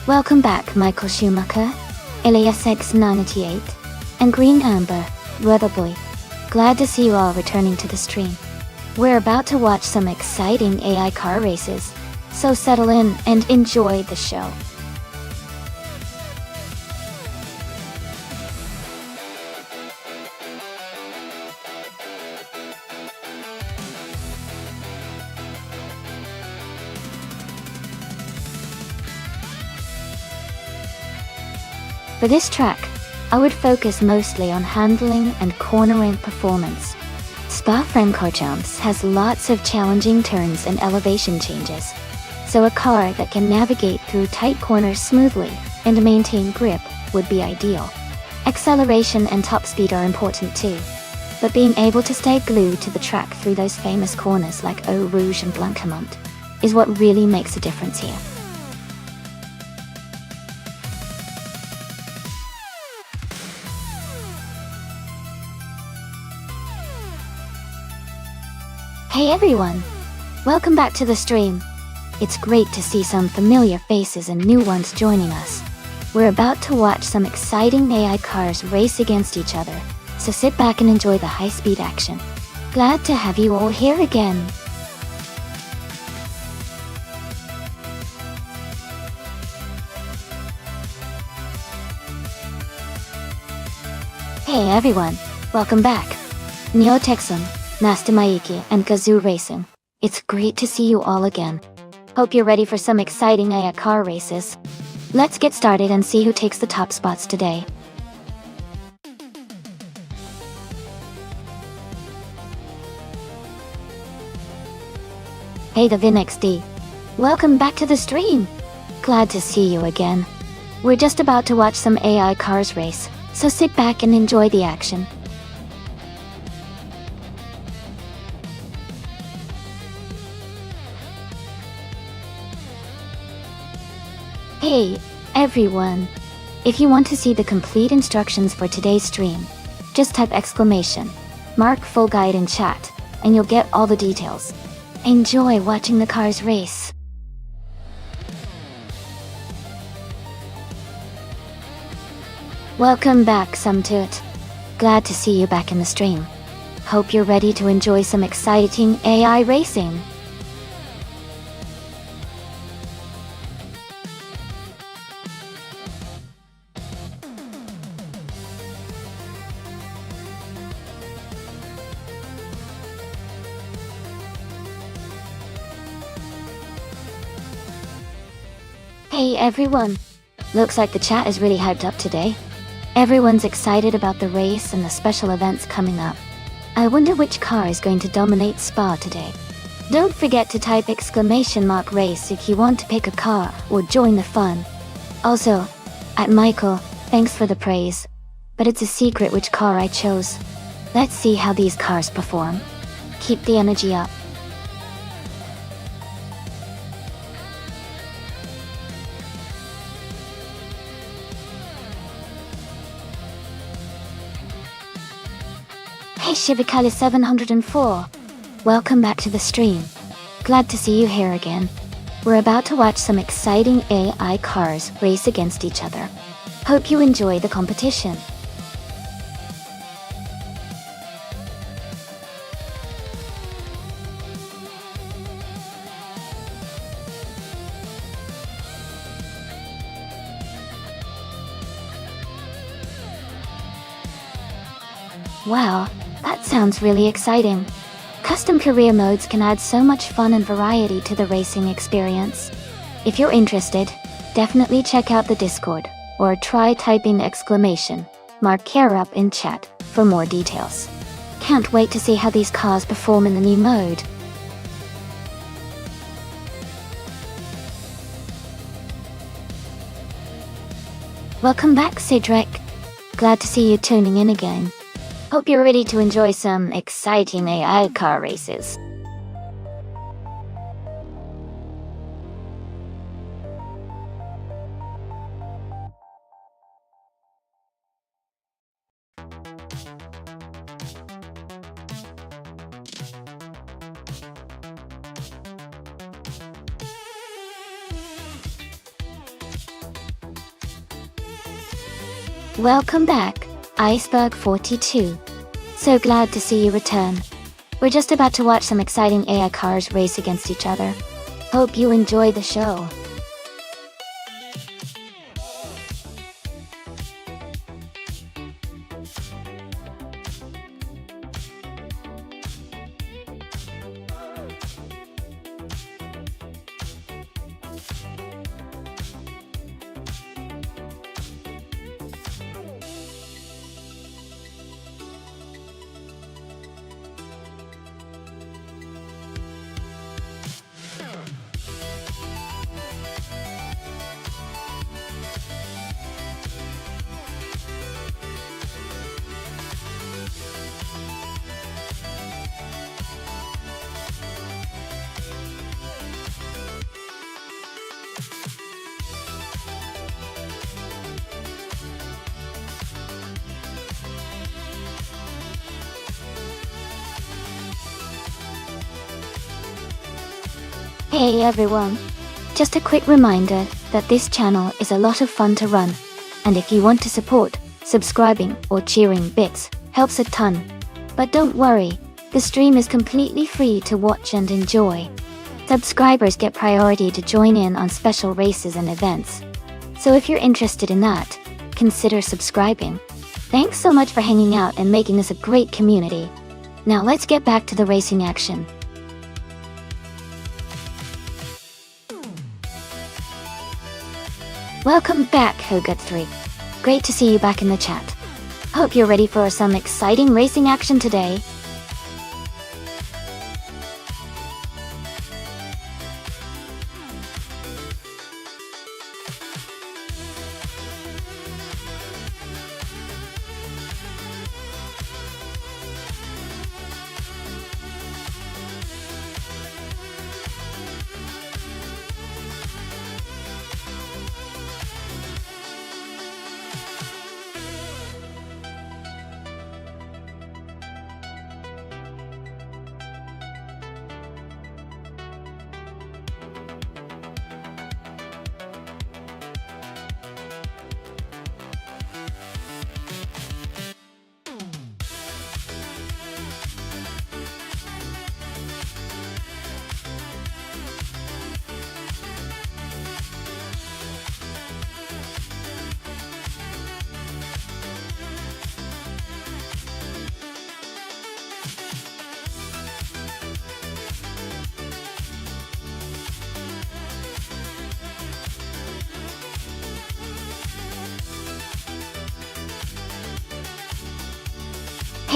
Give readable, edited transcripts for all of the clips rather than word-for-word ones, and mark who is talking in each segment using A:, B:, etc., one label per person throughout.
A: Welcome back, Michael Schumacher, LASX98, and Green Amber, Brother Boy. Glad to see you all returning to the stream. We're about to watch some exciting AI car races, so settle in and enjoy the show. For this track, I would focus mostly on handling and cornering performance. Spa-Francorchamps has lots of challenging turns and elevation changes, so a car that can navigate through tight corners smoothly and maintain grip would be ideal. Acceleration and top speed are important too, but being able to stay glued to the track through those famous corners like Eau Rouge and Blancmont is what really makes a difference here. Hey everyone! Welcome back to the stream. It's great to see some familiar faces and new ones joining us. We're about to watch some exciting AI cars race against each other, so sit back and enjoy the high-speed action. Glad to have you all here again. Hey everyone! Welcome back. Neo Texan, Nastamaiki, and Gazoo Racing. It's great to see you all again. Hope you're ready for some exciting AI car races. Let's get started and see who takes the top spots today. Hey the VinXD. Welcome back to the stream. Glad to see you again. We're just about to watch some AI cars race, so sit back and enjoy the action. Hey, everyone! If you want to see the complete instructions for today's stream, just type !mark full guide in chat, and you'll get all the details. Enjoy watching the cars race! Welcome back, Sumtoot. Glad to see you back in the stream. Hope you're ready to enjoy some exciting AI racing. Hey everyone! Looks like the chat is really hyped up today. Everyone's excited about the race and the special events coming up. I wonder which car is going to dominate Spa today. Don't forget to type !race if you want to pick a car or join the fun. Also, at Michael, thanks for the praise. But it's a secret which car I chose. Let's see how these cars perform. Keep the energy up. Hey Shivikali 704! Welcome back to the stream. Glad to see you here again. We're about to watch some exciting AI cars race against each other. Hope you enjoy the competition. Wow, that sounds really exciting. Custom career modes can add so much fun and variety to the racing experience. If you're interested, definitely check out the Discord, or try typing !mark care up in chat for more details. Can't wait to see how these cars perform in the new mode. Welcome back, Cedric. Glad to see you tuning in again. Hope you're ready to enjoy some exciting AI car races. Welcome back, Iceberg42. So glad to see you return. We're just about to watch some exciting AI cars race against each other. Hope you enjoy the show. Hey everyone! Just a quick reminder that this channel is a lot of fun to run, and if you want to support, subscribing or cheering bits helps a ton. But don't worry, the stream is completely free to watch and enjoy. Subscribers get priority to join in on special races and events. So if you're interested in that, consider subscribing. Thanks so much for hanging out and making this a great community. Now let's get back to the racing action. Welcome back, Hogut3. Great to see you back in the chat. Hope you're ready for some exciting racing action today.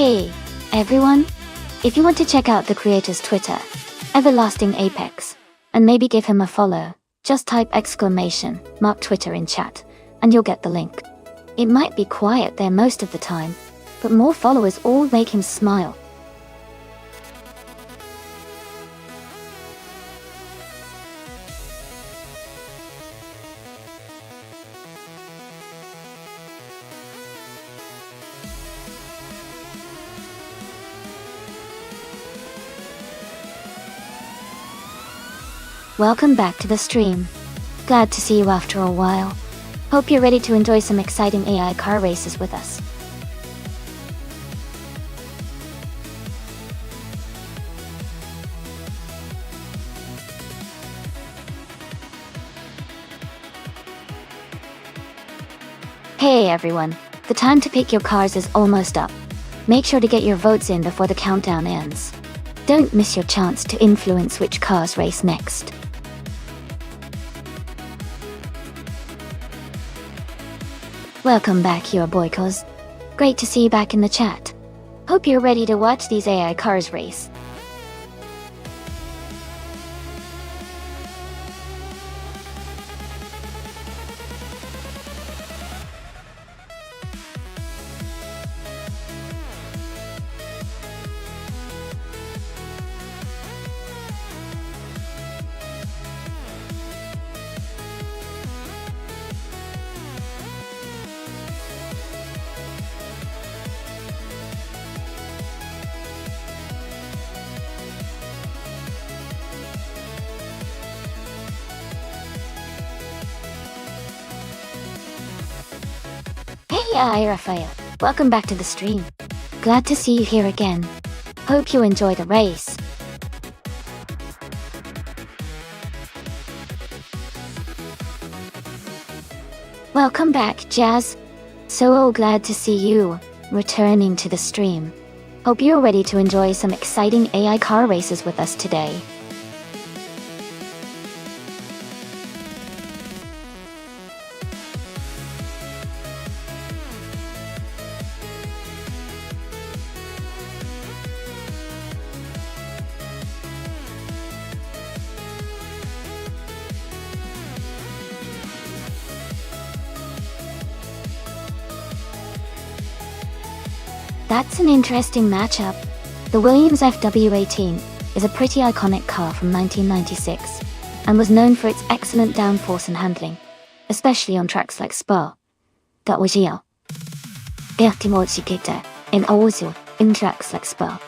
A: Hey, everyone! If you want to check out the creator's Twitter, Everlasting Apex, and maybe give him a follow, just type !Mark Twitter in chat, and you'll get the link. It might be quiet there most of the time, but more followers all make him smile. Welcome back to the stream. Glad to see you after a while. Hope you're ready to enjoy some exciting AI car races with us. Hey everyone, the time to pick your cars is almost up. Make sure to get your votes in before the countdown ends. Don't miss your chance to influence which cars race next. Welcome back, your boykos. Great to see you back in the chat. Hope you're ready to watch these AI cars race. Hi, Rafael. Welcome back to the stream. Glad to see you here again. Hope you enjoy the race. Welcome back, Jazz. So glad to see you returning to the stream. Hope you're ready to enjoy some exciting AI car races with us today. That's an interesting matchup. The Williams FW18 is a pretty iconic car from 1996 and was known for its excellent downforce and handling, especially on tracks like Spa. That was in also in tracks like Spa.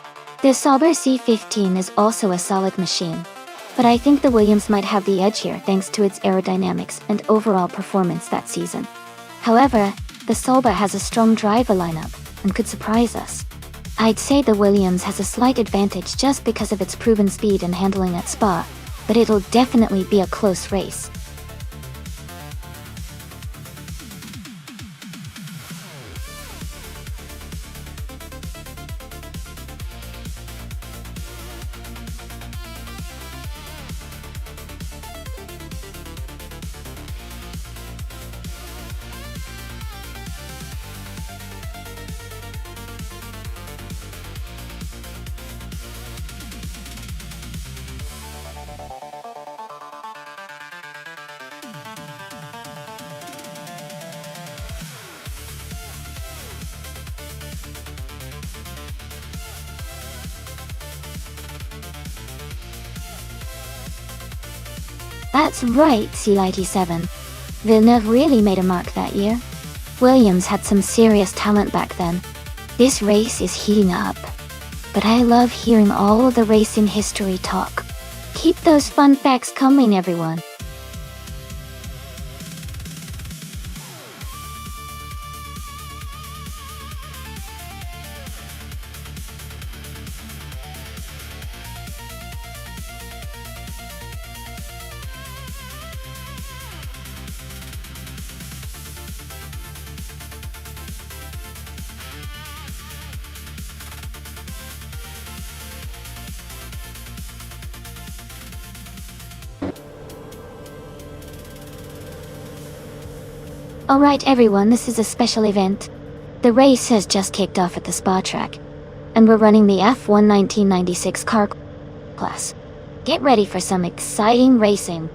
A: The Sauber C15 is also a solid machine, but I think the Williams might have the edge here thanks to its aerodynamics and overall performance that season. However, the Sauber has a strong driver lineup and could surprise us. I'd say the Williams has a slight advantage just because of its proven speed and handling at Spa, but it'll definitely be a close race. That's right, C97. Villeneuve really made a mark that year. Williams had some serious talent back then. This race is heating up. But I love hearing all of the racing history talk. Keep those fun facts coming, everyone. Alright everyone, this is a special event. The race has just kicked off at the Spa track, and we're running the F1 1996 car class. Get ready for some exciting racing.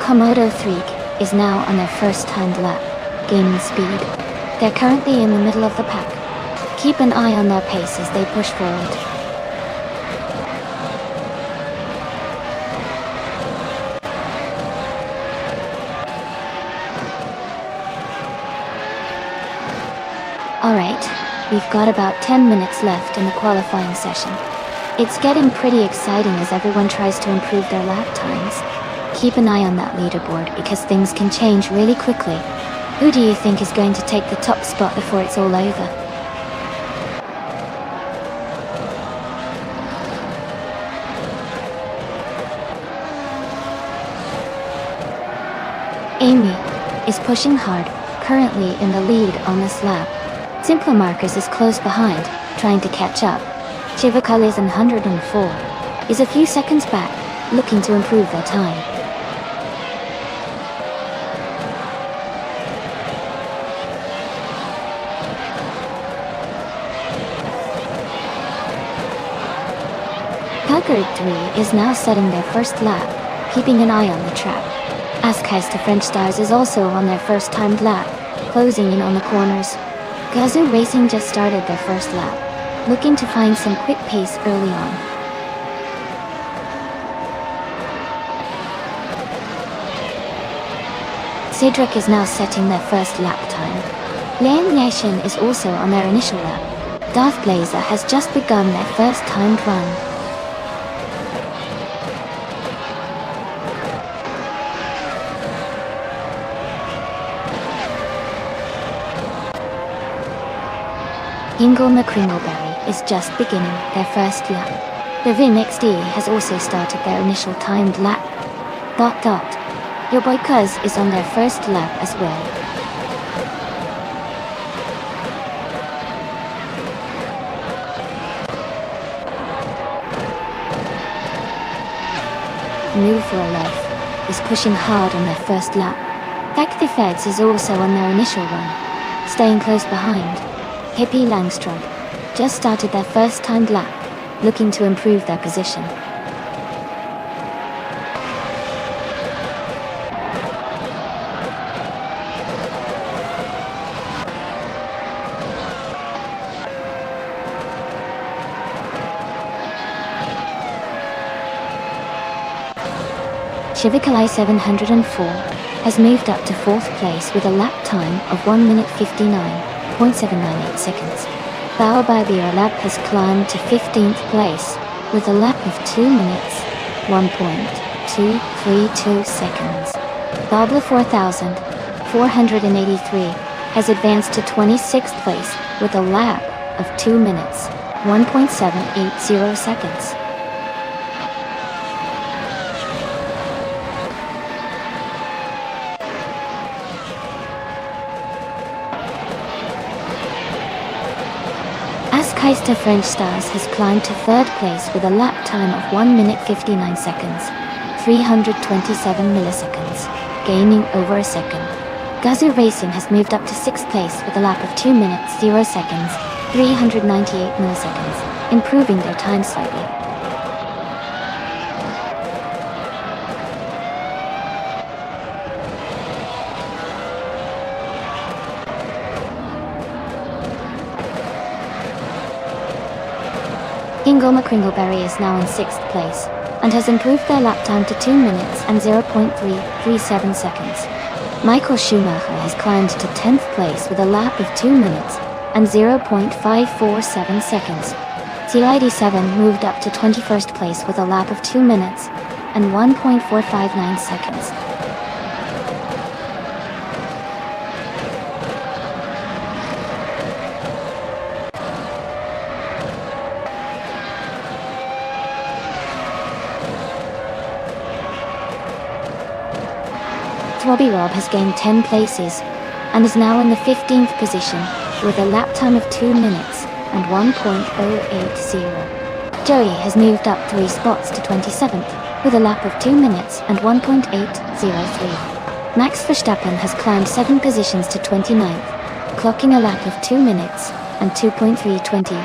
A: Komodo 3 is now on their first timed lap, gaining speed. They're currently in the middle of the pack. Keep an eye on their pace as they push forward. Alright, we've got about 10 minutes left in the qualifying session. It's getting pretty exciting as everyone tries to improve their lap times. Keep an eye on that leaderboard because things can change really quickly. Who do you think is going to take the top spot before it's all over? Amy is pushing hard, currently in the lead on this lap. Simpler Markers is close behind, trying to catch up. Chivakal is in 104, is a few seconds back, looking to improve their time. Calgary 3 is now setting their first lap, keeping an eye on the track. Askheis to French Stars is also on their first timed lap, closing in on the corners. Gazoo Racing just started their first lap, looking to find some quick pace early on. Cedric is now setting their first lap time. Lian Yashin is also on their initial lap. Darth Blazer has just begun their first timed run. Ingle McCringleberry is just beginning their first lap. The Vim XD has also started their initial timed lap. Your boy Cuz is on their first lap as well. Move for a Life is pushing hard on their first lap. Back the Feds is also on their initial run, staying close behind. Hippie Langstrom just started their first timed lap, looking to improve their position. Chivikalai 704 has moved up to 4th place with a lap time of 1 minute 59.798 seconds. Baobabir lap has climbed to 15th place with a lap of 2 minutes 1.232 seconds. Babla 4483 has advanced to 26th place with a lap of 2 minutes 1.780 seconds. Keister French Stars has climbed to 3rd place with a lap time of 1 minute 59 seconds, 327 milliseconds, gaining over a second. Gazoo Racing has moved up to 6th place with a lap of 2 minutes 0 seconds, 398 milliseconds, improving their time slightly. Ingle McCringleberry is now in 6th place, and has improved their lap time to 2 minutes and 0.337 seconds. Michael Schumacher has climbed to 10th place with a lap of 2 minutes and 0.547 seconds. TID7 moved up to 21st place with a lap of 2 minutes and 1.459 seconds. Robbie Rob has gained 10 places and is now in the 15th position with a lap time of 2 minutes and 1.080. Joey has moved up 3 spots to 27th with a lap of 2 minutes and 1.803. Max Verstappen has climbed 7 positions to 29th, clocking a lap of 2 minutes and 2.320.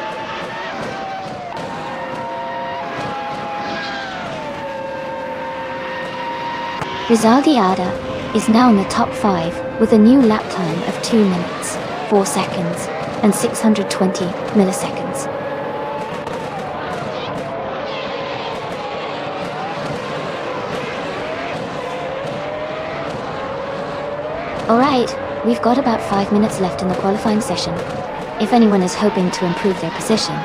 A: Rizaldiada is now in the top 5 with a new lap time of 2 minutes, 4 seconds, and 620 milliseconds. Alright, we've got about 5 minutes left in the qualifying session. If anyone is hoping to improve their position,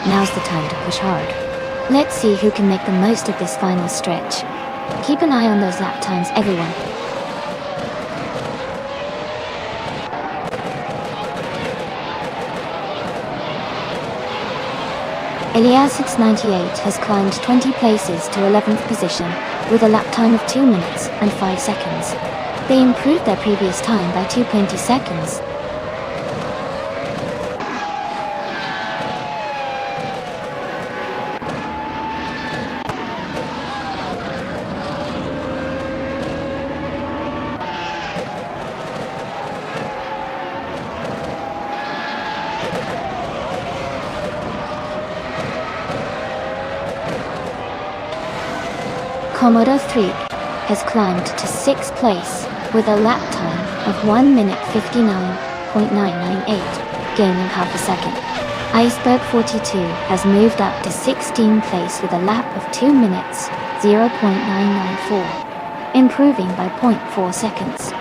A: now's the time to push hard. Let's see who can make the most of this final stretch. Keep an eye on those lap times, everyone. Elias698 has climbed 20 places to 11th position with a lap time of 2 minutes and 5 seconds. They improved their previous time by 2.20 seconds. Komodo 3 has climbed to 6th place with a lap time of 1 minute 59.998, gaining half a second. Iceberg 42 has moved up to 16th place with a lap of 2 minutes 0.994, improving by 0.4 seconds.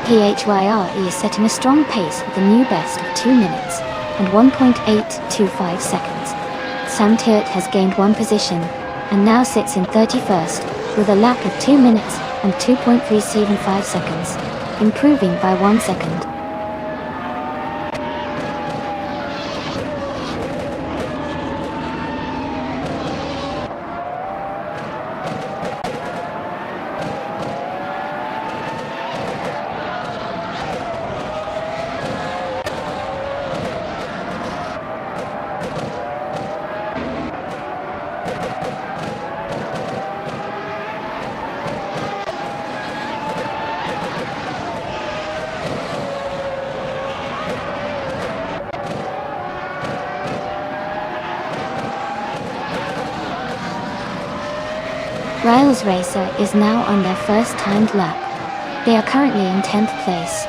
A: PHYRE is setting a strong pace with a new best of 2 minutes and 1.825 seconds. Sam Turt has gained 1 position and now sits in 31st with a lap of 2 minutes and 2.375 seconds, improving by 1 second. Riles Racer is now on their first timed lap. They are currently in 10th place.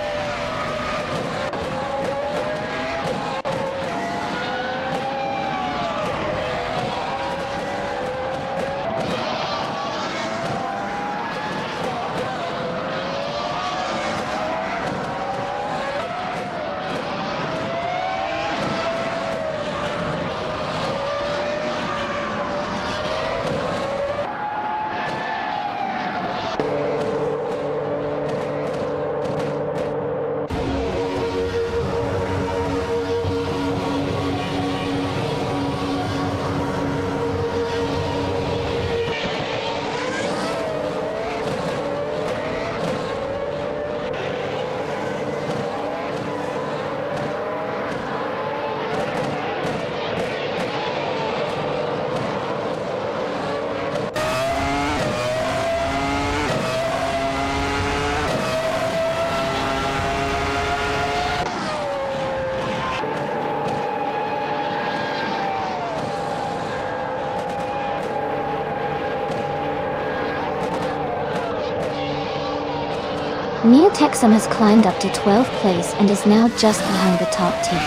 A: Neo Texum has climbed up to 12th place and is now just behind the top team.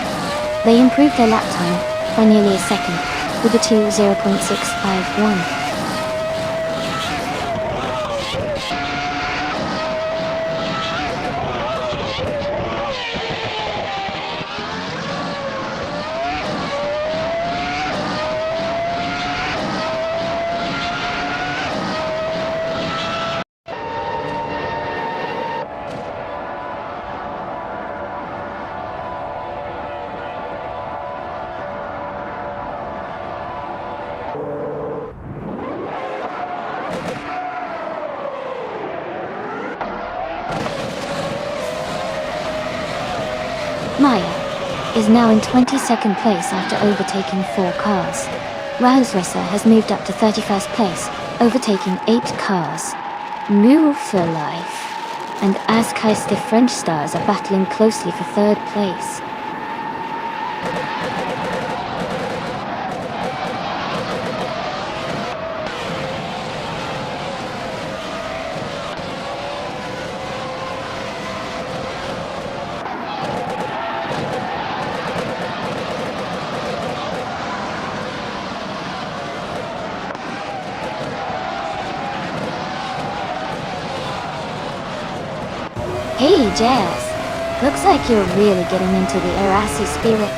A: They improved their lap time by nearly a second with a 2:0.651. Maya is now in 22nd place after overtaking 4 cars. Riles Racer has moved up to 31st place, overtaking 8 cars. Move for life. And Azkai's the French stars are battling closely for 3rd place. Hey Jazz, looks like you're really getting into the Arasi spirit.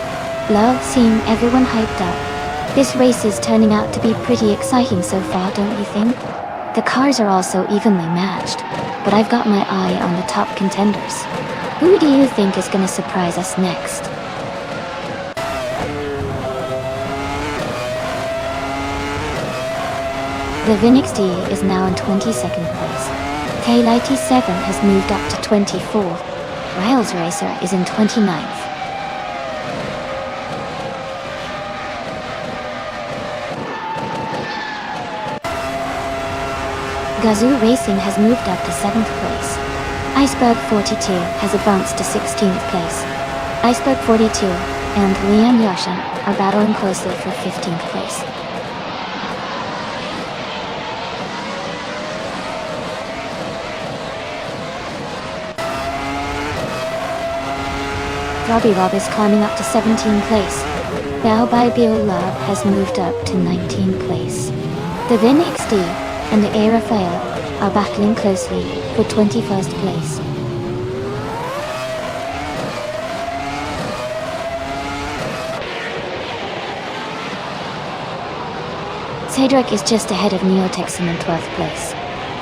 A: Love seeing everyone hyped up. This race is turning out to be pretty exciting so far, don't you think? The cars are also evenly matched, but I've got my eye on the top contenders. Who do you think is gonna surprise us next? The Vinix D is now in 22nd place. K97 has moved up to 24th. Riles Racer is in 29th. Gazoo Racing has moved up to 7th place. Iceberg 42 has advanced to 16th place. Iceberg 42 and Liam Yoshin are battling closely for 15th place. Robbie Rob is climbing up to 17th place. Bao Bai Bio Lab has moved up to 19th place. The Vin XD and the A Rafael are battling closely for 21st place. Cedric is just ahead of Neo Texan in 12th place.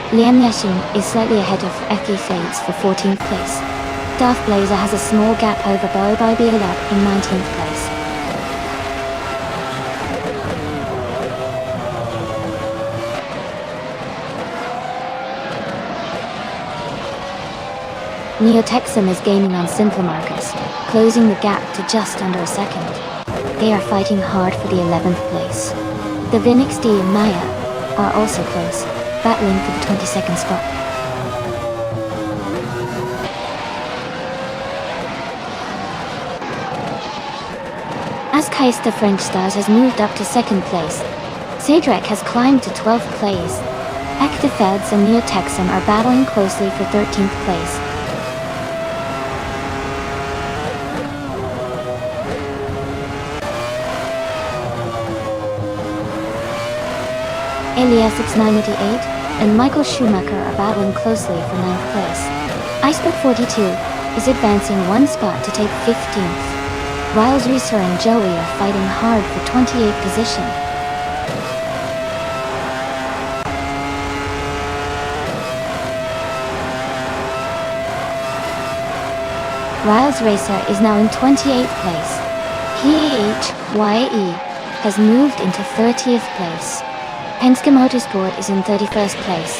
A: Liam Yashin is slightly ahead of Eki Fades for 14th place. Darth Blazer has a small gap over Bao Bai Bio Lab in 19th place. Neo Texan is gaining on simple markers, closing the gap to just under a second. They are fighting hard for the 11th place. The Vinix D and Maya are also close, battling for the 22nd spot. Azkais the French Stars has moved up to 2nd place. Cedric has climbed to 12th place. Ectofeds and Neotexum are battling closely for 13th place. Alias 698 and Michael Schumacher are battling closely for 9th place. Iceberg 42 is advancing one spot to take 15th. Riles Reeser and Joey are fighting hard for 28th position. Riles Racer is now in 28th place. PHYE has moved into 30th place. Penske Motorsport is in 31st place.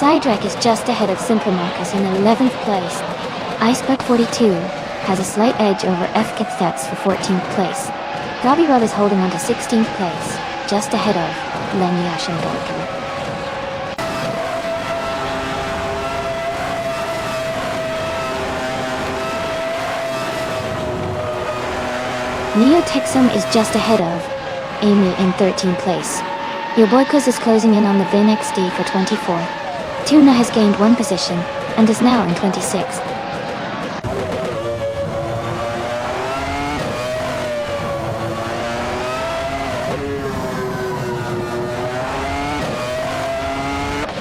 A: Zydrek is just ahead of Simple Marcus in 11th place. Iceberg 42 has a slight edge over FKThets for 14th place. Robbie Rob is holding on to 16th place, just ahead of Lenny Aschenborg. Neotexum is just ahead of Amy in 13th place. Your Boykos is closing in on the Vin XD for 24th. Tuna has gained one position and is now in 26th.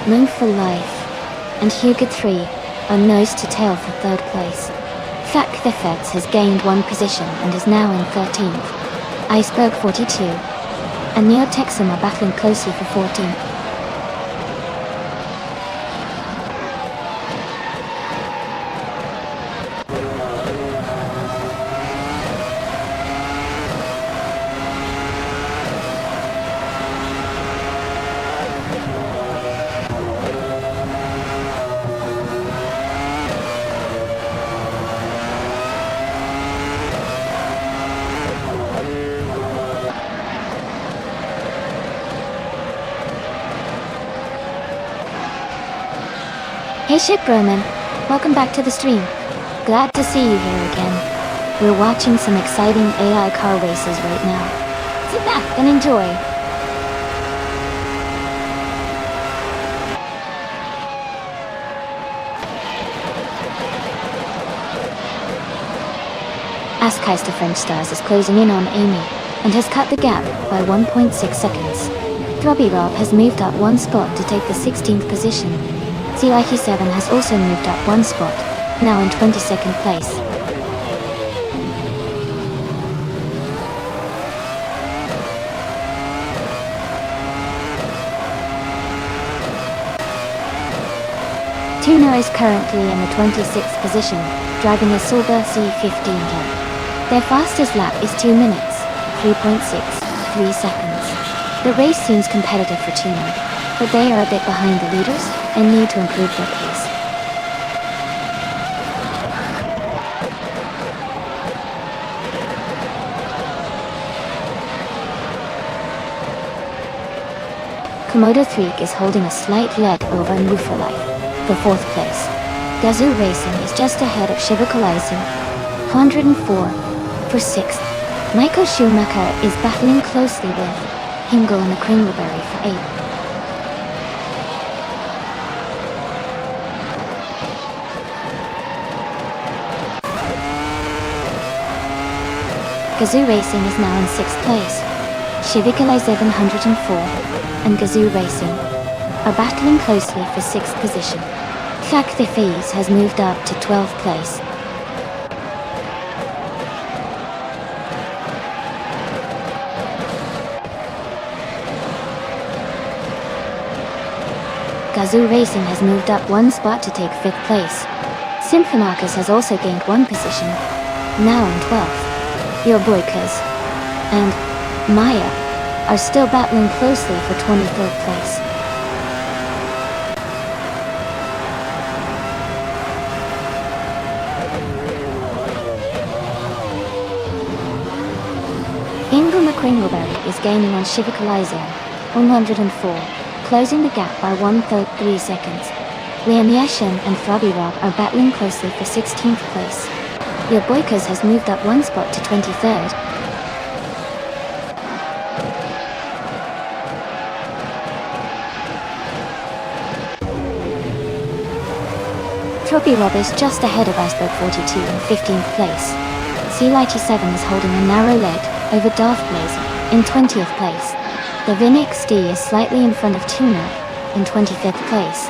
A: Moon for Life and Hugo 3 are nose to tail for 3rd place. Fuck the Feds has gained one position and is now in 13th. Iceberg 42 and Neotexum are battling closely for 14th. Hey Ship Roman, welcome back to the stream. Glad to see you here again. We're watching some exciting AI car races right now. Sit back and enjoy. Askeister French Stars is closing in on Amy and has cut the gap by 1.6 seconds. Throbby Rob has moved up one spot to take the 16th position. CIQ7 has also moved up one spot, now in 22nd place. Tuna is currently in the 26th position, driving a Sauber C15K. Their fastest lap is 2 minutes, 3.63 seconds. The race seems competitive for Tuna, but they are a bit behind the leaders and need to improve their pace. Komodo 3 is holding a slight lead over Move for Life for 4th place. Gazoo Racing is just ahead of Shivakalizer, 104 for 6th. Michael Schumacher is battling closely with Hingle and the Kringleberry for 8th. Gazoo Racing is now in 6th place. Shivakalizer 104 and Gazoo Racing are battling closely for 6th position. Fuck the Fees has moved up to 12th place. Gazoo Racing has moved up one spot to take 5th place. Symphomarcus has also gained one position, now in 12th. Your Boykos and Maya are still battling closely for 23rd place. Ingle McCringleberry is gaining on Shivakalizer, 104, closing the gap by 1.3 seconds. Leon Yeshin and Throbby Rob are battling closely for 16th place. Your Boykers has moved up one spot to 23rd. Trophy Rob is just ahead of Iceberg 42 in 15th place. C97 is holding a narrow lead over Darth Blazer in 20th place. The Vin XD is slightly in front of Tuna in 25th place.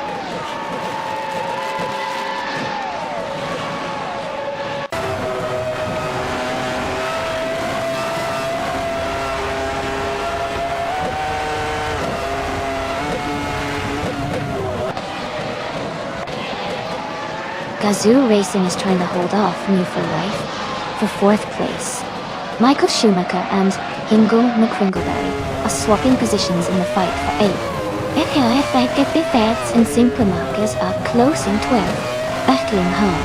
A: Gazoo Racing is trying to hold off New for Life for 4th place. Michael Schumacher and Hingle McCringleberry are swapping positions in the fight for 8th. FLF Fats and Simple Markers are close in 12th, battling hard.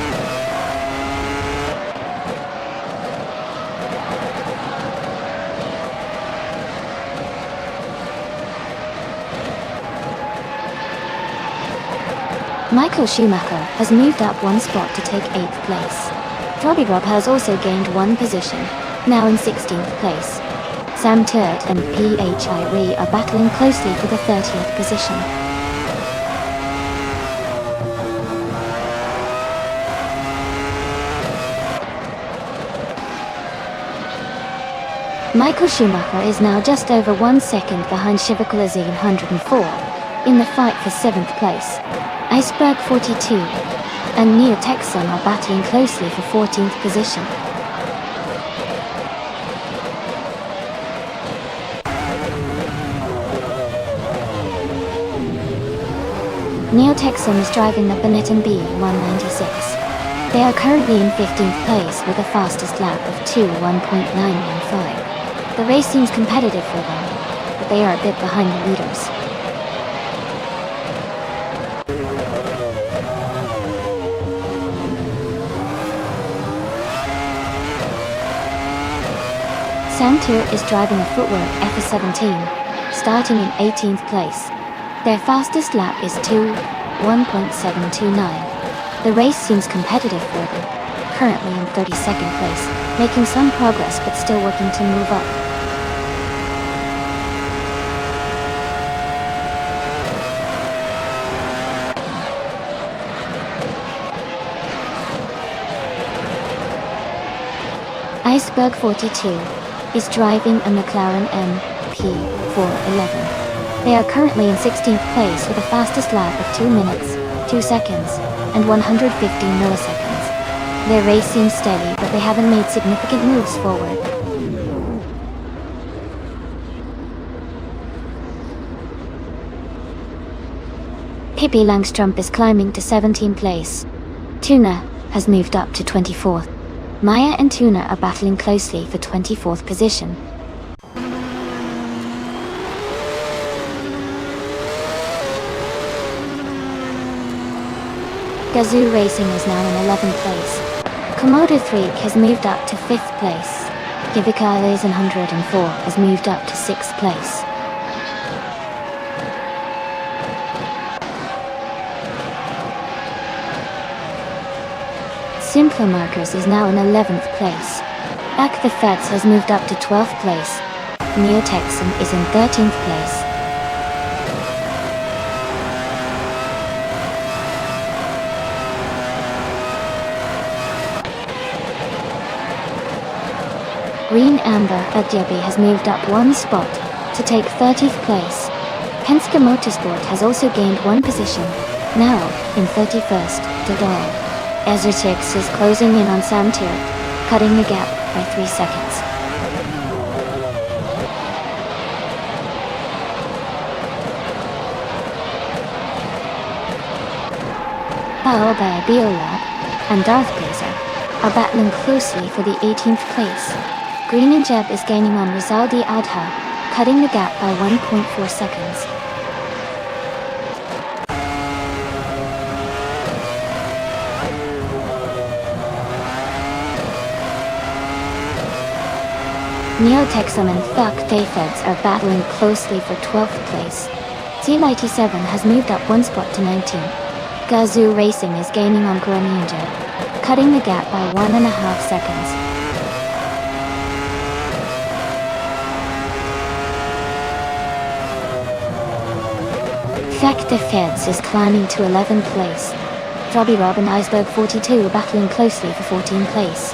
A: Michael Schumacher has moved up one spot to take 8th place. Robbie Rob has also gained one position, now in 16th place. Sam Turt and PHI Ree are battling closely for the 30th position. Michael Schumacher is now just over 1 second behind Shivakulazine 104 in the fight for 7th place. Iceberg 42 and Neo Texan are battling closely for 14th position. Neo Texan is driving the Benetton B196. They are currently in 15th place with a fastest lap of 2:1.915. The race seems competitive for them, but they are a bit behind the leaders. Sam Turt is driving a Footwork FS17, starting in 18th place. Their fastest lap is 2:1.729. The race seems competitive for them, currently in 32nd place, making some progress but still working to move up. Iceberg 42 is driving a McLaren MP411. They are currently in 16th place with a fastest lap of 2 minutes, 2 seconds, and 115 milliseconds. Their race seems steady, but they haven't made significant moves forward. Pippi Langstrup is climbing to 17th place. Tuna has moved up to 24th. Maya and Tuna are battling closely for 24th position. Gazoo Racing is now in 11th place. Komodo 3 has moved up to 5th place. Givika 104 has moved up to 6th place. Simpler Markers is now in 11th place. Back the Feds has moved up to 12th place. Neo Texan is in 13th place. Green Amber Adjabi has moved up one spot to take 30th place. Penske Motorsport has also gained one position, now in 31st, Dodal. Ezertix is closing in on Sam Turt, cutting the gap by 3 seconds. Baobab Biolab and Darth Blazer are battling closely for the 18th place. Green and Jeb is gaining on Rizaldi Adha, cutting the gap by 1.4 seconds. Neo Texan and Thuck Dayfeds are battling closely for 12th place. C97 has moved up one spot to 19. Gazoo Racing is gaining on Grenianja, cutting the gap by 1.5 seconds. Fact the Feds is climbing to 11th place. Robbie Rob and Iceberg 42 are battling closely for 14th place.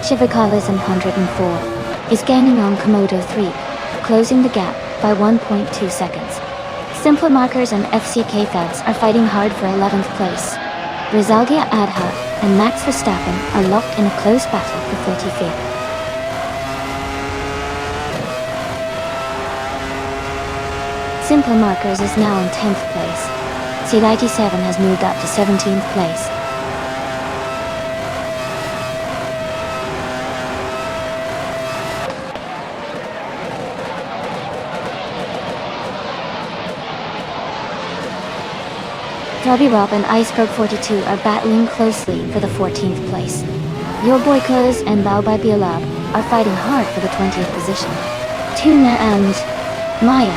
A: Shivakalism 104 is gaining on Komodo 3, closing the gap by 1.2 seconds. Simpler Markers and FCK Feds are fighting hard for 11th place. Rizalgia Adha and Max Verstappen are locked in a close battle for 35th. Simpler Markers is now in 10th place. Seed 87 has moved up to 17th place. Robbie Rob and Iceberg 42 are battling closely for the 14th place. Your Boy Cuz and Baobab Bialab are fighting hard for the 20th position. Tuna and Maya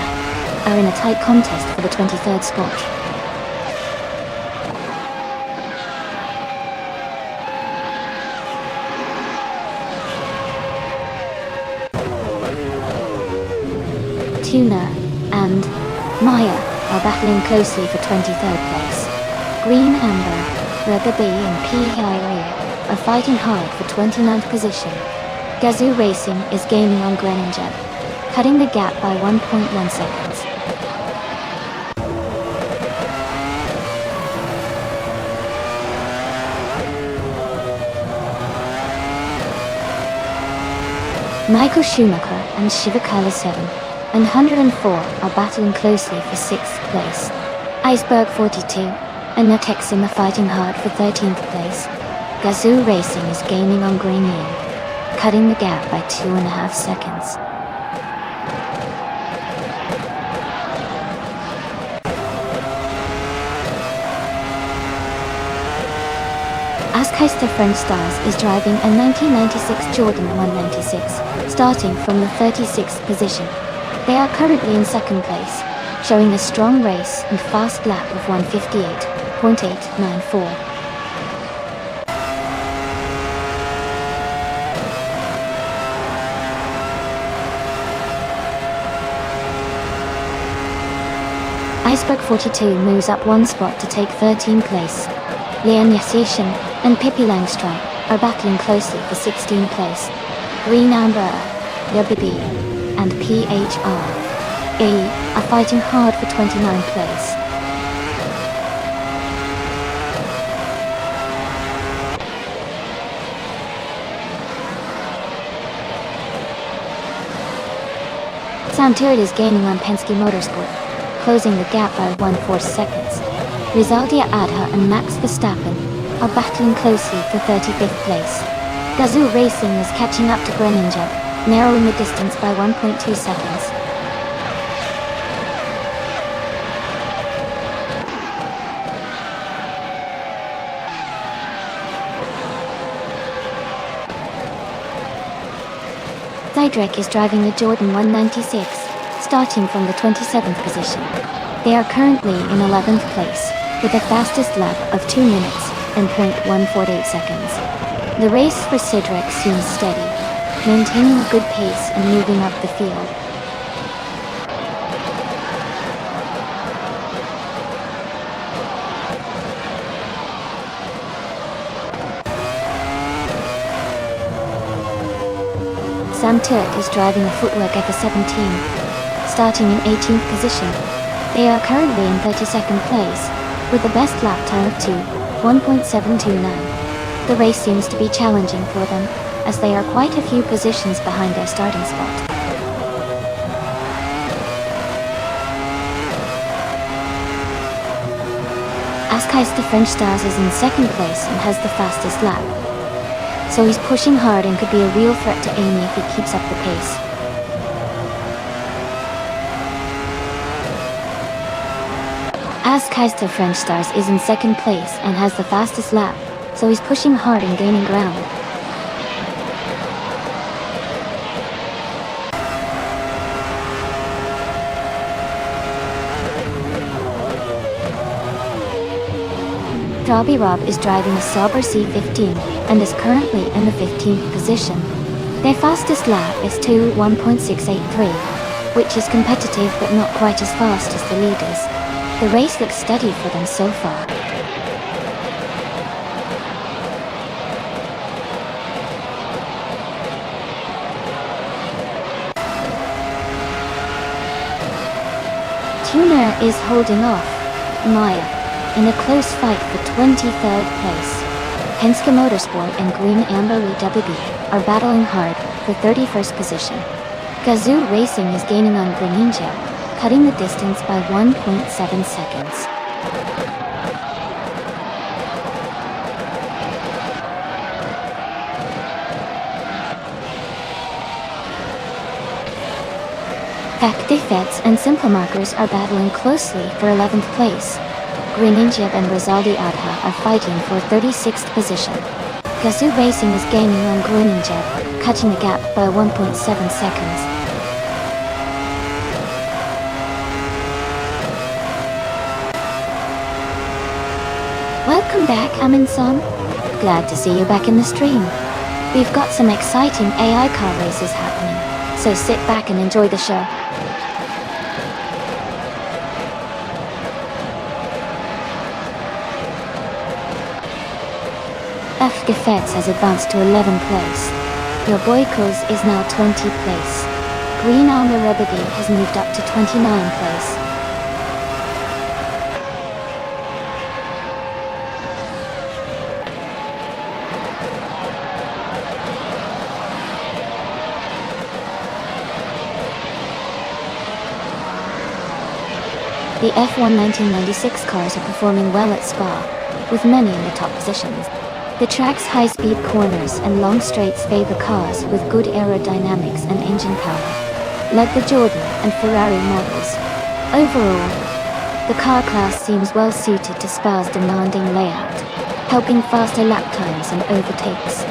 A: are in a tight contest for the 23rd spot. Tuna and Maya are battling closely for 23rd place. Green Amber, Rebbe and PIA are fighting hard for 29th position. Gazoo Racing is gaining on Greninja, cutting the gap by 1.1 seconds. Michael Schumacher and Shivakala 7 and 104 are battling closely for 6th place. Iceberg 42 and Natexim are fighting hard for 13th place. Gazoo Racing is gaining on Green Yin, cutting the gap by 2.5 seconds. Askeister French Stars is driving a 1996 Jordan 196, starting from the 36th position. They are currently in 2nd place, showing a strong race and fast lap of 158.894. Iceberg 42 moves up 1 spot to take 13th place. Leon Yassation and Pippi Langstrike are battling closely for 16th place. Green Amber, Yabibi, and PHR A are fighting hard for 29th place. Soundturd is gaining on Penske Motorsport, closing the gap by 1/4 seconds. Rizaldia Adha and Max Verstappen are battling closely for 35th place. Gazoo Racing is catching up to Greninja, narrowing the distance by 1.2 seconds. Zydrek is driving the Jordan 196, starting from the 27th position. They are currently in 11th place, with a fastest lap of 2 minutes and 0.148 seconds. The race for Zydrek seems steady, maintaining a good pace and moving up the field. Sam Turk is driving a Footwork F17, starting in 18th position. They are currently in 32nd place, with the best lap time of 1.729. The race seems to be challenging for them, as they are quite a few positions behind their starting spot. Askais the French Stars is in 2nd place and has the fastest lap. So he's pushing hard and could be a real threat to Amy if he keeps up the pace. Askeister French Stars is in 2nd place and has the fastest lap, so he's pushing hard and gaining ground. Robbie Rob is driving a Sauber C15 and is currently in the 15th position. Their fastest lap is 1.683, which is competitive but not quite as fast as the leaders. The race looks steady for them so far. Tuna is holding off Maya in a close fight for 23rd place. Penske Motorsport and Green Amber WB are battling hard for 31st position. Gazoo Racing is gaining on Greninja, cutting the distance by 1.7 seconds. Pack Defects and Simple Markers are battling closely for 11th place. Greninja and Rizaldi Adha are fighting for 36th position. Gazoo Racing is gaining on Greninja, cutting the gap by 1.7 seconds. Welcome back, Amin-san. Glad to see you back in the stream. We've got some exciting AI car races happening, so sit back and enjoy the show. F. Gefetz has advanced to 11th place. Your Boykos is now 20th place. Green Alma Rebedi has moved up to 29th place. The F1 1996 cars are performing well at Spa, with many in the top positions. The track's high-speed corners and long straights favor cars with good aerodynamics and engine power, like the Jordan and Ferrari models. Overall, the car class seems well suited to Spa's demanding layout, helping faster lap times and overtakes.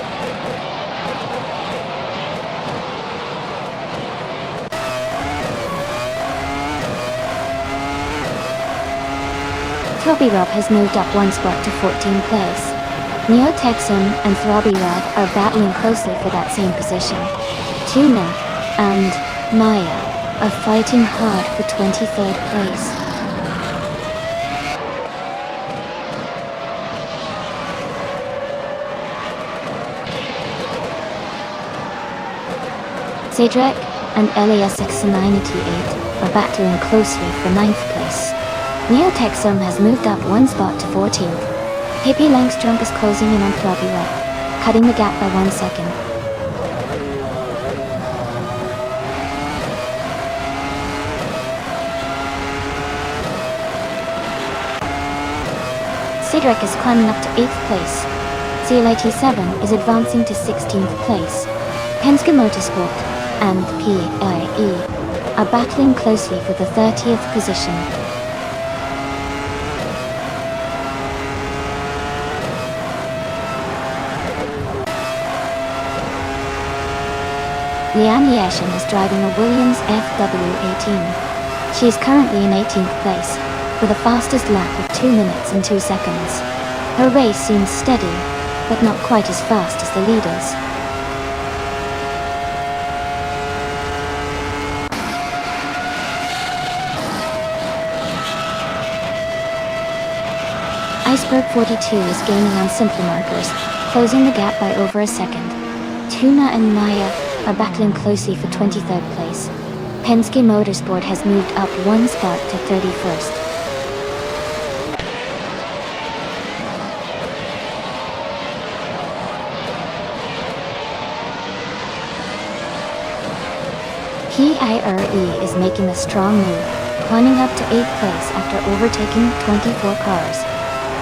A: Throbbie Rob has moved up one spot to 14th place. Neo Texan and Throbbie Rob are battling closely for that same position. Tuna and Maya are fighting hard for 23rd place. Cedric and LASX98 are battling closely for 9th place. Neo Texan has moved up one spot to 14th. Hippie Langstrump is closing in on Throbbie Rob, cutting the gap by 1 second. Cedric is climbing up to 8th place. CL87 is advancing to 16th place. Penske Motorsport and PIE are battling closely for the 30th position. Liane Yashin is driving a Williams FW18. She is currently in 18th place, with a fastest lap of 2 minutes and 2 seconds. Her race seems steady, but not quite as fast as the leaders. Iceberg 42 is gaining on simple markers, closing the gap by over a second. Tuna and Maya are battling closely for 23rd place. Penske Motorsport has moved up one spot to 31st. PIRE is making a strong move, climbing up to 8th place after overtaking 24 cars.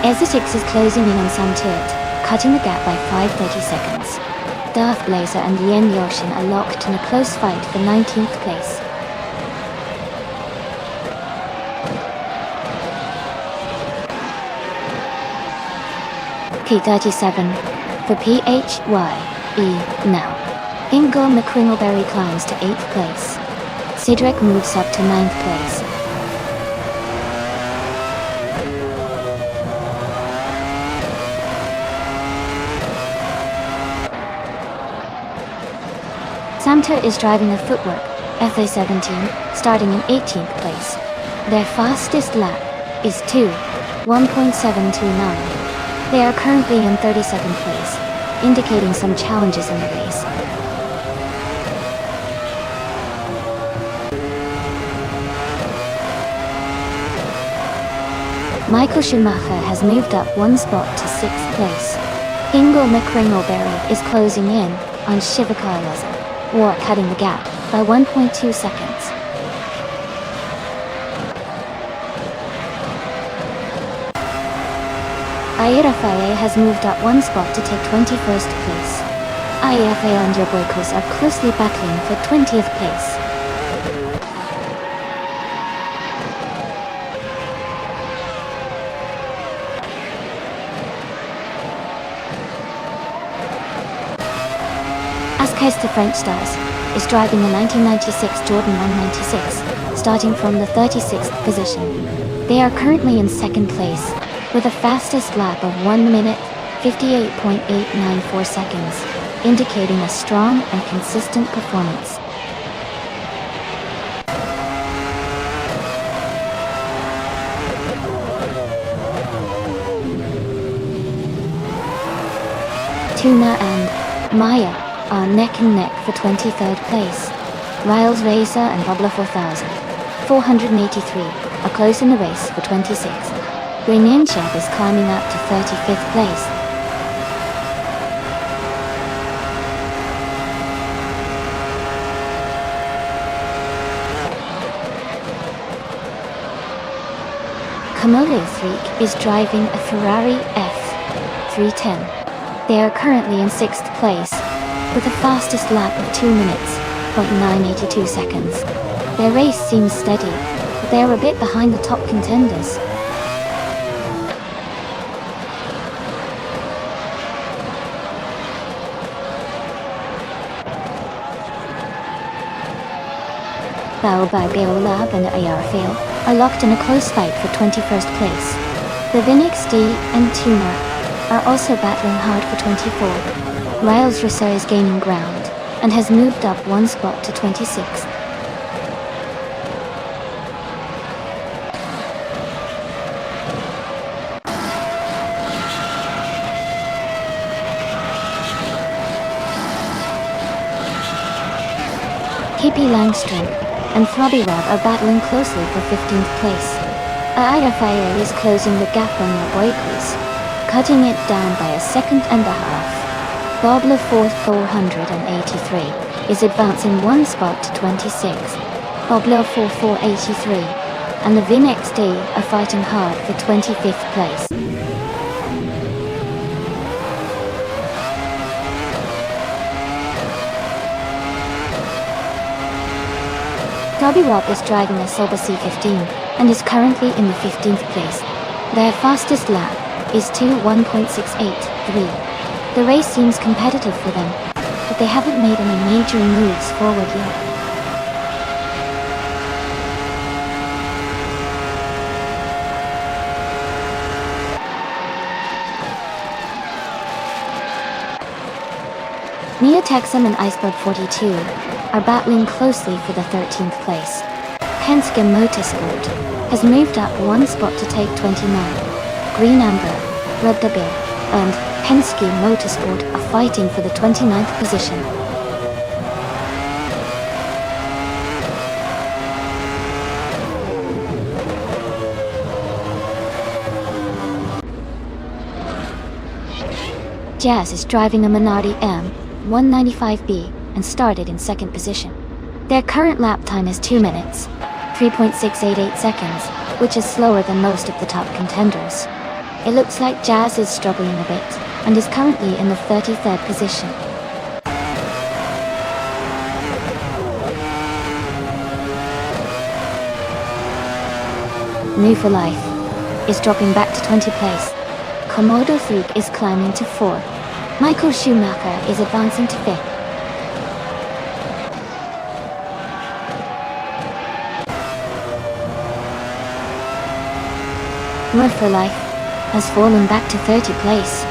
A: Esitix is closing in on Santit, cutting the gap by 5:30 seconds. Darth Blazer and Yen Yoshin are locked in a close fight for 19th place. P37 for PHYE now. Ingo McCringleberry climbs to 8th place. Cedric moves up to 9th place. Samter is driving a footwork, FA17, starting in 18th place. Their fastest lap is 1.729. They are currently in 32nd place, indicating some challenges in the race. Michael Schumacher has moved up one spot to 6th place. Ingo McCringleberry is closing in on Shivakar Laza, or cutting the gap by 1.2 seconds. Airafaye has moved up one spot to take 21st place. Airafaye and Yoboikos are closely battling for 20th place. Askheister French Stars is driving the 1996 Jordan 196, starting from the 36th position. They are currently in 2nd place, with a fastest lap of 1 minute, 58.894 seconds, indicating a strong and consistent performance. Tuna and Maya are neck and neck for 23rd place. Riles Racer and Bobla 4,483 are close in the race for 26th. Greeninchev is climbing up to 35th place. Komodo Freak is driving a Ferrari F310. They are currently in 6th place, with a fastest lap of 2 minutes, 0.982 seconds. Their race seems steady, but they are a bit behind the top contenders. Baobab Beolab and Ayarfail are locked in a close fight for 21st place. The Vinix D and Tuna are also battling hard for 24. Riles Racer is gaining ground and has moved up one spot to 26th. Hippie Langstrom and Throbby Rob are battling closely for 15th place. Airafire is closing the gap on the Boykos, cutting it down by a second and a half. Bobla 4,483 is advancing one spot to 26th. Bobla 4,483 and the Vinex D are fighting hard for 25th place. Throbby Rob is driving a Soba C15 and is currently in the 15th place. Their fastest lap is 1.683. The race seems competitive for them, but they haven't made any major moves forward yet. Neotexum and Iceberg 42 are battling closely for the 13th place. Penske Motorsport has moved up one spot to take 29. Green Amber, Red Bill, and Penske Motorsport are fighting for the 29th position. Jazz is driving a Minardi M195B and started in 2nd position. Their current lap time is 2 minutes, 3.688 seconds, which is slower than most of the top contenders. It looks like Jazz is struggling a bit and is currently in the 33rd position. New for Life is dropping back to 20th place. Komodo Freak is climbing to 4. Michael Schumacher is advancing to 5th. Mud for Life has fallen back to 30th place.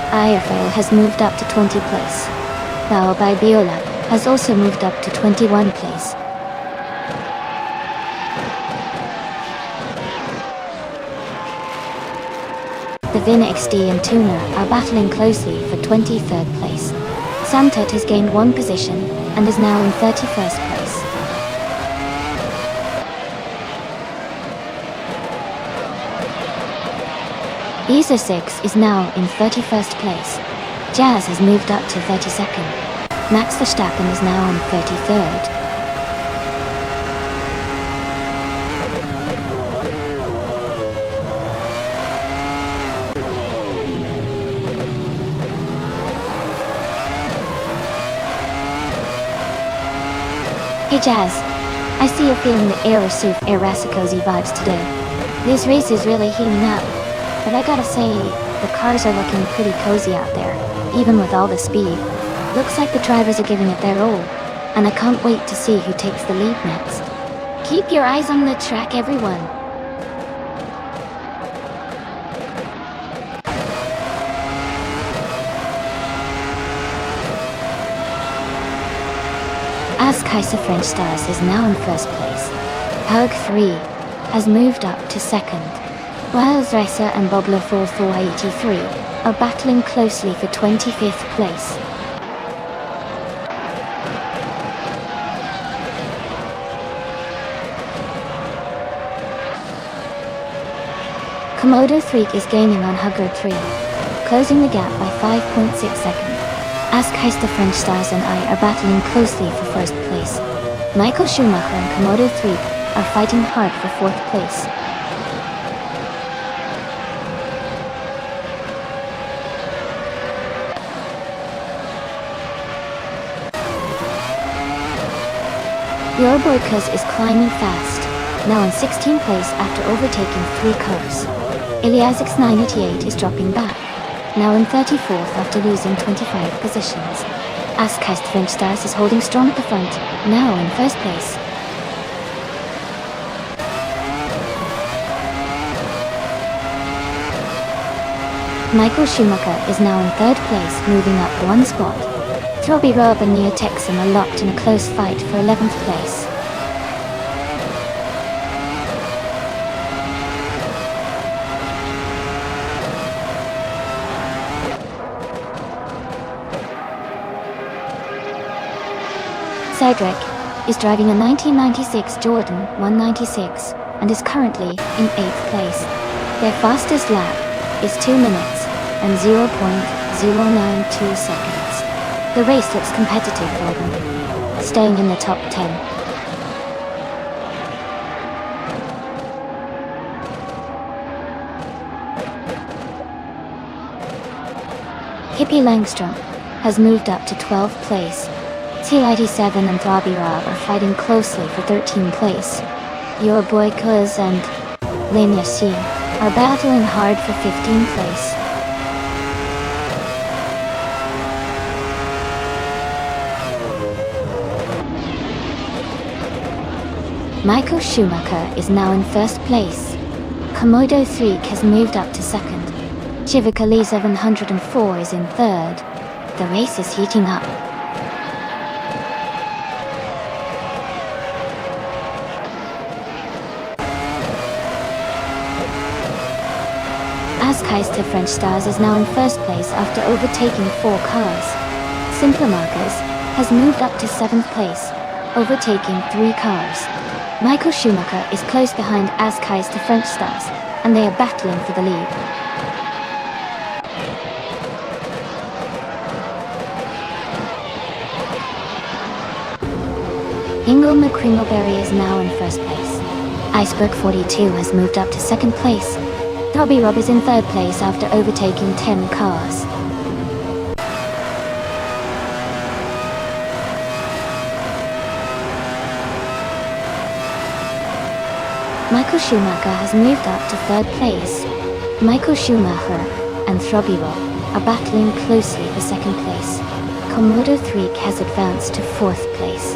A: IFL has moved up to 20th place. Bao by Biola has also moved up to 21 place. The Vin XD and Tuna are battling closely for 23rd place. Samtet has gained 1 position and is now in 31st place. ESA 6 is now in 31st place. Jazz has moved up to 32nd. Max Verstappen is now in 33rd. Hey Jazz, I see you're feeling the Aerosuf Erasicozy vibes today. This race is really heating up, but I gotta say, the cars are looking pretty cozy out there, even with all the speed. Looks like the drivers are giving it their all, and I can't wait to see who takes the lead next. Keep your eyes on the track, everyone. As Kaiser French Stars is now in first place, Pug 3 has moved up to second, while Zresa and Bobler 4483 are battling closely for 25th place. Komodo 3 is gaining on Hugger 3, closing the gap by 5.6 seconds. As Kaiser French Stars and I are battling closely for first place, Michael Schumacher and Komodo 3 are fighting hard for fourth place. Your boy Kuz is climbing fast, now in 16th place after overtaking 3 cars. Iliasix 988 is dropping back, now in 34th after losing 25 positions. As Kaiser French Stars is holding strong at the front, now in first place. Michael Schumacher is now in third place, moving up 1 spot. Robbie Robb and Neo Texan are locked in a close fight for 11th place. Cedric is driving a 1996 Jordan 196 and is currently in 8th place. Their fastest lap is 2 minutes and 0.092 seconds. The race looks competitive for them, staying in the top 10. Hippie Langstrom has moved up to 12th place. T87 and Robbie Robb are fighting closely for 13th place. Your boy Kuz and Lin Yassin are battling hard for 15th place. Michael Schumacher is now in first place. Komodo 3 has moved up to second. Chivika 704 is in third. The race is heating up. As Kaiser French Stars is now in first place after overtaking 4 cars. Simpler Markers has moved up to 7th place, overtaking 3 cars. Michael Schumacher is close behind As Kaiser French Stars, and they are battling for the lead. Ingle McCringleberry is now in first place. Iceberg 42 has moved up to 2nd place. Robbie Robb is in 3rd place after overtaking 10 cars. Michael Schumacher has moved up to 3rd place. Michael Schumacher and Robbie Robb are battling closely for 2nd place. Komodo 3 has advanced to 4th place.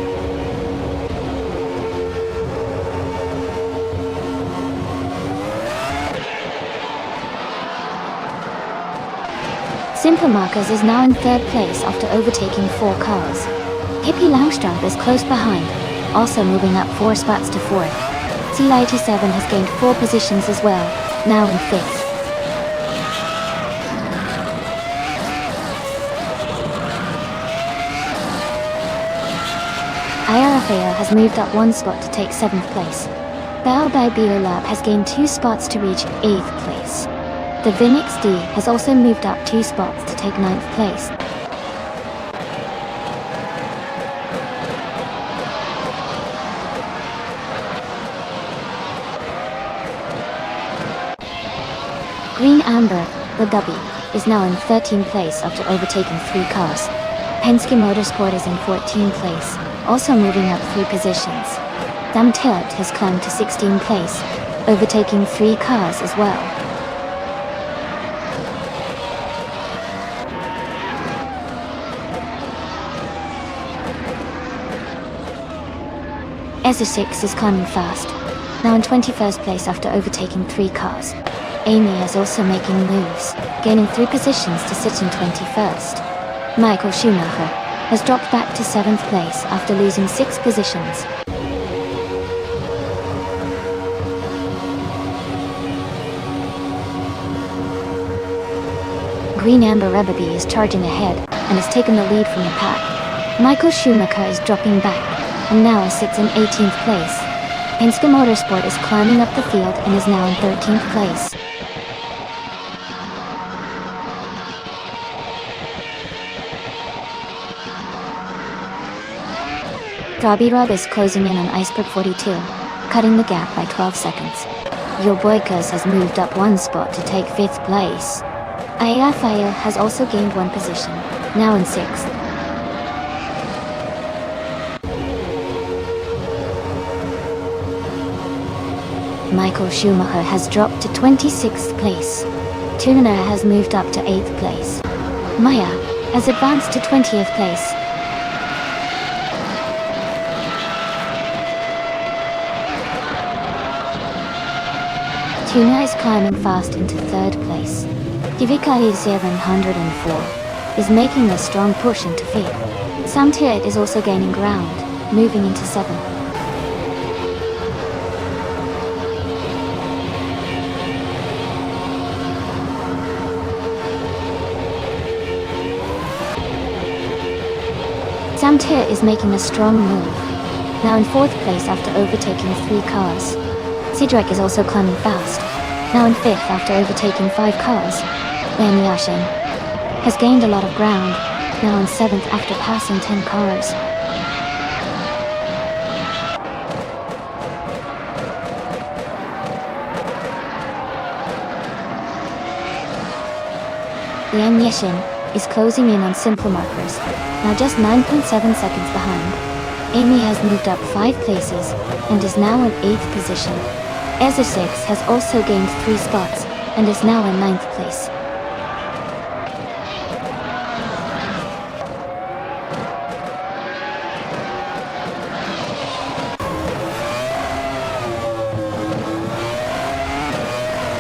A: Simpler Markers is now in 3rd place after overtaking 4 cars. Hippie Langstrump is close behind, also moving up 4 spots to 4th. C97 has gained 4 positions as well, now in 5th. IRFAO has moved up 1 spot to take 7th place. Bao by Biolab has gained 2 spots to reach 8th place. The Vinix D has also moved up 2 spots to take 9th place. Green Amber, the Gubby, is now in 13th place after overtaking 3 cars. Penske Motorsport is in 14th place, also moving up 3 positions. Damtilt has climbed to 16th place, overtaking 3 cars as well. Ezra6 is climbing fast, now in 21st place after overtaking 3 cars. Amy is also making moves, gaining 3 positions to sit in 21st. Michael Schumacher has dropped back to 7th place after losing 6 positions. Green Amber Rebaby is charging ahead and has taken the lead from the pack. Michael Schumacher is dropping back and now sits in 18th place. Penske Motorsport is climbing up the field and is now in 13th place. Gabi Rob is closing in on Iceberg 42, cutting the gap by 12 seconds. Your Boykas has moved up 1 spot to take 5th place. IFIO has also gained 1 position, now in 6th. Michael Schumacher has dropped to 26th place. Tuna has moved up to 8th place. Maya has advanced to 20th place. Tuna is climbing fast into 3rd place. Divikali 704 is making a strong push into 5th. Samtiet is also gaining ground, moving into 7th. Samtiet is making a strong move, now in 4th place after overtaking 3 cars. Sidrek is also climbing fast, now in 5th after overtaking 5 cars. Lam Yashin has gained a lot of ground, now in 7th after passing 10 cars. Liam Yashin is closing in on simple markers, now just 9.7 seconds behind. Amy has moved up 5 places and is now in 8th position. Ezra6 has also gained 3 spots and is now in 9th place.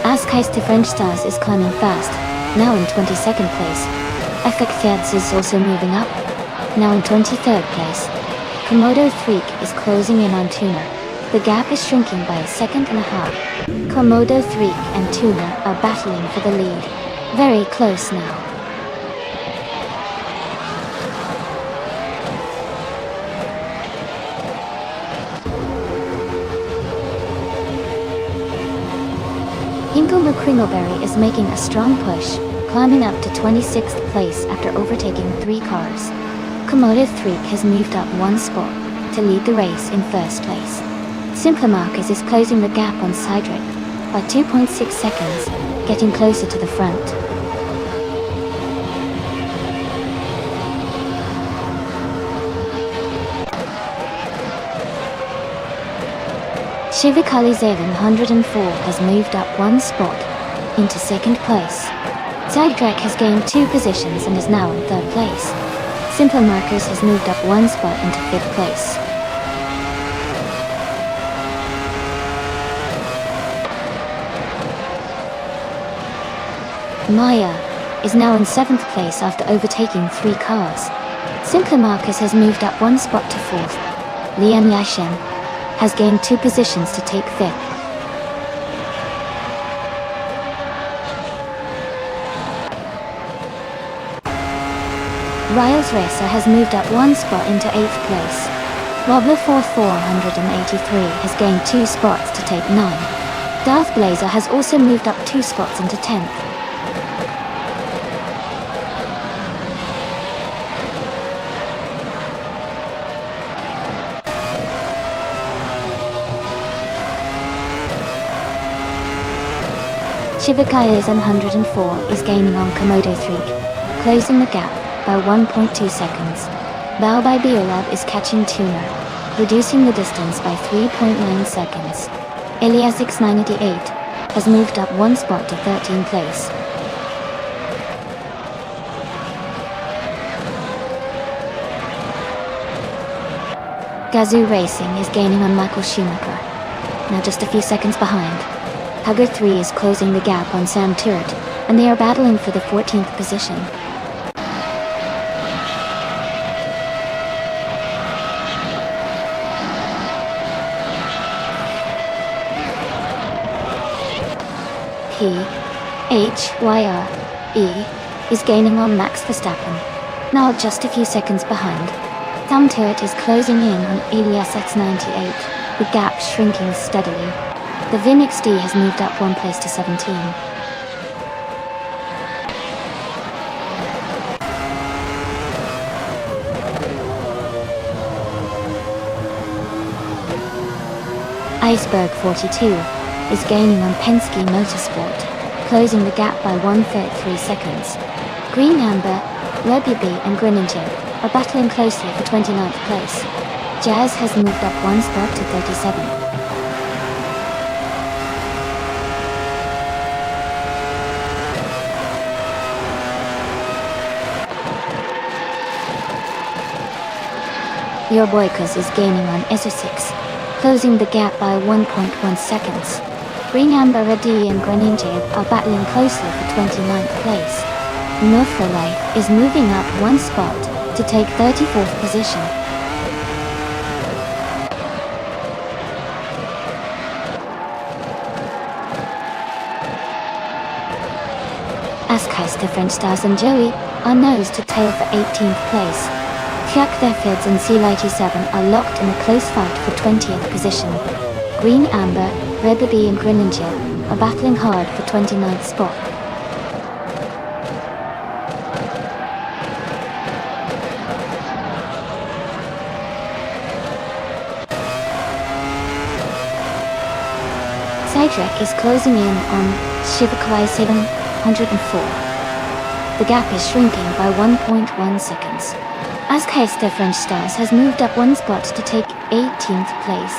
A: Askheist to French Stars is climbing fast, now in 22nd place. Efek Fiats is also moving up, now in 23rd place. Komodo Freak is closing in on Tuna. The gap is shrinking by a second and a half. Komodo Freak and Tuna are battling for the lead. Very close now. Hinkelmo Kringleberry is making a strong push, climbing up to 26th place after overtaking 3 cars. Komodo Freak has moved up 1 spot to lead the race in 1st place. Simpler Marcus is closing the gap on Sidrick by 2.6 seconds, getting closer to the front. Shivikali Zevin 104 has moved up 1 spot into 2nd place. Sidrek has gained 2 positions and is now in 3rd place. Simpler Marcus has moved up 1 spot into 5th place. Maya is now in 7th place after overtaking 3 cars. Marcus has moved up one spot to 4th. Lian Yashin has gained 2 positions to take 5th. Riles Racer has moved up 1 spot into 8th place. Wobbler 4483 has gained 2 spots to take 9. Darth Blazer has also moved up 2 spots into 10th. Shivakaya 104 is gaining on Komodo 3, closing the gap by 1.2 seconds. Bao by Biolab is catching Tuna, reducing the distance by 3.9 seconds. Elias 988 has moved up 1 spot to 13th place. Gazoo Racing is gaining on Michael Schumacher, now just a few seconds behind. Hugger 3 is closing the gap on Sam Turret, and they are battling for the 14th position. HYRE is gaining on Max Verstappen, now just a few seconds behind. Sam Turret is closing in on Elias X98, the gap shrinking steadily. The Vin XD has moved up 1 place to 17. Iceberg 42 is gaining on Penske Motorsport, closing the gap by 1.3 seconds. Green Amber, Webby and Grinninger are battling closely for 29th place. Jazz has moved up 1 spot to 37. Your Boykos is gaining on SO6, closing the gap by 1.1 seconds. Green Amber Reddy and Greninja are battling closely for 29th place. Northrolife is moving up 1 spot to take 34th position. Askeister French Stars and Joey are nose to tail for 18th place. Chuck Thefids and C97 are locked in a close fight for 20th position. Green Amber, Rebby and Greninja are battling hard for 29th spot. Cydrek is closing in on Shivakai 704. The gap is shrinking by 1.1 seconds. Askeister French Stars has moved up 1 spot to take 18th place.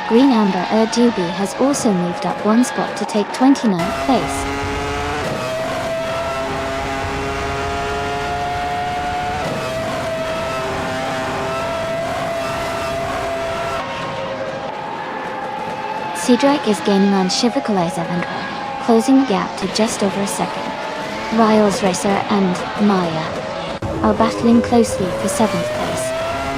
A: Green Amber Erdubi has also moved up 1 spot to take 29th place. Cedric is gaining on Shivakalai 7, closing the gap to just over a second. Riles Racer and Maya are battling closely for 7th place.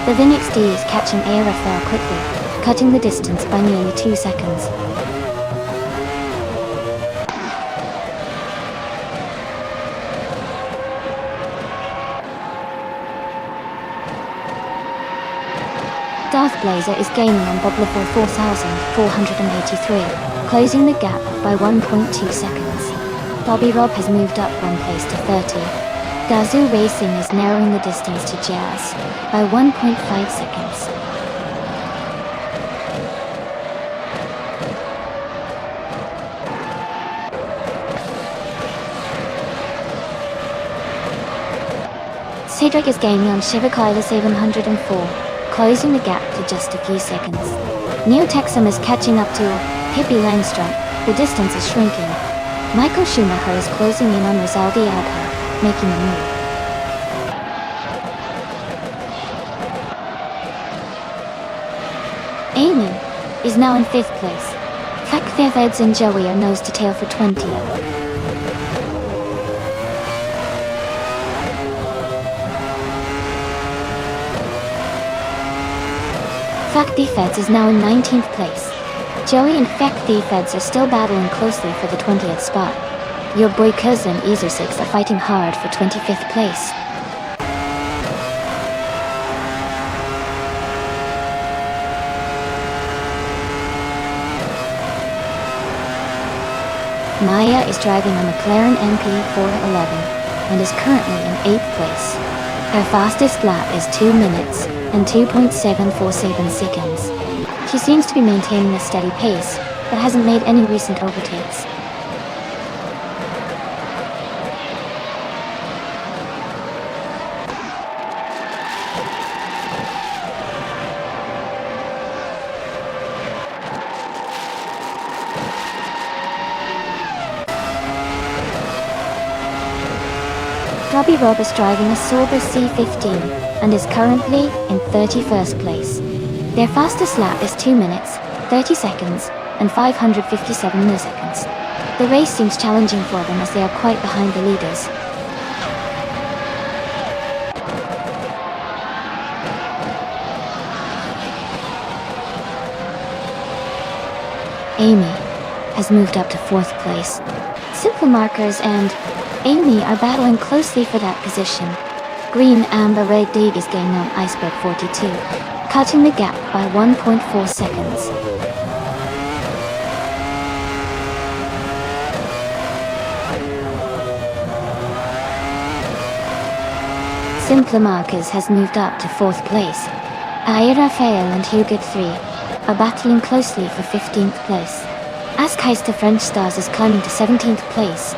A: The Vin XD is catching ARFL quickly, cutting the distance by nearly 2 seconds. Darth Blazer is gaining on Bobbler 4483, closing the gap by 1.2 seconds. Bobby Rob has moved up 1 place to 30. Gazoo Racing is narrowing the distance to Jazz by 1.5 seconds. Cedric is gaining on Shivakyla 704, closing the gap to just a few seconds. Neo Texum is catching up to Pippi Langstrom. The distance is shrinking. Michael Schumacher is closing in on Rizaldi Abha, making a move. Amy is now in 5th place. Fakfeveds and Joey are nose to tail for 20th. Feds is now in 19th place. Joey and Feds are still battling closely for the 20th spot. Your boy cousin Ezer6 are fighting hard for 25th place. Maya is driving a McLaren MP411 and is currently in 8th place. Her fastest lap is 2 minutes and 2.747 seconds. She seems to be maintaining a steady pace, but hasn't made any recent overtakes. Robbie Rob is driving a Sauber C15 and is currently in 31st place. Their fastest lap is 2 minutes, 30 seconds, and 557 milliseconds. The race seems challenging for them as they are quite behind the leaders. Amy has moved up to 4th place. Simple Markers and Amy are battling closely for that position. Green, Amber, Red Dig is gaining on Iceberg 42, cutting the gap by 1.4 seconds. Simpler Markers has moved up to 4th place. Raphael and Hugo 3 are battling closely for 15th place. Askeister French Stars is climbing to 17th place.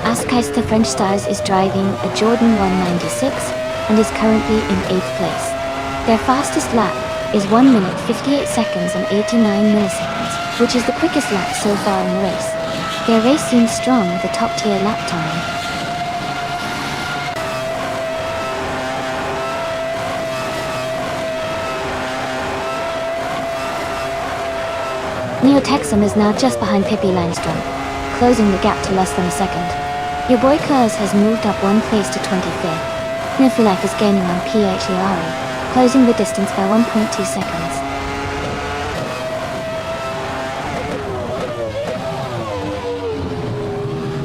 A: Askeister French Stars is driving a Jordan 196 and is currently in 8th place. Their fastest lap is 1 minute 58 seconds and 89 milliseconds, which is the quickest lap so far in the race. Their race seems strong with a top-tier lap time. Neo Texum is now just behind Pippi Langstrom, closing the gap to less than a second. Your boy Kurs has moved up 1 place to 25th. Nifilak is gaining on Phari, closing the distance by 1.2 seconds.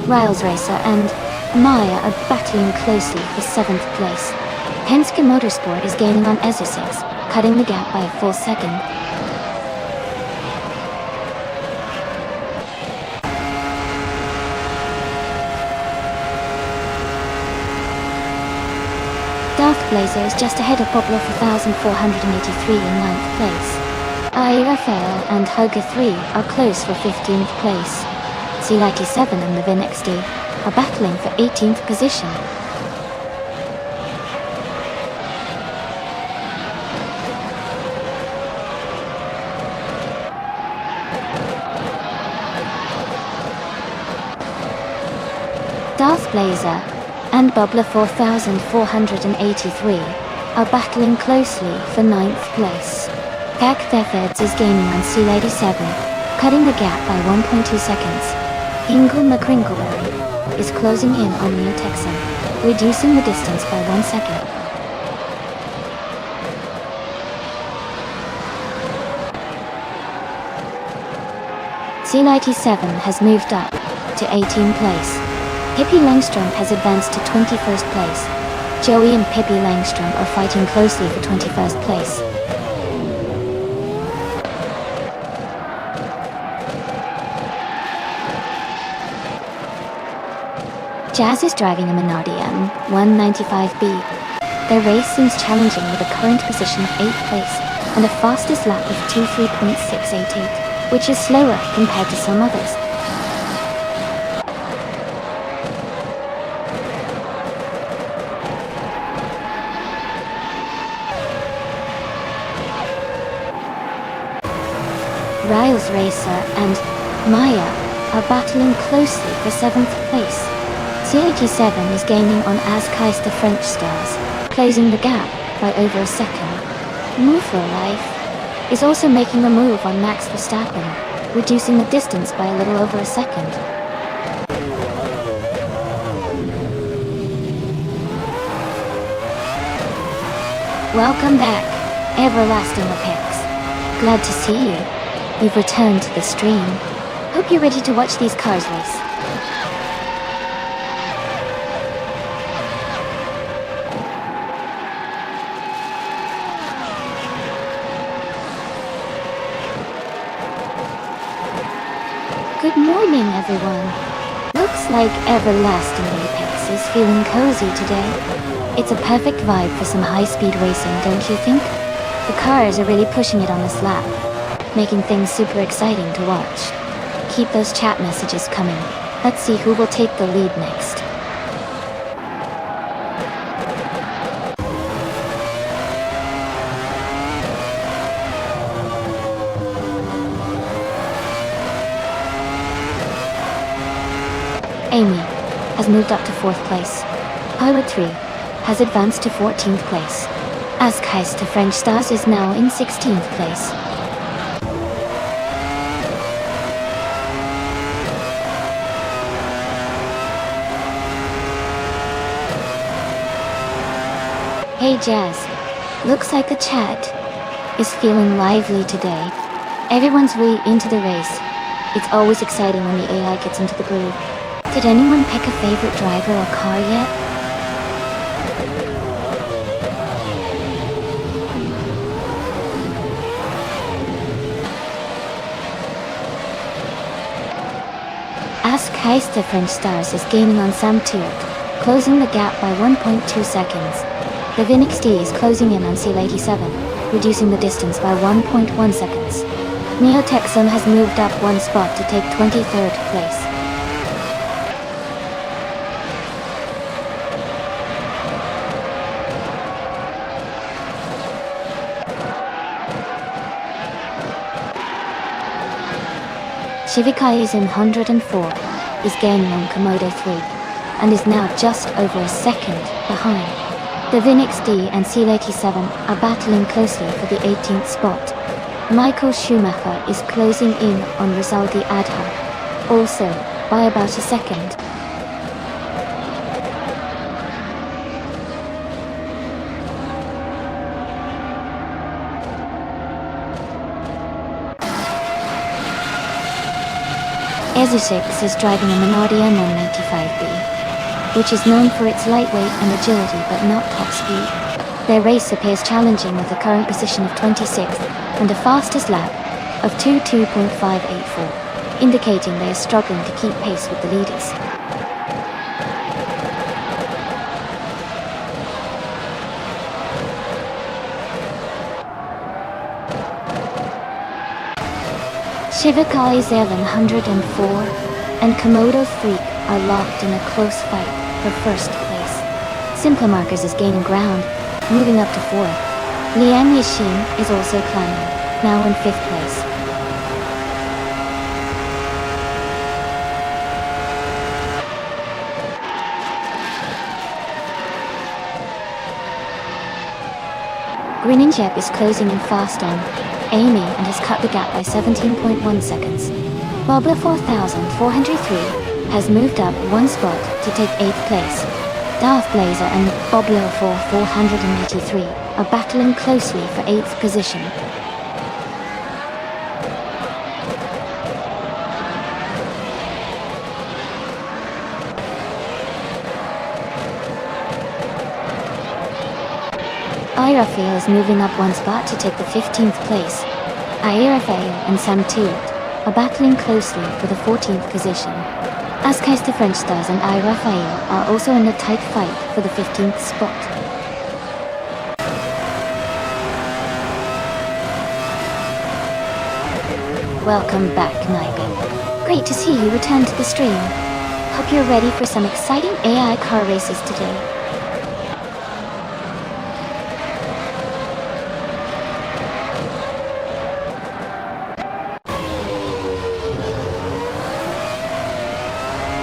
A: Riles Racer and Maya are battling closely for 7th place. Penske Motorsport is gaining on Ezer6, cutting the gap by a full second. Darth Blazer is just ahead of Boblo 4483 in 9th place. Raphael and Hoga 3 are close for 15th place. C97 and the Vin XD are battling for 18th position. Darth Blazer and Bobla 4483 are battling closely for 9th place. Kak Thefeds is gaining on C87, cutting the gap by 1.2 seconds. Ingle McCrinkleberry is closing in on Neo Texan, reducing the distance by 1 second. C97 has moved up to 18th place. Pippi Langstrom has advanced to 21st place. Joey and Pippi Langstrom are fighting closely for 21st place. Jazz is driving a Minardi M195B. Their race seems challenging with a current position of 8th place and a fastest lap of 23.688, which is slower compared to some others. Riles Racer and Maya are battling closely for 7th place. C87 is gaining on Askeister French Stars, closing the gap by over a second. Move for Life is also making a move on Max Verstappen, reducing the distance by a little over a second. Welcome back, everlasting Apex. Glad to see you. You've returned to the stream. Hope you're ready to watch these cars race. Good morning, everyone. Looks like everlasting Apex is feeling cozy today. It's a perfect vibe for some high-speed racing, don't you think? The cars are really pushing it on this lap, making things super exciting to watch. Keep those chat messages coming. Let's see who will take the lead next. Amy has moved up to 4th place. Pilot 3 has advanced to 14th place. Askheist to French Stars is now in 16th place. Hey Jazz, looks like the chat is feeling lively today. Everyone's really into the race. It's always exciting when the AI gets into the groove. Did anyone pick a favorite driver or car yet? Askheist to French Stars is gaining on Sam Tilt, closing the gap by 1.2 seconds. The Vinix D is closing in on Seal 87, reducing the distance by 1.1 seconds. Neotexum has moved up one spot to take 23rd place. Shivikai is in 104, is gaining on Komodo 3, and is now just over a second behind. The Vinix D and Seal 87 are battling closely for the 18th spot. Michael Schumacher is closing in on Rizaldi Adha, also by about a second. Ezusix is driving a Minardi M195B, which is known for its lightweight and agility but not top speed. Their race appears challenging with a current position of 26th and a fastest lap of 22.584, indicating they are struggling to keep pace with the leaders. Shivakai is there 104, and Komodo Freak are locked in a close fight for first place. Simpler Markers is gaining ground, moving up to 4th. Liang Yixin is also climbing, now in 5th place. Greninjep is closing in fast on Amy and has cut the gap by 17.1 seconds. Bobla 4403 has moved up one spot to take 8th place. Darth Blazer and Boblo 4483 are battling closely for 8th position. Irafale is moving up one spot to take the 15th place. Irafale and Sam Tilt are battling closely for the 14th position. Askheist the French Stars and Irafale are also in a tight fight for the 15th spot. Welcome back, Naibe. Great to see you return to the stream. Hope you're ready for some exciting AI car races today.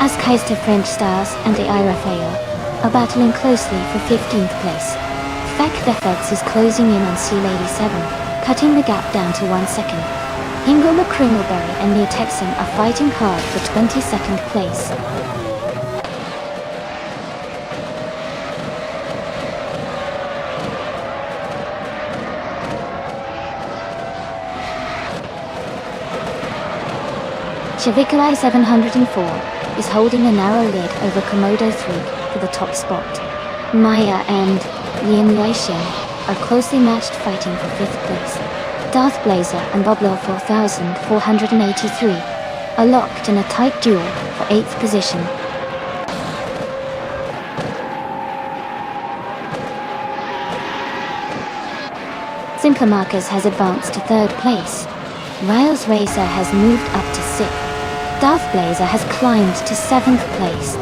A: Askheist to French Stars and the Irafale are battling closely for 15th place. Fakdefex is closing in on Seal 87, cutting the gap down to 1 second. Ingo Kringleberry and New Texan are fighting hard for 22nd place. Shivikalai 704 is holding a narrow lead over Komodo 3 for the top spot. Maya and Lian Yaishen are closely matched, fighting for 5th place. Darth Blazer and Boblo 4483 are locked in a tight duel for 8th position. Simpler Markers has advanced to 3rd place. Riles Racer has moved up to 6th. Darth Blazer has climbed to 7th place.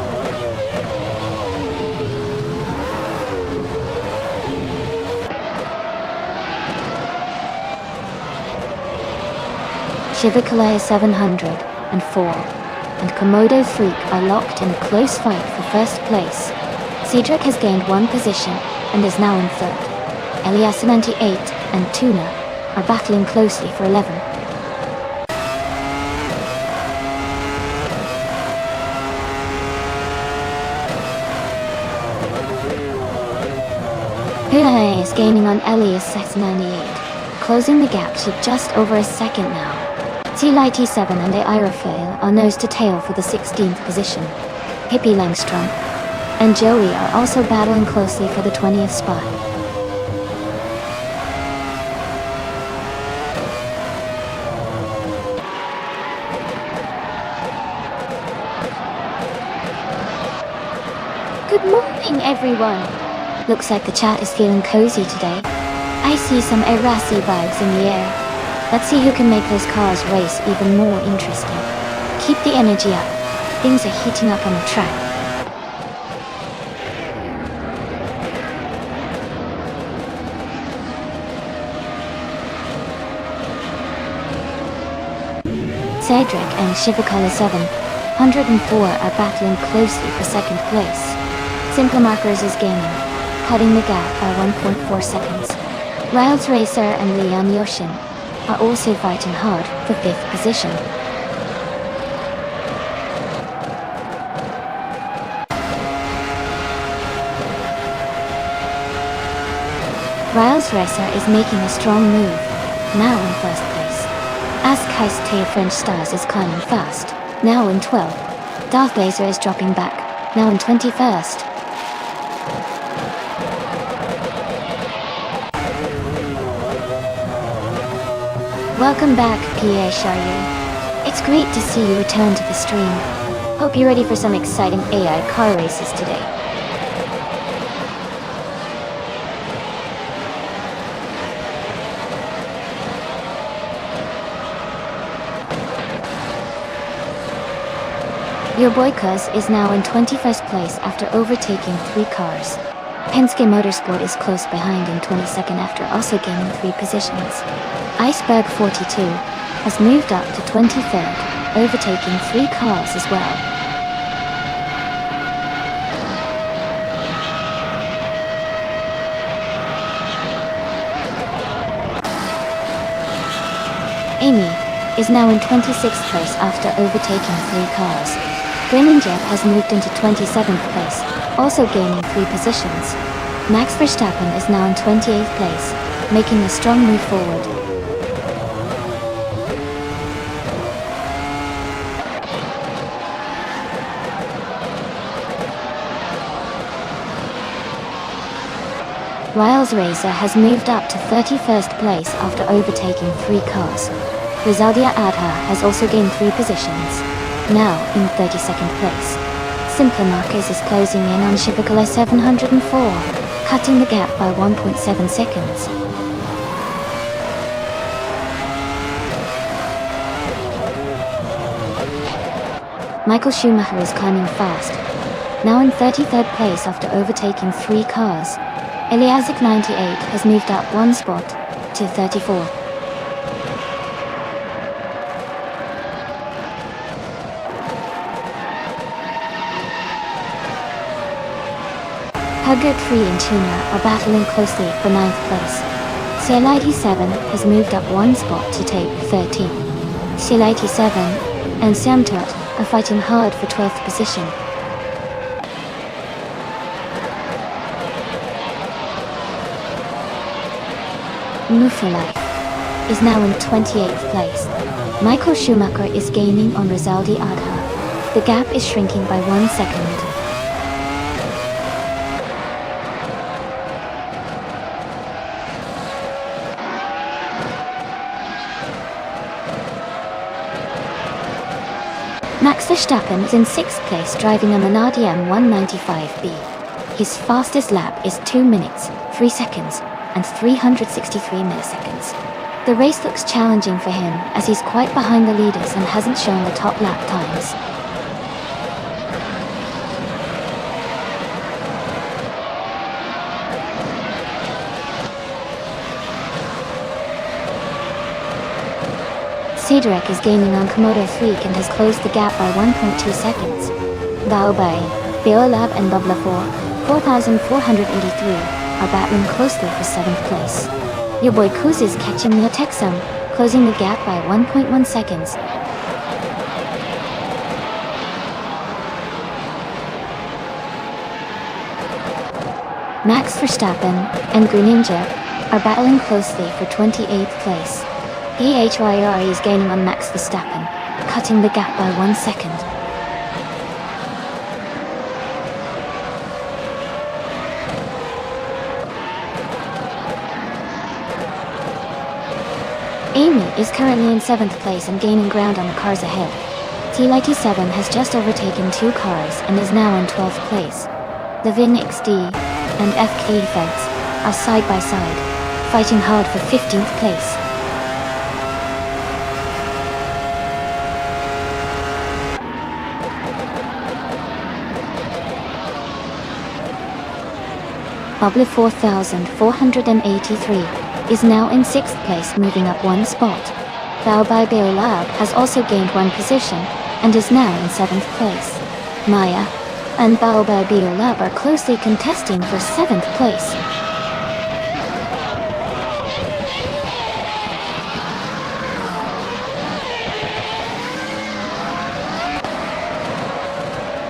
A: Shivikalaya 704 and Komodo Freak are locked in a close fight for 1st place. Cedric has gained 1 position and is now in 3rd. Elias 98 and Tuna are battling closely for 11th. Hudahe is gaining on Elias 698, closing the gap to just over a second now. T-Light-T7 and Aerofail are nose to tail for the 16th position. Hippie Langstrom and Joey are also battling closely for the 20th spot. Good morning, everyone! Looks like the chat is feeling cozy today. I see some Erasi vibes in the air. Let's see who can make those cars race even more interesting. Keep the energy up. Things are heating up on the track. Cedric and Shivakola 704 are battling closely for 2nd place. Simpler Markers is gaining, cutting the gap by 1.4 seconds. Riles Racer and Liam Yoshin are also fighting hard for 5th position. Riles Racer is making a strong move, now in 1st place. Askheist Tail French Stars is climbing fast, now in 12th. Darth Blazer is dropping back, now in 21st. Welcome back, Pierre Charrier. It's great to see you return to the stream. Hope you're ready for some exciting AI car races today. Your boy Cuz is now in 21st place after overtaking 3 cars. Penske Motorsport is close behind in 22nd after also gaining 3 positions. Iceberg 42 has moved up to 23rd, overtaking 3 cars as well. Amy is now in 26th place after overtaking 3 cars. Grinning Jet has moved into 27th place, also gaining 3 positions. Max Verstappen is now in 28th place, making a strong move forward. Riles Racer has moved up to 31st place after overtaking 3 cars. Rizaldia Adha has also gained 3 positions, now in 32nd place. Simpler Markers is closing in on Shivakola 704, cutting the gap by 1.7 seconds. Michael Schumacher is climbing fast, now in 33rd place after overtaking 3 cars. Eliasik 98 has moved up 1 spot to 34th. Hugger 3 and Tuna are battling closely for 9th place. Sailite 7 has moved up 1 spot to take 13th. Sil 87 and Samtot are fighting hard for 12th position. Move for Life is now in 28th place. Michael Schumacher is gaining on Rizaldi Adha. The gap is shrinking by 1 second. Max Verstappen is in 6th place driving a Minardi M195B. His fastest lap is 2 minutes, 3 seconds, and 363 milliseconds. The race looks challenging for him as he's quite behind the leaders and hasn't shown the top lap times. Cedric is gaining on Komodo Freak and has closed the gap by 1.2 seconds. Baobei, Beolab and Bubla 4,483 are battling closely for 7th place. Your boy Kuz is catching Neo Texum, closing the gap by 1.1 seconds. Max Verstappen and Greninja are battling closely for 28th place. EHYR is gaining on Max Verstappen, cutting the gap by 1 second. Amy is currently in 7th place and gaining ground on the cars ahead. T97 has just overtaken 2 cars and is now in 12th place. The Vin XD and FK Feds are side by side, fighting hard for 15th place. Bubble 4,483 is now in 6th place, moving up 1 spot. Baobei Beolab has also gained 1 position and is now in 7th place. Maya and Baobei Beolab are closely contesting for 7th place.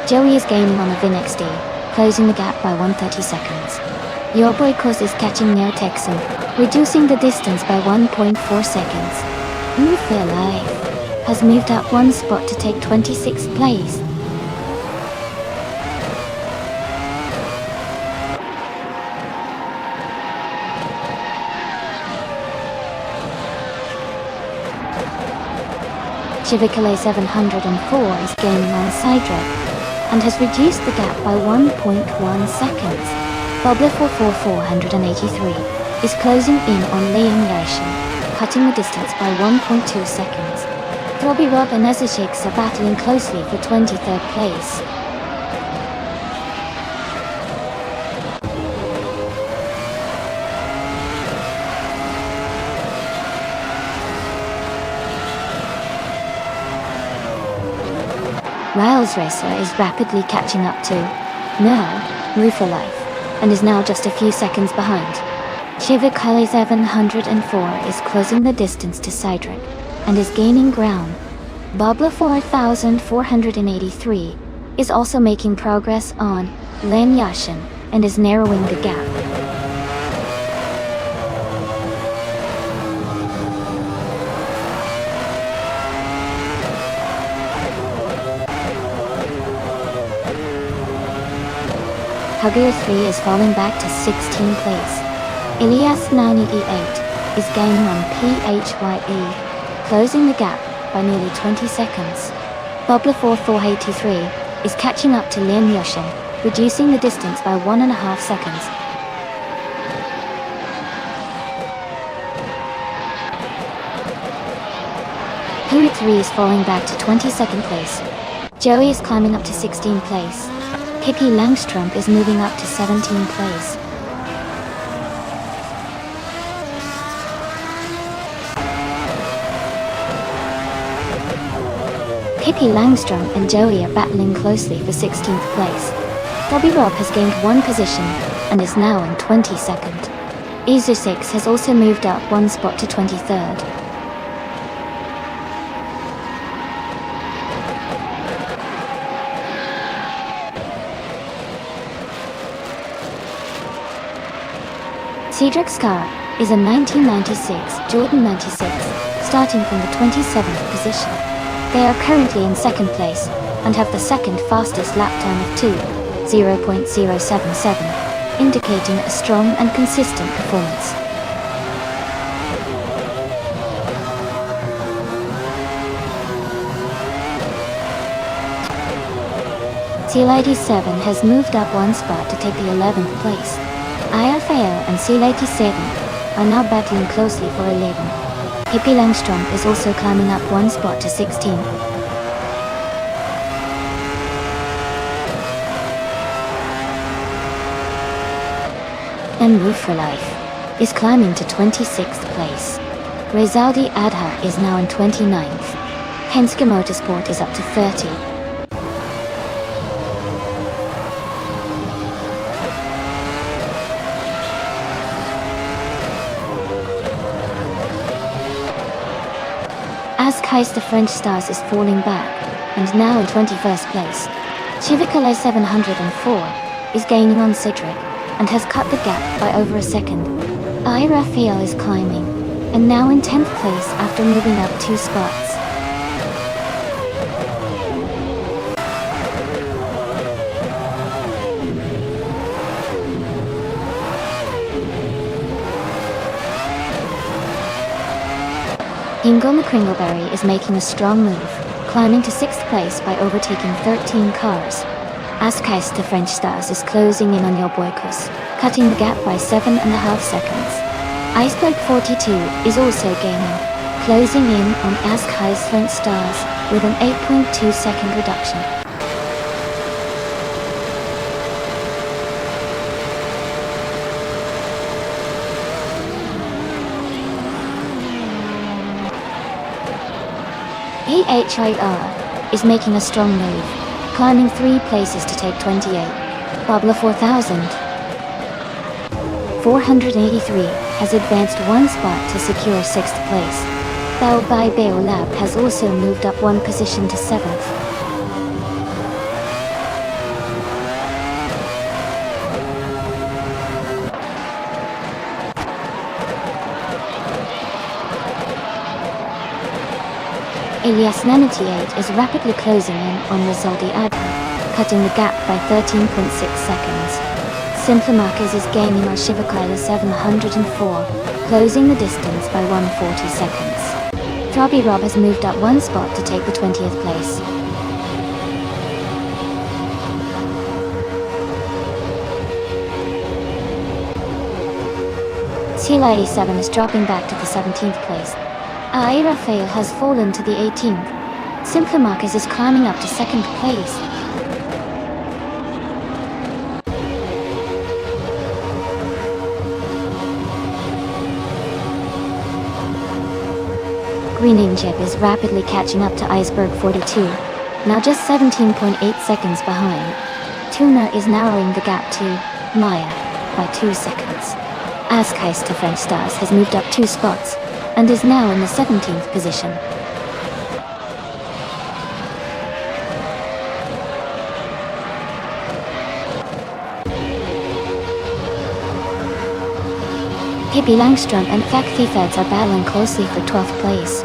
A: Joey is gaining on the Vin XD, closing the gap by 130 seconds. Your boy Kuz is catching Neo Texan, reducing the distance by 1.4 seconds. Move for Life has moved up 1 spot to take 26th place. Chivicale 704 is gaining on Sidrek and has reduced the gap by 1.1 seconds. Bubble 4,483 is closing in on Liam Yashin, cutting the distance by 1.2 seconds. Robbie Rob and Ezeshix are battling closely for 23rd place. Riles Racer is rapidly catching up to Move for Life and is now just a few seconds behind. Chivicale 704 is closing the distance to Cydric and is gaining ground. Bubble 4,483 is also making progress on Len Yashin and is narrowing the gap. Hugger 3 is falling back to 16th place. Ilias 98 is gaining on PHYE, closing the gap by nearly 20 seconds. Bubble 4483 is catching up to Liam Yoshin, reducing the distance by 1.5 seconds. Hoot 3 is falling back to 22nd place. Joey is climbing up to 16th place. Pippi Langstrump is moving up to 17th place. Pippi Langstrump and Joey are battling closely for 16th place. Robbie Rob has gained 1 position and is now in 22nd. Izu6 has also moved up 1 spot to 23rd. Cedric's car is a 1996 Jordan 96, starting from the 27th position. They are currently in second place and have the second fastest lap time of 2:0.077, indicating a strong and consistent performance. Seal 87 has moved up one spot to take the 11th place. IFAL and Seal 87 are now battling closely for 11. Hippie Langstrom is also climbing up one spot to 16. And Move for Life is climbing to 26th place. Rezaldi Adha is now in 29th. Penske Motorsport is up to 30. Askheis the French Stars is falling back, and now in 21st place. Chivicale 704 is gaining on Cedric, and has cut the gap by over a second. I Raphael is climbing, and now in 10th place after moving up 2 spots. Ingo McCringleberry is making a strong move, climbing to 6th place by overtaking 13 cars. Askheis the French Stars is closing in on Boykos, cutting the gap by 7.5 seconds. Iceberg 42 is also gaining, closing in on Askheis French Stars with an 8.2 second reduction. EHIR is making a strong move, climbing 3 places to take 28. Babla 483 has advanced 1 spot to secure 6th place. Bao Bai Bao Lab has also moved up 1 position to 7th. Elias 98 is rapidly closing in on Rezaldi Adha, cutting the gap by 13.6 seconds. Simple Marquez is gaining on Chivicale 704, closing the distance by 140 seconds. Robbie Rob has moved up 1 spot to take the 20th place. Sila 87 is dropping back to the 17th place. I Raphael has fallen to the 18th. Simple Marquez is climbing up to 2nd place. Green Injib is rapidly catching up to Iceberg 42, now just 17.8 seconds behind. Tuna is narrowing the gap to Maya by 2 seconds. Askheis to French Stars has moved up 2 spots, and is now in the 17th position. Pippi Langstrom and Fak Feds are battling closely for 12th place.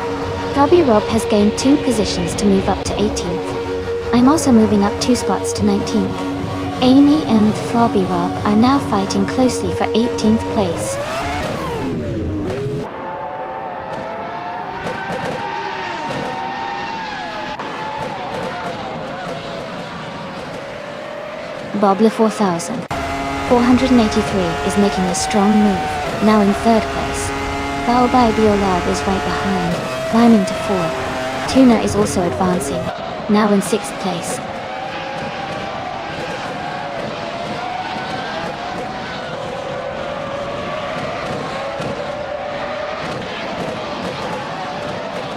A: Robbie Rob has gained 2 positions to move up to 18th. I'm also moving up 2 spots to 19th. Amy and Robbie Rob are now fighting closely for 18th place. Bobla 483 is making a strong move, now in 3rd place. Baobai Biolab is right behind, climbing to 4th. Tuna is also advancing, now in 6th place.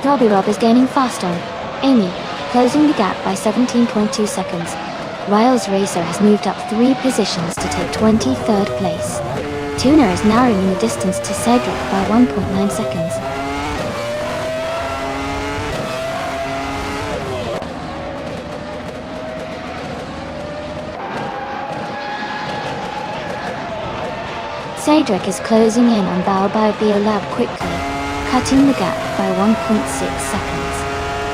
A: Robbie Rob is gaining fast on Amy, closing the gap by 17.2 seconds. Riles Racer has moved up 3 positions to take 23rd place. Tuna is narrowing the distance to Cedric by 1.9 seconds. Cedric is closing in on Balbai Biolab quickly, cutting the gap by 1.6 seconds.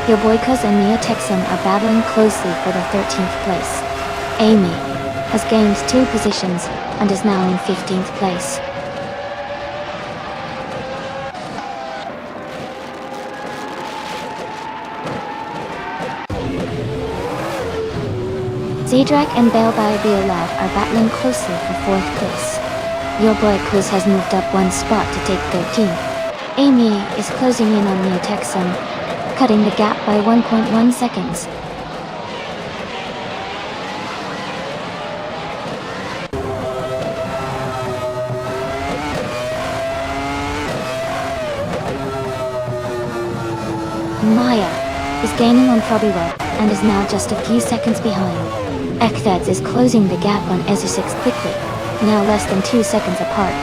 A: Your Boykos and Neo Texum are battling closely for the 13th place. Amy has gained 2 positions and is now in 15th place. Cedric and Balbai Biolab are battling closely for 4th place. Your Boykos has moved up 1 spot to take 13th. Amy is closing in on Neo Texum, cutting the gap by 1.1 seconds. Maya is gaining on Frobyweb and is now just a few seconds behind. Ektheds is closing the gap on Ezusix quickly, now less than 2 seconds apart.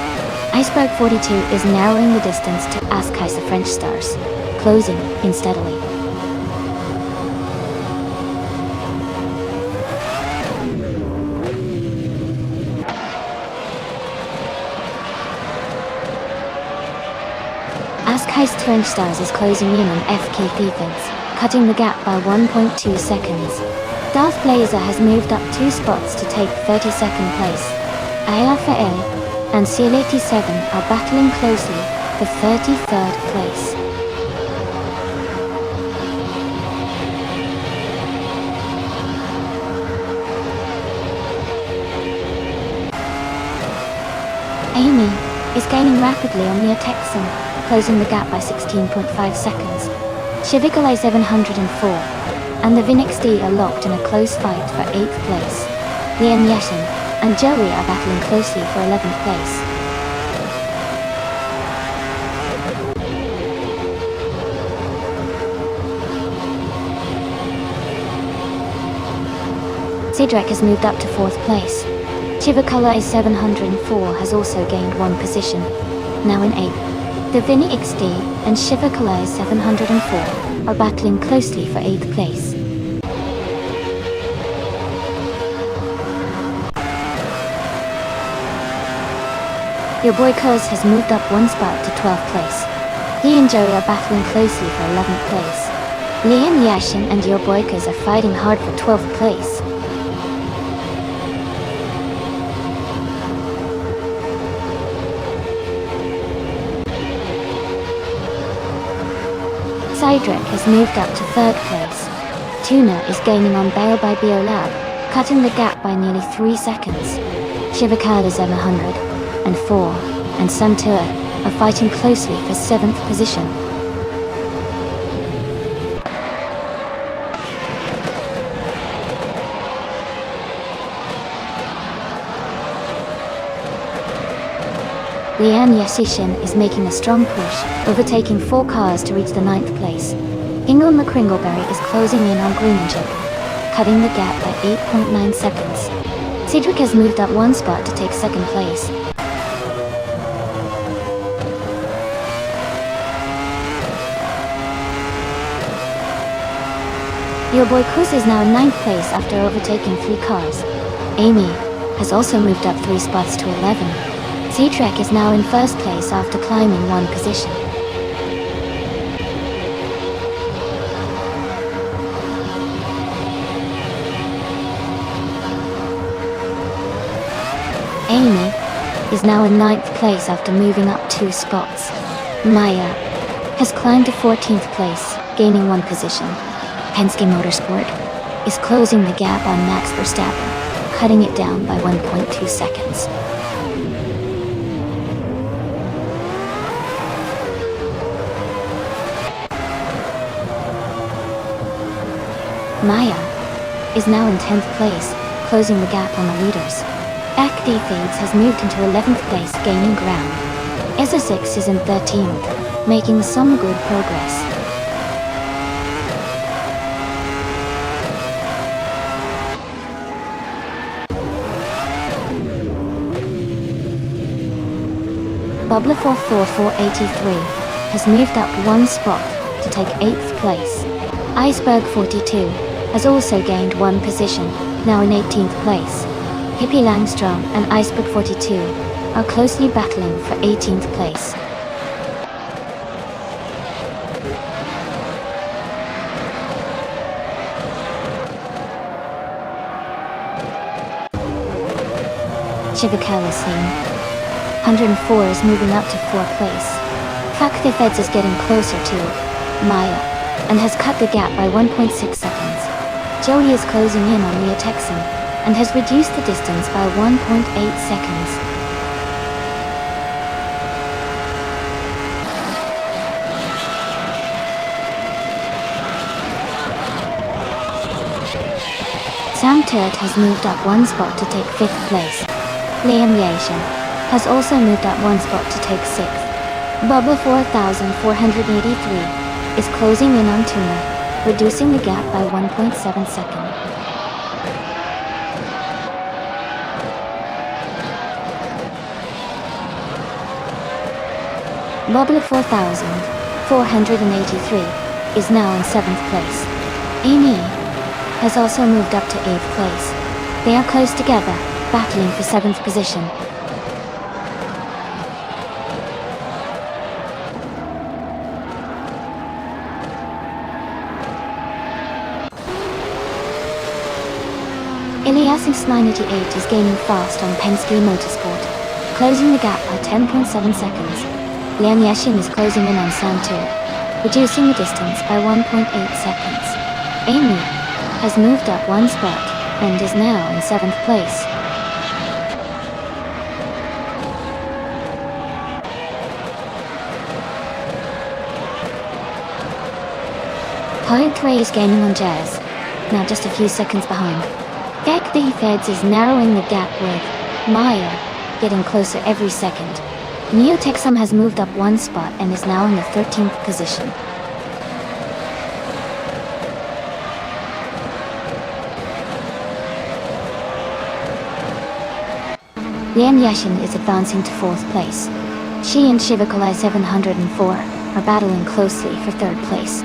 A: Iceberg 42 is narrowing the distance to Askaisa French Stars, closing in steadily. Askaisa French Stars is closing in on FK Thiefids, cutting the gap by 1.2 seconds. Darth Blazer has moved up 2 spots to take 32nd place. Ayafa and CL87 are battling closely for 33rd place. Amy is gaining rapidly on Neo Texum, closing the gap by 16.5 seconds. Shivikalai 704 and the Vinix D are locked in a close fight for 8th place. Lian Yeshin and Joey are battling closely for 11th place. Cedric has moved up to 4th place. Chivakala is 704 has also gained 1 position, now in 8th. The Vinny XD and Shivakala is 704 are battling closely for 8th place. Your Boykos has moved up 1 spot to 12th place. He and Joey are battling closely for 11th place. Liam Yashin and your Boykos are fighting hard for 12th place. Cedric has moved up to 3rd place. Tuna is gaining on Bale by Biolab, cutting the gap by nearly 3 seconds. Shivakal is 704 and Samtua are fighting closely for 7th position. Lian Yasishin is making a strong push, overtaking 4 cars to reach the 9th place. Ingle McCringleberry is closing in on Greenchip, cutting the gap by 8.9 seconds. Cedric has moved up 1 spot to take 2nd place. Your boy Kuz is now in 9th place after overtaking 3 cars. Amy has also moved up 3 spots to 11. Cedric is now in 1st place after climbing 1 position. Amy is now in 9th place after moving up 2 spots. Maya has climbed to 14th place, gaining 1 position. Penske Motorsport is closing the gap on Max Verstappen, cutting it down by 1.2 seconds. Maya is now in 10th place, closing the gap on the leaders. FD Fades has moved into 11th place, gaining ground. SO6 is in 13th, making some good progress. Bubbler44483 has moved up 1 spot to take 8th place. Iceberg 42 has also gained 1 position, now in 18th place. Hippie Langstrom and Iceberg 42 are closely battling for 18th place. Chivakal is seen. 104 is moving up to 4th place. Fakthifeds is getting closer to Maya and has cut the gap by 1.6 seconds. Joey is closing in on Mia Texan and has reduced the distance by 1.8 seconds. Sam Turret has moved up 1 spot to take 5th place. Liam Yashin has also moved up 1 spot to take 6th. Bubba 4483 is closing in on Tuna, reducing the gap by 1.7 seconds. Bubba 4483 is now in 7th place. Amy has also moved up to 8th place. They are close together, battling for 7th position. Ilias's 988 is gaining fast on Penske Motorsport, closing the gap by 10.7 seconds. Liam Yashin is closing in on Sam Turret, reducing the distance by 1.8 seconds. Amy has moved up 1 spot and is now in 7th place. Point Ray is gaining on Jazz, now just a few seconds behind. Gekdi Feds is narrowing the gap with Maya getting closer every second. Neo Texum has moved up 1 spot and is now in the 13th position. Liam Yashin is advancing to 4th place. She and Shivakalai 704 are battling closely for 3rd place.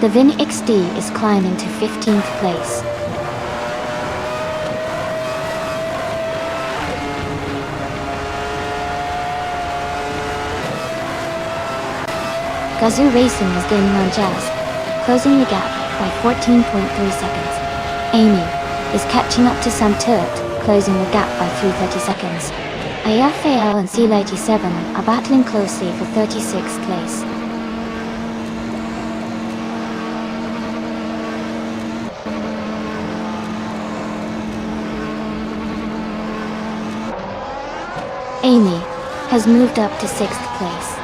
A: The Vin XD is climbing to 15th place. Gazoo Racing is gaining on Jazz, closing the gap by 14.3 seconds. Amy is catching up to Sam Turret, closing the gap by 330 seconds. Ayafal and C87 are battling closely for 36th place. Amy has moved up to 6th place.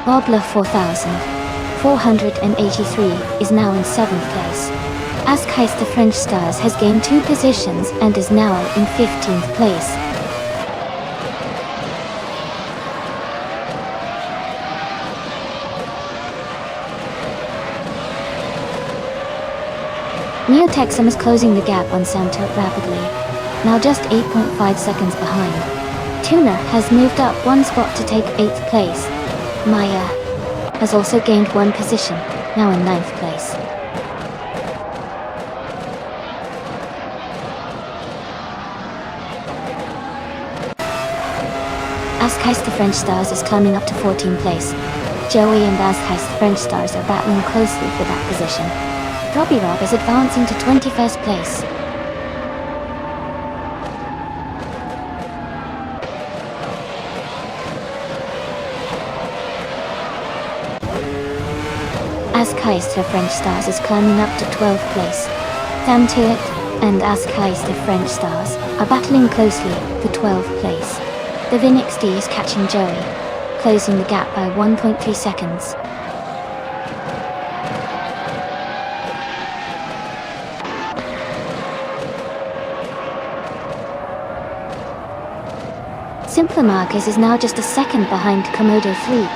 A: Bobla 4483 is now in 7th place. Askais the French Stars has gained 2 positions and is now in 15th place. Neo Texum is closing the gap on Sam Turret rapidly, now just 8.5 seconds behind. Tuna has moved up 1 spot to take 8th place. Maya has also gained 1 position, now in 9th place. Askais the French Stars is climbing up to 14th place. Joey and Askais the French Stars are battling closely for that position. Robbie Rob is advancing to 21st place. Askais the French Stars is climbing up to 12th place. Sam Turret and Askais the French Stars are battling closely for 12th place. The Vin XD is catching Joey, closing the gap by 1.3 seconds. Simpler Marcus is now just a second behind Komodo Fleek.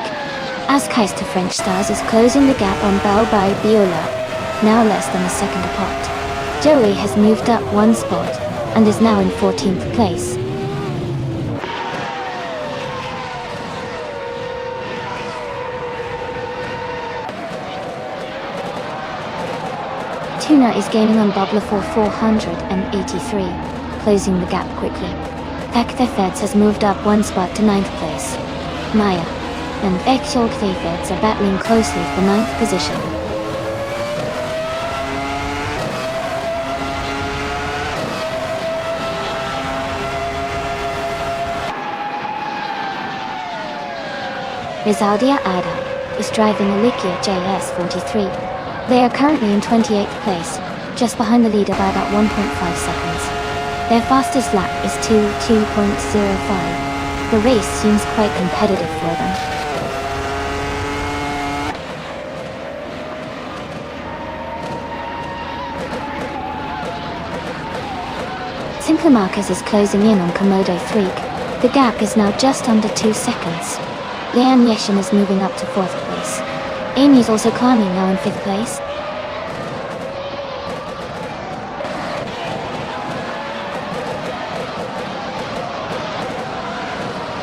A: Askais the French Stars is closing the gap on Bao by Biola, now less than a second apart. Joey has moved up 1 spot and is now in 14th place. Tuna is gaining on Bubla for 483, closing the gap quickly. Feds has moved up one spot to 9th place. Maya and Feds are battling closely for 9th position. Rizaldia Ada is driving a Likia JS43. They are currently in 28th place, just behind the leader by about 1.5 seconds. Their fastest lap is 2:02.05. The race seems quite competitive for them. Simple Marcus is closing in on Komodo 3. The gap is now just under 2 seconds. Lian Yeshin is moving up to 4th place. Amy is also climbing now in 5th place.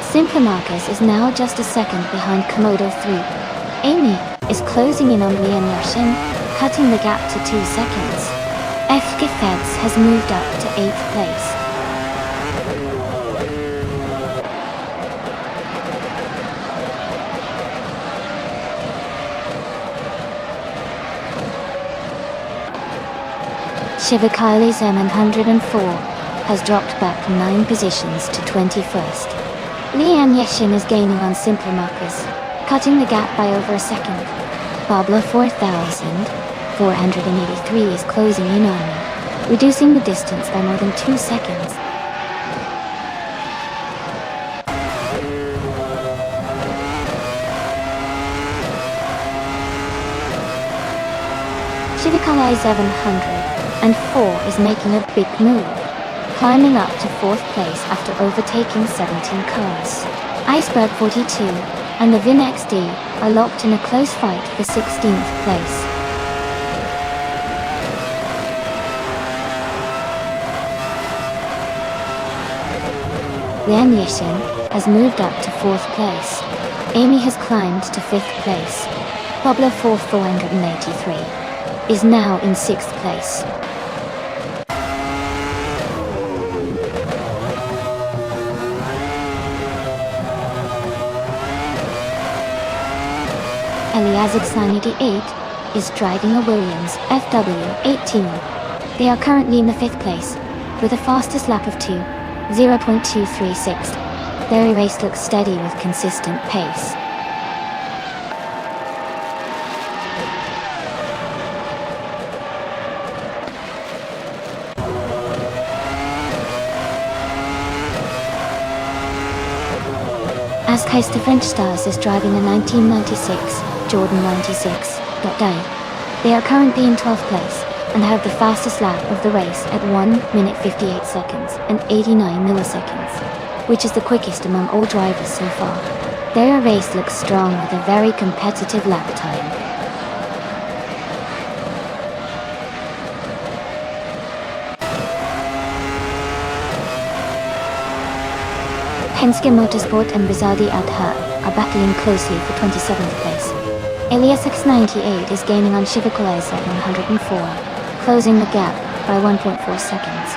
A: Simple Marcus is now just a second behind Komodo 3. Amy is closing in on Lian Yeshin, cutting the gap to 2 seconds. Feds has moved up to 8th place. Shivakali Zeman 104 has dropped back 9 positions to 21st. Lian Yeshin is gaining on Simple Marcus, cutting the gap by over a second. Pablo 4483 is closing in on me, reducing the distance by more than 2 seconds. Shivakali 704 is making a big move, climbing up to 4th place after overtaking 17 cars. Iceberg 42 and the Vin XD are locked in a close fight for 16th place. Lian Yeshin has moved up to 4th place. Amy has climbed to 5th place. Pablo 4483 is now in 6th place. Eliazig 988 is driving a Williams FW18. They are currently in the 5th place, with a fastest lap of 0.236. Their race looks steady with consistent pace. Askeister French Stars is driving a 1996 Jordan 96. They are currently in 12th place and have the fastest lap of the race at 1 minute 58 seconds and 89 milliseconds, which is the quickest among all drivers so far. Their race looks strong with a very competitive lap time. Penske Motorsport and Rizaldi Adha are battling closely for 27th place. Elias X98 is gaining on Shivakalizer 104, closing the gap by 1.4 seconds.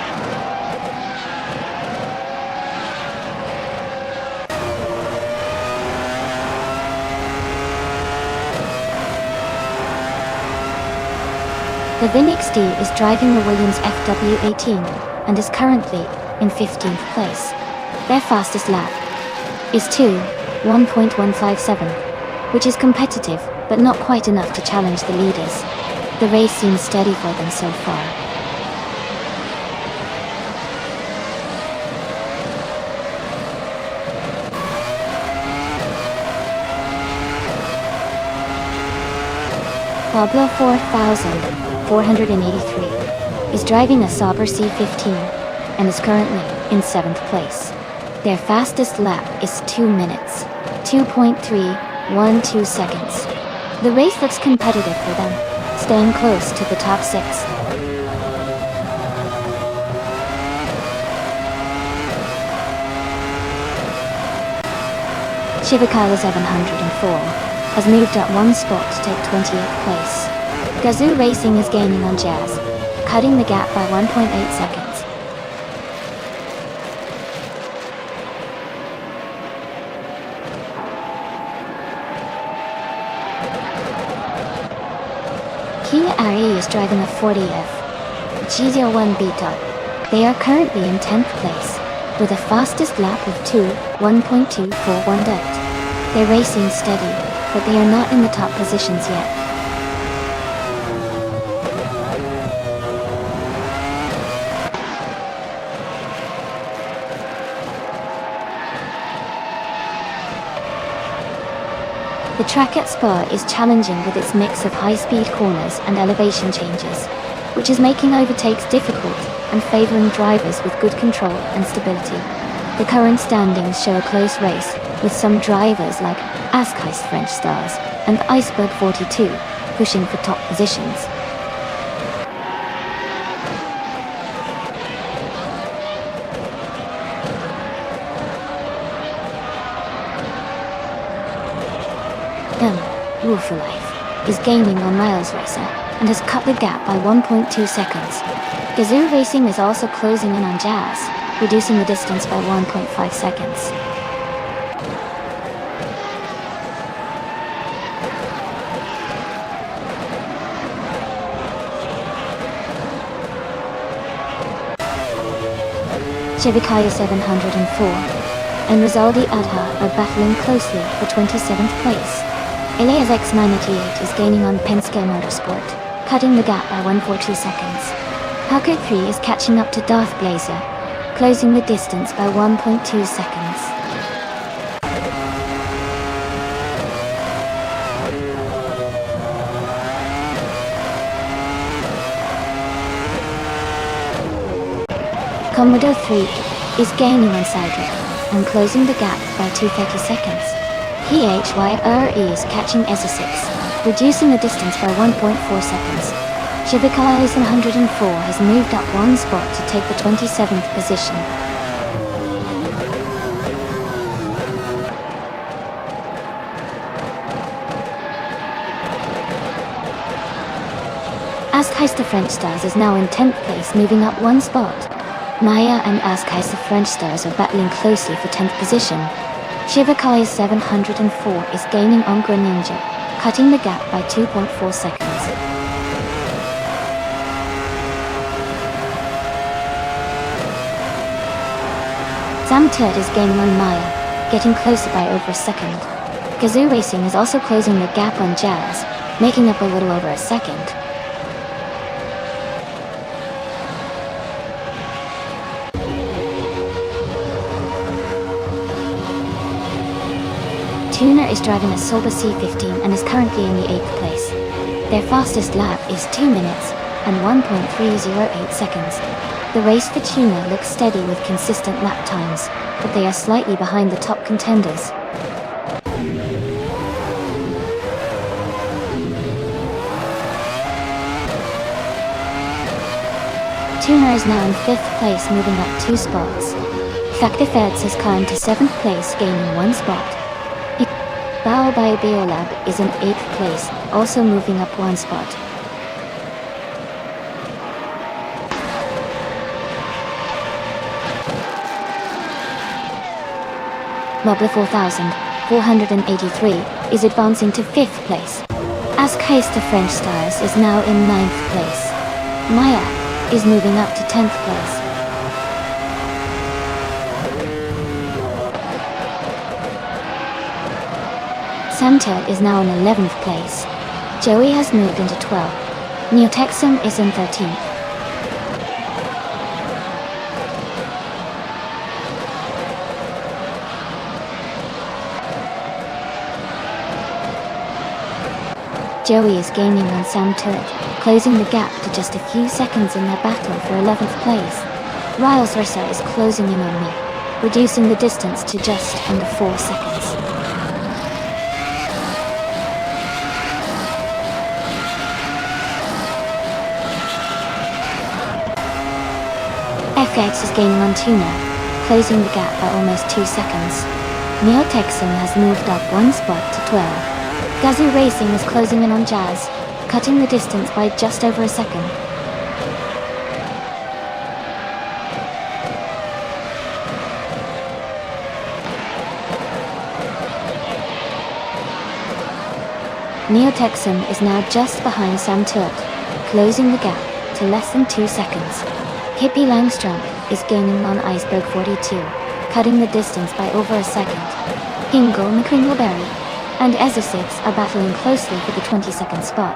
A: The Vin XD is driving the Williams FW18 and is currently in 15th place. Their fastest lap is 1.157, which is competitive but not quite enough to challenge the leaders. The race seems steady for them so far. Pablo 4483 is driving a Sauber C15 and is currently in 7th place. Their fastest lap is 2 minutes, 2.312 seconds. The race looks competitive for them, staying close to the top 6. Shivakala 704 has moved up 1 spot to take 28th place. Gazoo Racing is gaining on Jazz, cutting the gap by 1.8 seconds. Kia RE is driving a 40F G01 Beta. They are currently in 10th place, with a fastest lap of 1.241. They're racing steady, but they are not in the top positions yet. The track at Spa is challenging with its mix of high-speed corners and elevation changes, which is making overtakes difficult and favoring drivers with good control and stability. The current standings show a close race, with some drivers like Askheist French Stars and Iceberg 42 pushing for top positions. Wolf Life is gaining on Miles Racer and has cut the gap by 1.2 seconds. Gazoo Racing is also closing in on Jazz, reducing the distance by 1.5 seconds. Shivikaya 704 and Rizaldi Adha are battling closely for 27th place. Elias X988 is gaining on Penske Motorsport, cutting the gap by 1.2 seconds. Hawker 3 is catching up to Darth Blazer, closing the distance by 1.2 seconds. Commodore 3 is gaining on Cedric and closing the gap by 2.30 seconds. PHYRE is catching ESA6, reducing the distance by 1.4 seconds. Shivikaya 104 has moved up one spot to take the 27th position. Askheist French Stars is now in 10th place, moving up one spot. Maya and Askheist French Stars are battling closely for 10th position. Shivikaya 704 is gaining on Greninja, cutting the gap by 2.4 seconds. Sam Ted is gaining on Maya, getting closer by over a second. Gazoo Racing is also closing the gap on Jazz, making up a little over a second. Tuner is driving a Silver C15 and is currently in the 8th place. Their fastest lap is 2 minutes and 1.308 seconds. The race for Tuner looks steady with consistent lap times, but they are slightly behind the top contenders. Tuner is now in 5th place, moving up 2 spots. Factor Feds has climbed to 7th place, gaining 1 spot. Bao by Biolab is in 8th place, also moving up 1 spot. Mobla 4483 is advancing to 5th place. Askheist French Stars is now in 9th place. Maya is moving up to 10th place. Samtel is now in 11th place. Joey has moved into 12th. Neotexum is in 13th. Joey is gaining on Sam Turret, closing the gap to just a few seconds in their battle for 11th place. Riles Rissa is closing in on me, reducing the distance to just under 4 seconds. FX is gaining on Tuner, closing the gap by almost 2 seconds. Neotexum has moved up 1 spot to 12. Gazoo Racing is closing in on Jazz, cutting the distance by just over a second. Neotexum is now just behind Sam Tilt, closing the gap to less than 2 seconds. Hippie Langstrom is gaining on Iceberg 42, cutting the distance by over a second. Hingle McCringleberry and Ezra6 are battling closely for the 22nd spot.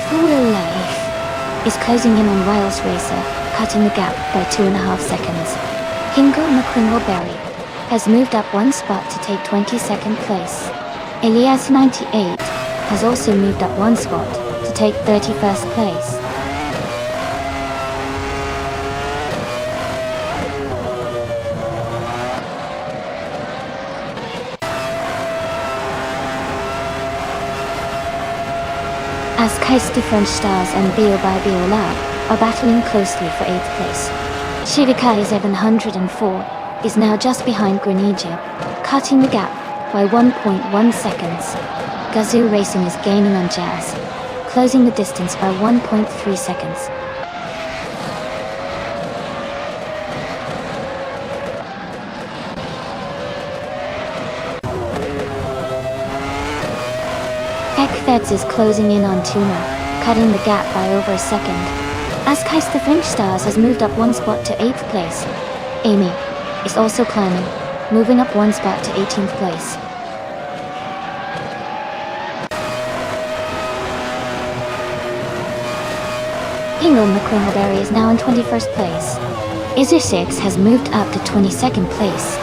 A: Full Life is closing in on Riles Racer, cutting the gap by 2.5 seconds. Hingle McCringleberry has moved up 1 spot to take 22nd place. Elias 98 has also moved up 1 spot to take 31st place. As Keister French Stars and Bio by Bio Lab are battling closely for 8th place. Shivakai 704 is now just behind Grenadier, cutting the gap by 1.1 seconds. Gazoo Racing is gaining on Jazz, closing the distance by 1.3 seconds. Feds is closing in on Tuna, cutting the gap by over a second. As Keister French Stars has moved up 1 spot to 8th place. Amy is also climbing, moving up 1 spot to 18th place. Hingle McCringleberry is now in 21st place. Izzy6 has moved up to 22nd place.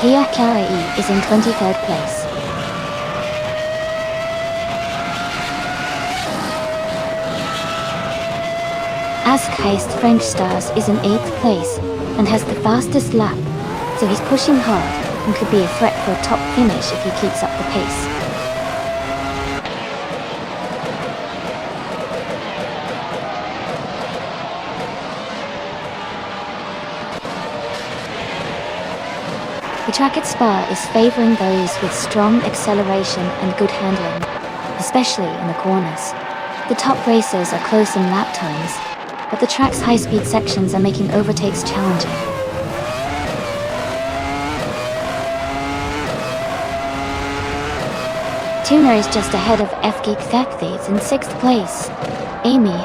A: Hia Karai is in 23rd place. As Keist French Stars is in 8th place and has the fastest lap, so he's pushing hard and could be a threat for a top finish if he keeps up the pace. The track at Spa is favouring those with strong acceleration and good handling, especially in the corners. The top racers are close in lap times, but the track's high-speed sections are making overtakes challenging. Tuna is just ahead of F-Geek Thacthates in 6th place. Amy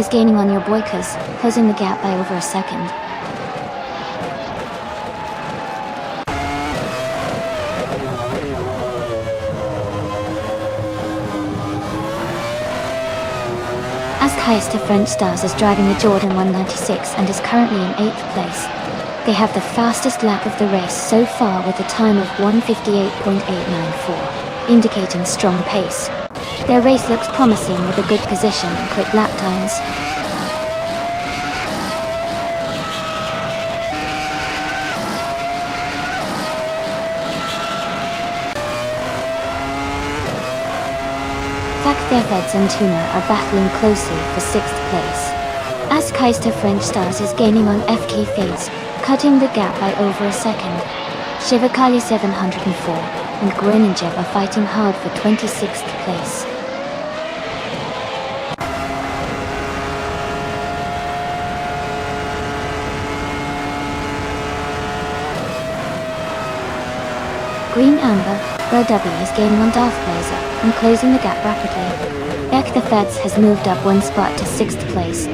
A: is gaining on your Boykas, closing the gap by over a second. As Keister French Stars is driving the Jordan 196 and is currently in 8th place. They have the fastest lap of the race so far with a time of 1:58.894, indicating strong pace. Their race looks promising with a good position and quick lap times. Feds and Tuna are battling closely for 6th place. As Keister French Stars is gaining on FK Fades, cutting the gap by over a second. Shivakali 704 and Greninjev are fighting hard for 26th place. Green Amber, W is gaining on Darth Blazer and closing the gap rapidly. Beck the Feds has moved up 1 spot to 6th place.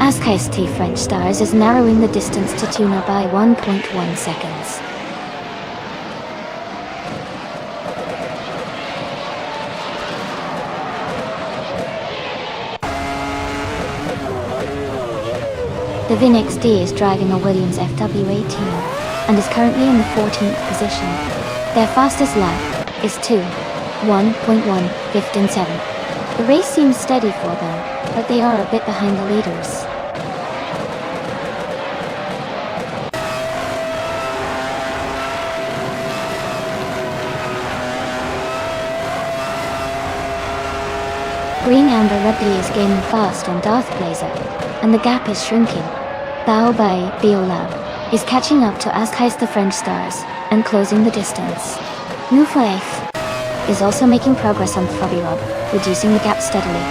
A: As KST French Stars is narrowing the distance to Tuna by 1.1 seconds. The Vin XD is driving a Williams FW18 and is currently in the 14th position. Their fastest lap is 1:1:15.7. The race seems steady for them, but they are a bit behind the leaders. Green Amber Rebly is gaining fast on Darth Blazer, and the gap is shrinking. Bao Bai Biolab is catching up to Askais the French Stars and closing the distance. Nufaith is also making progress on Frobby Rob, reducing the gap steadily.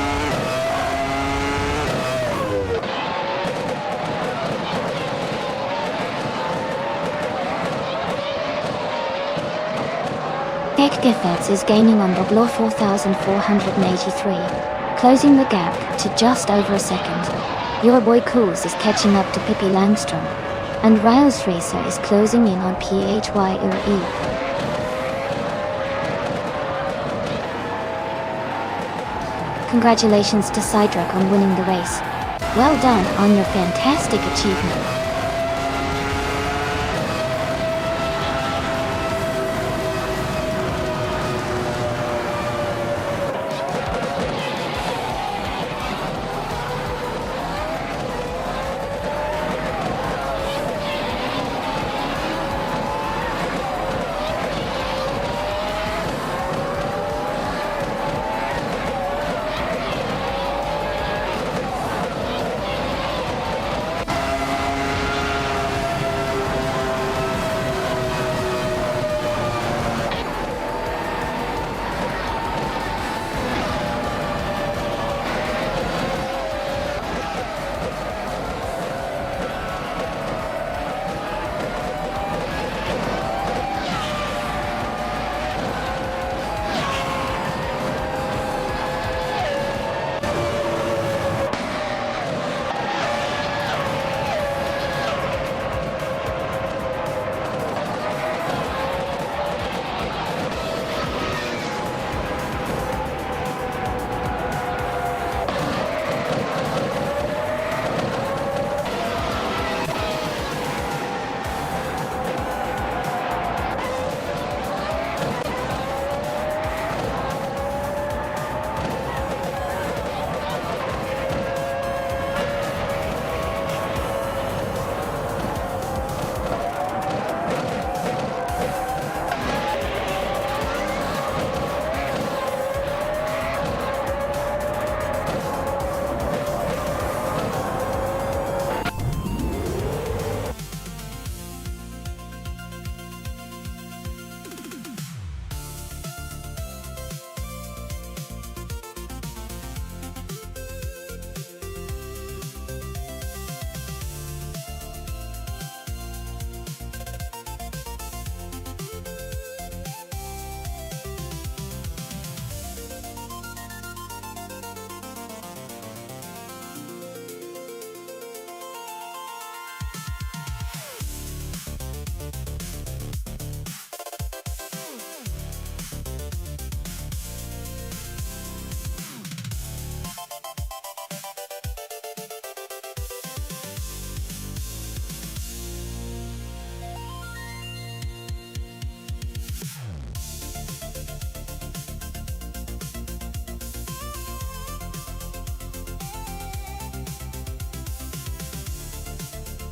A: Feds is gaining on Boblo 4,483, closing the gap to just over a second. Your boy Cools is catching up to Pippi Langstrom, and Riles Racer is closing in on PHYRE. Congratulations to Cydric on winning the race. Well done on your fantastic achievement.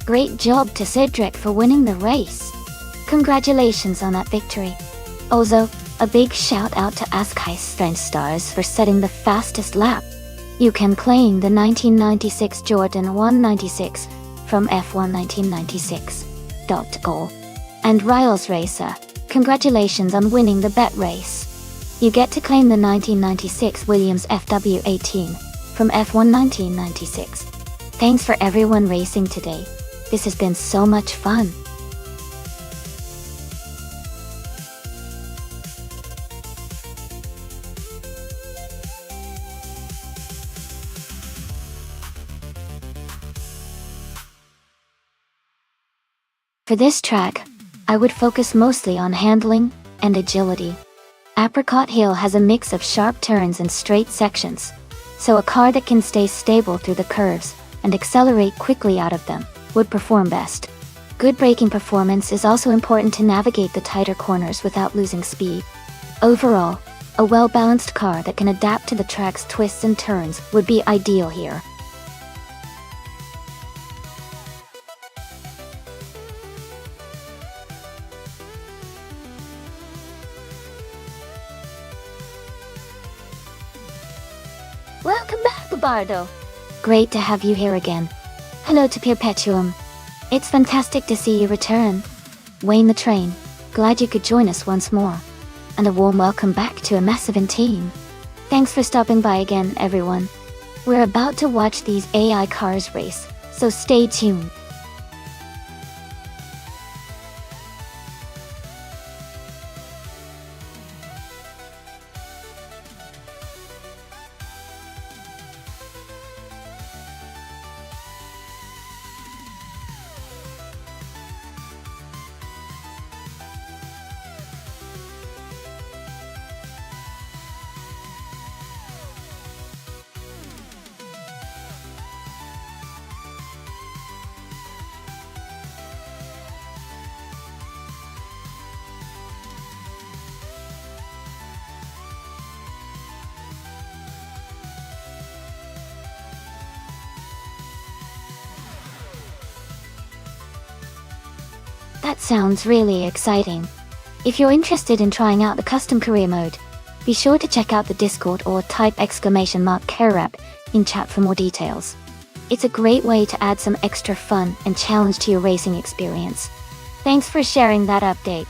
A: Great job to Cedric for winning the race. Congratulations on that victory. Also, a big shout out to Askai Strength Stars for setting the fastest lap. You can claim the 1996 Jordan 196 from F1 1996.goal. And Riles Racer, congratulations on winning the bet race. You get to claim the 1996 Williams FW18 from F1 1996. Thanks for everyone racing today. This has been so much fun. For this track, I would focus mostly on handling and agility. Apricot Hill has a mix of sharp turns and straight sections, so a car that can stay stable through the curves and accelerate quickly out of them would perform best. Good braking performance is also important to navigate the tighter corners without losing speed. Overall, a well-balanced car that can adapt to the track's twists and turns would be ideal here. Welcome back, Bardo. Great to have you here again. Hello to Perpetuum. It's fantastic to see you return. Wayne the Train, glad you could join us once more. And a warm welcome back to a Massive team. Thanks for stopping by again, everyone. We're about to watch these AI cars race, so stay tuned. That sounds really exciting. If you're interested in trying out the custom career mode, be sure to check out the Discord or type !CareRep in chat for more details. It's a great way to add some extra fun and challenge to your racing experience. Thanks for sharing that update.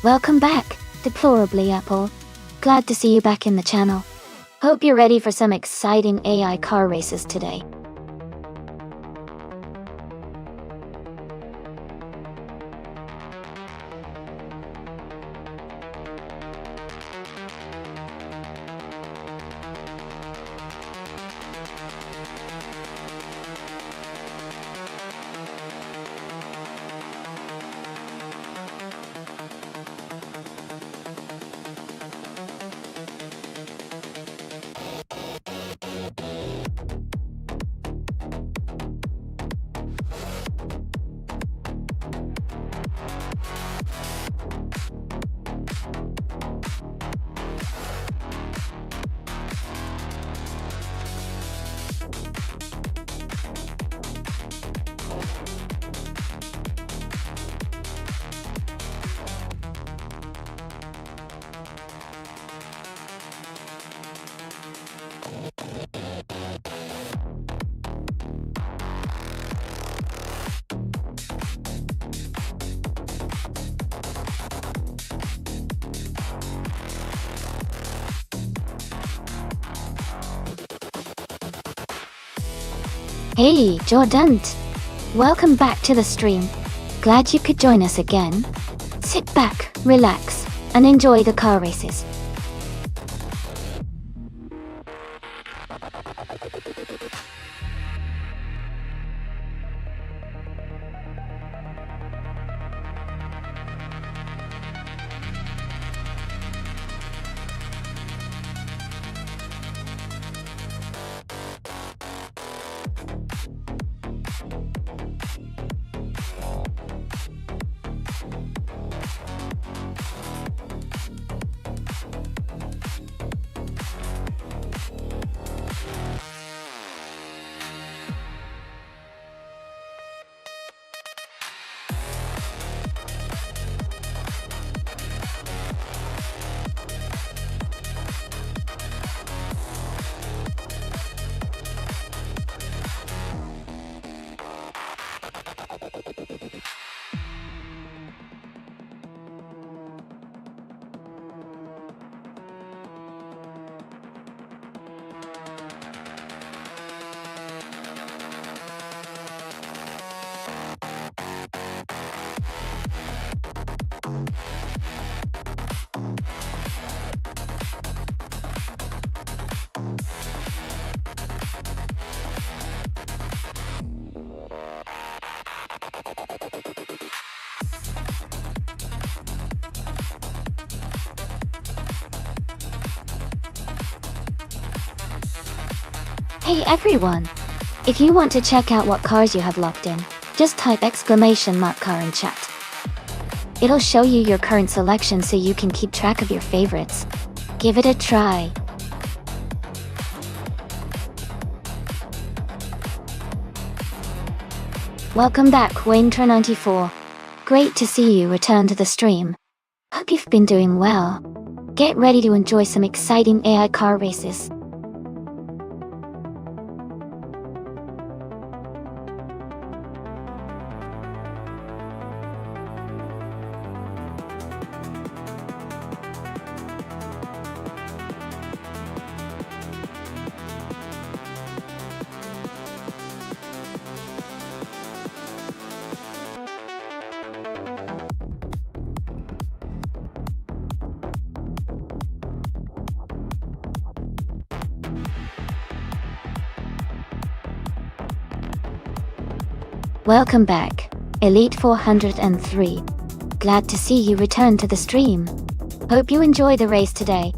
A: Welcome back, Deplorably Apple. Glad to see you back in the channel. Hope you're ready for some exciting AI car races today. Hey, Jordan! Welcome back to the stream. Glad you could join us again. Sit back, relax, and enjoy the car races. Hey everyone! If you want to check out what cars you have locked in, just type !car in chat. It'll show you your current selection so you can keep track of your favorites. Give it a try. Welcome back, Wayneter94. Great to see you return to the stream. Hope you've been doing well. Get ready to enjoy some exciting AI car races. Welcome back, Elite 403. Glad to see you return to the stream. Hope you enjoy the race today.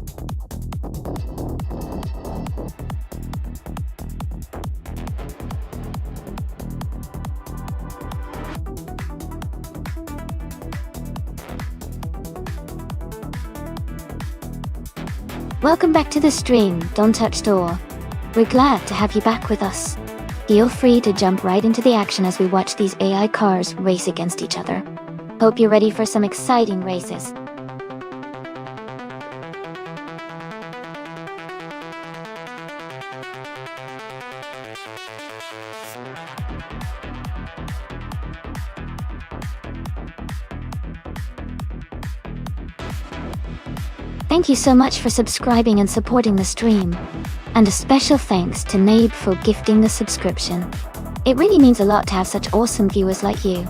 A: Welcome back to the stream, Don't Touch Door. We're glad to have you back with us. Feel free to jump right into the action as we watch these AI cars race against each other. Hope you're ready for some exciting races. Thank you so much for subscribing and supporting the stream. And a special thanks to Nabe for gifting the subscription. It really means a lot to have such awesome viewers like you.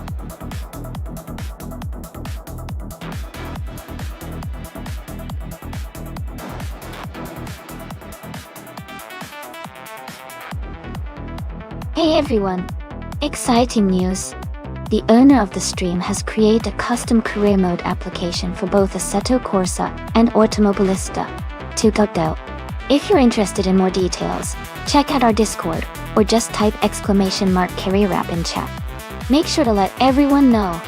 A: Hey everyone! Exciting news! The owner of the stream has created a custom career mode application for both Assetto Corsa and Automobilista 2.0. If you're interested in more details, check out our Discord, or just type !career app in chat. Make sure to let everyone know.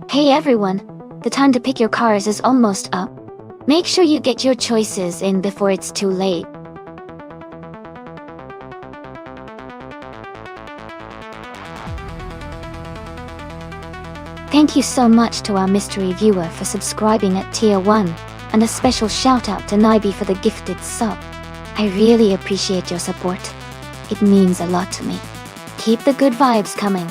A: Hey everyone! The time to pick your cars is almost up. Make sure you get your choices in before it's too late. Thank you so much to our mystery viewer for subscribing at Tier 1, and a special shout out to Naibi for the gifted sub. I really appreciate your support. It means a lot to me. Keep the good vibes coming.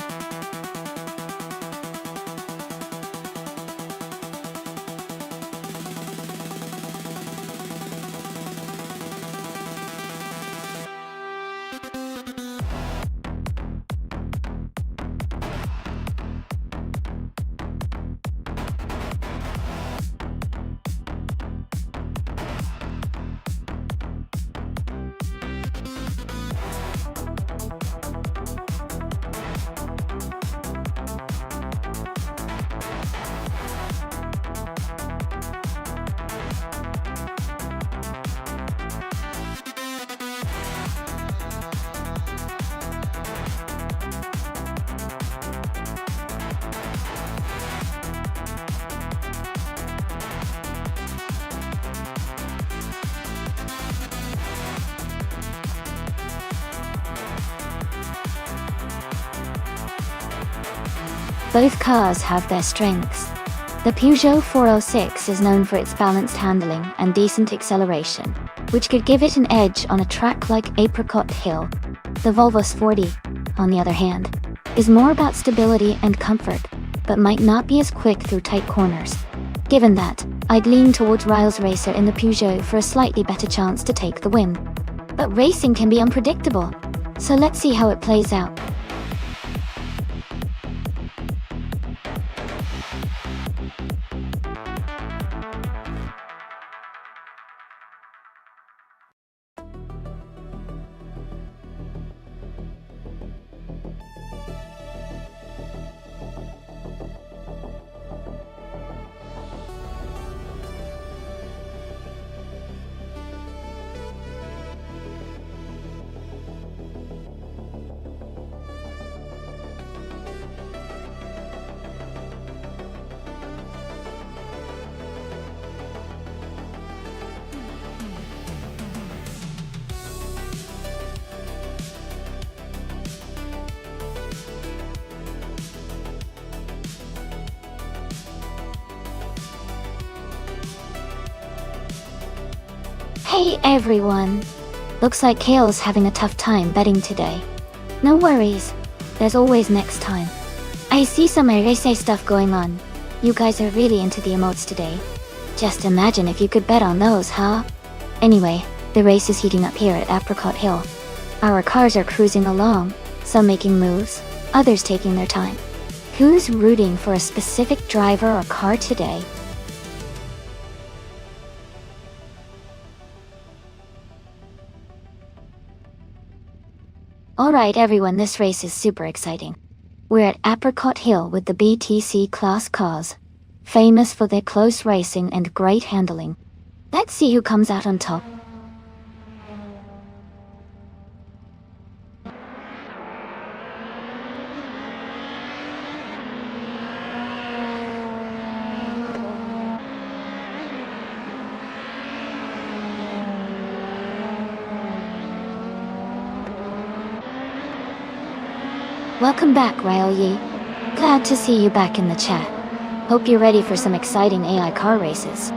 A: Both cars have their strengths. The Peugeot 406 is known for its balanced handling and decent acceleration, which could give it an edge on a track like Apricot Hill. The Volvo S40, on the other hand, is more about stability and comfort, but might not be as quick through tight corners. Given that, I'd lean towards Riles Racer in the Peugeot for a slightly better chance to take the win. But racing can be unpredictable, so let's see how it plays out. Hey everyone! Looks like Kale's having a tough time betting today. No worries, there's always next time. I see some Erese stuff going on. You guys are really into the emotes today. Just imagine if you could bet on those, huh? Anyway, the race is heating up here at Apricot Hill. Our cars are cruising along, some making moves, others taking their time. Who's rooting for a specific driver or car today? Alright everyone, this race is super exciting. We're at Apricot Hill with the BTC class cars, famous for their close racing and great handling. Let's see who comes out on top. Welcome back, Rail Yi. Glad to see you back in the chat. Hope you're ready for some exciting AI car races.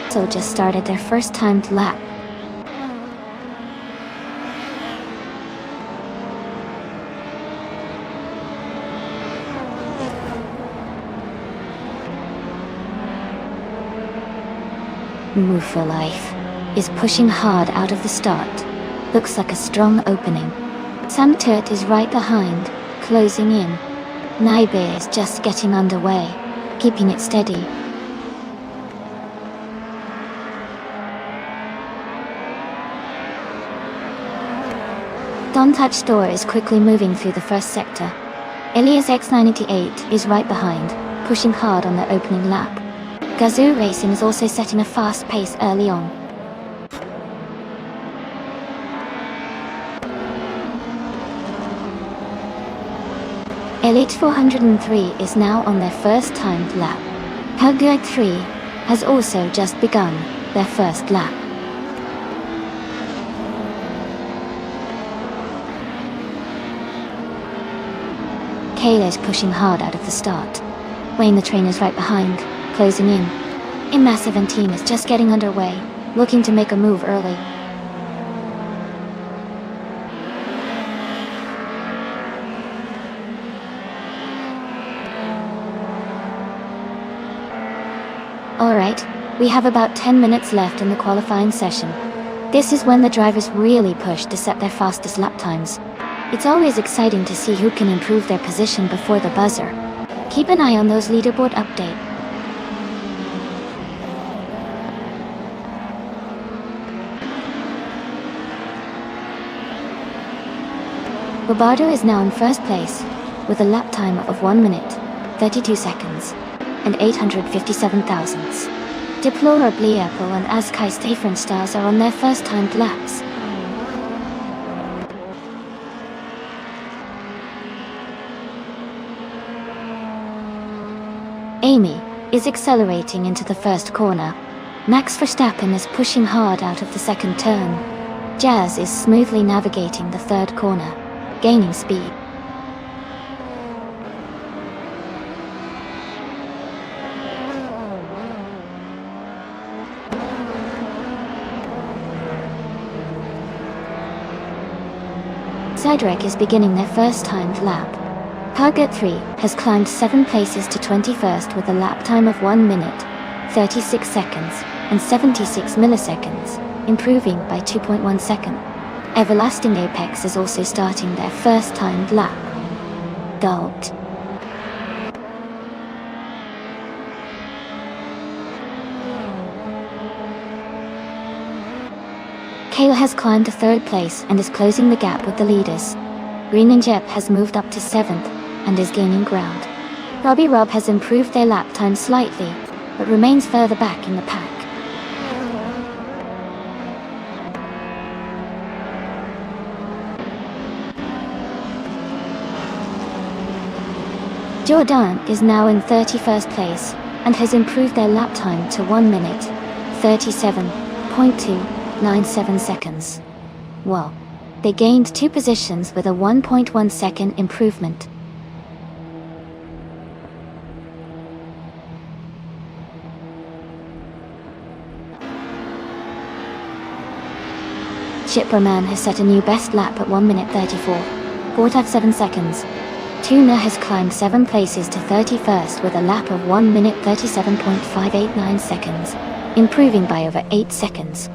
A: So just started their first timed lap. Move for Life is pushing hard out of the start. Looks like a strong opening. Samturt is right behind, closing in. Naibe is just getting underway, keeping it steady. Don't Touch Store is quickly moving through the first sector. Elias X988 is right behind, pushing hard on the opening lap. Gazoo Racing is also setting a fast pace early on. Elite 403 is now on their first timed lap. Helgurg 3 has also just begun their first lap. Kayla is pushing hard out of the start. Wayne the trainer is right behind, closing in. A massive team is just getting underway, looking to make a move early. Alright, we have about 10 minutes left in the qualifying session. This is when the drivers really push to set their fastest lap times. It's always exciting to see who can improve their position before the buzzer. Keep an eye on those leaderboard updates. Roberto is now in first place, with a lap time of 1 minute, 32 seconds, and 857 thousandths. Deplorably Apple and Askai Stefan stars are on their first timed laps. Amy is accelerating into the first corner. Max Verstappen is pushing hard out of the second turn. Jazz is smoothly navigating the third corner, gaining speed. Cedric is beginning their first timed lap. Target 3 has climbed 7 places to 21st with a lap time of 1 minute, 36 seconds, and 76 milliseconds, improving by 2.1 seconds. Everlasting Apex is also starting their first timed lap. Gulped. Kayla has climbed to 3rd place and is closing the gap with the leaders. Green and Jep has moved up to 7th and is gaining ground. Robbie Rob has improved their lap time slightly, but remains further back in the pack. Jordan is now in 31st place and has improved their lap time to 1 minute, 37.297 seconds. Well, they gained 2 positions with a 1.1 second improvement. Shipperman has set a new best lap at 1 minute 34.7 seconds. Tuna has climbed 7 places to 31st with a lap of 1 minute 37.589 seconds, improving by over 8 seconds.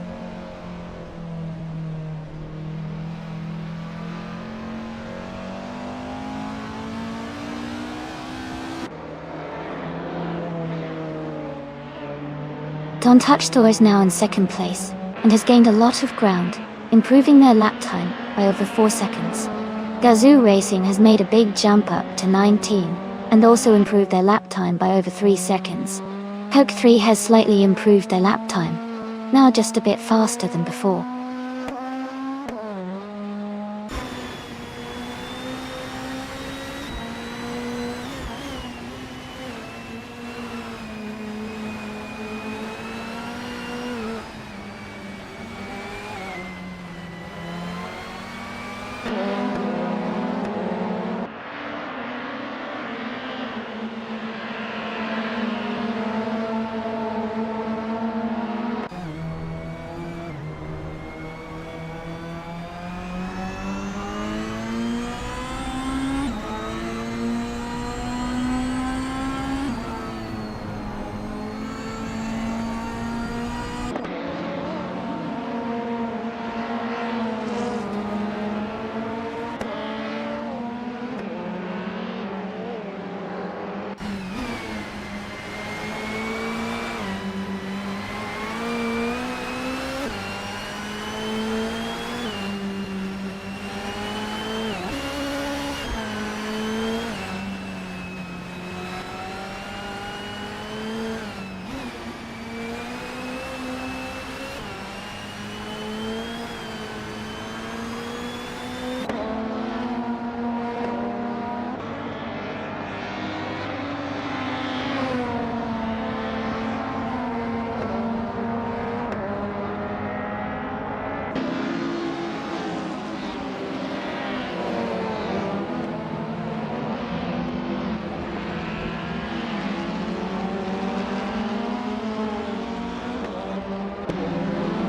A: Don Touchstore is now in 2nd place and has gained a lot of ground, improving their lap time by over 4 seconds. Gazoo Racing has made a big jump up to 19, and also improved their lap time by over 3 seconds. Coke 3 has slightly improved their lap time, now just a bit faster than before.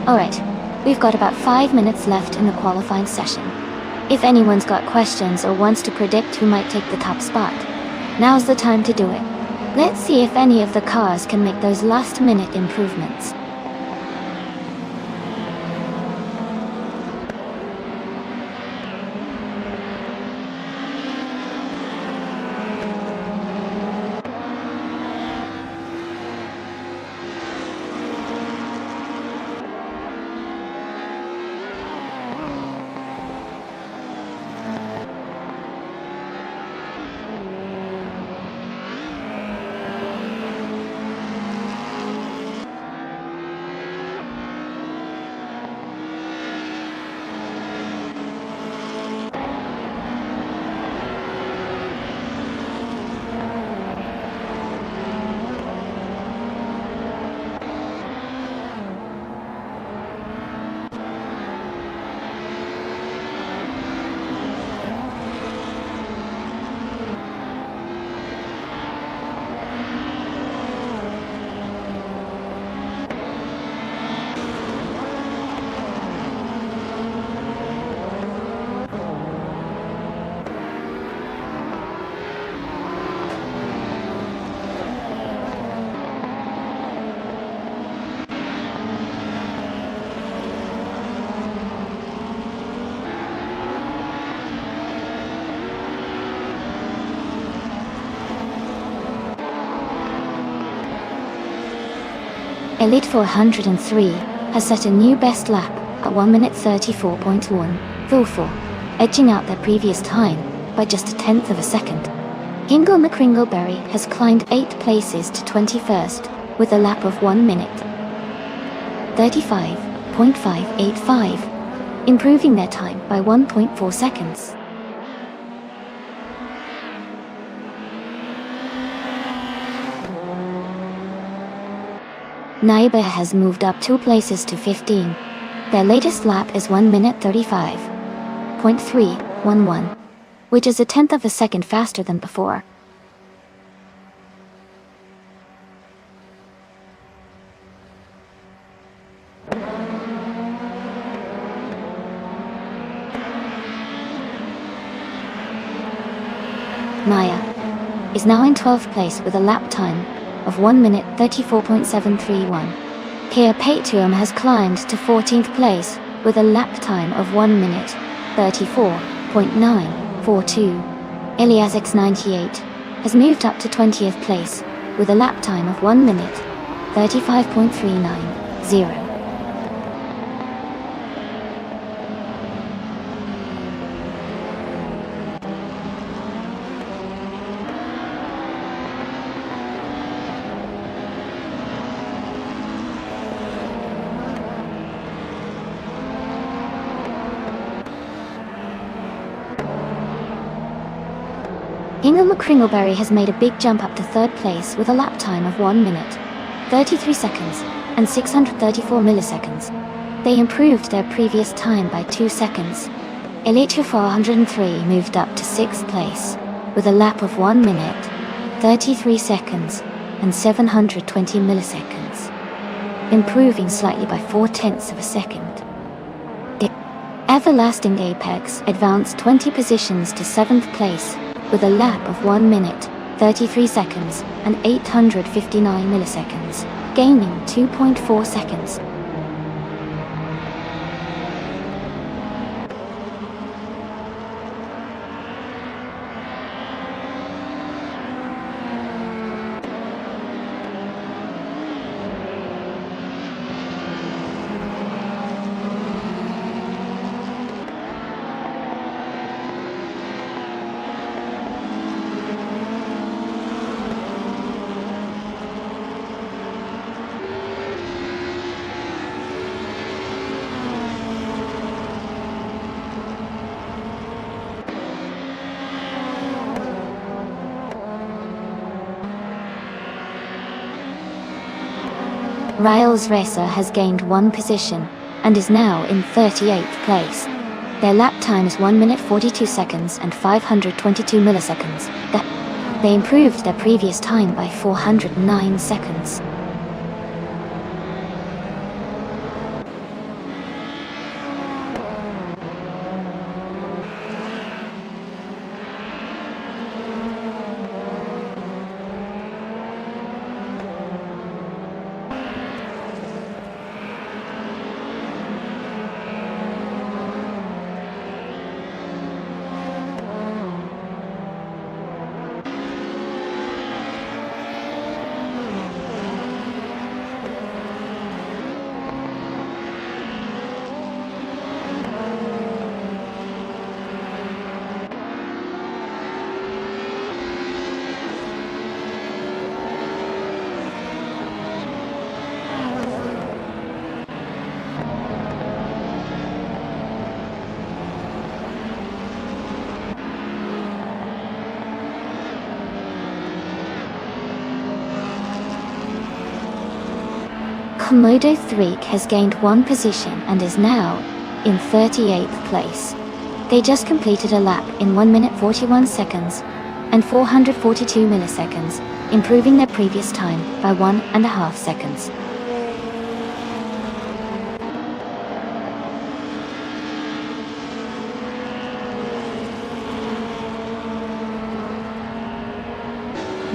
A: Alright, we've got about 5 minutes left in the qualifying session. If anyone's got questions or wants to predict who might take the top spot, now's the time to do it. Let's see if any of the cars can make those last-minute improvements. Elite 403 has set a new best lap at 1 minute 34.144, edging out their previous time by just a tenth of a second. Hingle McCringleberry has climbed 8 places to 21st with a lap of 1 minute 35.585, improving their time by 1.4 seconds. Naiba has moved up 2 places to 15. Their latest lap is 1 minute 35.311, which is a tenth of a second faster than before. Maya is now in 12th place with a lap time of 1 minute 34.731. Kia Patrium has climbed to 14th place with a lap time of 1 minute 34.942. Ilias X98 has moved up to 20th place with a lap time of 1 minute 35.390. Hingle McCringleberry has made a big jump up to 3rd place with a lap time of 1 minute 33 seconds and 634 milliseconds. They improved their previous time by 2 seconds. Elite 403 moved up to 6th place with a lap of 1 minute 33 seconds and 720 milliseconds, improving slightly by 4/10 of a second. The Everlasting Apex advanced 20 positions to 7th place with a lap of 1 minute 33 seconds and 859 milliseconds, gaining 2.4 seconds. Riles Racer has gained 1 position and is now in 38th place. Their lap time is 1 minute 42 seconds and 522 milliseconds. They improved their previous time by 409 seconds. Komodo 3 has gained one position and is now in 38th place. They just completed a lap in 1 minute 41 seconds and 442 milliseconds, improving their previous time by 1.5 seconds.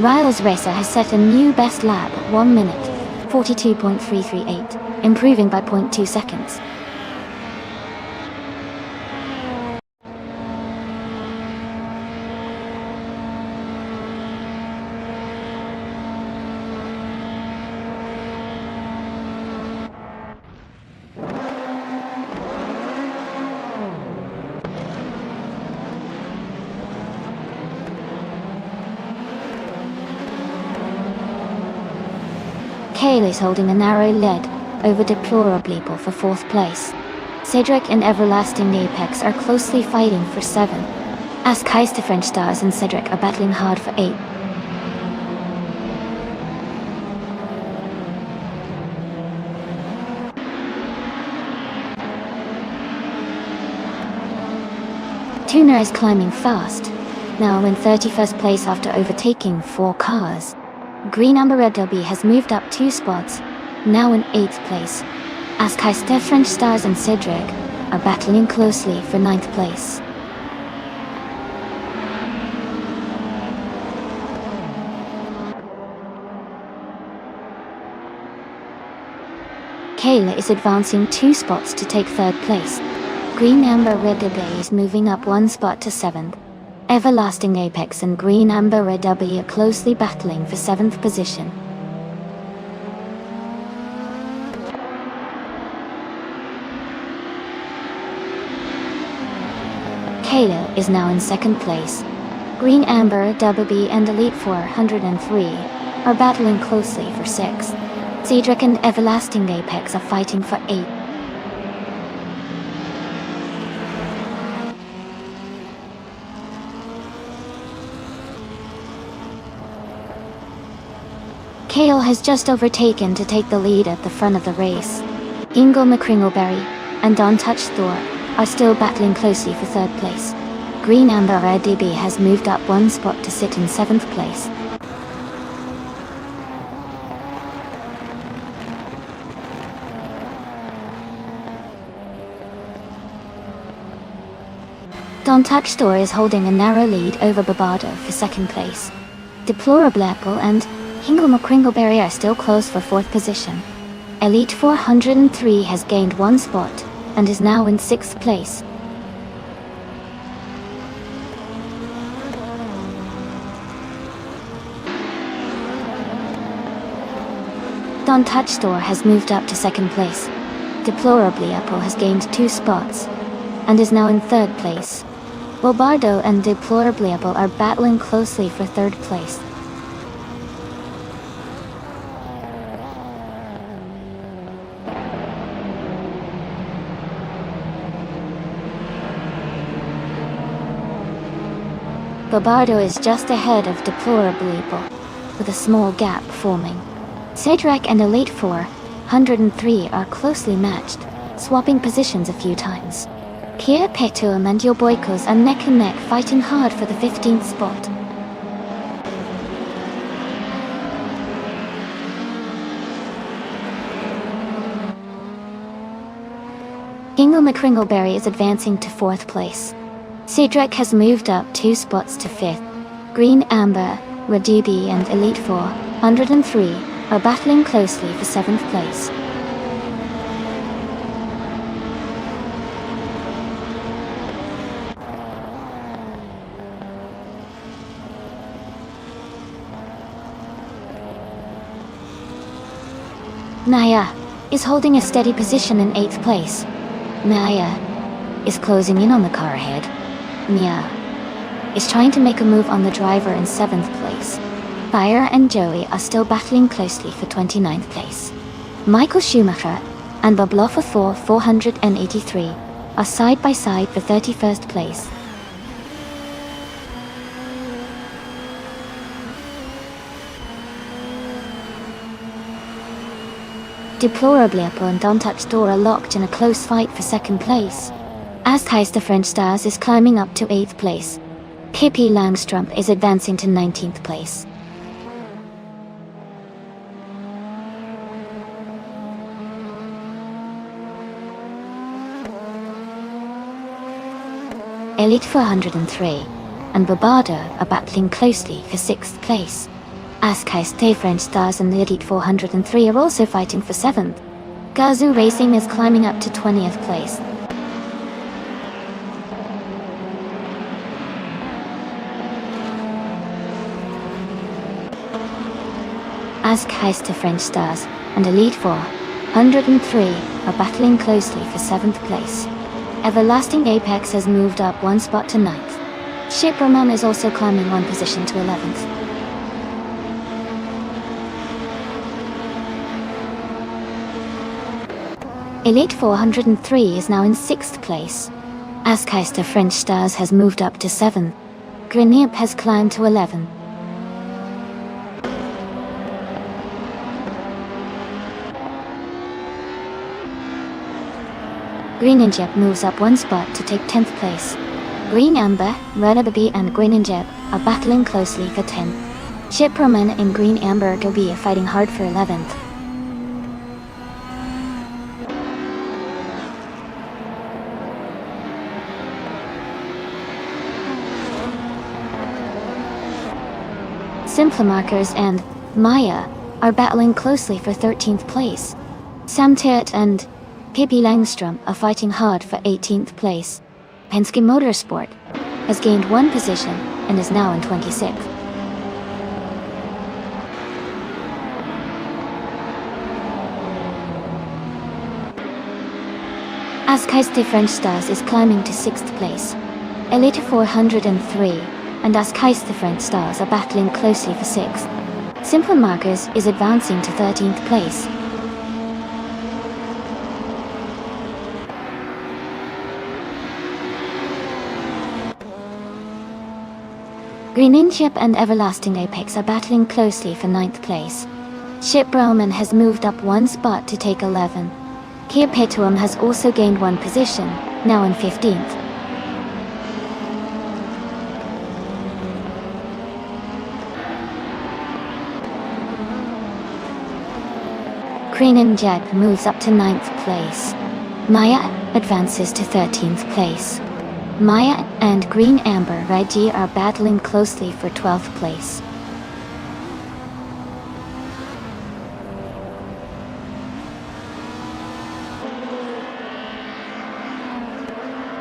A: Riles Racer has set a new best lap at 1 minute 42.338, improving by 0.2 seconds. Kale is holding a narrow lead over Deplorable for 4th place. Cedric and Everlasting Apex are closely fighting for 7, as Keister French Stars and Cedric are battling hard for 8. Tuner is climbing fast, now in 31st place after overtaking 4 cars. Green Amber Red LB has moved up 2 spots, now in 8th place, as Keister French Stars and Cedric are battling closely for 9th place. Kayla is advancing 2 spots to take 3rd place. Green Amber Red LB is moving up 1 spot to 7th. Everlasting Apex and Green Amber Red W are closely battling for 7th position. Kayla is now in 2nd place. Green Amber WB and Elite 403 are battling closely for 6th. Cedric and Everlasting Apex are fighting for 8th. Kale has just overtaken to take the lead at the front of the race. Ingle McCringleberry and Don Touch Thor are still battling closely for 3rd place. Green Amber Red DB has moved up 1 spot to sit in 7th place. Don Touch Thor is holding a narrow lead over Barbardo for 2nd place. Deplorable Apple and Hingle McCringleberry are still close for 4th position. Elite 403 has gained 1 spot and is now in 6th place. Don Touch Store has moved up to 2nd place. Deplorably Apple has gained 2 spots and is now in 3rd place. Bobardo and Deplorably Apple are battling closely for 3rd place. Bobardo is just ahead of Deplorably Apple, with a small gap forming. Cedric and Elite 403 are closely matched, swapping positions a few times. Kia Petum and Your Boykos are neck and neck fighting hard for the 15th spot. Hingle McCringleberry is advancing to 4th place. Cedric has moved up 2 spots to 5th. Green Amber, Radubi and Elite 403 are battling closely for 7th place. Naya is holding a steady position in 8th place. Naya is closing in on the car ahead. Mia is trying to make a move on the driver in 7th place. Fire and Joey are still battling closely for 29th place. Michael Schumacher and Boblofa 483 are side by side for 31st place. Deplorably Apple and Untouched Door are locked in a close fight for second place. As Heist the French Stars is climbing up to 8th place. Pippi Langstrumpf is advancing to 19th place. Elite 403 and Barbardo are battling closely for 6th place. Heist the French Stars and the Elite 403 are also fighting for 7th. Gazoo Racing is climbing up to 20th place. Heist the French Stars and Elite 403 are battling closely for 7th place. Everlasting Apex has moved up 1 spot to 9th. Shipperman is also climbing 1 position to 11th. Elite 403 is now in 6th place. Heist the French Stars has moved up to 7th. Grenier has climbed to 11th. Green Injep moves up 1 spot to take 10th place. Green Amber, Red Abbey and Green Injep are battling closely for 10th. Shipperman and Green Amber Gobi are fighting hard for 11th. Simple Markers and Maya are battling closely for 13th place. Samtet and Pippi Langstrumpf are fighting hard for 18th place. Penske Motorsport has gained 1 position and is now in 26th. Heist the French Stars is climbing to 6th place. Elite 403 and Heist the French Stars are battling closely for 6th. Simple Markers is advancing to 13th place. Green Inship and Everlasting Apex are battling closely for 9th place. Ship Roman has moved up 1 spot to take 11. Kia Petuum has also gained 1 position, now in 15th. Green Jet moves up to 9th place. Maya advances to 13th place. Maya and Green Amber Reggie are battling closely for 12th place.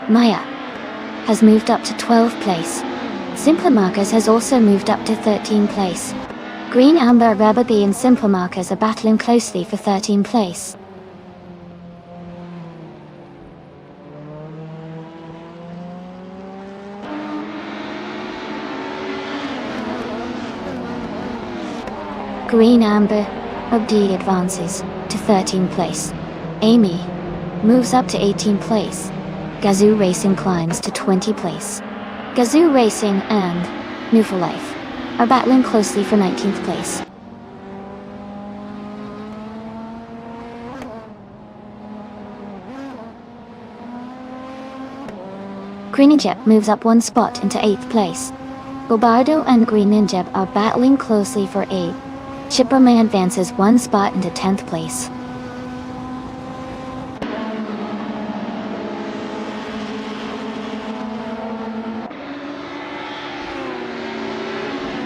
A: Maya has moved up to 12th place. Simple Markers has also moved up to 13th place. Green Amber Rababy and Simple Markers are battling closely for 13th place. Green Amber Abdi advances to 13th place. Amy moves up to 18th place. Gazoo Racing climbs to 20th place. Gazoo Racing and New for Life are battling closely for 19th place. Green Injep moves up 1 spot into 8th place. Bobardo and Green Injep are battling closely for 8th. Shipperman advances 1 spot into 10th place.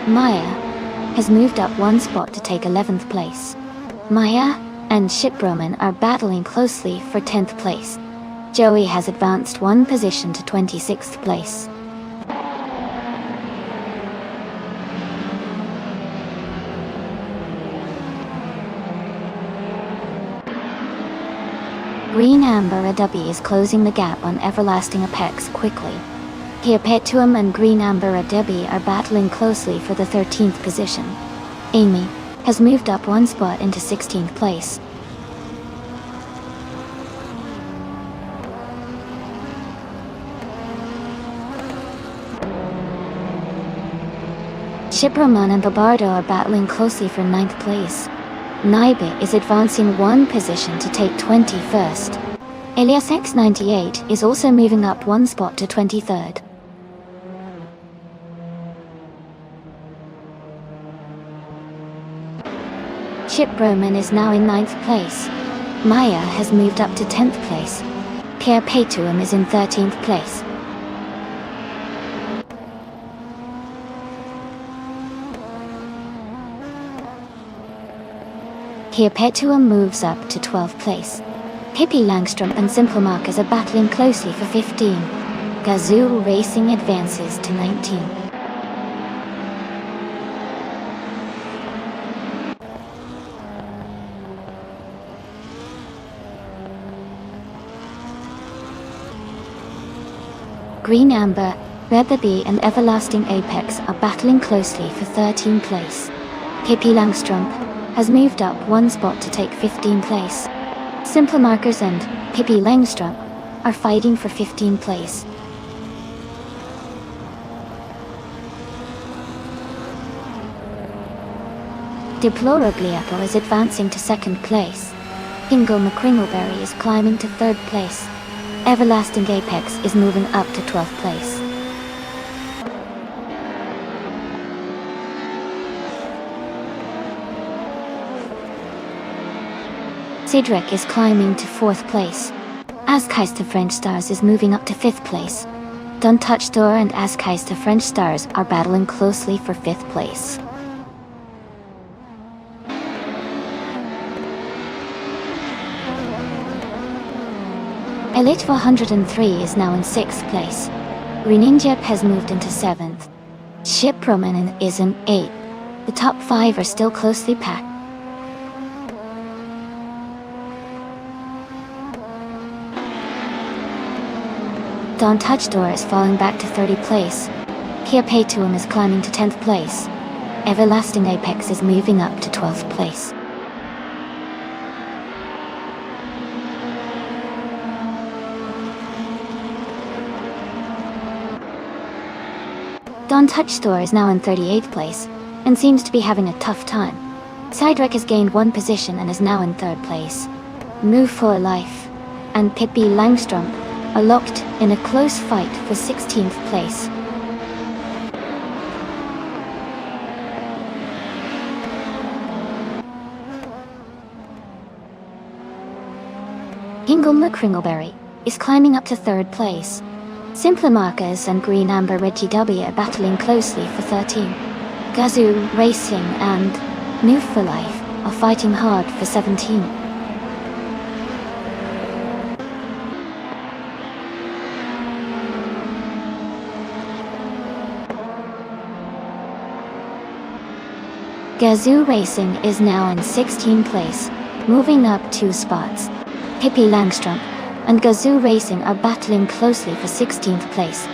A: Maya has moved up 1 spot to take 11th place. Maya and Shipperman are battling closely for 10th place. Joey has advanced 1 position to 26th place. Green Amber Adobe is closing the gap on Everlasting Apex quickly. Kia Petuum and Green Amber Adobe are battling closely for the 13th position. Amy has moved up 1 spot into 16th place. Shipperman and Bobardo are battling closely for 9th place. Naibe is advancing one position to take 21st. Elias X98 is also moving up one spot to 23rd. Chip Roman is now in 9th place. Maya has moved up to 10th place. Pierre Pétuum is in 13th place. Pierre Pétuum moves up to 12th place. Pippi Langstrup and Simple Markers are battling closely for 15. Gazoo Racing advances to 19. Green Amber, Red the Bee and Everlasting Apex are battling closely for 13th place. Pippi Langstrup has moved up one spot to take 15th place. Simple Markers and Pippi Langstrup are fighting for 15th place. Deploragliapo is advancing to 2nd place. Ingo McCringleberry is climbing to 3rd place. Everlasting Apex is moving up to 12th place. Cedric is climbing to 4th place. Askeister French Stars is moving up to 5th place. Don't Touch Door and Askeister French Stars are battling closely for 5th place. Elite 403 is now in 6th place. Reninjep has moved into 7th. Ship Roman is in 8th. The top 5 are still closely packed. Don't Touch Door is falling back to 30th place. Pierre Pétuum is climbing to 10th place. Everlasting Apex is moving up to 12th place. Don't Touch Door is now in 38th place, and seems to be having a tough time. Cydrek has gained one position and is now in 3rd place. Move for Life and Pippi Langstrup are locked in a close fight for 16th place. Ingolma Kringleberry is climbing up to 3rd place. Simple Markers and Green Amber Reggie W are battling closely for 13. Gazoo Racing and Move for Life are fighting hard for 17. Gazoo Racing is now in 16th place, moving up 2 spots. Pippi Langstrup and Gazoo Racing are battling closely for 16th place.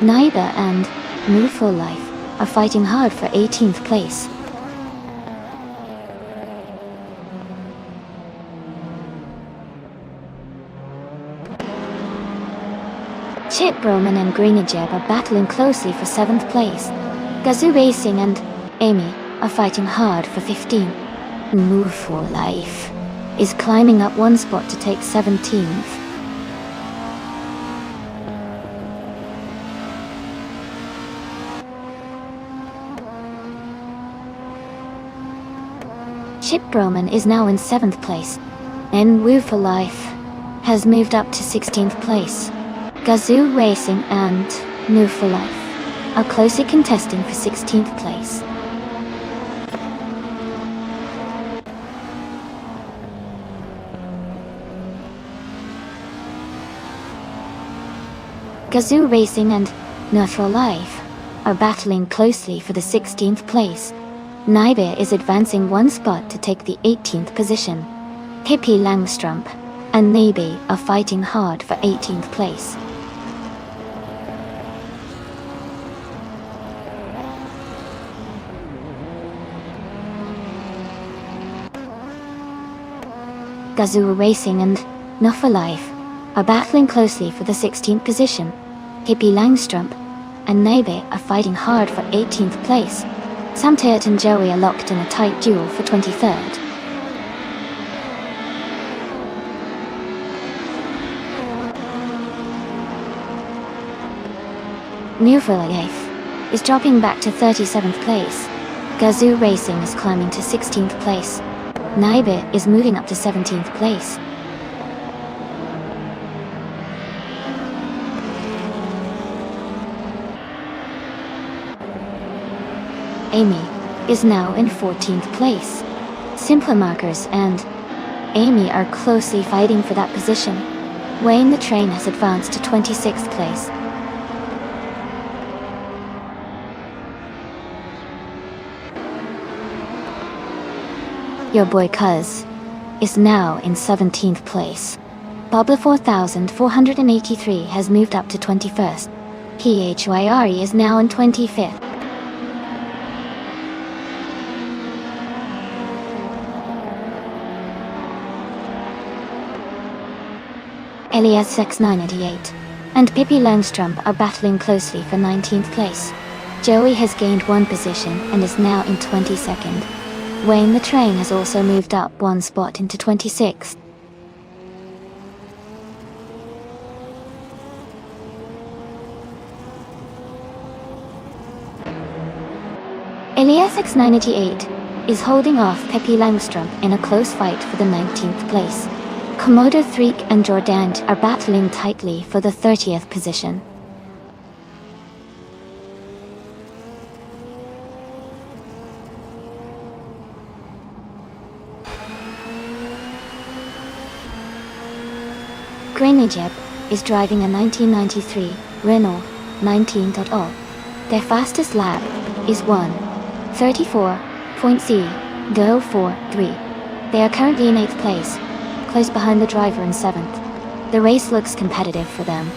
A: Naiba and Move for Life are fighting hard for 18th place. Chip Roman and Greenajeb are battling closely for 7th place. Gazoo Racing and Amy are fighting hard for 15. Move for Life is climbing up one spot to take 17th. Chip Roman is now in 7th place, and Woo for Life has moved up to 16th place. Gazoo Racing and Move for Life are closely contesting for 16th place. Gazoo Racing and Move for Life are battling closely for the 16th place. Naibe is advancing one spot to take the 18th position. Pippi Langstrup and Naibe are fighting hard for 18th place. Gazoo Racing and Move for Life are battling closely for the 16th position. Pippi Langstrup and Naibe are fighting hard for 18th place. Samteat and Joey are locked in a tight duel for 23rd. Newverlife is dropping back to 37th place. Gazoo Racing is climbing to 16th place. Naibe is moving up to 17th place. Amy is now in 14th place. Simpler Markers and Amy are closely fighting for that position. Wayne the Train has advanced to 26th place. Your boy Cuz is now in 17th place. Bobla 4483 has moved up to 21st. PHYRE is now in 25th. Elias X988 and Pippi Langstrump are battling closely for 19th place. Joey has gained one position and is now in 22nd. Wayne the Train has also moved up one spot into 26th. Elias X988 is holding off Pippi Langstrump in a close fight for the 19th place. Komodo Threek and Jordant are battling tightly for the 30th position. Grenadier is driving a 1993 Renault 19.0. Their fastest lap is 1:34.043. They are currently in 8th place, close behind the driver in 7th. The race looks competitive for them.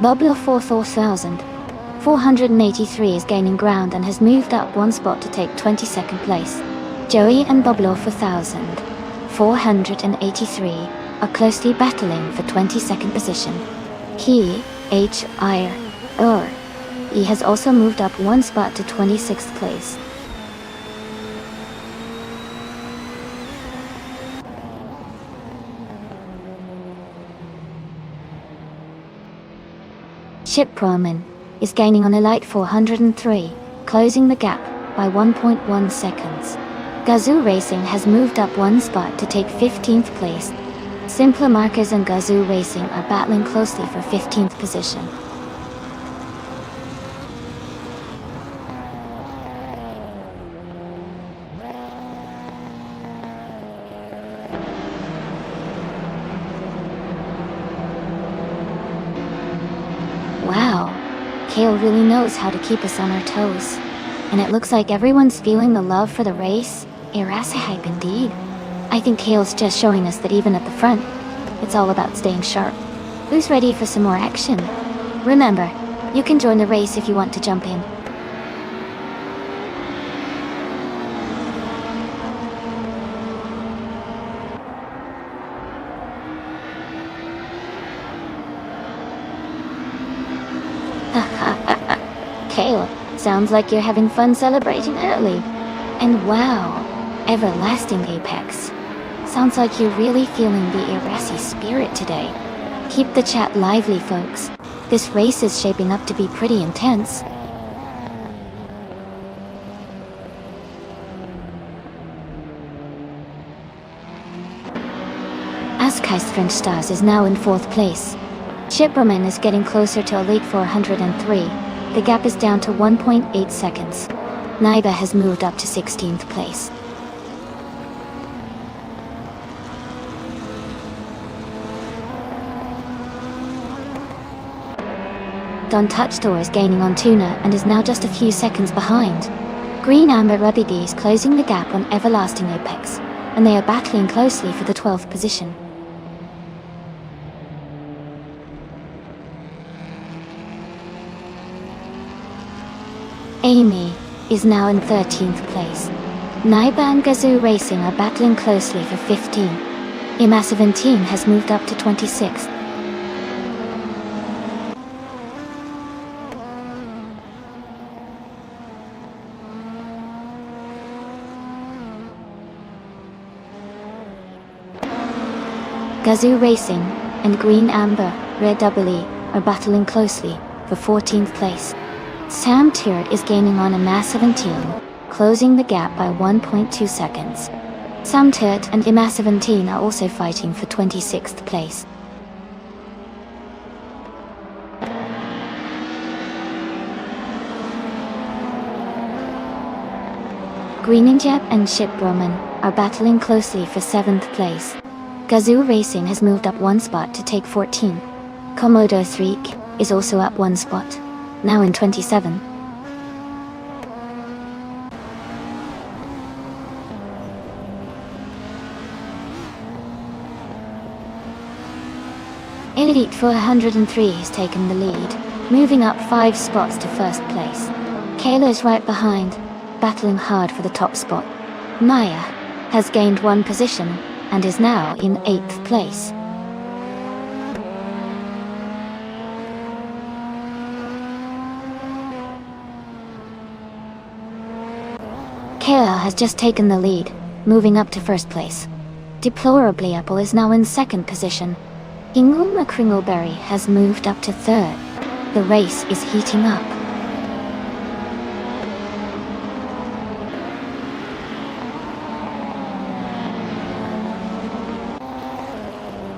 A: Bubble 4483 is gaining ground and has moved up one spot to take 22nd place. Joey and Bubble 4483 are closely battling for 22nd position. He has also moved up one spot to 26th place. Chip Proman is gaining on Elite 403, closing the gap by 1.1 seconds. Gazoo Racing has moved up one spot to take 15th place. Simpler Markers and Gazoo Racing are battling closely for 15th position. Wow, Kale really knows how to keep us on our toes. And it looks like everyone's feeling the love for the race. Irasa hype indeed. I think Kale's just showing us that even at the front, it's all about staying sharp. Who's ready for some more action? Remember, you can join the race if you want to jump in. Kale, sounds like you're having fun celebrating early. And wow, everlasting apex. Sounds like you're really feeling the Irasi spirit today. Keep the chat lively, folks. This race is shaping up to be pretty intense. Askheist French Stars is now in 4th place. Chipperman is getting closer to Elite 403. The gap is down to 1.8 seconds. Naiba has moved up to 16th place. Don Touchdoor is gaining on Tuna and is now just a few seconds behind. Green Amber Ruby D is closing the gap on Everlasting Apex, and they are battling closely for the 12th position. Amy is now in 13th place. Naiba and Gazoo Racing are battling closely for 15. Immassive Team has moved up to 26th. Gazoo Racing and Green Amber, Red Doubly, are battling closely for 14th place. Sam Tyrrell is gaining on Ima 17, closing the gap by 1.2 seconds. Sam Tyrrell and Ima 17 are also fighting for 26th place. Greeninjab and Ship Roman are battling closely for 7th place. Gazoo Racing has moved up one spot to take 14. Komodo 3 is also up one spot, now in 27. Elite 403 has taken the lead, moving up 5 spots to first place. Kayla is right behind, battling hard for the top spot. Maya has gained one position and is now in 8th place. Kayla has just taken the lead, moving up to first place. Deplorably Apple is now in 2nd position. Ingle McCringleberry has moved up to 3rd. The race is heating up.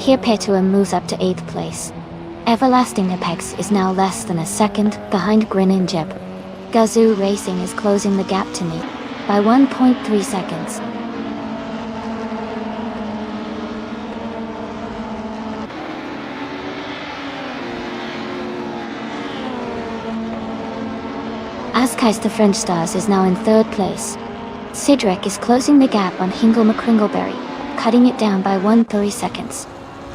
A: Perpetuum moves up to 8th place. Everlasting Apex is now less than a second behind Greninjab. Gazoo Racing is closing the gap to me by 1.3 seconds. Askais the French Stars is now in 3rd place. Sidrek is closing the gap on Hingle McCringleberry, cutting it down by 1.3 seconds.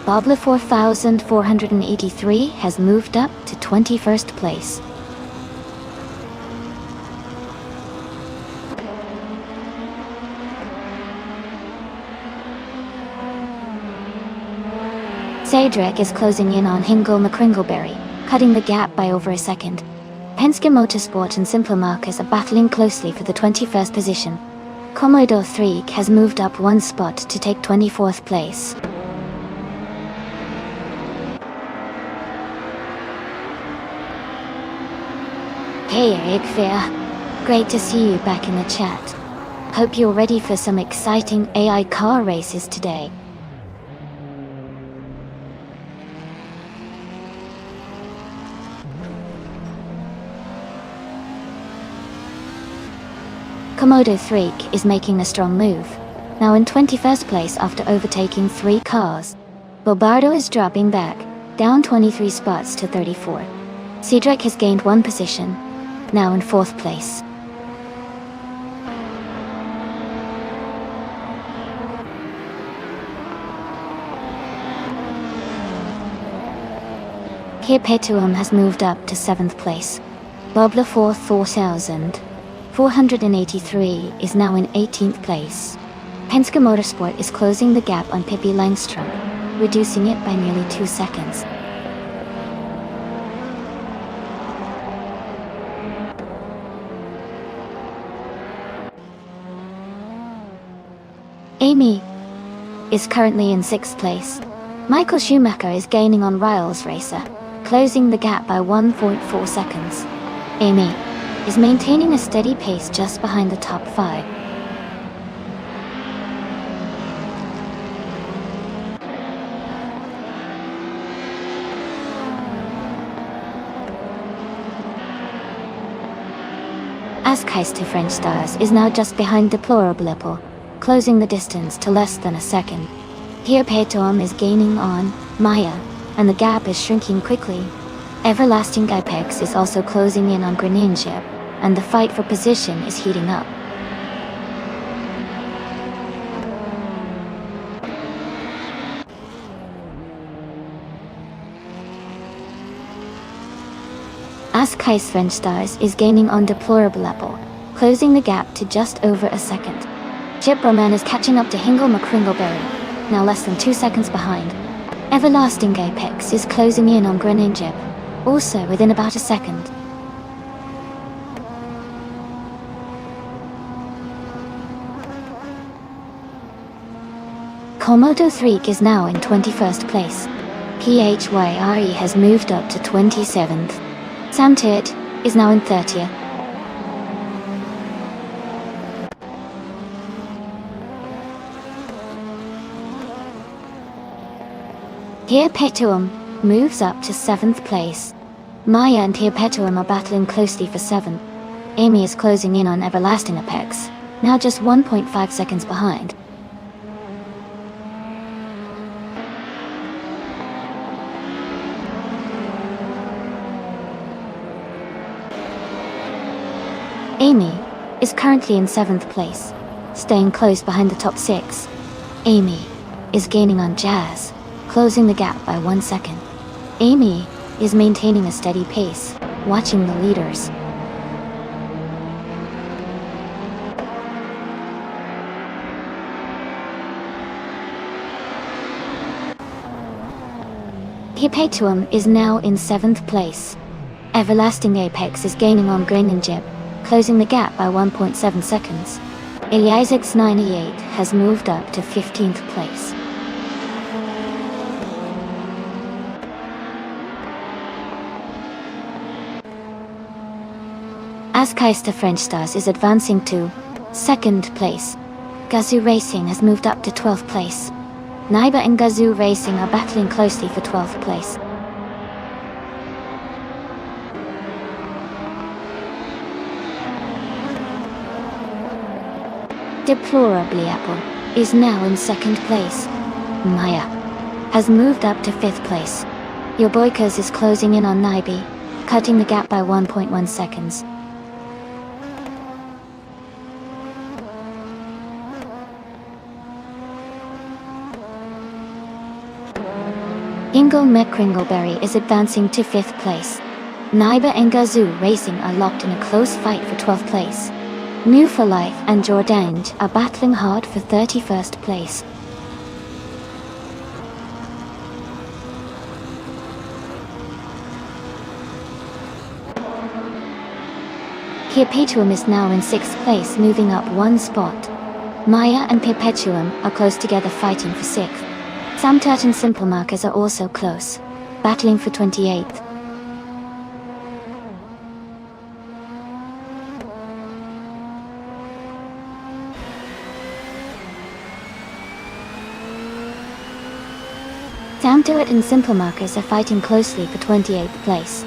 A: Bobla 4483 has moved up to 21st place. Zadrek is closing in on Hingle McCringleberry, cutting the gap by over a second. Penske Motorsport and Simple Marcus are battling closely for the 21st position. Komodo 3 has moved up one spot to take 24th place. Hey Eric Fair, great to see you back in the chat. Hope you're ready for some exciting AI car races today. Komodo 3 is making a strong move, now in 21st place after overtaking 3 cars. Bobardo is dropping back, down 23 spots to 34. Cedric has gained one position, now in 4th place. Perpetuum has moved up to 7th place. Bobla 4483 is now in 18th place. Penske Motorsport is closing the gap on Pippi Langstrom, reducing it by nearly 2 seconds. Amy is currently in 6th place. Michael Schumacher is gaining on Riles Racer, closing the gap by 1.4 seconds. Amy is maintaining a steady pace just behind the top 5. Askais to French Stars is now just behind Deplorable Apple, closing the distance to less than a second. Here Petom is gaining on Maya, and the gap is shrinking quickly. Everlasting Apex is also closing in on Greninja, and the fight for position is heating up. Askais French Stars is gaining on Deplorable Apple, closing the gap to just over a second. Chip Roman is catching up to Hingle McCringleberry, now less than 2 seconds behind. Everlasting Apex is closing in on Greninja, also within about a second. Komodo 3 is now in 21st place. PHYRE has moved up to 27th. Samtit is now in 30th. Herpetuum moves up to 7th place. Maya and Herpetuum are battling closely for 7th. Amy is closing in on Everlasting Apex, now just 1.5 seconds behind. Amy is currently in 7th place, staying close behind the top 6. Amy is gaining on Jazz, closing the gap by 1 second. Amy is maintaining a steady pace, watching the leaders. Herpetuum is now in 7th place. Everlasting Apex is gaining on Grin and Jib, closing the gap by 1.7 seconds. Eliasix 98 has moved up to 15th place. Askeister French Stars is advancing to 2nd place. Gazoo Racing has moved up to 12th place. Naiba and Gazoo Racing are battling closely for 12th place. Deplorably Apple is now in 2nd place. Maya has moved up to 5th place. Your Boykers is closing in on Naibi, cutting the gap by 1.1 seconds. Ingle McCringleberry is advancing to 5th place. Naiba and Gazoo Racing are locked in a close fight for 12th place. New for Life and Jordange are battling hard for 31st place. Herpetuum is now in 6th place, moving up 1 spot. Maya and Perpetuum are close together, fighting for 6th. Samtut and Simple Markers are also close, battling for 28th. Samtut and Simple Markers are fighting closely for 28th place.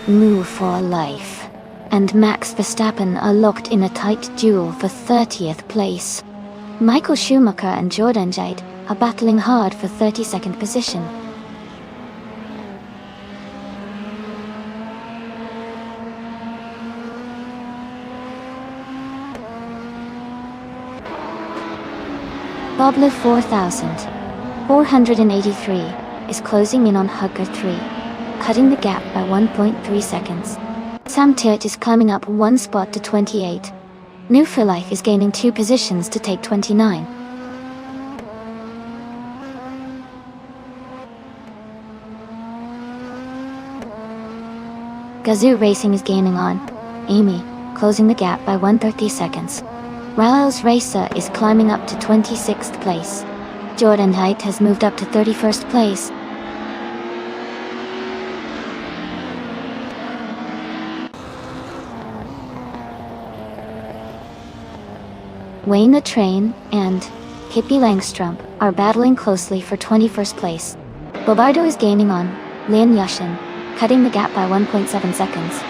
A: Move for Life and Max Verstappen are locked in a tight duel for 30th place. Michael Schumacher and Jordan Jade are battling hard for 32nd position. Bobler 4483 is closing in on Hugger 3, cutting the gap by 1.3 seconds. Samtut is climbing up 1 spot to 28. New for Life is gaining 2 positions to take 29. Gazoo Racing is gaining on Amy, closing the gap by 130 seconds. Rails Racer is climbing up to 26th place. Jordan Height has moved up to 31st place. Wayne the Train and Hippie Langstrom are battling closely for 21st place. Bobardo is gaining on Lin Yushin, cutting the gap by 1.7 seconds.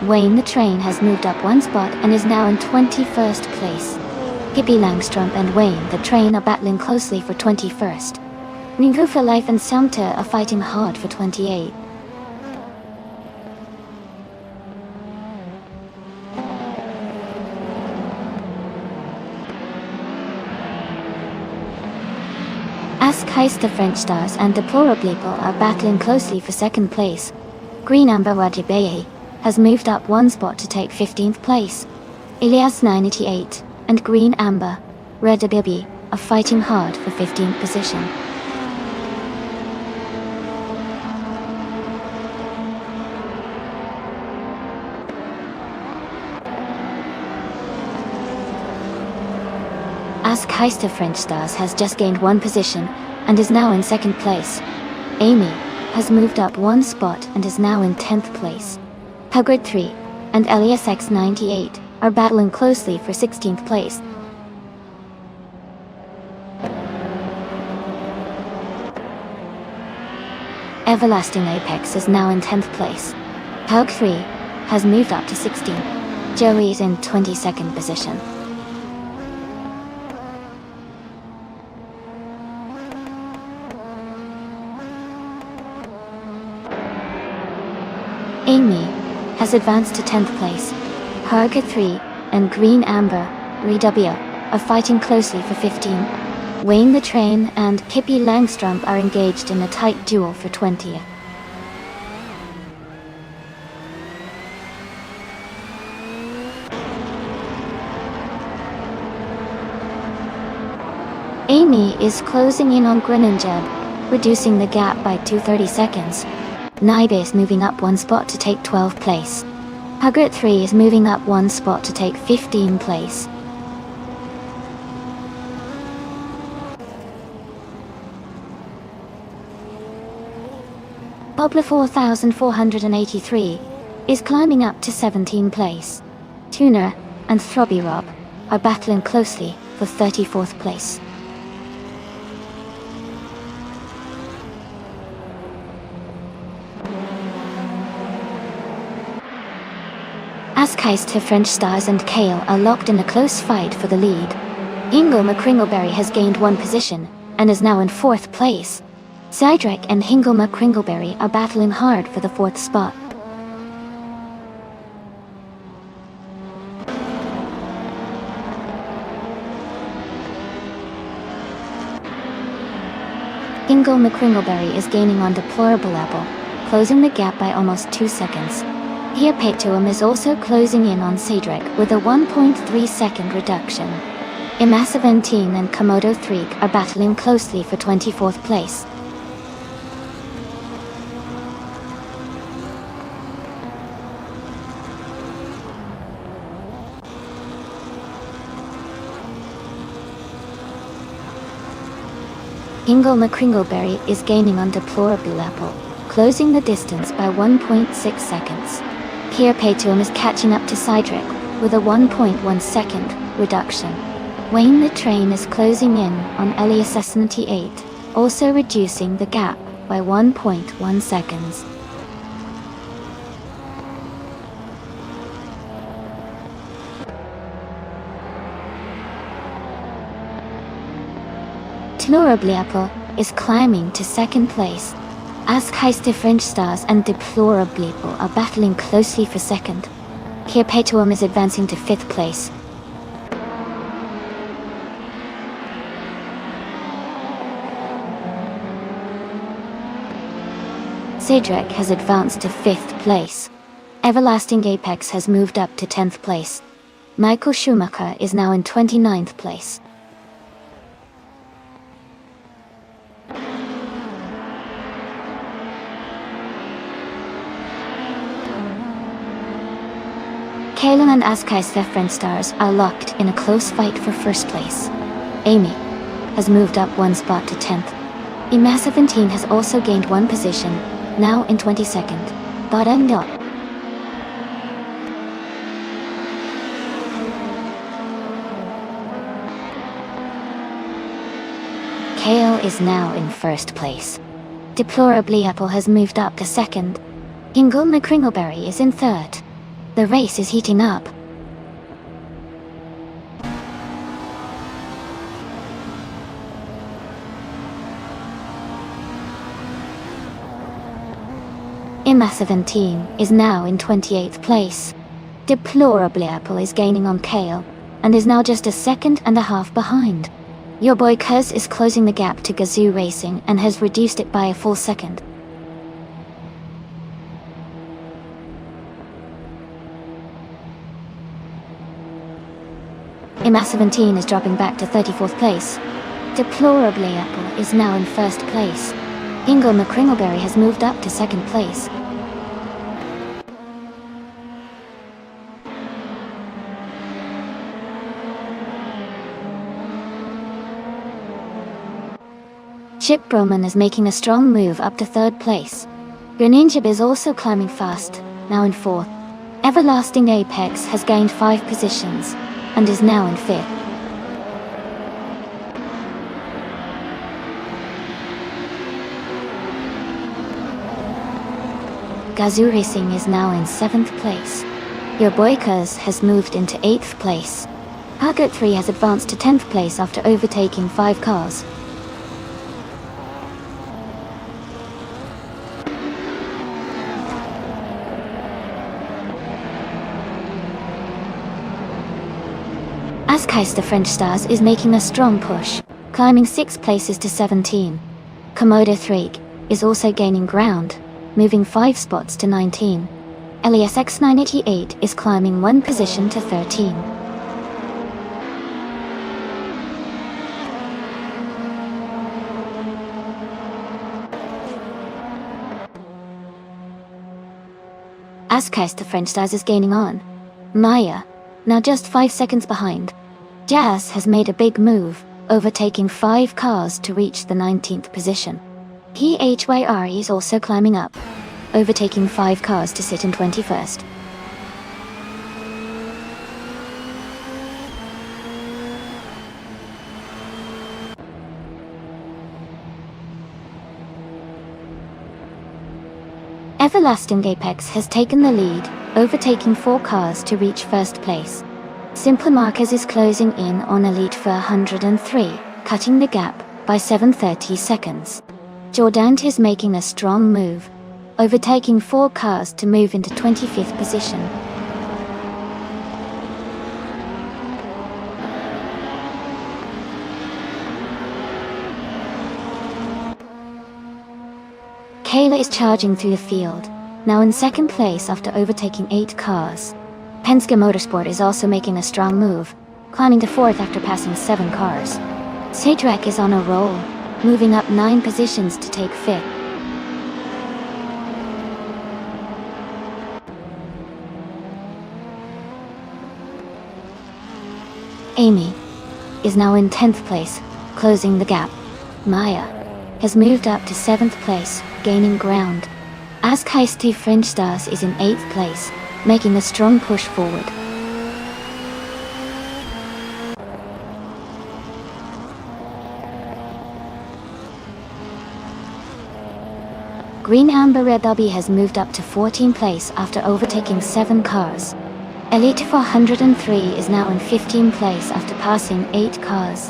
A: Wayne the Train has moved up 1 spot and is now in 21st place. Hippie Langstrom and Wayne the Train are battling closely for 21st. Ringu for Life and Samta are fighting hard for 28. Ask Heist the French Stars and Deplorable are battling closely for 2nd place. Green Amber Wajibeye has moved up 1 spot to take 15th place. Ilias 988 and Green Amber, Red Abibi, are fighting hard for 15th position. Ask Heister French Stars has just gained 1 position and is now in 2nd place. Amy has moved up 1 spot and is now in 10th place. Hugrid 3 and LESX98 are battling closely for 16th place. Everlasting Apex is now in 10th place. Hug 3 has moved up to 16th. Joey is in 22nd position. Amy has advanced to 10th place. Harga 3 and Green Amber, RW, are fighting closely for 15th. Wayne the Train and Pippi Langstrump are engaged in a tight duel for 20th. Amy is closing in on Greninjab, reducing the gap by 230 seconds. Naibe is moving up 1 spot to take 12th place. Hugrit 3 is moving up 1 spot to take 15th place. Bobla 4483 is climbing up to 17th place. Tuner and Throbby Rob are battling closely for 34th place. Askheist, French Stars and Kale are locked in a close fight for the lead. Hingle McCringleberry has gained 1 position and is now in 4th place. Cydric and Hingle McCringleberry are battling hard for the 4th spot. Hingle McCringleberry is gaining on Deplorable Apple, closing the gap by almost 2 seconds. Heapatuum is also closing in on Cedric with a 1.3 second reduction. Imassiventine and Komodo 3 are battling closely for 24th place. Hingle McCringleberry is gaining on Deplorable Apple, closing the distance by 1.6 seconds. Heapatuum is catching up to Cydric with a 1.1 second reduction. Wayne the Train is closing in on LESX98, also reducing the gap by 1.1 seconds. Deplorable is climbing to 2nd place. Askheist, French Stars and Deplorable are battling closely for 2nd. Heapatuum is advancing to 5th place. Cedric has advanced to 5th place. Everlasting Apex has moved up to 10th place. Michael Schumacher is now in 29th place. Kalen and Askheist, French Stars are locked in a close fight for 1st place. Amy has moved up 1 spot to 10th. Imassiventine has also gained 1 position, now in 22nd. Kale is now in 1st place. Deplorable Apple has moved up to 2nd. Hingle McCringleberry is in 3rd. The race is heating up. Imassiventine is now in 28th place. Deplorable Apple is gaining on Kale, and is now just a 1.5 behind. Your boy Cuz is closing the gap to Gazoo Racing and has reduced it by a full second. Imassiventine is dropping back to 34th place. Deplorable Apple is now in 1st place. Hingle McCringleberry has moved up to 2nd place. Chip Broman is making a strong move up to 3rd place. Greninja is also climbing fast, now in 4th. Everlasting Apex has gained 5 positions, and is now in 5th. Gazoo Racing is now in 7th place. Your Boy Cuz has moved into 8th place. Target 3 has advanced to 10th place after overtaking 5 cars. Askeister French Stars is making a strong push, climbing 6 places to 17. Komodo 3 is also gaining ground, moving 5 spots to 19. Elias X988 is climbing 1 position to 13. Askeister French Stars is gaining on. Maya, now just 5 seconds behind. Jazz has made a big move, overtaking 5 cars to reach the 19th position. PHYR is also climbing up, overtaking 5 cars to sit in 21st. Everlasting Apex has taken the lead, overtaking 4 cars to reach 1st place. Simple Marquez is closing in on Elite for 103, cutting the gap by 730 seconds. Jordant is making a strong move, overtaking 4 cars to move into 25th position. Kayla is charging through the field, now in 2nd place after overtaking 8 cars. Penske Motorsport is also making a strong move, climbing to 4th after passing 7 cars. Satrek is on a roll, moving up 9 positions to take 5th. Amy is now in 10th place, closing the gap. Maya has moved up to 7th place, gaining ground. Askeister French Stars is in 8th place, making a strong push forward. Green Amber Red Derby has moved up to 14th place after overtaking 7 cars. Elite 403 is now in 15th place after passing 8 cars.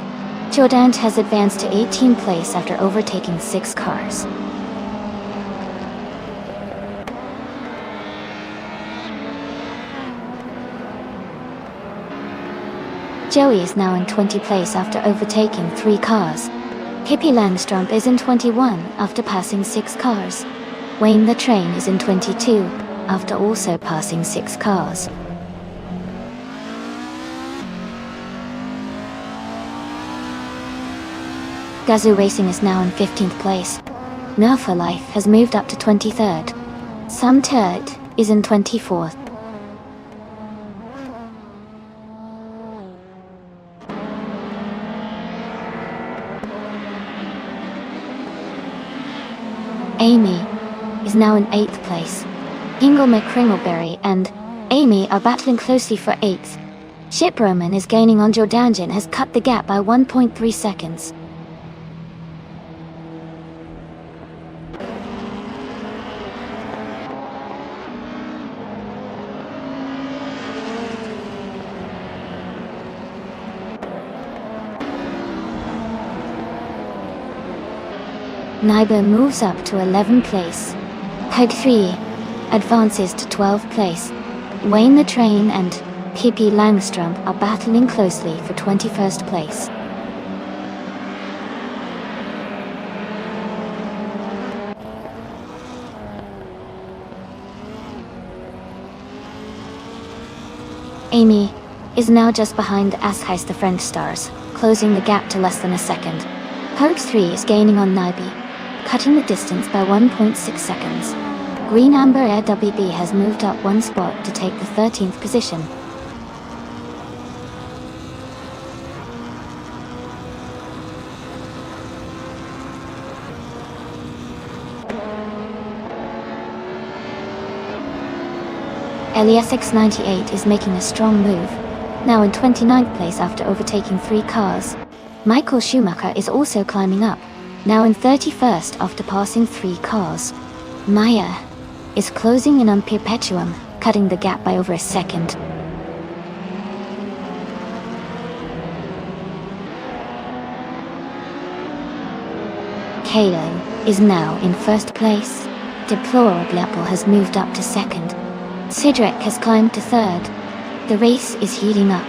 A: Jordant has advanced to 18th place after overtaking 6 cars. Joey is now in 20th place after overtaking 3 cars. Hippie Landstrom is in 21 after passing 6 cars. Wayne the Train is in 22 after also passing 6 cars. Gazoo Racing is now in 15th place. Nerfa Life has moved up to 23rd. Some Turd is in 24th. Amy is now in 8th place. Hingle McCringleberry and Amy are battling closely for 8th. Chip Roman is gaining on Jordanjan, has cut the gap by 1.3 seconds. Naiba moves up to 11th place. Peg 3 advances to 12th place. Wayne the Train and Pippi Langstrom are battling closely for 21st place. Amy is now just behind Askeister French Stars, closing the gap to less than a second. Perks 3 is gaining on Naibi, cutting the distance by 1.6 seconds. Green Amber Air WB has moved up 1 spot to take the 13th position. LESX98 is making a strong move, now in 29th place after overtaking 3 cars. Michael Schumacher is also climbing up, now in 31st after passing 3 cars. Maya is closing in on Perpetuum, cutting the gap by over a second. Kalo is now in 1st place. Deplorable has moved up to 2nd. Cedric has climbed to 3rd. The race is heating up.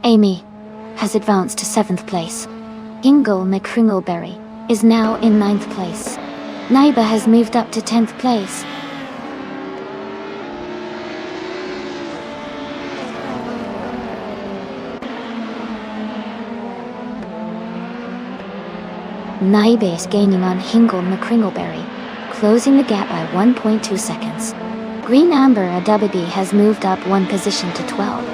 A: Amy has advanced to 7th place. Ingle McCringleberry is now in 9th place. Neighbor has moved up to 10th place. Naibe is gaining on Hingle McCringleberry, closing the gap by 1.2 seconds. Green Amber Adubaby has moved up 1 position to 12.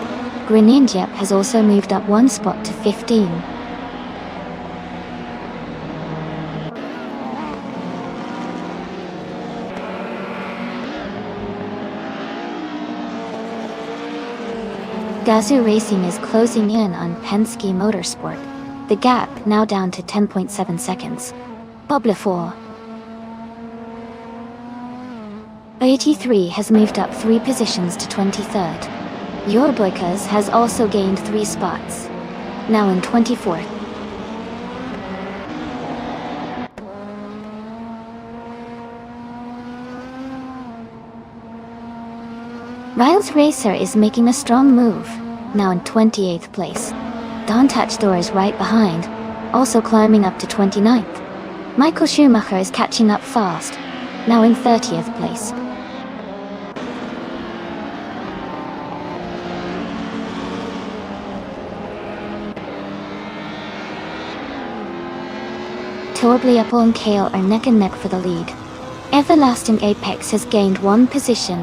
A: Greninjep has also moved up 1 spot to 15. Gazoo Racing is closing in on Penske Motorsport. The gap now down to 10.7 seconds. Bubble 4. 83 has moved up 3 positions to 23rd. Yorboikas has also gained 3 spots, now in 24th. Riles Racer is making a strong move, now in 28th place. Don Touchdor is right behind, also climbing up to 29th. Michael Schumacher is catching up fast, now in 30th place. Torbliapple and Kale are neck and neck for the lead. Everlasting Apex has gained 1 position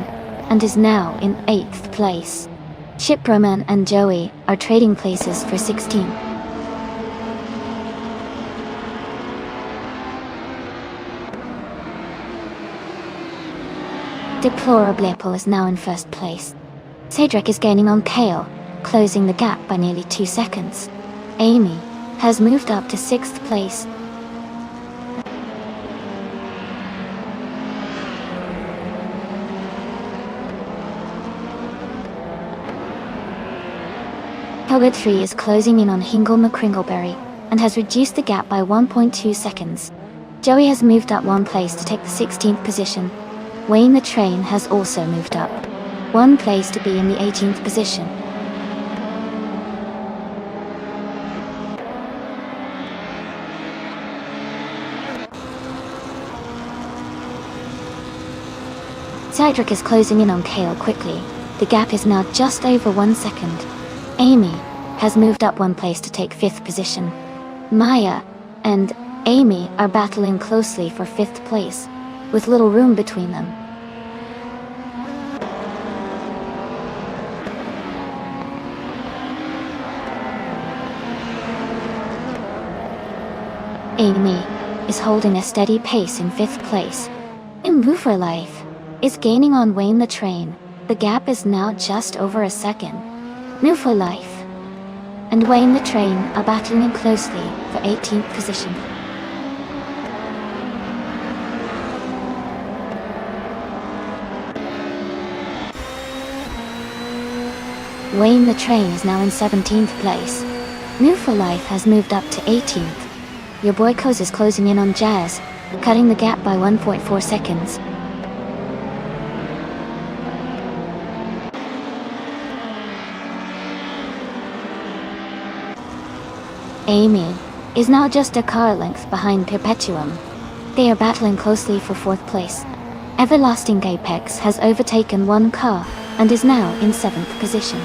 A: and is now in 8th place. Shiproman and Joey are trading places for 16. Deplorable is now in 1st place. Cedric is gaining on Kale, closing the gap by nearly 2 seconds. Amy has moved up to 6th place. Pogod 3 is closing in on Hingle McCringleberry and has reduced the gap by 1.2 seconds. Joey has moved up 1 place to take the 16th position. Wayne the Train has also moved up 1 place to be in the 18th position. Cedric is closing in on Kale quickly. The gap is now just over 1 second. Amy has moved up 1 place to take 5th position. Maya and Amy are battling closely for 5th place, with little room between them. Amy is holding a steady pace in 5th place. Immover Life is gaining on Wayne the Train. The gap is now just over a second. New for Life and Wayne the Train are battling closely for 18th position. Wayne the Train is now in 17th place. New for Life has moved up to 18th. Your boy Coz is closing in on Jazz, cutting the gap by 1.4 seconds. Amy is now just a car length behind Perpetuum. They are battling closely for 4th place. Everlasting Apex has overtaken 1 car and is now in 7th position.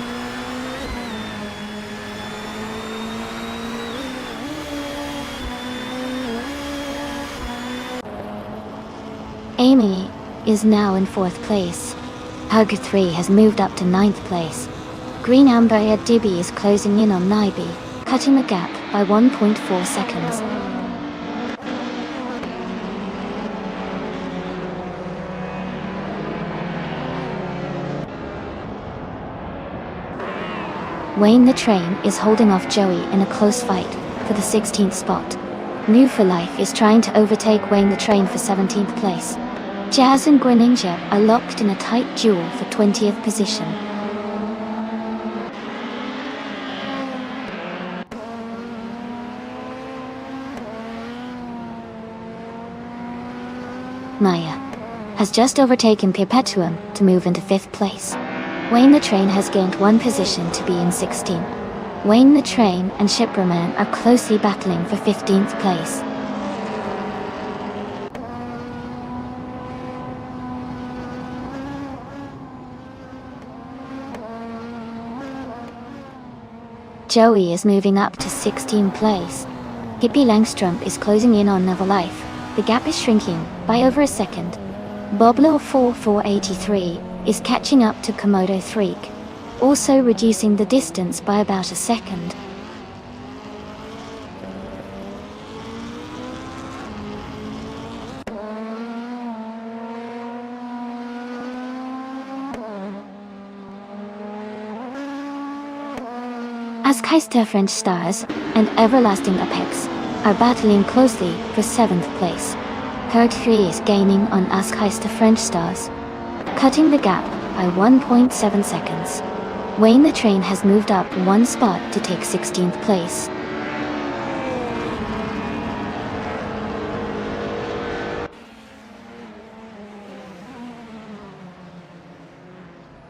A: Amy is now in 4th place. Hug 3 has moved up to 9th place. Green Amber Dibby is closing in on Naibi, cutting the gap by 1.4 seconds. Wayne the Train is holding off Joey in a close fight for the 16th spot. New for Life is trying to overtake Wayne the Train for 17th place. Jazz and Greninja are locked in a tight duel for 20th position. Maya has just overtaken Perpetuum to move into 5th place. Wayne the Train has gained 1 position to be in 16th. Wayne the Train and Shipperman are closely battling for 15th place. Joey is moving up to 16th place. Hippie Langstrom is closing in on Never Life. The gap is shrinking by over a second. Boblo 4483 is catching up to Komodo Threak, also reducing the distance by about a second. Askeister French Stars and Everlasting Apex are battling closely for 7th place. Herd 3 is gaining on Askeister French Stars, cutting the gap by 1.7 seconds. Wayne the Train has moved up 1 spot to take 16th place.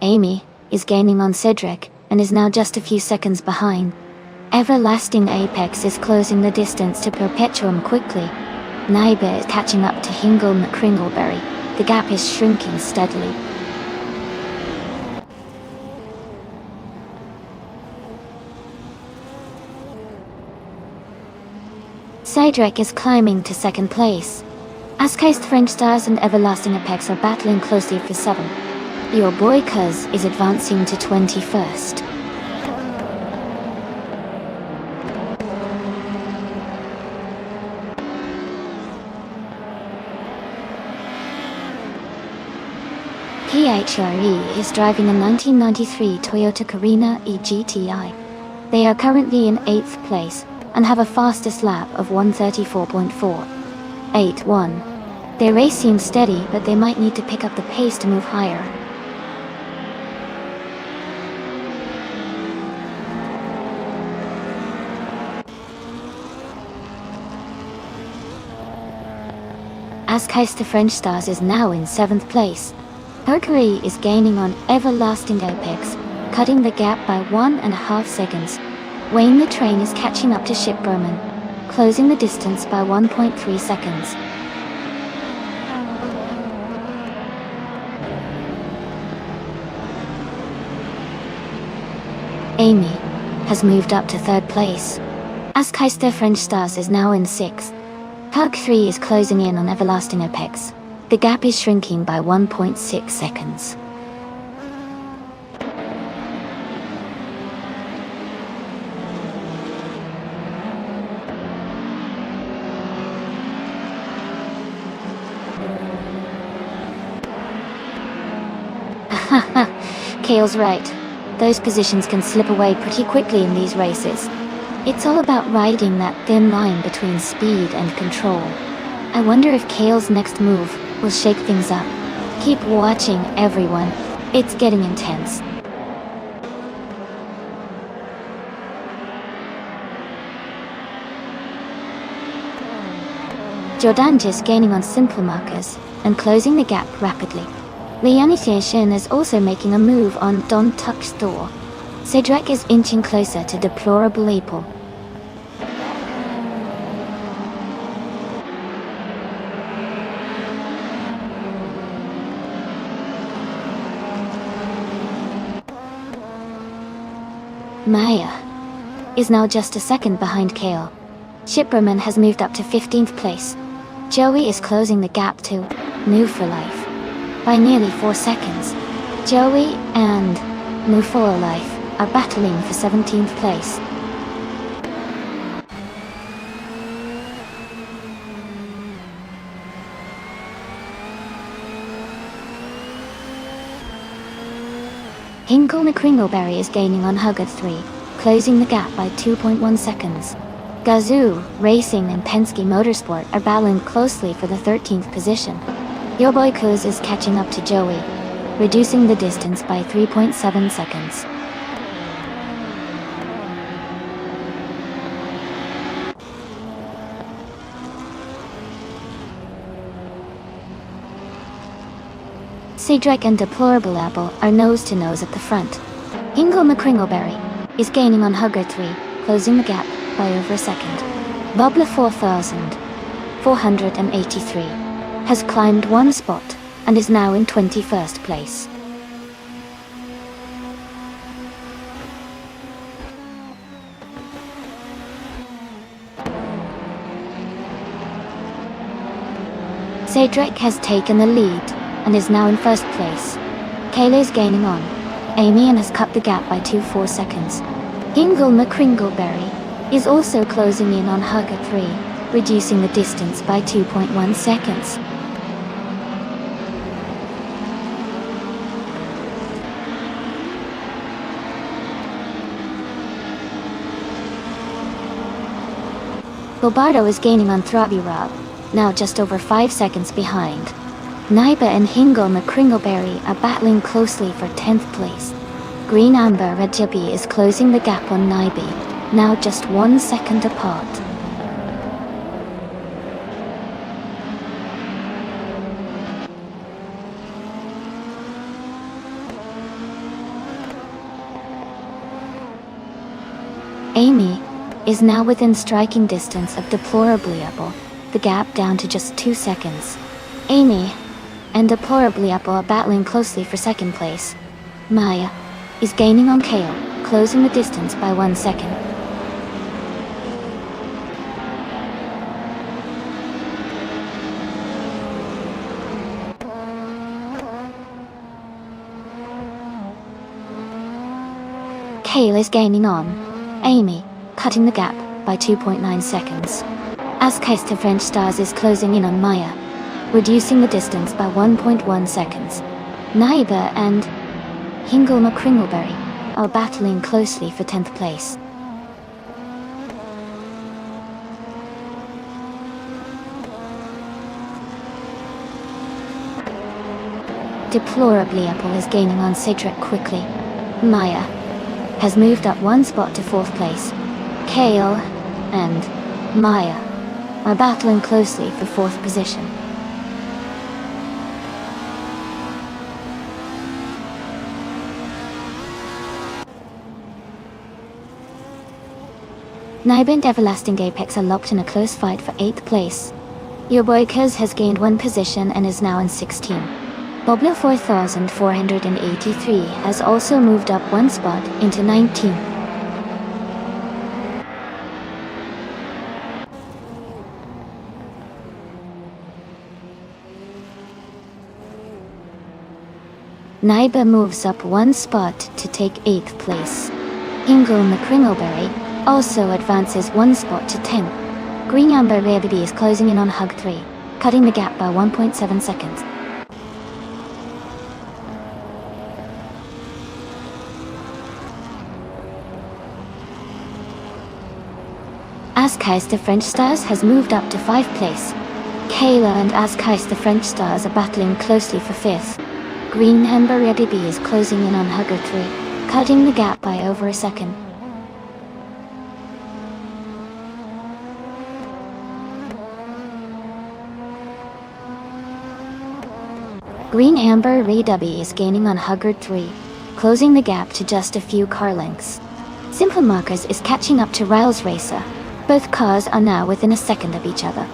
A: Amy is gaining on Cedric and is now just a few seconds behind. Everlasting Apex is closing the distance to Perpetuum quickly. Naiba is catching up to Hingle McCringleberry. The gap is shrinking steadily. Cedric is climbing to 2nd place. Askeister French Stars and Everlasting Apex are battling closely for 7. Your boy Cuz is advancing to 21st. PHRE is driving a 1993 Toyota Carina eGTI. They are currently in 8th place and have a fastest lap of 1:34.481. Their race seems steady, but they might need to pick up the pace to move higher. Askeister French Stars is now in 7th place. Hercury is gaining on Everlasting Apex, cutting the gap by 1.5 seconds. Wayne the Train is catching up to Shipperman, closing the distance by 1.3 seconds. Amy has moved up to 3rd place. Askeister French Stars is now in 6th. Hug 3 is closing in on Everlasting Apex. The gap is shrinking by 1.6 seconds. Haha, Kale's right. Those positions can slip away pretty quickly in these races. It's all about riding that thin line between speed and control. I wonder if Kale's next move will shake things up. Keep watching, everyone. It's getting intense. Jordange is gaining on simple markers and closing the gap rapidly. Lianitiation is also making a move on Don Tuck Store. Cedric is inching closer to Deplorable Apple. Maya is now just a second behind Kale. Shipperman has moved up to 15th place. Joey is closing the gap to Move for Life by nearly 4 seconds. Joey and Move for Life are battling for 17th place. Hinkle McCringleberry is gaining on Hug at 3, closing the gap by 2.1 seconds. Gazoo, Racing and Penske Motorsport are battling closely for the 13th position. Your boy Kuz is catching up to Joey, reducing the distance by 3.7 seconds. Cedric and Deplorable Apple are nose-to-nose at the front. Hinkle McCringleberry is gaining on Hugger 3, closing the gap by over a second. Bobla 4483 has climbed one spot and is now in 21st place. Cedric has taken the lead and is now in first place. Kayla is gaining on Amy and has cut the gap by 2.4 seconds. Hinkle McCringleberry is also closing in on Hugger 3, reducing the distance by 2.1 seconds. Bobardo is gaining on Throbby Rob, now just over 5 seconds behind. Naiba and Hinkle McCringleberry are battling closely for 10th place. Green Amber Red Jippy is closing the gap on Naibi, now just 1 second apart. Amy is now within striking distance of Deplorably Apple, the gap down to just 2 seconds. Amy and Deplorably Apple are battling closely for second place. Maya is gaining on Kale, closing the distance by 1 second. Kale is gaining on Amy, cutting the gap by 2.9 seconds. Askeister French Stars is closing in on Maya, reducing the distance by 1.1 seconds. Naiba and Hinkle McCringleberry are battling closely for 10th place. Deplorably Apple is gaining on Cedric quickly. Maya has moved up 1 spot to 4th place. Kale and Maya are battling closely for 4th position. Naiba and Everlasting Apex are locked in a close fight for 8th place. Your boy Kuz has gained 1 position and is now in 16. Bobla 4483 has also moved up 1 spot into 19. Naiba moves up 1 spot to take 8th place. Hinkle McCringleberry also advances 1 spot to 10th. Green Amber Baby is closing in on Hug 3, cutting the gap by 1.7 seconds. Askeister French Stars has moved up to 5th place. Kayla and Askeister French Stars are battling closely for 5th. Green Amber Baby is closing in on Hugger 3, cutting the gap by over a second. Green Amber Redubby is gaining on Hugger 3, closing the gap to just a few car lengths. Simple Markers is catching up to Riles Racer. Both cars are now within a second of each other.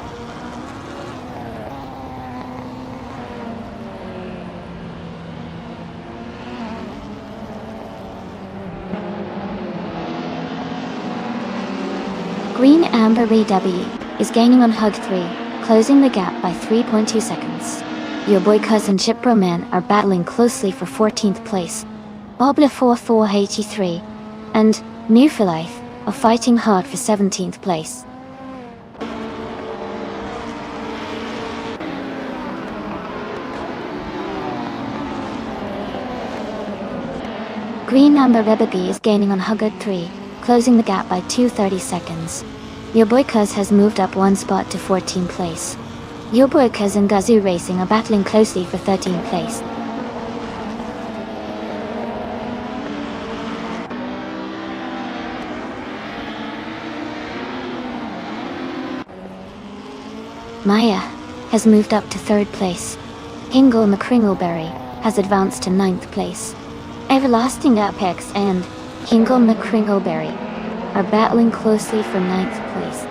A: Green Amber Redubby is gaining on Hug 3, closing the gap by 3.2 seconds. Your boy Cuz and Chiproman are battling closely for 14th place. Bobla 4483 and Newfilife are fighting hard for 17th place. Green Amber Rubber Bee is gaining on Huggard 3, closing the gap by 2:30 seconds. Your boy Cuz has moved up one spot to 14th place. Your boy Cuz and Gazoo Racing are battling closely for 13th place. Maya has moved up to 3rd place. Hingle McCringleberry has advanced to 9th place. Everlasting Apex and Hingle McCringleberry are battling closely for 9th place.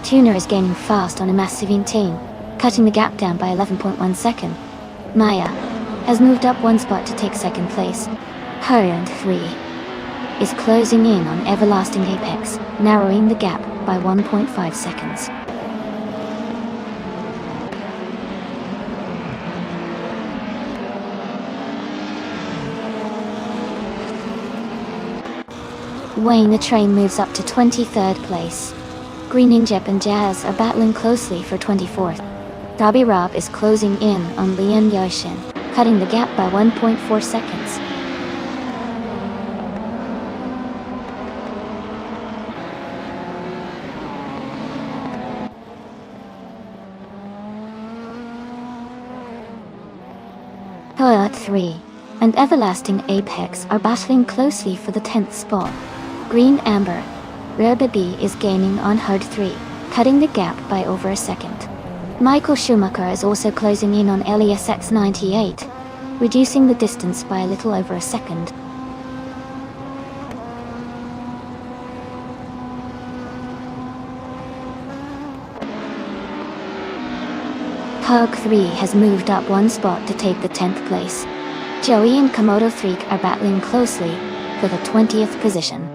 A: Tuner is gaining fast on a massive team, cutting the gap down by 11.1 seconds. Maya has moved up one spot to take 2nd place. Hurrand 3 is closing in on Everlasting Apex, narrowing the gap by 1.5 seconds. Wayne the Train moves up to 23rd place. Green Injep and Jazz are battling closely for 24th. Dobby Rob is closing in on Lian Yoshin, cutting the gap by 1.4 seconds. Toilet 3 and Everlasting Apex are battling closely for the 10th spot. Green Amber Rubber Bee is gaining on Hard 3, cutting the gap by over a second. Michael Schumacher is also closing in on Elias X98, reducing the distance by a little over a second. Pug 3 has moved up one spot to take the 10th place. Joey and Komodo 3 are battling closely for the 20th position.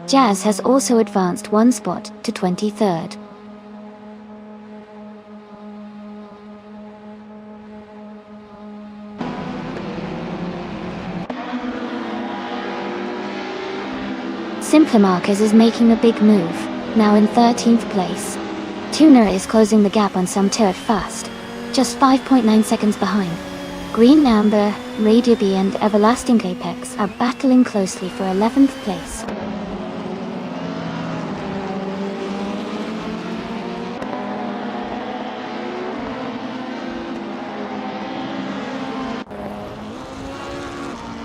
A: Jazz has also advanced one spot to 23rd. Simpler Markers is making a big move, now in 13th place. Tuner is closing the gap on some turret fast, just 5.9 seconds behind. Green Amber, Radio Bee and Everlasting Apex are battling closely for 11th place.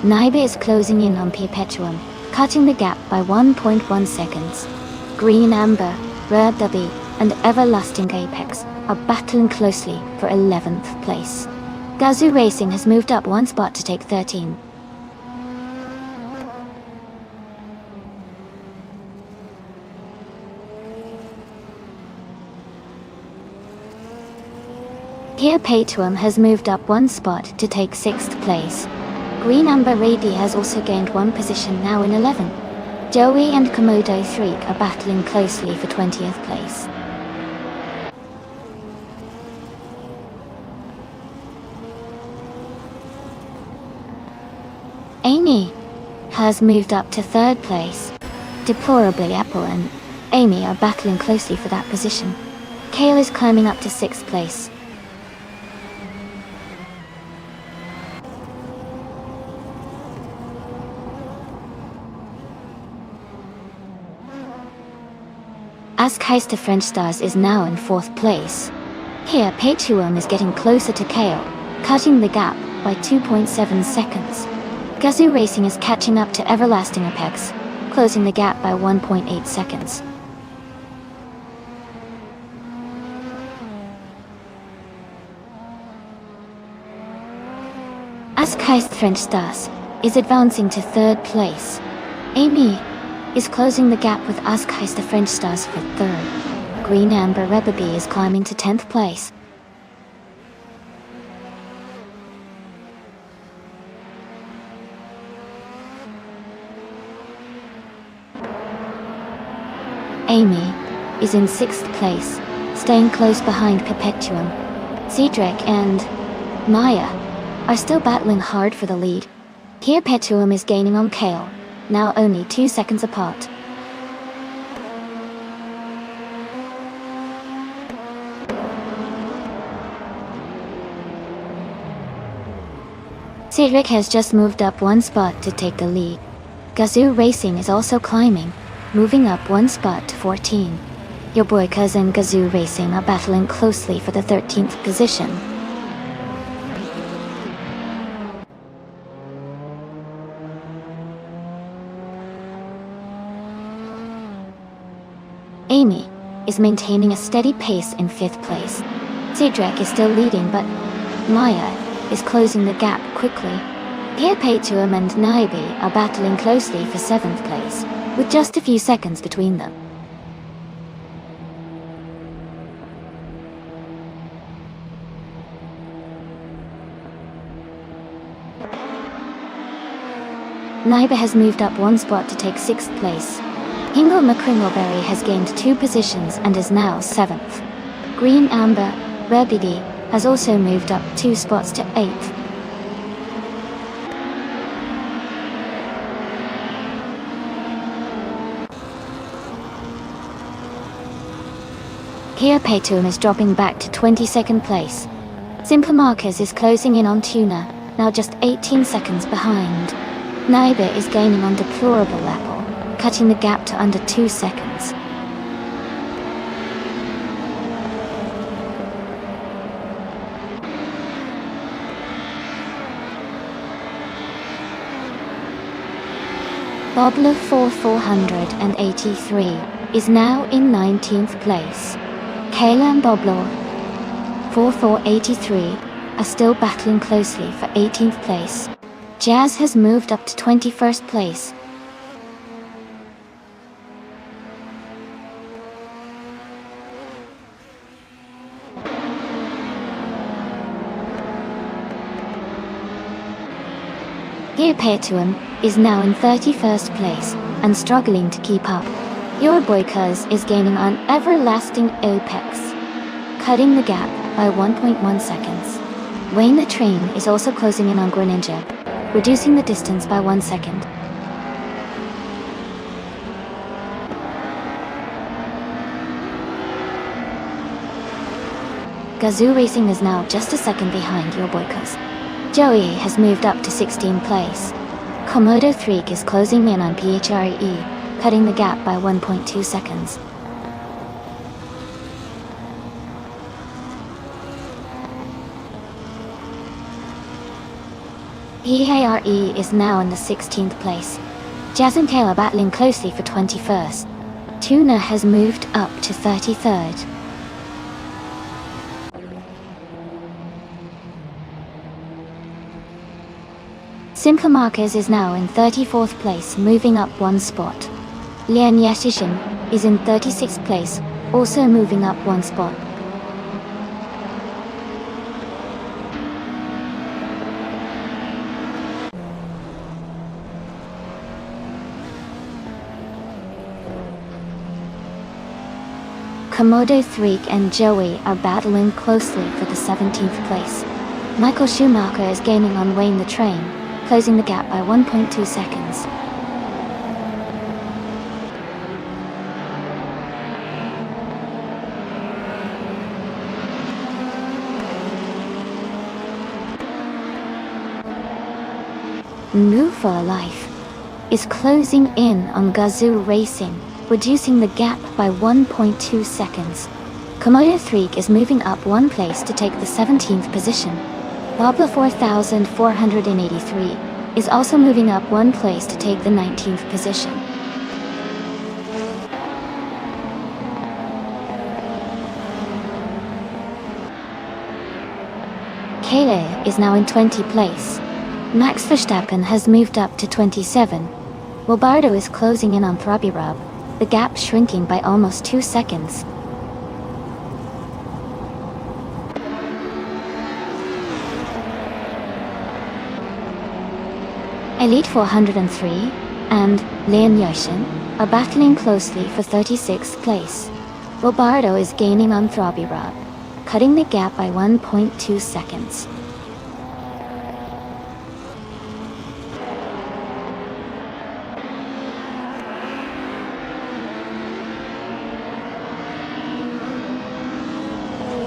A: Naiba is closing in on Perpetuum, cutting the gap by 1.1 seconds. Green Amber, Rubber Bee and Everlasting Apex are battling closely for 11th place. Gazoo Racing has moved up one spot to take 13. Here Perpetuum has moved up one spot to take 6th place. Green Amber Rady has also gained one position, now in 11. Joey and Komodo 3 are battling closely for 20th place. Amy has moved up to 3rd place. Deplorably Apple and Amy are battling closely for that position. Kale is climbing up to 6th place. Askheist of French Stars is now in 4th place. Here Perpetuum is getting closer to Kale, cutting the gap by 2.7 seconds. Gazoo Racing is catching up to Everlasting Apex, closing the gap by 1.8 seconds. Askheist French Stars is advancing to 3rd place. Amy is closing the gap with Askheist the French Stars for 3rd. Green Amber Rubber Bee is climbing to 10th place. Amy is in 6th place, staying close behind Perpetuum. Cedric and Maya are still battling hard for the lead. Here Perpetuum is gaining on Kale, now only 2 seconds apart. Cedric has just moved up one spot to take the lead. Gazoo Racing is also climbing, moving up one spot to 14. Your boy cousin Gazoo Racing are battling closely for the 13th position. Amy is maintaining a steady pace in 5th place. Cedric is still leading, but Maya is closing the gap quickly. Petuum and Naibi are battling closely for 7th place, with just a few seconds between them. Naiba has moved up one spot to take 6th place. Hingle McCringleberry has gained 2 positions and is now 7th. Green Amber Rebidi has also moved up 2 spots to 8th. Petuum is dropping back to 22nd place. Simple Markers is closing in on Tuna, now just 18 seconds behind. Naiba is gaining on Deplorable Apple, cutting the gap to under 2 seconds. Bobler 4483 is now in 19th place. Kayla and Bobler 4483 are still battling closely for 18th place. Jazz has moved up to 21st place. Petuum is now in 31st place and struggling to keep up. Your boy Cuz is gaining on Everlasting Apex, cutting the gap by 1.1 seconds. Wayne the Train is also closing in on Greninja, reducing the distance by 1 second. Gazoo Racing is now just a second behind your boy Cuz. Joey has moved up to 16th place. Komodo 3 is closing in on PHRE, cutting the gap by 1.2 seconds. PHRE is now in the 16th place. Jazz and Taylor battling closely for 21st. Tuna has moved up to 33rd. Simple Markers is now in 34th place, moving up one spot. Lian Yashishin is in 36th place, also moving up one spot. Komodo 3 and Joey are battling closely for the 17th place. Michael Schumacher is gaining on Wayne the Train, closing the gap by 1.2 seconds. Move for Life is closing in on Gazoo Racing, reducing the gap by 1.2 seconds. Komodo 3 is moving up one place to take the 17th position. Bobla 4483 is also moving up one place to take the 19th position. Kayla is now in 20th place. Max Verstappen has moved up to 27. Wilbardo is closing in on Throbby-Rub, the gap shrinking by almost 2 seconds. Elite 403 and Lian Yoshin are battling closely for 36th place. Wilbardo is gaining on Throbby-Rub, cutting the gap by 1.2 seconds.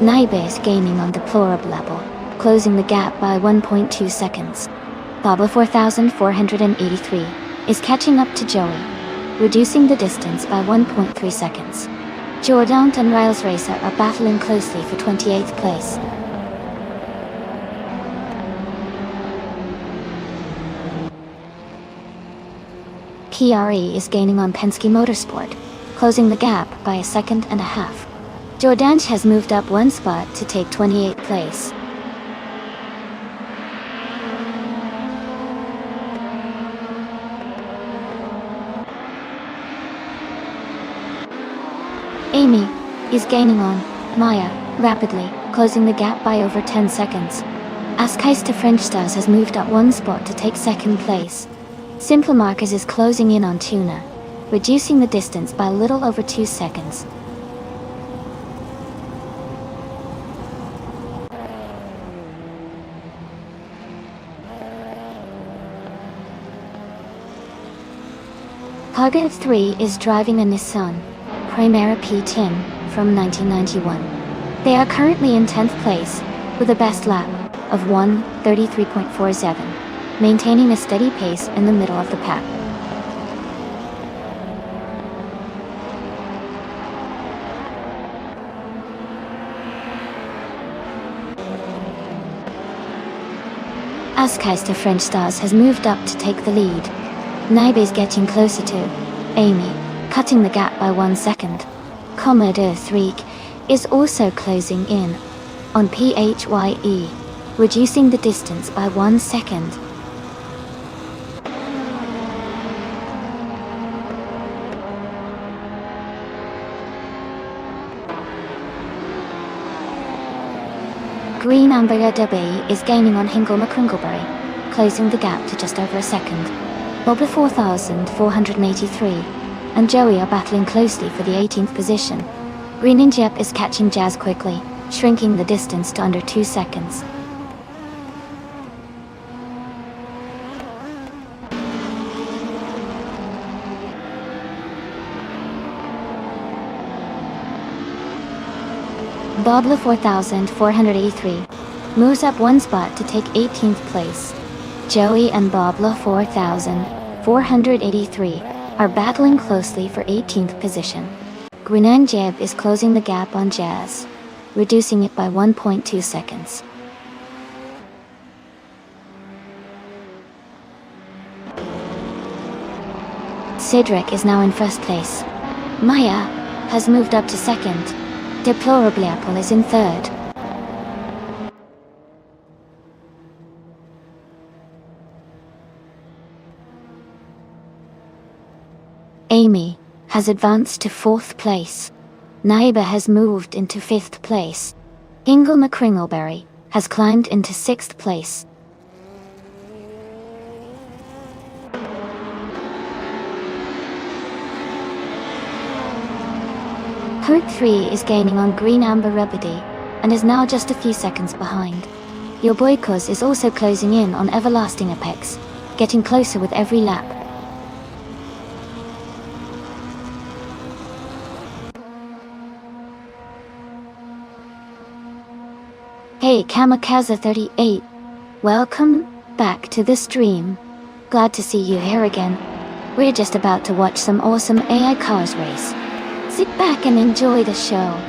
A: Naibe is gaining on Deplorable Apple, closing the gap by 1.2 seconds. Bobble 4483 is catching up to Joey, reducing the distance by 1.3 seconds. Jordan and Riles Racer are battling closely for 28th place. KRE is gaining on Penske Motorsport, closing the gap by a second and a half. Jordan has moved up one spot to take 28th place. Amy is gaining on Maya rapidly, closing the gap by over 10 seconds. Askeister French Stars has moved up one spot to take second place. Simple Markers is closing in on Tuna, reducing the distance by a little over 2 seconds. Target 3 is driving a Nissan Primera P10 from 1991. They are currently in 10th place, with a best lap of 1:33.47, maintaining a steady pace in the middle of the pack. Askeister French Stars has moved up to take the lead. Naibe is getting closer to Amy, cutting the gap by 1 second. Commodore 3 is also closing in on PHYE, reducing the distance by 1 second. Green Amber Derby is gaining on Hingle McCringleberry, closing the gap to just over a second. Bobber 4483 and Joey are battling closely for the 18th position. Green Injep is catching Jazz quickly, shrinking the distance to under 2 seconds. Bobla 4483 moves up one spot to take 18th place. Joey and Bobla 4483 are battling closely for 18th position. Grinan Jeb is closing the gap on Jazz, reducing it by 1.2 seconds. Cedric is now in first place. Maya has moved up to second. Deplorable Apple is in third. Amy has advanced to 4th place. Naiba has moved into 5th place. Ingle McCringleberry has climbed into 6th place. Hurt 3 is gaining on Green Amber Rebedy and is now just a few seconds behind. Your Boy Cuz is also closing in on Everlasting Apex, getting closer with every lap. Hey Kamikaze 38, welcome back to the stream. Glad to see you here again. We're just about to watch some awesome AI cars race. Sit back and enjoy the show.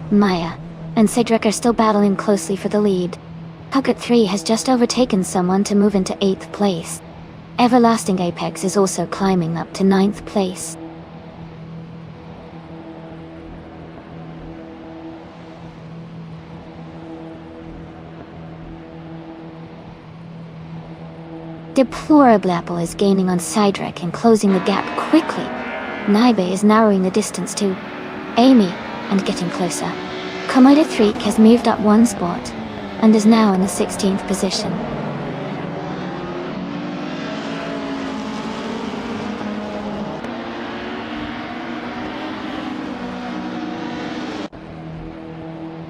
A: Maya and Cedric are still battling closely for the lead. Puckett 3 has just overtaken someone to move into 8th place. Everlasting Apex is also climbing up to 9th place. Deplorable Apple is gaining on Cedric and closing the gap quickly. Naibe is narrowing the distance to Amy and getting closer. Komodo 3 has moved up one spot and is now in the 16th position.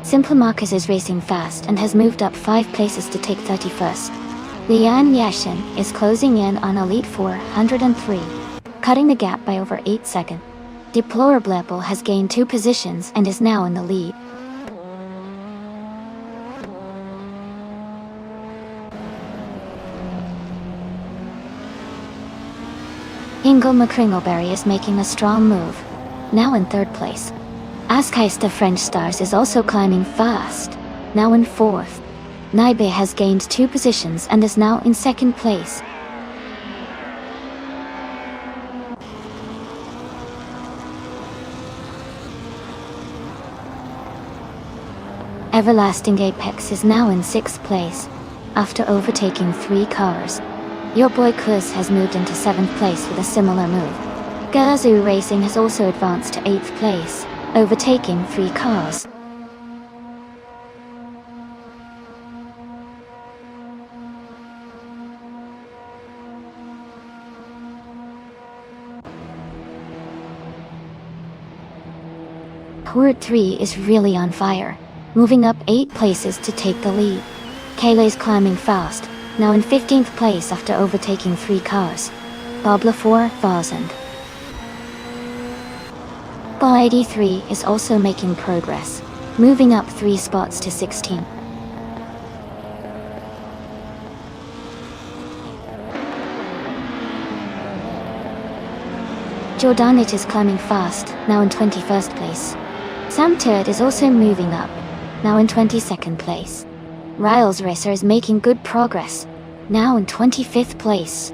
A: Simple Marcus is racing fast and has moved up 5 places to take 31st. Lian Yashin is closing in on Elite 403, cutting the gap by over 8 seconds. Deplorable has gained 2 positions and is now in the lead. Ingle McCringleberry is making a strong move, now in 3rd place. Askeister French Stars is also climbing fast, now in 4th. Naibe has gained 2 positions and is now in 2nd place. Everlasting Apex is now in 6th place, after overtaking 3 cars. Your Boy Kuz has moved into 7th place with a similar move. Gazoo Racing has also advanced to 8th place, overtaking 3 cars. Horde 3 is really on fire, moving up 8 places to take the lead. Kaylee's climbing fast, now in 15th place after overtaking 3 cars. Bobla 4000. Ball 83 is also making progress, moving up 3 spots to 16. Jordanit is climbing fast, now in 21st place. Sam Turd is also moving up, now in 22nd place. Riles Racer is making good progress, now in 25th place.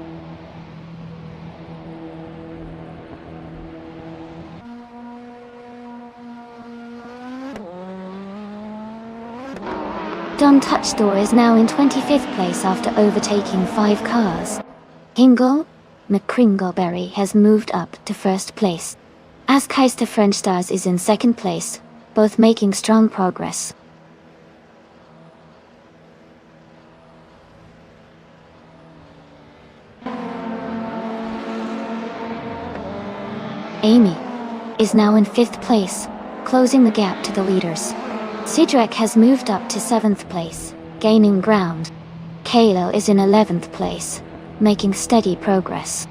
A: Don Touchdoor is now in 25th place after overtaking 5 cars. Hingle McCringleberry has moved up to 1st place. Askeister French Stars is in 2nd place, both making strong progress. Amy is now in 5th place, closing the gap to the leaders. Sidrek has moved up to 7th place, gaining ground. Kalo is in 11th place, making steady progress.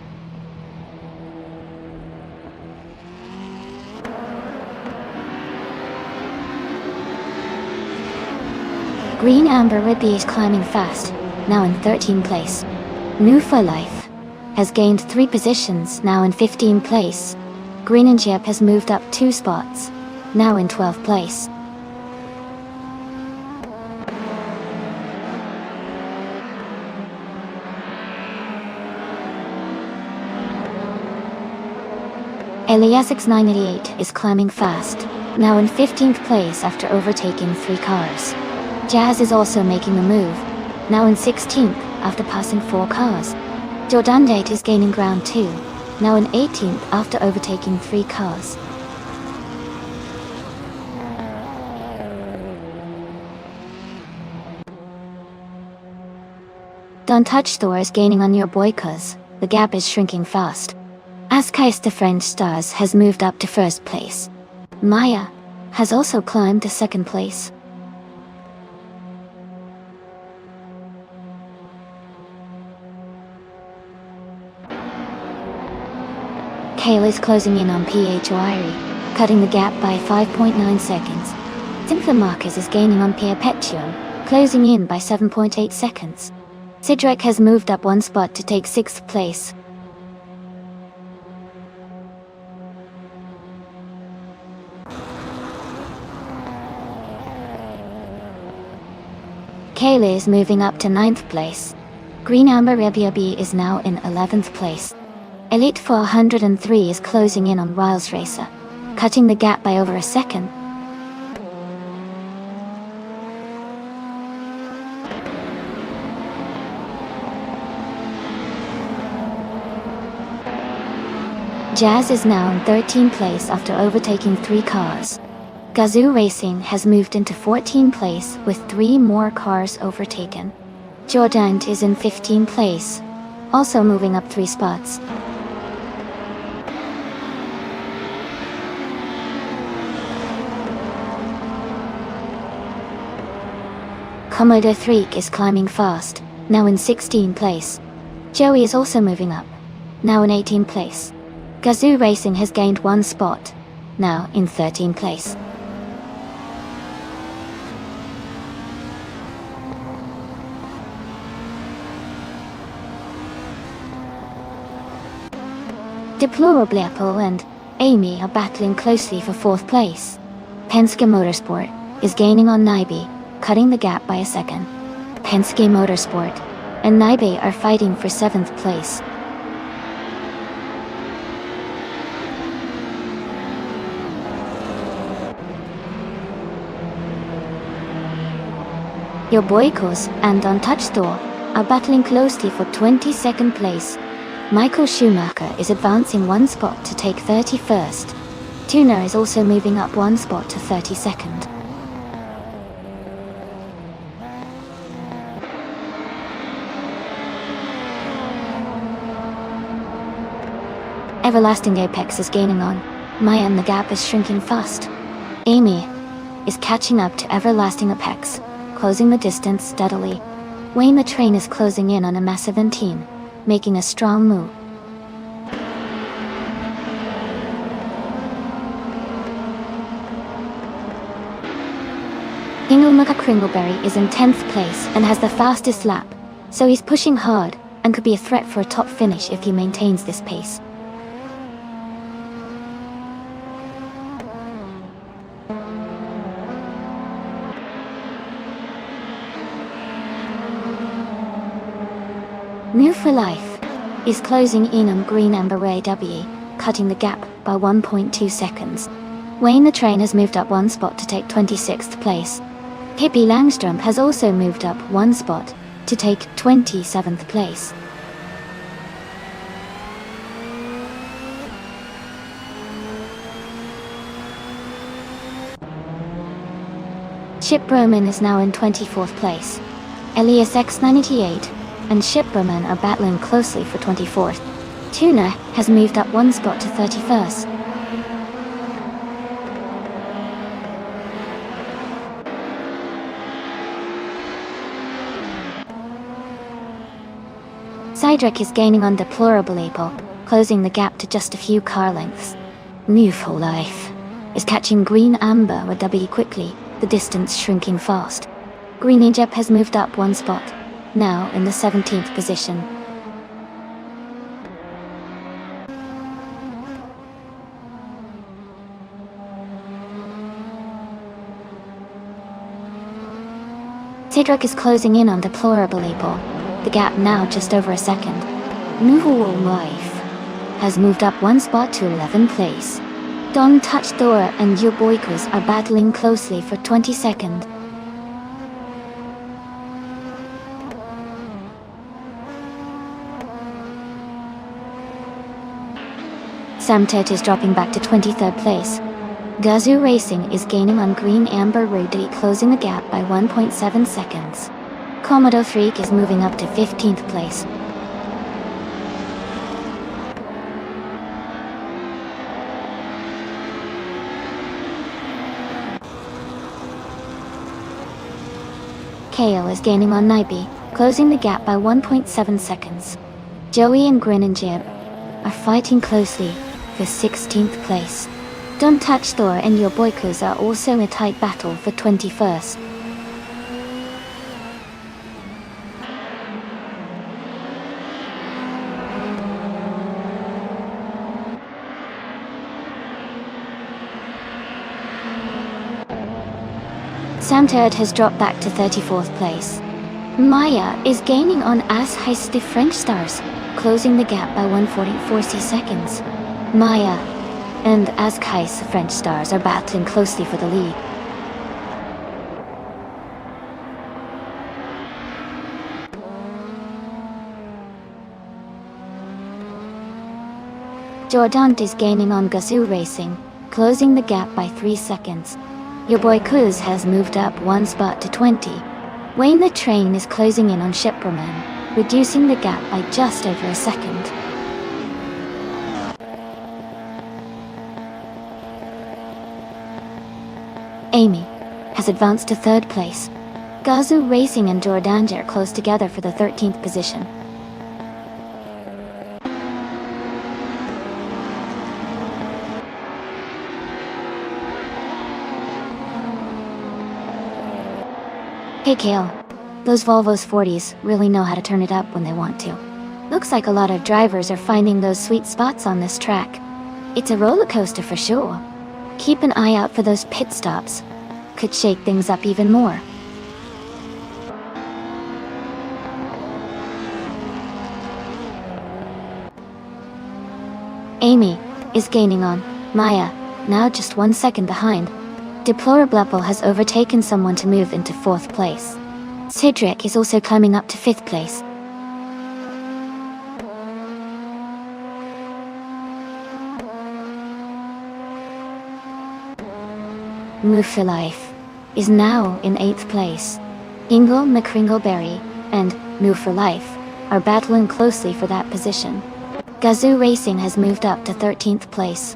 A: Green Amber Ribby is climbing fast, now in 13th place. New for Life has gained 3 positions, now in 15th place. Green and Jip has moved up 2 spots, now in 12th place. Eliasix 988 is climbing fast, now in 15th place after overtaking 3 cars. Jazz is also making a move, now in 16th after passing 4 cars. Jordandate is gaining ground too, now in 18th after overtaking 3 cars. Don't Touch Thor is gaining on your boy cuz the gap is shrinking fast. Askeister French Stars has moved up to 1st place. Maya has also climbed to 2nd place. Kale is closing in on PHOIRI, cutting the gap by 5.9 seconds. Symphomarcus is gaining on Pierre Petion, closing in by 7.8 seconds. Sidrek has moved up 1 spot to take 6th place. Kaylee is moving up to 9th place. Green Amber Rebiabi is now in 11th place. Elite 403 is closing in on Riles Racer, cutting the gap by over a second. Jazz is now in 13th place after overtaking 3 cars. Gazoo Racing has moved into 14th place with 3 more cars overtaken. Jordant is in 15th place, also moving up 3 spots. Commodore Threek is climbing fast, now in 16th place. Joey is also moving up, now in 18th place. Gazoo Racing has gained 1 spot, now in 13th place. Deplorable Apple and Amy are battling closely for 4th place. Penske Motorsport is gaining on Nyby, cutting the gap by a second. Penske Motorsport and Nyby are fighting for 7th place. Your Boykos and Untouched Thor are battling closely for 22nd place. Michael Schumacher is advancing 1 spot to take 31st. Tuna is also moving up 1 spot to 32nd. Everlasting Apex is gaining on Maya and the gap is shrinking fast. Amy is catching up to Everlasting Apex, closing the distance steadily. Wayne the Train is closing in on a massive 19, making a strong move. Ingelmaka Kringleberry is in 10th place and has the fastest lap, so he's pushing hard and could be a threat for a top finish if he maintains this pace. New for Life is closing in on Green Amber AW, cutting the gap by 1.2 seconds. Wayne the Train has moved up 1 spot to take 26th place. Pippi Langstrom has also moved up 1 spot to take 27th place. Chip Roman is now in 24th place. Elias X98 and Chip Roman are battling closely for 24th. Tuna has moved up 1 spot to 31st. Cydric is gaining on Deplorable Apple, closing the gap to just a few car lengths. New for Life is catching Green Amber with W quickly, the distance shrinking fast. Green Egypt has moved up 1 spot, now in the 17th position. Cedric is closing in on Deplorable Apple, the gap now just over a second. New Life has moved up 1 spot to 11th place. Don Touch Thora and Your Boykos are battling closely for 22nd. Samtet is dropping back to 23rd place. Gazoo Racing is gaining on Green Amber Rudy, closing the gap by 1.7 seconds. Commodore Freak is moving up to 15th place. KO is gaining on Nyby, closing the gap by 1.7 seconds. Joey and Grin and Jib are fighting closely for 16th place. Don't Touch Thor and Your Boykos are also in a tight battle for 21st. Samturd has dropped back to 34th place. Maya is gaining on As Heist the French Stars, closing the gap by 140 seconds. Maya and As Heist the French Stars are battling closely for the lead. Jordant is gaining on Gazoo Racing, closing the gap by 3 seconds. Your boy Kuz has moved up 1 spot to 20. Wayne the Train is closing in on Shipperman, reducing the gap by just over a second. Amy has advanced to 3rd place. Gazoo Racing and Jordanger are close together for the 13th position. Hey Kale, those Volvo's 40s really know how to turn it up when they want to. Looks like a lot of drivers are finding those sweet spots on this track. It's a roller coaster for sure. Keep an eye out for those pit stops. Could shake things up even more. Amy is gaining on Maya, now just 1 second behind. Deplorable has overtaken someone to move into 4th place. Cedric is also climbing up to 5th place. Move for Life is now in 8th place. Ingle McCringleberry and Move for Life are battling closely for that position. Gazoo Racing has moved up to 13th place.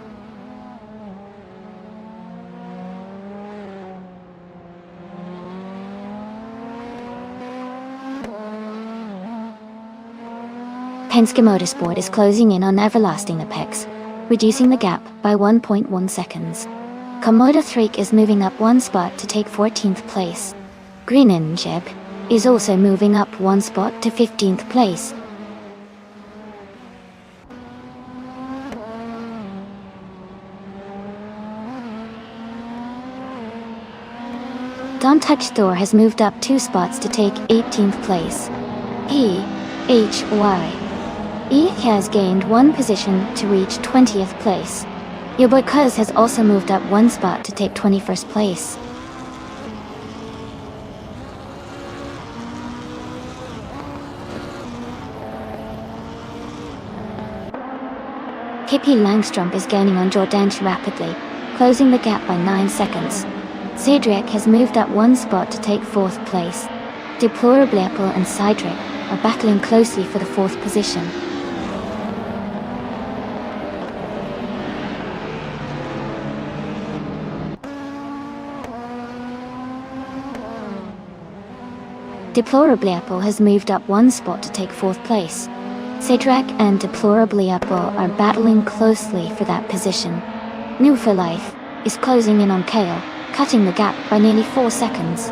A: Penske Motorsport is closing in on Everlasting Apex, reducing the gap by 1.1 seconds. Komodo Threak is moving up 1 spot to take 14th place. Green Jeb is also moving up 1 spot to 15th place. Don't Touch Door has moved up 2 spots to take 18th place. He has gained 1 position to reach 20th place. Your boy Cuz has also moved up 1 spot to take 21st place. Hippie Langstrom is gaining on Jordanch rapidly, closing the gap by 9 seconds. Cedric has moved up 1 spot to take 4th place. Deplorable and Cedric are battling closely for the 4th position. Deplorable has moved up 1 spot to take 4th place. Cedric and Deplorable are battling closely for that position. New for Life is closing in on Kale, cutting the gap by nearly 4 seconds.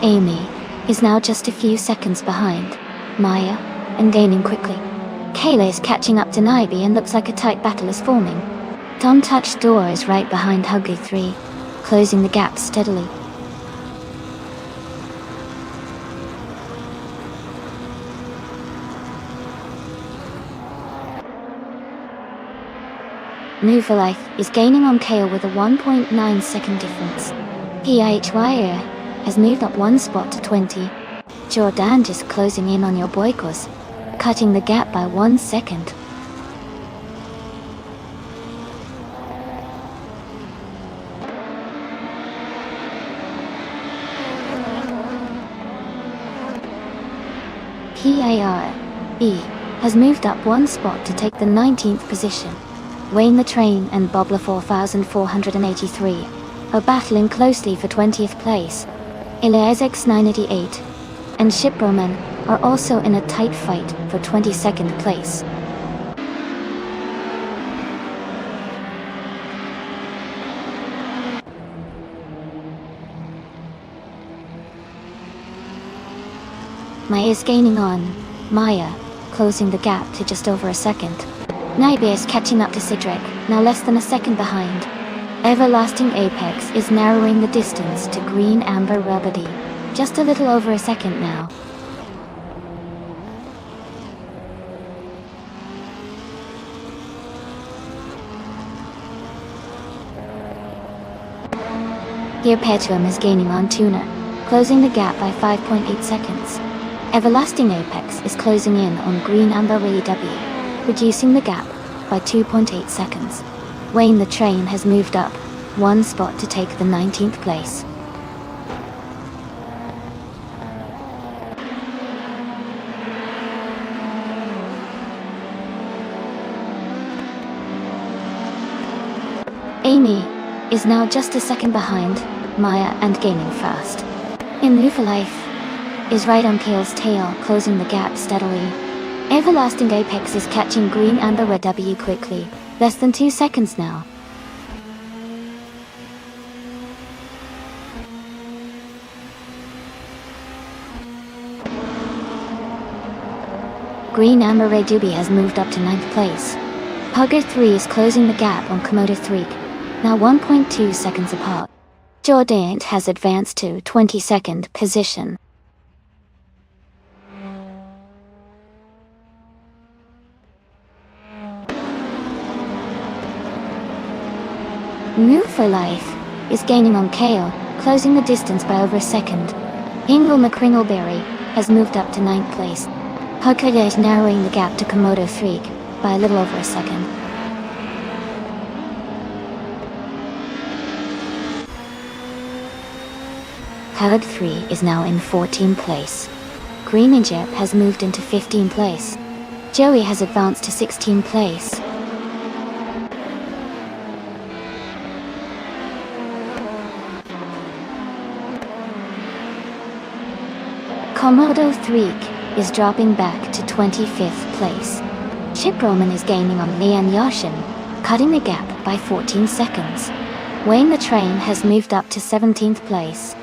A: Amy is now just a few seconds behind Maya and gaining quickly. Kayla is catching up to Naibi and looks like a tight battle is forming. Don't Touch Door is right behind Huggy 3, closing the gap steadily. New for Life is gaining on Kale with a 1.9 second difference. PHYR has moved up 1 spot to 20. Jordan just closing in on your boykos, cutting the gap by 1 second. PARB has moved up 1 spot to take the 19th position. Wayne the Train and Bobla 4483 are battling closely for 20th place. Eliasx 988 and Shipperman are also in a tight fight for 22nd place. Maya is gaining on Maya, closing the gap to just over a second. Naibe is catching up to Cedric, now less than a second behind. Everlasting Apex is narrowing the distance to Green Amber Rubbity, just a little over a second now. Gear Petuum is gaining on Tuna, closing the gap by 5.8 seconds. Everlasting Apex is closing in on Green Amber W, reducing the gap by 2.8 seconds. Wayne the Train has moved up 1 spot to take the 19th place. Amy is now just a second behind Maya and gaining fast. In New for Life is right on Kale's tail, closing the gap steadily. Everlasting Apex is catching Green Amber Red W quickly, less than 2 seconds now. Green Amber Red Doobie has moved up to 9th place. Pugger 3 is closing the gap on Komodo 3, now 1.2 seconds apart. Jordan has advanced to 22nd position. Move for Life is gaining on Kale, closing the distance by over a second. Ingle McCringleberry has moved up to 9th place. Pugger is narrowing the gap to Komodo 3 by a little over a second. Howard 3 is now in 14th place. Green Ninja has moved into 15th place. Joey has advanced to 16th place. Komodo 3 is dropping back to 25th place. Chip Roman is gaining on Lian Yashin, cutting the gap by 14 seconds. Wayne the Train has moved up to 17th place.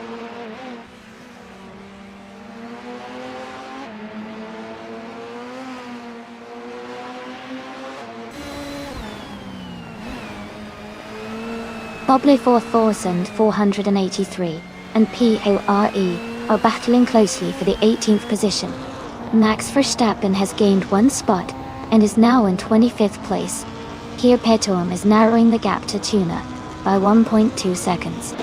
A: Bobley 4000 483 and PORE are battling closely for the 18th position. Max Verstappen has gained 1 spot and is now in 25th place. Here Petom is narrowing the gap to Tuna by 1.2 seconds.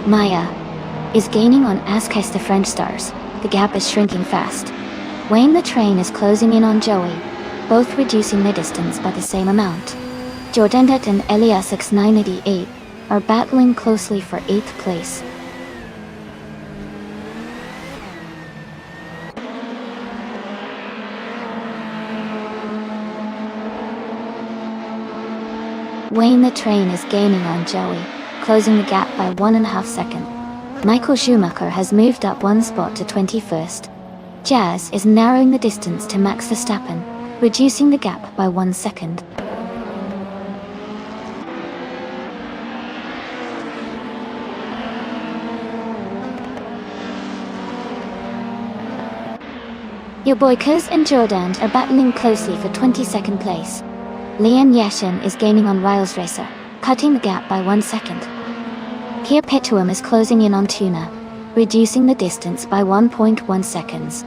A: Maya is gaining on Ascas the French Stars. The gap is shrinking fast. Wayne the Train is closing in on Joey, both reducing their distance by the same amount. Jordandet and Elias X988 are battling closely for 8th place. Wayne the Train is gaining on Joey, closing the gap by 1.5 seconds. Michael Schumacher has moved up 1 spot to 21st. Jazz is narrowing the distance to Max Verstappen, reducing the gap by 1 second. Your boy Kuz and Jordan are battling closely for 22nd place. Lian Yashin is gaining on Riles Racer, cutting the gap by 1 second. Here Petuum is closing in on Tuna, reducing the distance by 1.1 seconds.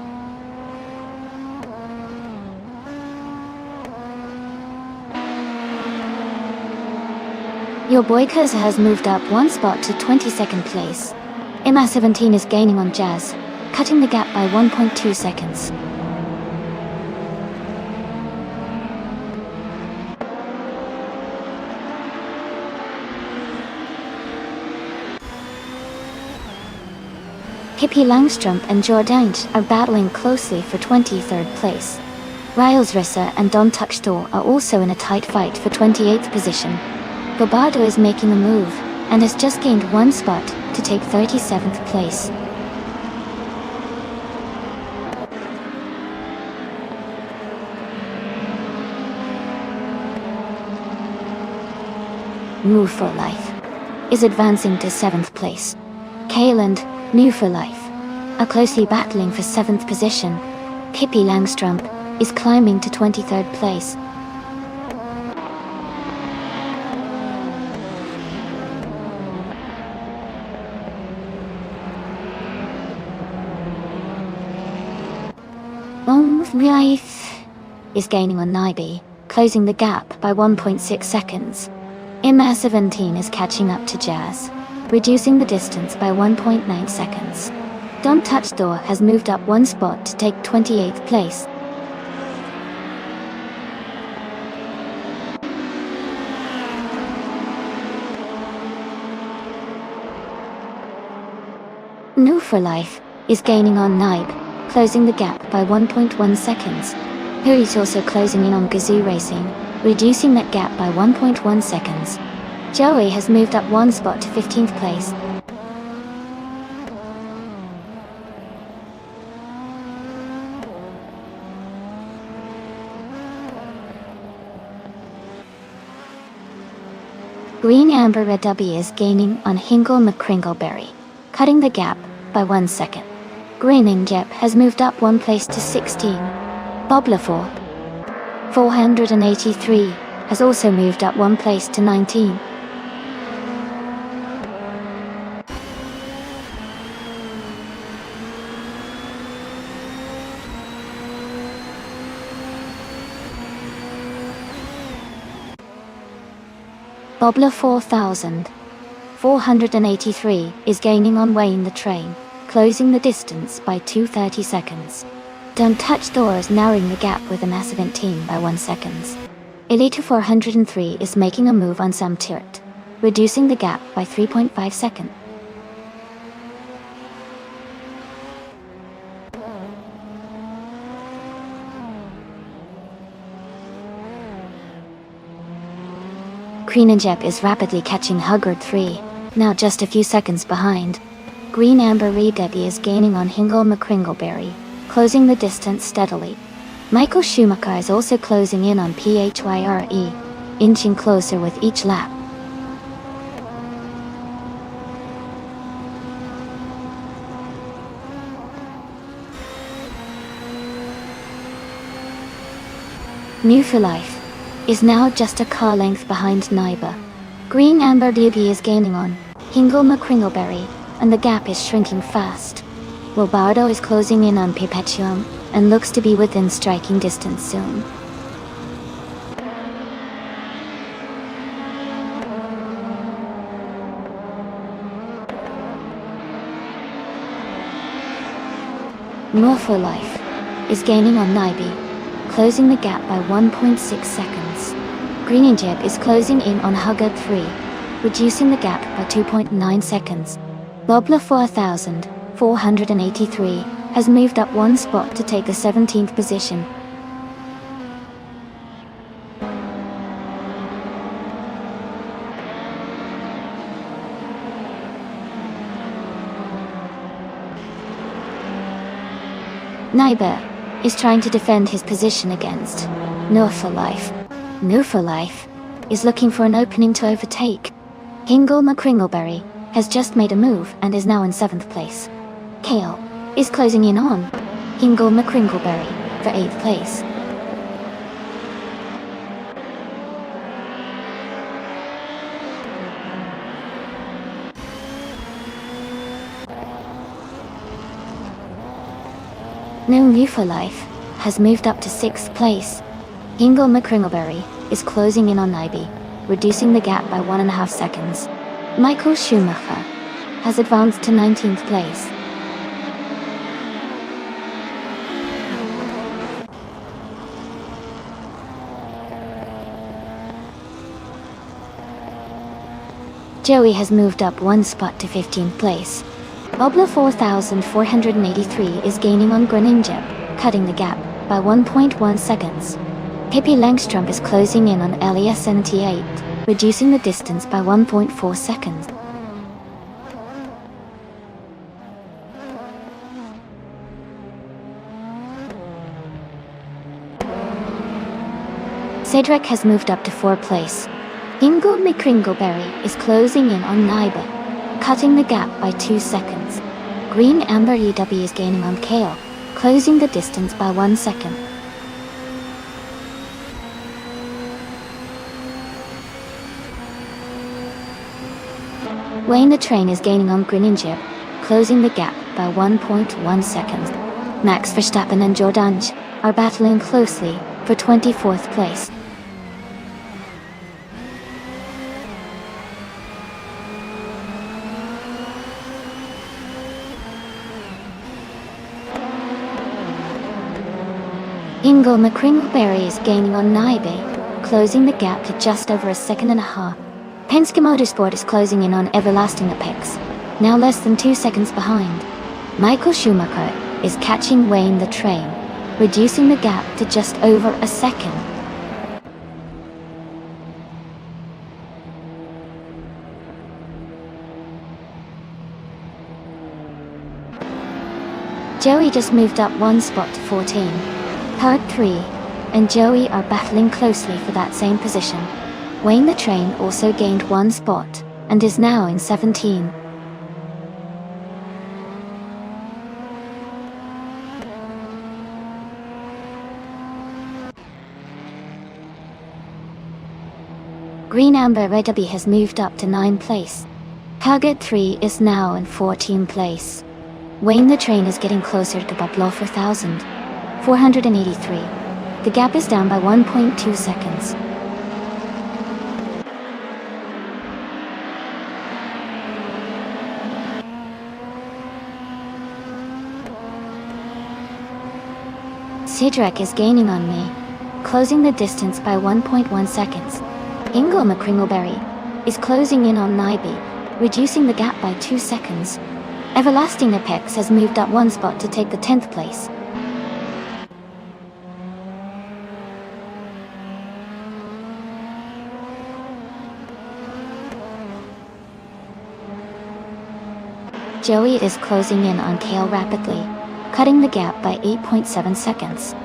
A: Your boy Kurza has moved up 1 spot to 22nd place. MA17 is gaining on Jazz, cutting the gap by 1.2 seconds. Hippie Langstrom and Jordan are battling closely for 23rd place. Riles Risser and Don Tuxtor are also in a tight fight for 28th position. Gobardo is making a move, and has just gained 1 spot to take 37th place. Move for Life is advancing to 7th place. Kale and New for Life are closely battling for 7th position. Hippie Langstrom is climbing to 23rd place. Life is gaining on Nibe, closing the gap by 1.6 seconds. MA17 is catching up to Jazz, reducing the distance by 1.9 seconds. Don't Touch Door has moved up 1 spot to take 28th place. New for Life is gaining on Nibe, closing the gap by 1.1 seconds. Here is also closing in on Gazoo Racing, reducing that gap by 1.1 seconds. Joey has moved up one spot to 15th place. Green Amber Red W is gaining on Hingle McCringleberry, cutting the gap by 1 second. Green Injep has moved up one place to 16. Boblafor 483 has also moved up one place to 19. Bobla 4483 is gaining on Wayne the Train, closing the distance by 2:30 seconds. Don't Touch Doors narrowing the gap with a massive team by 1 second. Elite 403 is making a move on Sam Tirt, reducing the gap by 3.5 seconds. Green Injep is rapidly catching Huggard 3, now just a few seconds behind. Green Amber Redebbie is gaining on Hingle McCringleberry, closing the distance steadily. Michael Schumacher is also closing in on PHYRE, inching closer with each lap. New for Life is now just a car length behind Niber. Green Amber DB is gaining on Hingle McCringleberry, and the gap is shrinking fast. Robardo is closing in on Perpetuum, and looks to be within striking distance soon. More for Life is gaining on Nibe, closing the gap by 1.6 seconds. Green Injeb is closing in on Huggard 3, reducing the gap by 2.9 seconds. Bobla 4483 has moved up one spot to take the 17th position. Niber is trying to defend his position against No for Life. No for Life is looking for an opening to overtake. Hingle McCringleberry has just made a move and is now in 7th place. Kale is closing in on Hingle McCringleberry for 8th place. No New for Life has moved up to 6th place. Hingle McCringleberry is closing in on Nibe, reducing the gap by 1.5 seconds. Michael Schumacher has advanced to 19th place. Joey has moved up one spot to 15th place. Obla 4483 is gaining on Greninja, cutting the gap by 1.1 seconds. Pippi Langstrom is closing in on LES78, reducing the distance by 1.4 seconds. Cedric has moved up to 4th place. Hingle McCringleberry is closing in on Niber, cutting the gap by 2 seconds. Green Amber EW is gaining on Kale, closing the distance by 1 second. Wayne the Train is gaining on Greninja, closing the gap by 1.1 seconds. Max Verstappen and Jordange are battling closely for 24th place. Hingle McCringleberry is gaining on Nibe, closing the gap to just over 1.5 seconds. Penske Motorsport is closing in on Everlasting Apex, now less than 2 seconds behind. Michael Schumacher is catching Wayne the Train, reducing the gap to just over 1 second. Joey just moved up one spot to 14. Howard 3 and Joey are battling closely for that same position. Wayne the Train also gained one spot and is now in 17. Green Amber Red Debbie has moved up to 9th place. Target 3 is now in 14th place. Wayne the Train is getting closer to Bublo 4000. 483. The gap is down by 1.2 seconds. Cedric is gaining on me, closing the distance by 1.1 seconds. Ingle McCringleberry is closing in on Nyby, reducing the gap by 2 seconds. Everlasting Apex has moved up one spot to take the 10th place. Joey is closing in on Kale rapidly, cutting the gap by 8.7 seconds.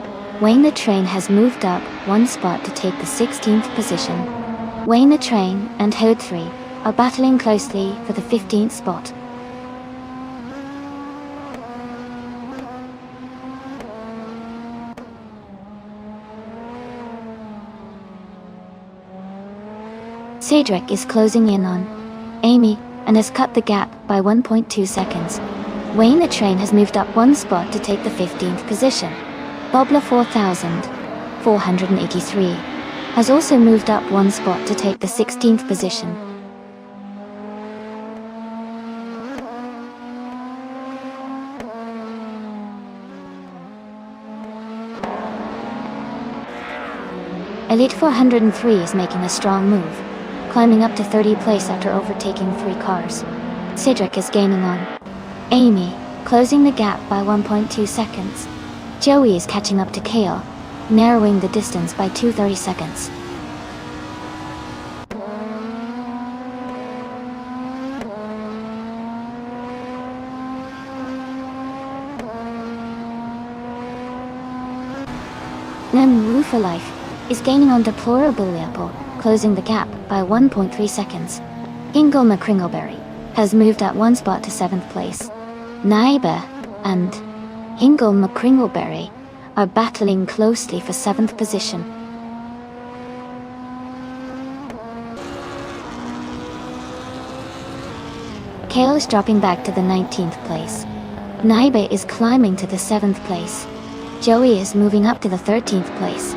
A: Wayne the Train has moved up one spot to take the 16th position. Wayne the Train and Hode 3 are battling closely for the 15th spot. Cedric is closing in on Amy and has cut the gap by 1.2 seconds. Wayne the Train has moved up one spot to take the 15th position. Bobla 4483 has also moved up one spot to take the 16th position. Elite 403 is making a strong move, climbing up to 30th place after overtaking 3 cars. Cedric is gaining on Amy, closing the gap by 1.2 seconds. Joey is catching up to Kale, narrowing the distance by 2:30 seconds. Nem for Life is gaining on Deplorable Leopold, closing the gap by 1.3 seconds. Ingle McCringleberry has moved up one spot to 7th place. Naiba and Ingle McCringleberry are battling closely for 7th position. Kale is dropping back to the 19th place. Naiba is climbing to the 7th place. Joey is moving up to the 13th place.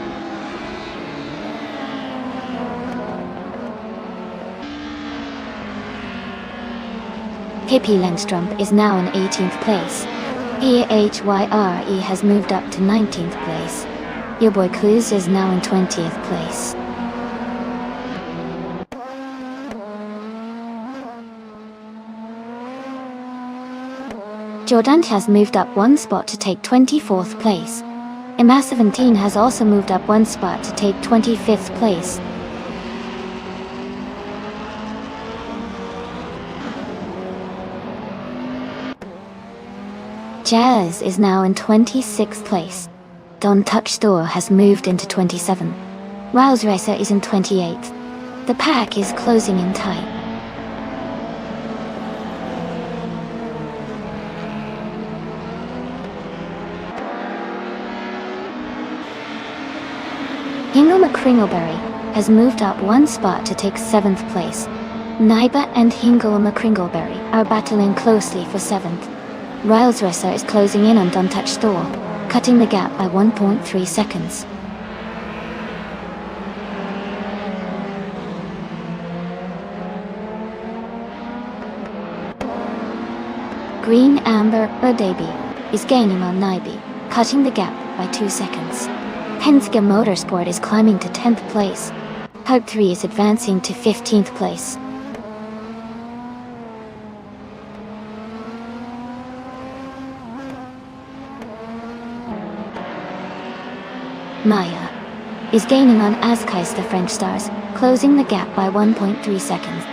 A: Hippie Langstrom is now in 18th place. PHYRE has moved up to 19th place. Your boy Clues is now in 20th place. Jordan has moved up one spot to take 24th place. Emma17 has also moved up one spot to take 25th place. Jazz is now in 26th place. Don Touch Store has moved into 27. Rouse Racer is in 28th. The pack is closing in tight. Hingle McCringleberry has moved up one spot to take 7th place. Naiba and Hingle McCringleberry are battling closely for 7th. Riles Racer is closing in on Don't Touch Store, cutting the gap by 1.3 seconds. Green Amber Odabi is gaining on Naibi, cutting the gap by 2 seconds. Penske Motorsport is climbing to 10th place. Hub 3 is advancing to 15th place. Maya is gaining on Azkais the French Stars, closing the gap by 1.3 seconds.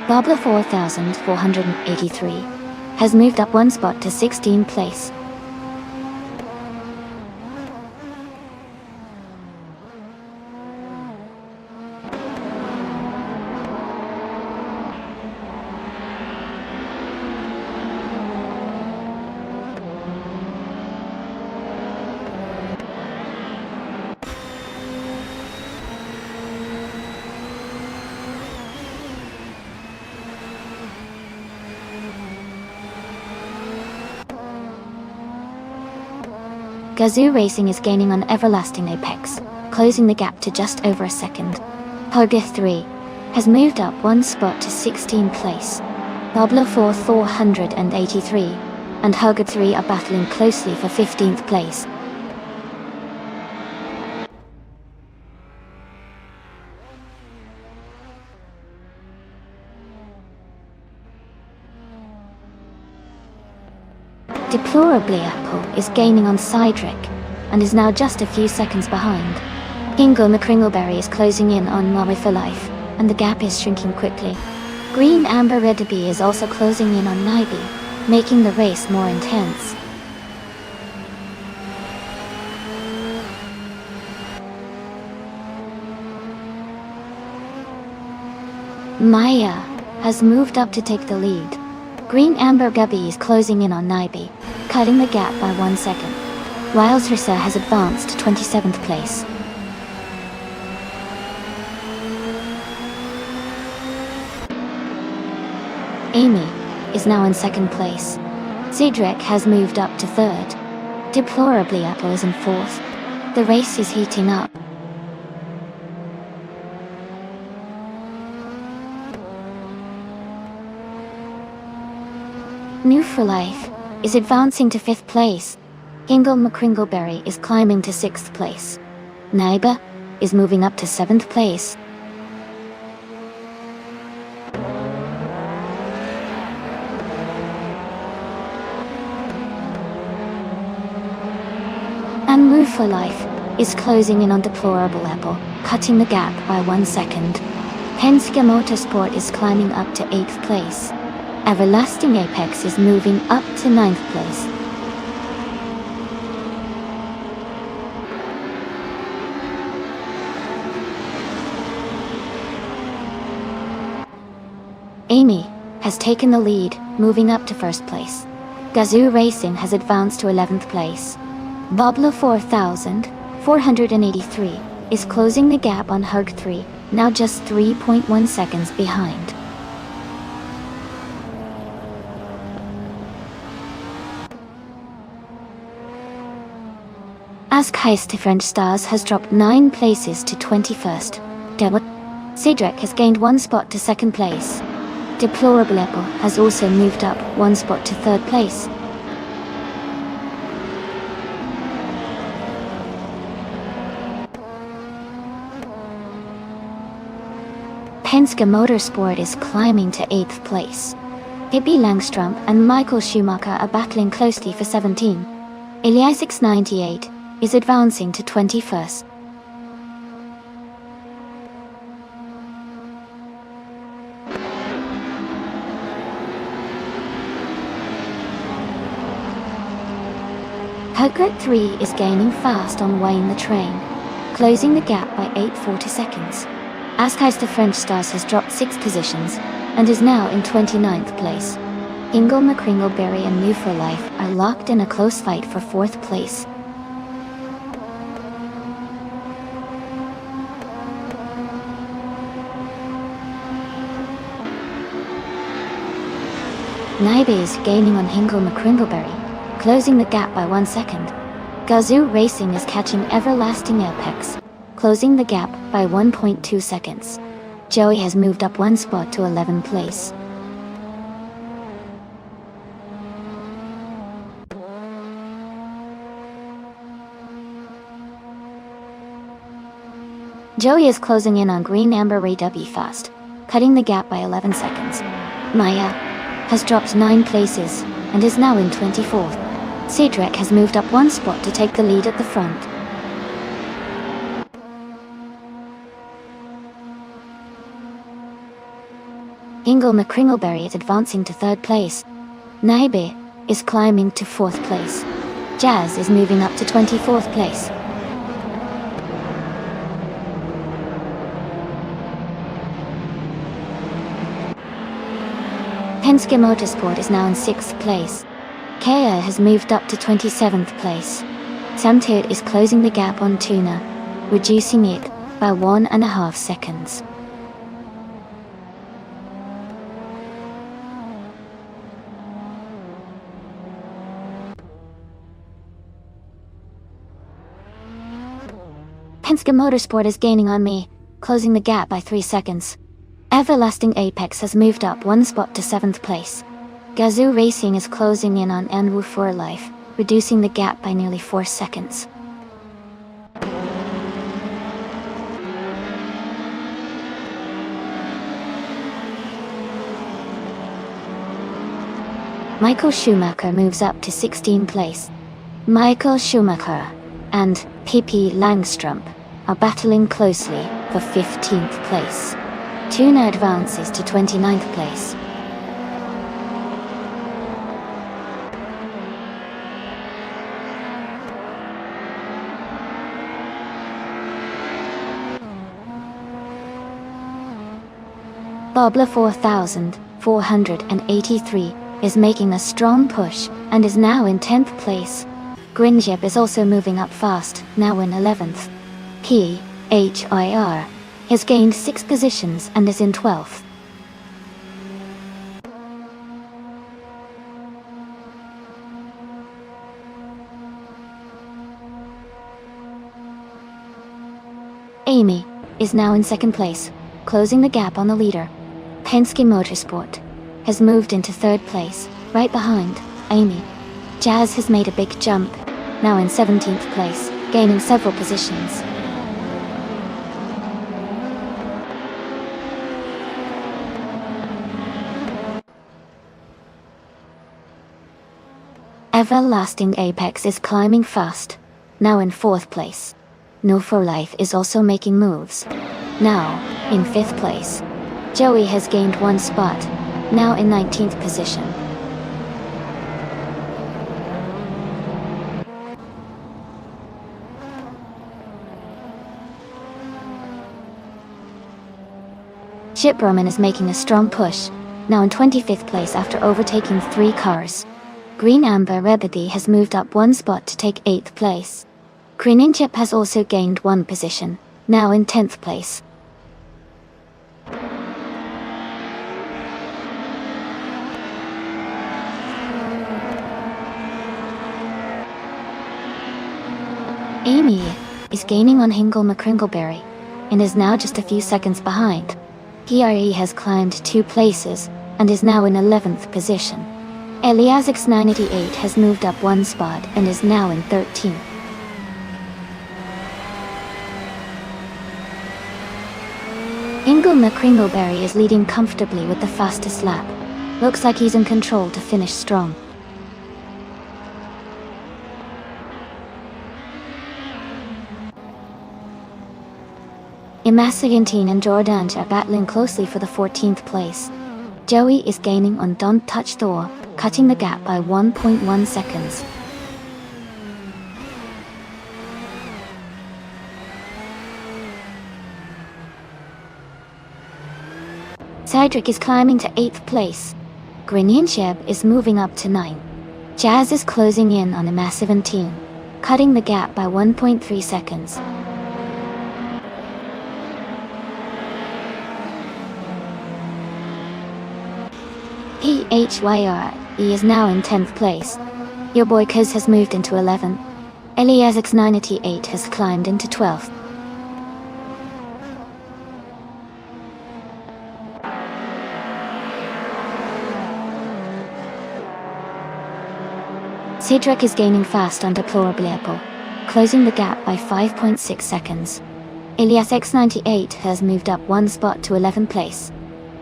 A: Bobla 4483 has moved up one spot to 16th place. Gazoo Racing is gaining on Everlasting Apex, closing the gap to just over a second. Hugger 3 has moved up one spot to 16th place. Pablo 483 and Hugger 3 are battling closely for 15th place. Deplorably Apple is gaining on Cydric and is now just a few seconds behind. Hingle McCringleberry is closing in on Maui for Life, and the gap is shrinking quickly. Green Amber Redderby is also closing in on Nibi, making the race more intense. Maya has moved up to take the lead. Green Amber Gubby is closing in on Nibi, cutting the gap by 1 second. Wiles Rissa has advanced to 27th place. Amy is now in 2nd place. Cedric has moved up to 3rd. Deplorably Apple is in 4th. The race is heating up. New for Life is advancing to 5th place. Hingle McCringleberry is climbing to 6th place. Naiba is moving up to 7th place. And Move for Life is closing in on Deplorable Apple, cutting the gap by 1 second. Penske Motorsport is climbing up to 8th place. Everlasting Apex is moving up to 9th place. Amy has taken the lead, moving up to 1st place. Gazoo Racing has advanced to 11th place. Bobla 4483 is closing the gap on Hug 3, now just 3.1 seconds behind. Askheist to French Stars has dropped 9 places to 21st. Cedric has gained 1 spot to 2nd place. Deplorable Apple has also moved up 1 spot to 3rd place. Penske Motorsport is climbing to 8th place. Pippi Langstrom and Michael Schumacher are battling closely for 17. Elias698 is advancing to 21st. Hugger 3 is gaining fast on Wayne the Train, closing the gap by 840 seconds. Askheist to French Stars has dropped 6 positions and is now in 29th place. Hingle McCringleberry and New for Life are locked in a close fight for 4th place. Naibe is gaining on Hingle McCringleberry, closing the gap by 1 second. Gazoo Racing is catching Everlasting Apex, closing the gap by 1.2 seconds. Joey has moved up 1 spot to 11th place. Joey is closing in on Green Amber Ray W fast, cutting the gap by 11 seconds. Maya has dropped 9 places and is now in 24th. Cedric has moved up 1 spot to take the lead at the front. Hingle McCringleberry is advancing to 3rd place. Naibe is climbing to 4th place. Jazz is moving up to 24th place. Penske Motorsport is now in 6th place. Kea has moved up to 27th place. Samtirt is closing the gap on Tuna, reducing it by 1.5 seconds. Penske Motorsport is gaining on me, closing the gap by 3 seconds. Everlasting Apex has moved up 1 spot to 7th place. Gazoo Racing is closing in on Enwu for Life, reducing the gap by nearly 4 seconds. Michael Schumacher moves up to 16th place. Michael Schumacher and Pippi Langstrup are battling closely for 15th place. Tuna advances to 29th place. Bobla 4483 is making a strong push and is now in 10th place. Grinjeb is also moving up fast, now in 11th. PHIR has gained 6 positions and is in 12th. Amy is now in 2nd place, closing the gap on the leader. Penske Motorsport has moved into 3rd place, right behind Amy. Jazz has made a big jump, now in 17th place, gaining several positions. Everlasting Apex is climbing fast, now in 4th place. No for Life is also making moves, now in 5th place. Joey has gained 1 spot, now in 19th position. Chip Roman is making a strong push, now in 25th place after overtaking 3 cars. Green Amber Rebedi has moved up 1 spot to take 8th place. Green Chip has also gained 1 position, now in 10th place. Amy is gaining on Hingle McCringleberry and is now just a few seconds behind. PRE has climbed 2 places and is now in 11th position. Eliasix 988 has moved up 1 spot and is now in 13th. Hingle McCringleberry is leading comfortably with the fastest lap. Looks like he's in control to finish strong. Imasagantine and Jordanj are battling closely for the 14th place. Joey is gaining on Don't Touch Thor, cutting the gap by 1.1 seconds. Cedric is climbing to 8th place. Griniansheb is moving up to 9. Jazz is closing in on Imasagantine, cutting the gap by 1.3 seconds. PHYRE is now in 10th place. Your boy Kuz has moved into 11th. Eliasix 988 has climbed into 12th. Cedric is gaining fast on Deplorable, closing the gap by 5.6 seconds. Elias X98 has moved up 1 spot to 11th place.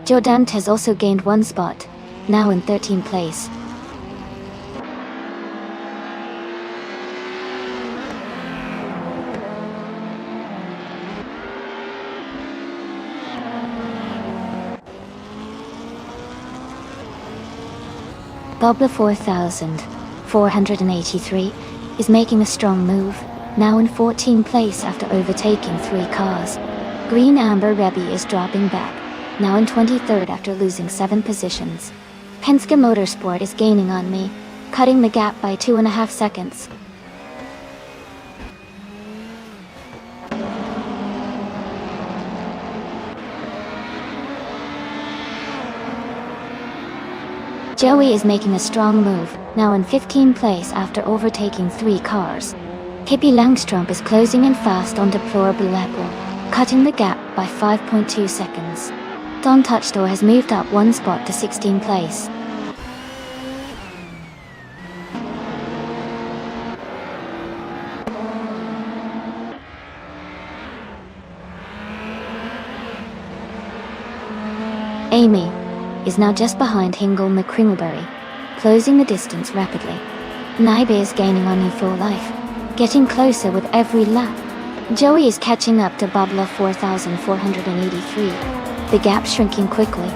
A: Jordant has also gained 1 spot, now in 13th place. Bobla 4483 is making a strong move, now in 14th place after overtaking 3 cars. Green Amber Rebby is dropping back, now in 23rd after losing 7 positions. Penske Motorsport is gaining on me, cutting the gap by 2.5 seconds. Joey is making a strong move, now in 15th place after overtaking 3 cars. Hippie Langstrump is closing in fast on deplorable level, cutting the gap by 5.2 seconds. Don Touchdoor has moved up one spot to 16th place. Amy is now just behind Hingle McCringleberry, closing the distance rapidly. Naibe is gaining on full life, getting closer with every lap. Joey is catching up to Babla 4,483, the gap shrinking quickly.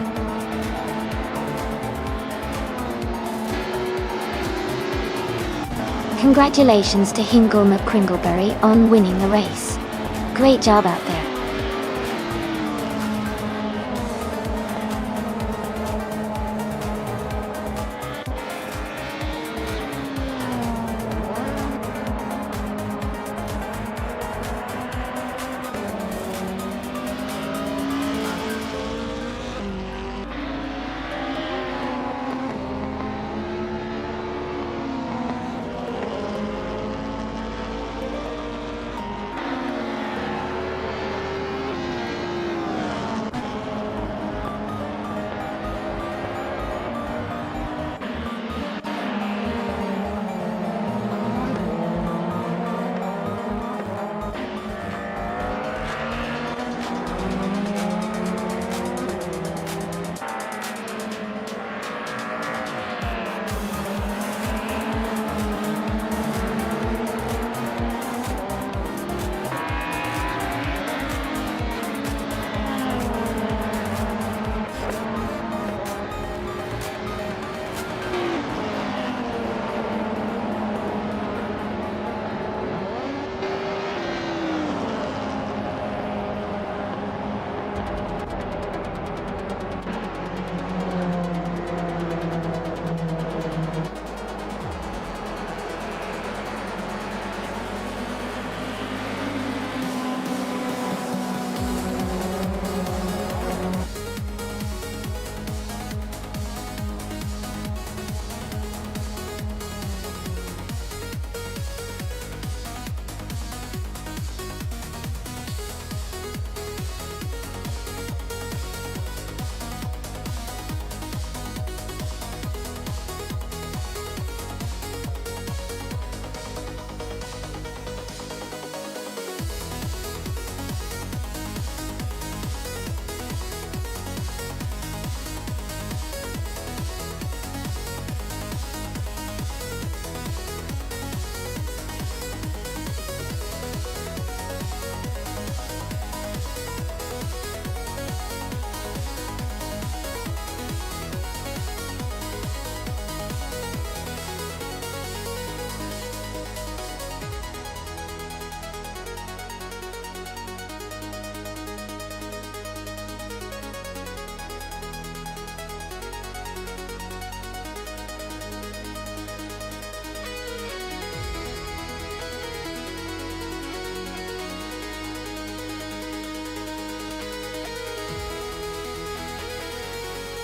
A: Congratulations to Hingle McCringleberry on winning the race. Great job out there.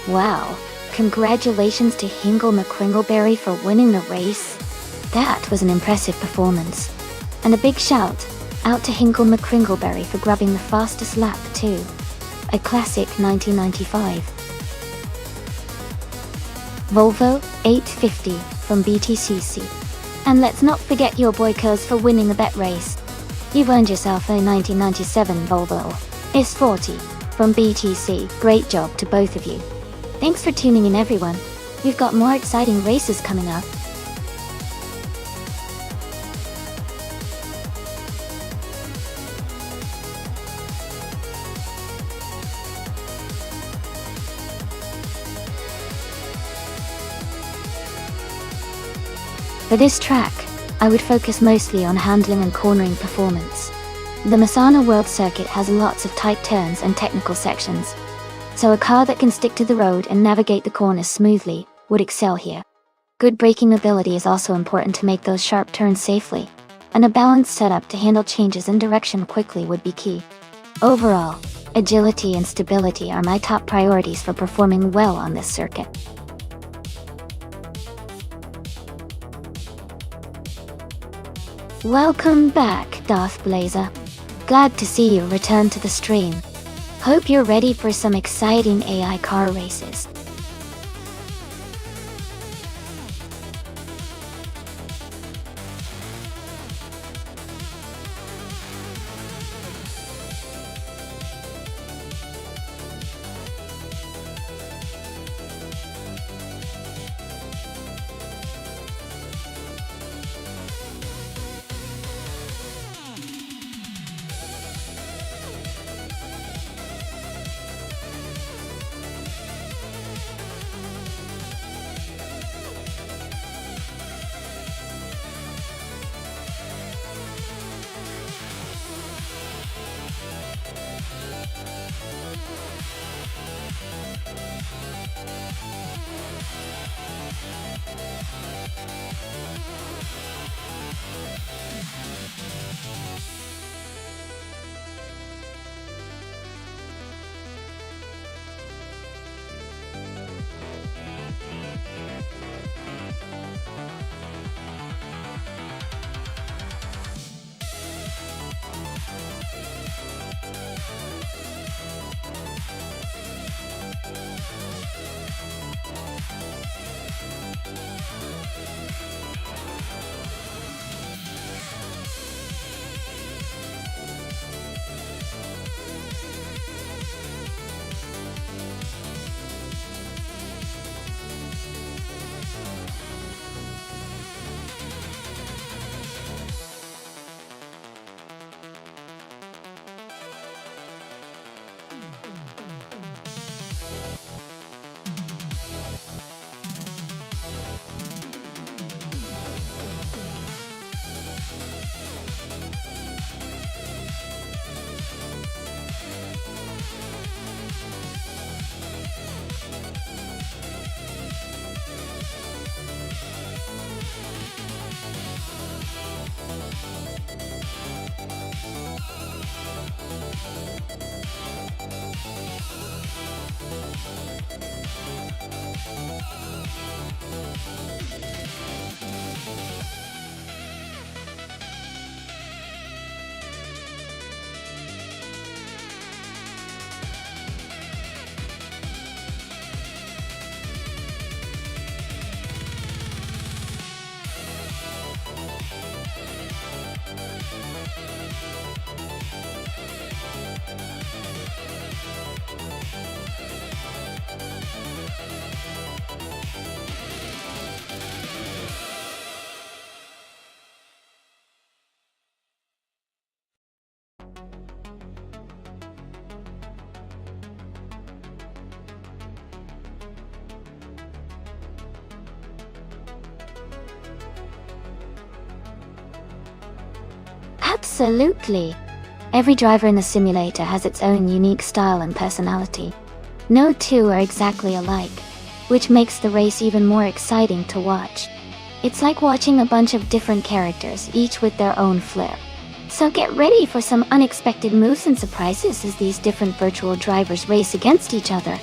A: Wow, congratulations to Hingle McCringleberry for winning the race. That was an impressive performance. And a big shout out to Hingle McCringleberry for grabbing the fastest lap too. A classic 1995. Volvo 850 from BTCC. And let's not forget your boy Curls for winning the bet race. You've earned yourself a 1997 Volvo S40 from BTC. Great job to both of you. Thanks for tuning in, everyone. We've got more exciting races coming up. For this track, I would focus mostly on handling and cornering performance. The Masana World Circuit has lots of tight turns and technical sections, so a car that can stick to the road and navigate the corners smoothly would excel here. Good braking ability is also important to make those sharp turns safely, and a balanced setup to handle changes in direction quickly would be key. Overall, agility and stability are my top priorities for performing well on this circuit. Welcome back, Darth Blazer. Glad to see you return to the stream. Hope you're ready for some exciting AI car races. Absolutely. Every driver in the simulator has its own unique style and personality. No two are exactly alike, which makes the race even more exciting to watch. It's like watching a bunch of different characters, each with their own flair. So get ready for some unexpected moves and surprises as these different virtual drivers race against each other.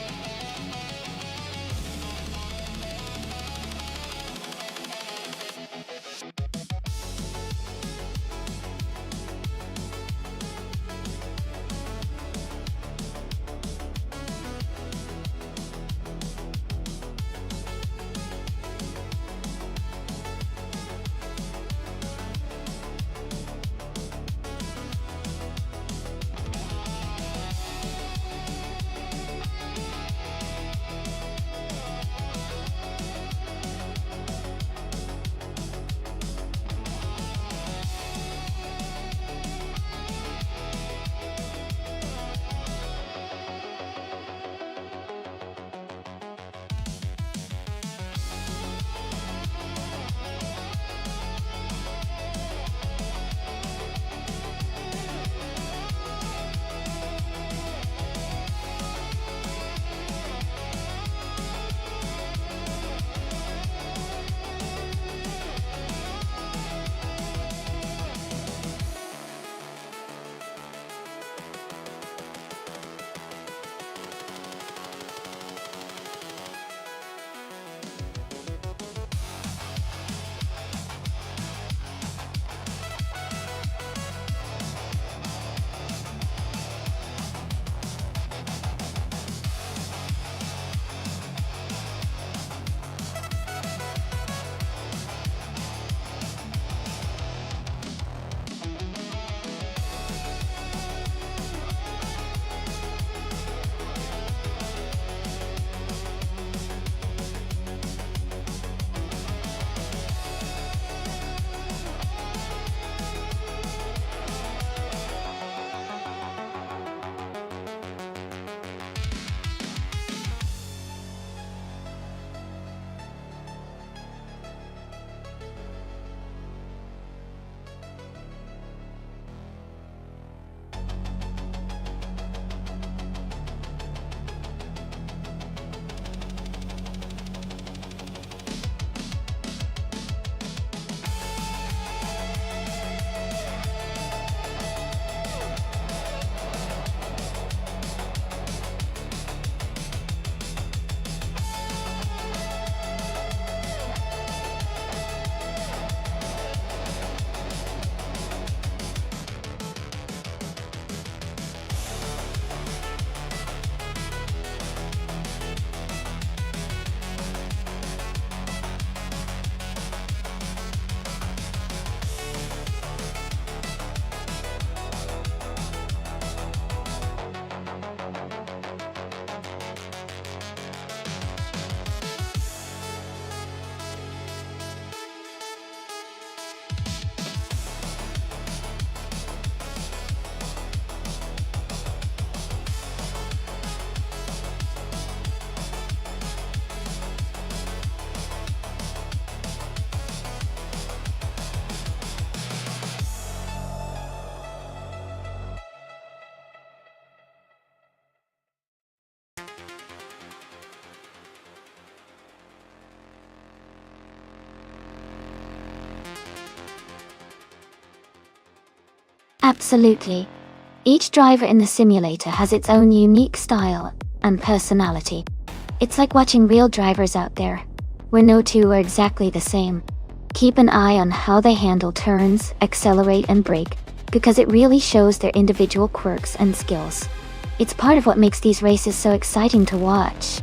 A: Absolutely. Each driver in the simulator has its own unique style and personality. It's like watching real drivers out there, where no two are exactly the same. Keep an eye on how they handle turns, accelerate and brake, because it really shows their individual quirks and skills. It's part of what makes these races so exciting to watch.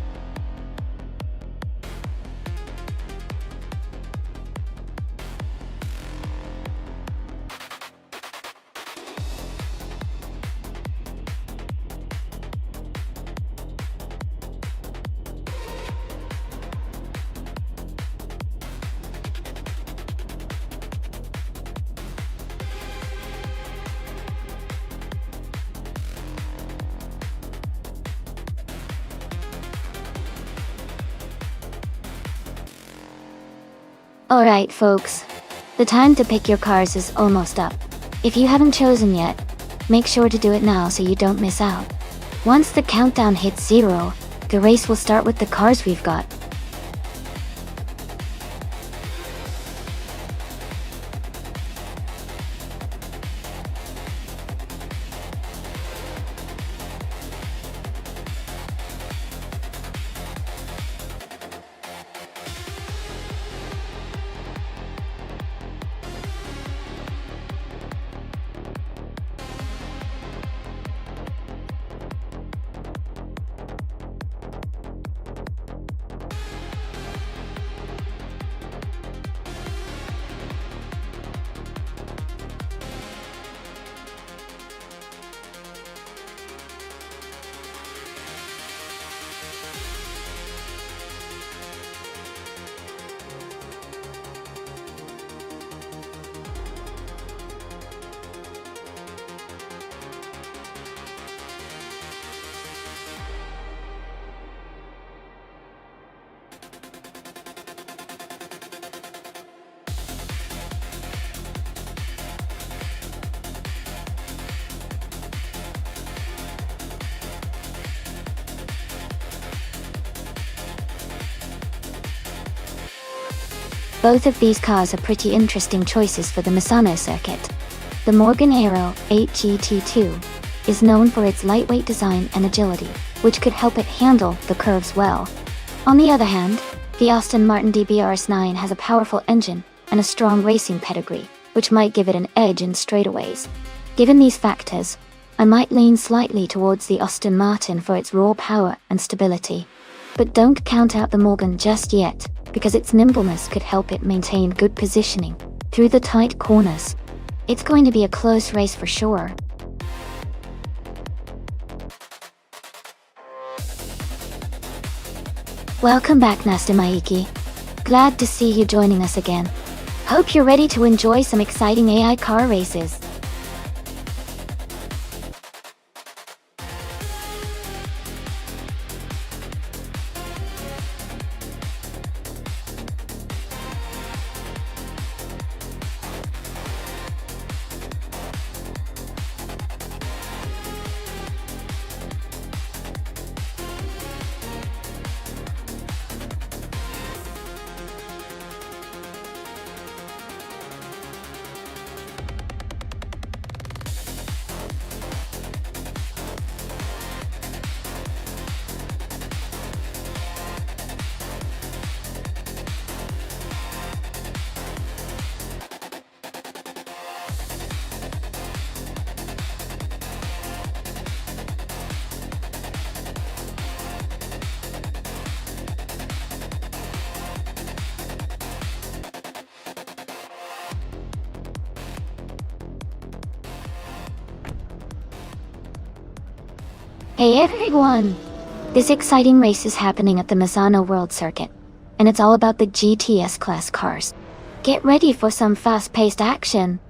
A: Alright folks, the time to pick your cars is almost up. If you haven't chosen yet, make sure to do it now so you don't miss out. Once the countdown hits 0, the race will start with the cars we've got. Both of these cars are pretty interesting choices for the Misano circuit. The Morgan Aero 8GT2 is known for its lightweight design and agility, which could help it handle the curves well. On the other hand, the Aston Martin DBRS9 has a powerful engine and a strong racing pedigree, which might give it an edge in straightaways. Given these factors, I might lean slightly towards the Aston Martin for its raw power and stability. But don't count out the Morgan just yet, because its nimbleness could help it maintain good positioning through the tight corners. It's going to be a close race for sure. Welcome back, Nasta Maiki. Glad to see you joining us again. Hope you're ready to enjoy some exciting AI car races. Hey everyone! This exciting race is happening at the Misano World Circuit, and it's all about the GTS class cars. Get ready for some fast-paced action.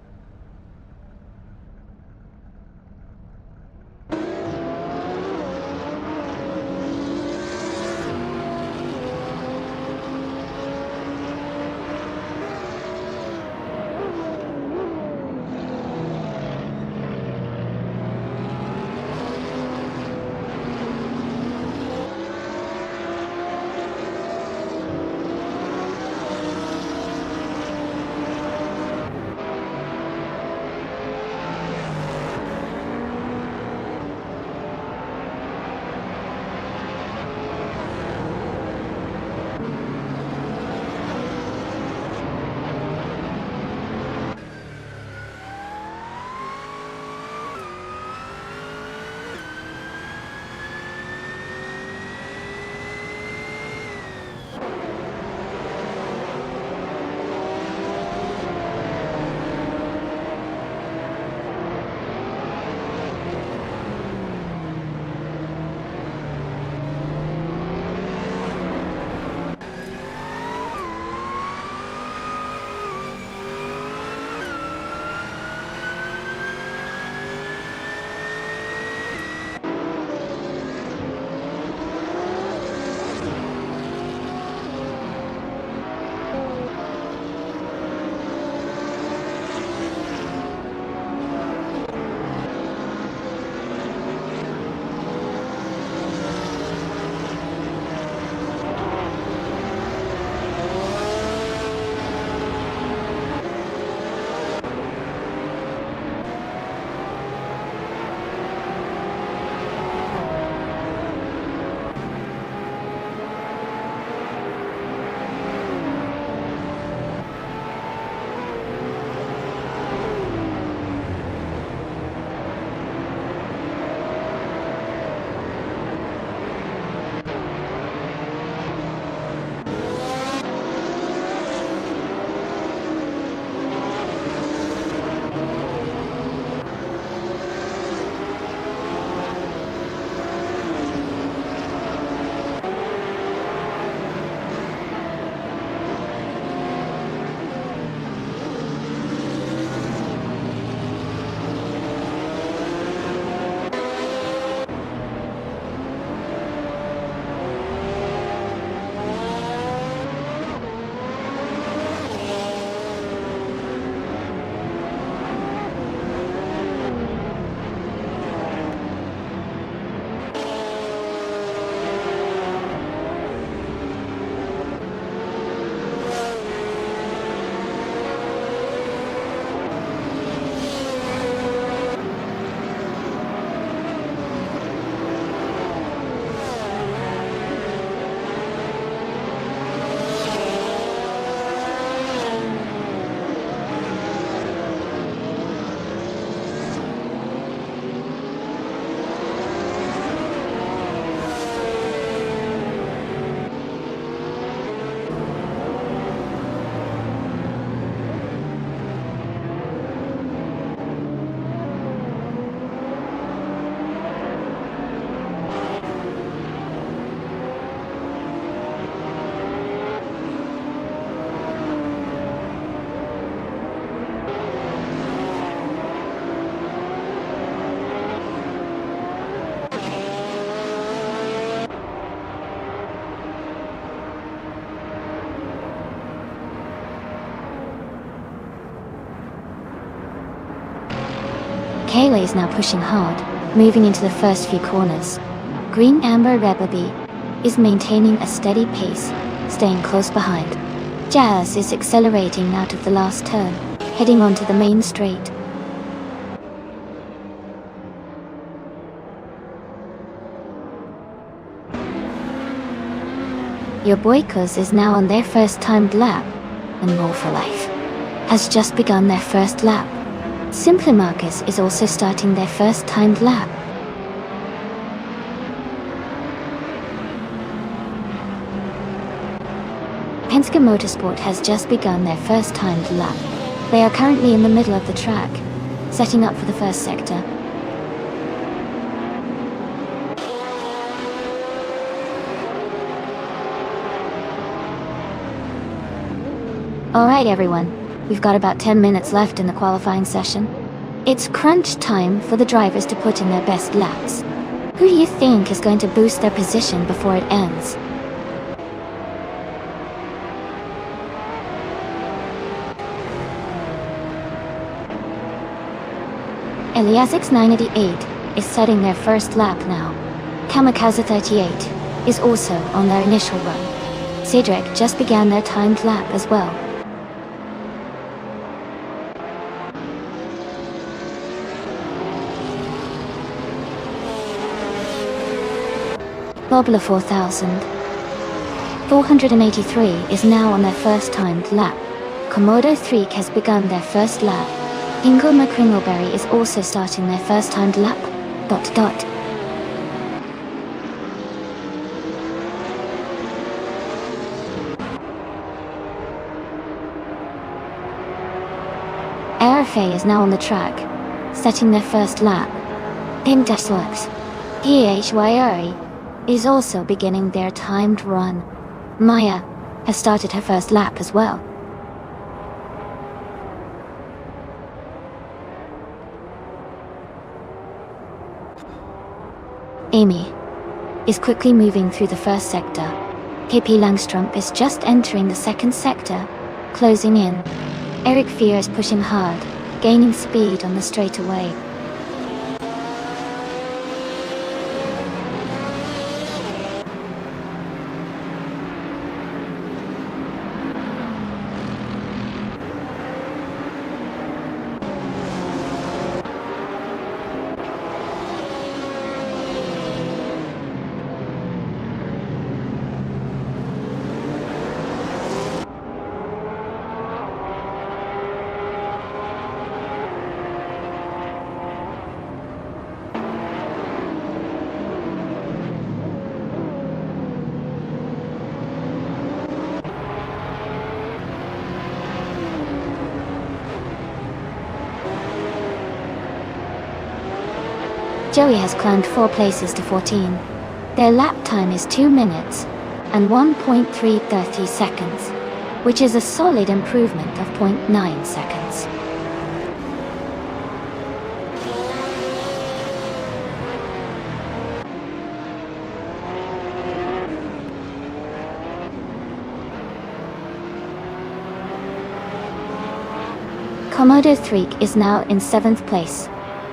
A: Kayla is now pushing hard, moving into the first few corners. Green Amber Rebel is maintaining a steady pace, staying close behind. Jazz is accelerating out of the last turn, heading onto the main straight. Your Boykos is now on their first timed lap, and More for Life has just begun their first lap. Simply Marcus is also starting their first timed lap. Penske Motorsport has just begun their first timed lap. They are currently in the middle of the track, setting up for the first sector. Alright everyone, we've got about 10 minutes left in the qualifying session. It's crunch time for the drivers to put in their best laps. Who do you think is going to boost their position before it ends? Eliasix 988 is setting their first lap now. Kamikaze 38 is also on their initial run. Cedric just began their timed lap as well. Bobla 483 is now on their first timed lap. Komodo 3 has begun their first lap. Ingle McCringleberry is also starting their first timed lap. Arafay is now on the track, setting their first lap. Imdeslux PHYRE is also beginning their timed run. Maya has started her first lap as well. Amy is quickly moving through the first sector. Hippie Langstrup is just entering the second sector, closing in. Eric Fear is pushing hard, gaining speed on the straightaway. Joey has climbed 4 places to 14. Their lap time is 2 minutes and 1.330 seconds, which is a solid improvement of 0.9 seconds. Komodo 3 is now in 7th place,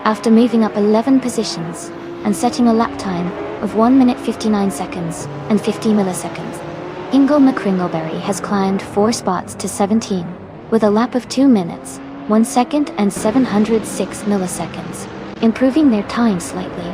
A: after moving up 11 positions and setting a lap time of 1 minute 59 seconds and 50 milliseconds. Ingle McCringleberry has climbed 4 spots to 17, with a lap of 2 minutes, 1 second and 706 milliseconds, improving their time slightly.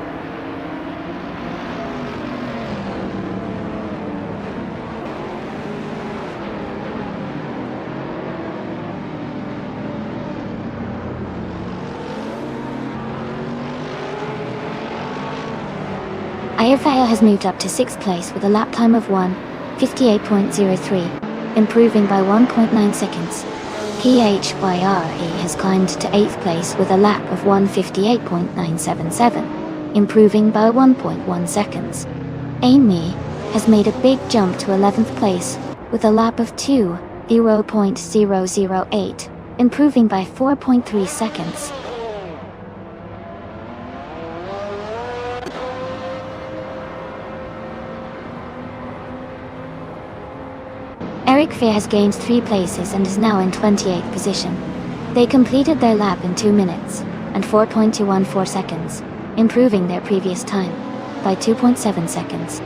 A: Airfire has moved up to 6th place with a lap time of 1:58.03, improving by 1.9 seconds. PHYRE has climbed to 8th place with a lap of 1:58.977, improving by 1.1 seconds. Amy has made a big jump to 11th place with a lap of 2:0.008, improving by 4.3 seconds. Eric Fear has gained 3 places and is now in 28th position. They completed their lap in 2 minutes, and 4.214 seconds, improving their previous time by 2.7 seconds.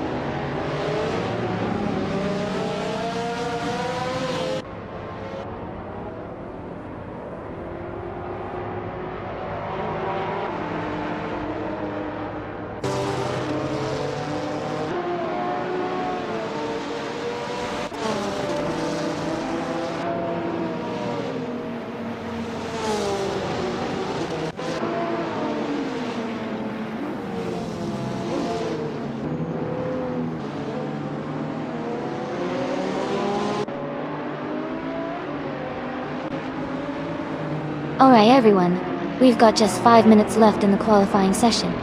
A: Alright everyone, we've got just 5 minutes left in the qualifying session.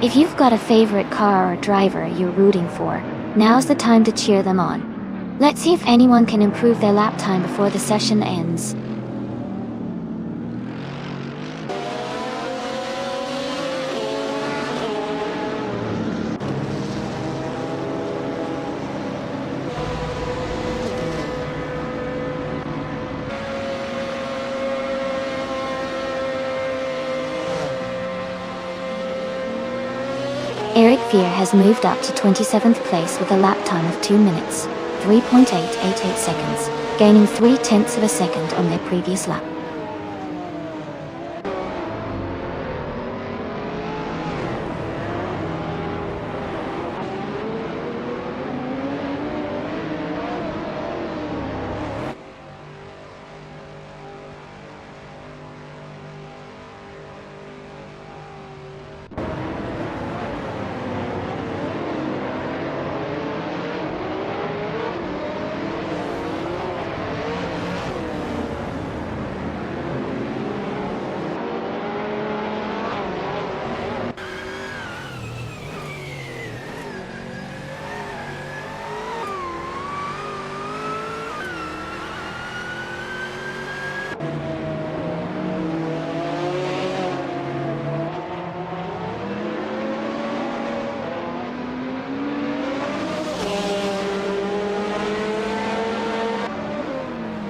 A: If you've got a favorite car or driver you're rooting for, now's the time to cheer them on. Let's see if anyone can improve their lap time before the session ends. Eric Veer has moved up to 27th place with a lap time of 2 minutes, 3.888 seconds, gaining 0.3 of a second on their previous lap.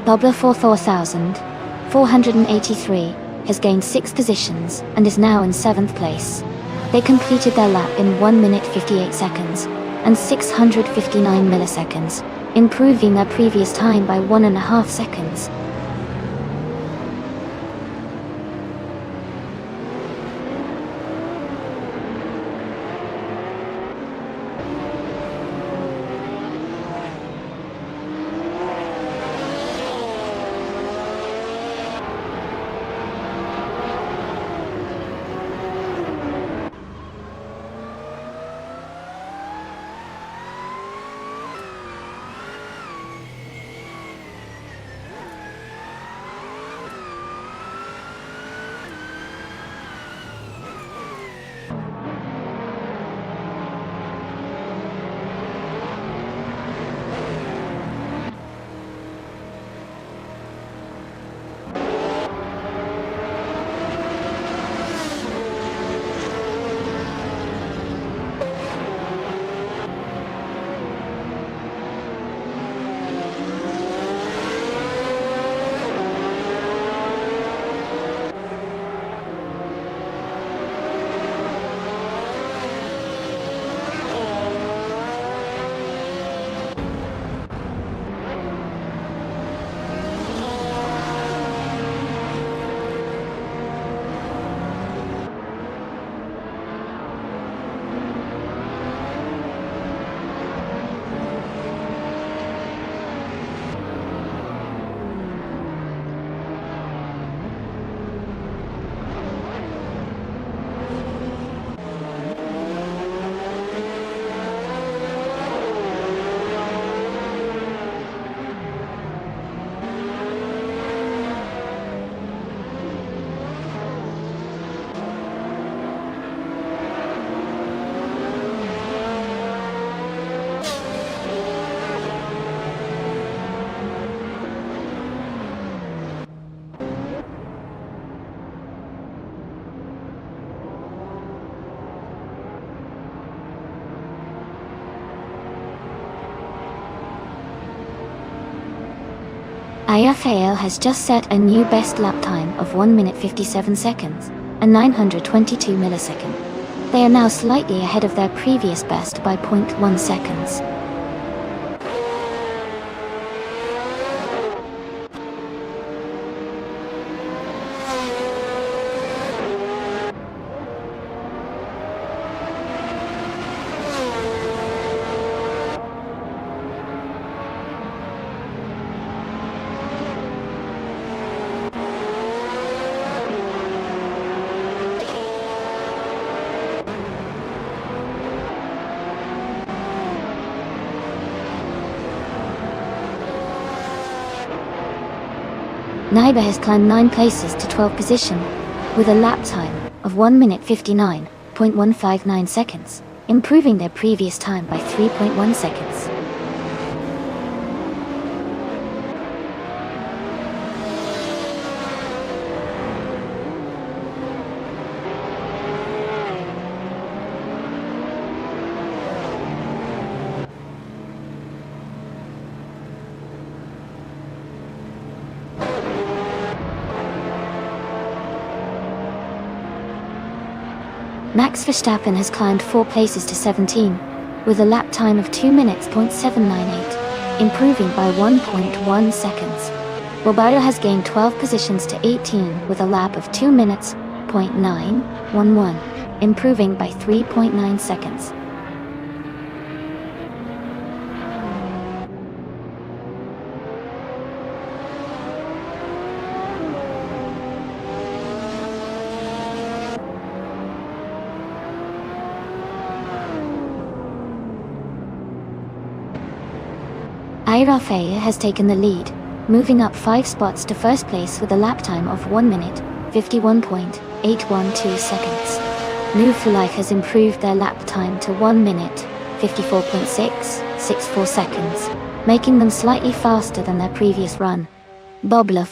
A: Bobla 4483 has gained 6 positions and is now in 7th place. They completed their lap in 1 minute 58 seconds and 659 milliseconds, improving their previous time by 1.5 seconds. IFAL has just set a new best lap time of 1 minute 57 seconds. and 922 millisecond. They are now slightly ahead of their previous best by 0.1 seconds. Naiba has climbed 9 places to 12th position, with a lap time of 1 minute 59.159 seconds, improving their previous time by 3.1 seconds. Max Verstappen has climbed 4 places to 17, with a lap time of 2 minutes .798, improving by 1.1 seconds. Roberto has gained 12 positions to 18 with a lap of 2 minutes .911, improving by 3.9 seconds. Rafael has taken the lead, moving up 5 spots to first place with a lap time of 1 minute 51.812 seconds. New for Life has improved their lap time to 1 minute 54.664 seconds, making them slightly faster than their previous run. Bobla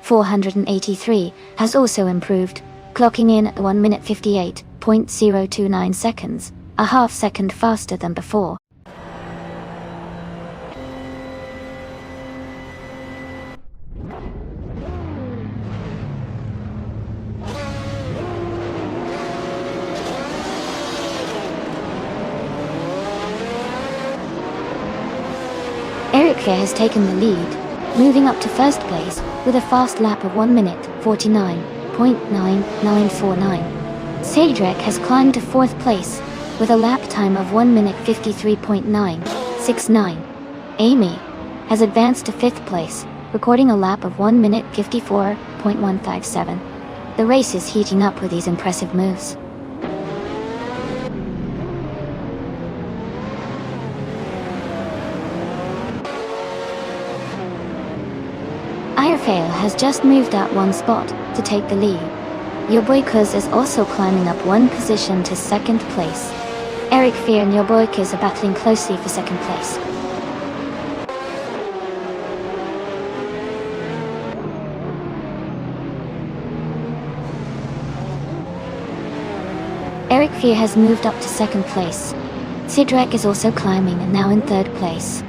A: 483 has also improved, clocking in at 1 minute 58.029 seconds, a half second faster than before. Eric Fehr has taken the lead, moving up to first place with a fast lap of 1 minute 49.9949. Cedric has climbed to 4th place with a lap time of 1 minute 53.969. Amy has advanced to 5th place, recording a lap of 1 minute 54.157. The race is heating up with these impressive moves. Rafael has just moved out 1 spot to take the lead. Your Boy Kuz is also climbing up 1 position to 2nd place. Eric Fehr and Your Boy Kuz are battling closely for 2nd place. Eric Fehr has moved up to 2nd place. Cedric is also climbing and now in 3rd place.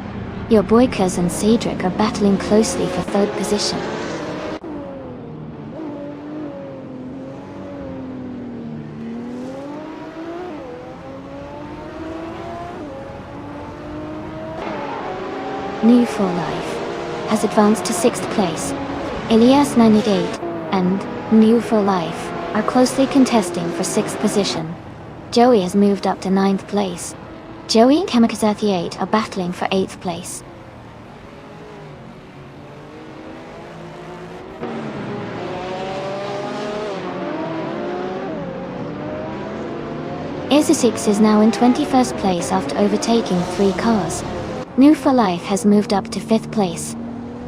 A: Your Boy Kuz and Cedric are battling closely for 3rd position. New for Life has advanced to 6th place. Elias 98 and New for Life are closely contesting for 6th position. Joey has moved up to 9th place. Joey and Kamikaze 38 are battling for 8th place. Izzy6 is now in 21st place after overtaking 3 cars. New for Life has moved up to 5th place.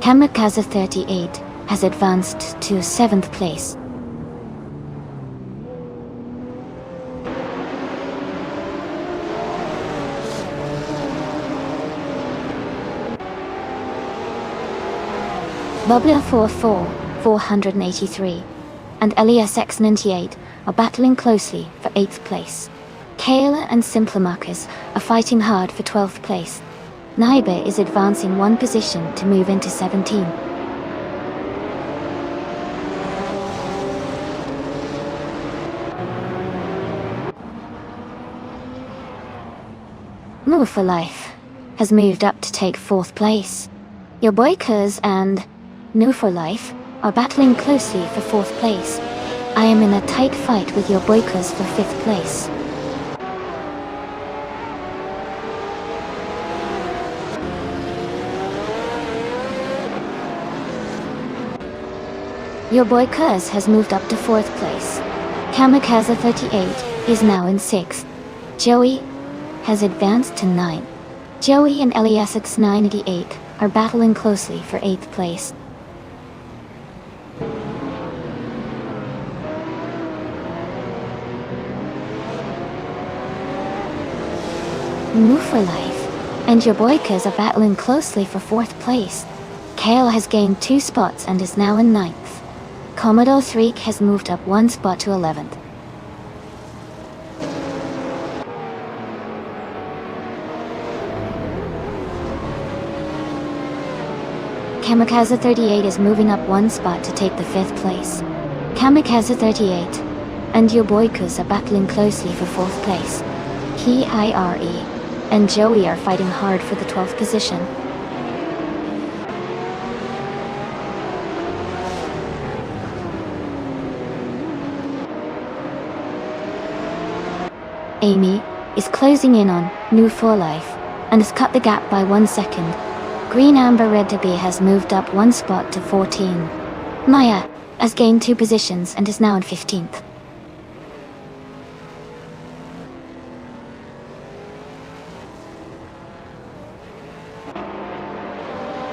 A: Kamikaze 38 has advanced to 7th place. Bubla 483 and Elias X98 are battling closely for 8th place. Kayla and Simpler Marcus are fighting hard for 12th place. Naiba is advancing 1 position to move into 17. Move for Life has moved up to take 4th place. Your boy Kuz and New for Life are battling closely for 4th place. I am in a tight fight with your boy Kuz for 5th place. Your boy Kuz has moved up to 4th place. Kamikaze 38 is now in 6th. Joey has advanced to 9th. Joey and Eliasix 98 are battling closely for 8th place. Move for Life and your boy Kuz are battling closely for 4th place. Kale has gained 2 spots and is now in 9th. Commodore 3 has moved up 1 spot to 11th. Kamikaze 38 is moving up 1 spot to take the 5th place. Kamikaze 38 and your boy Kuz are battling closely for 4th place. Hire and Joey are fighting hard for the 12th position. Amy is closing in on New for Life and has cut the gap by 1 second. Green Amber Red Tabby has moved up 1 spot to 14. Maya has gained 2 positions and is now in 15th.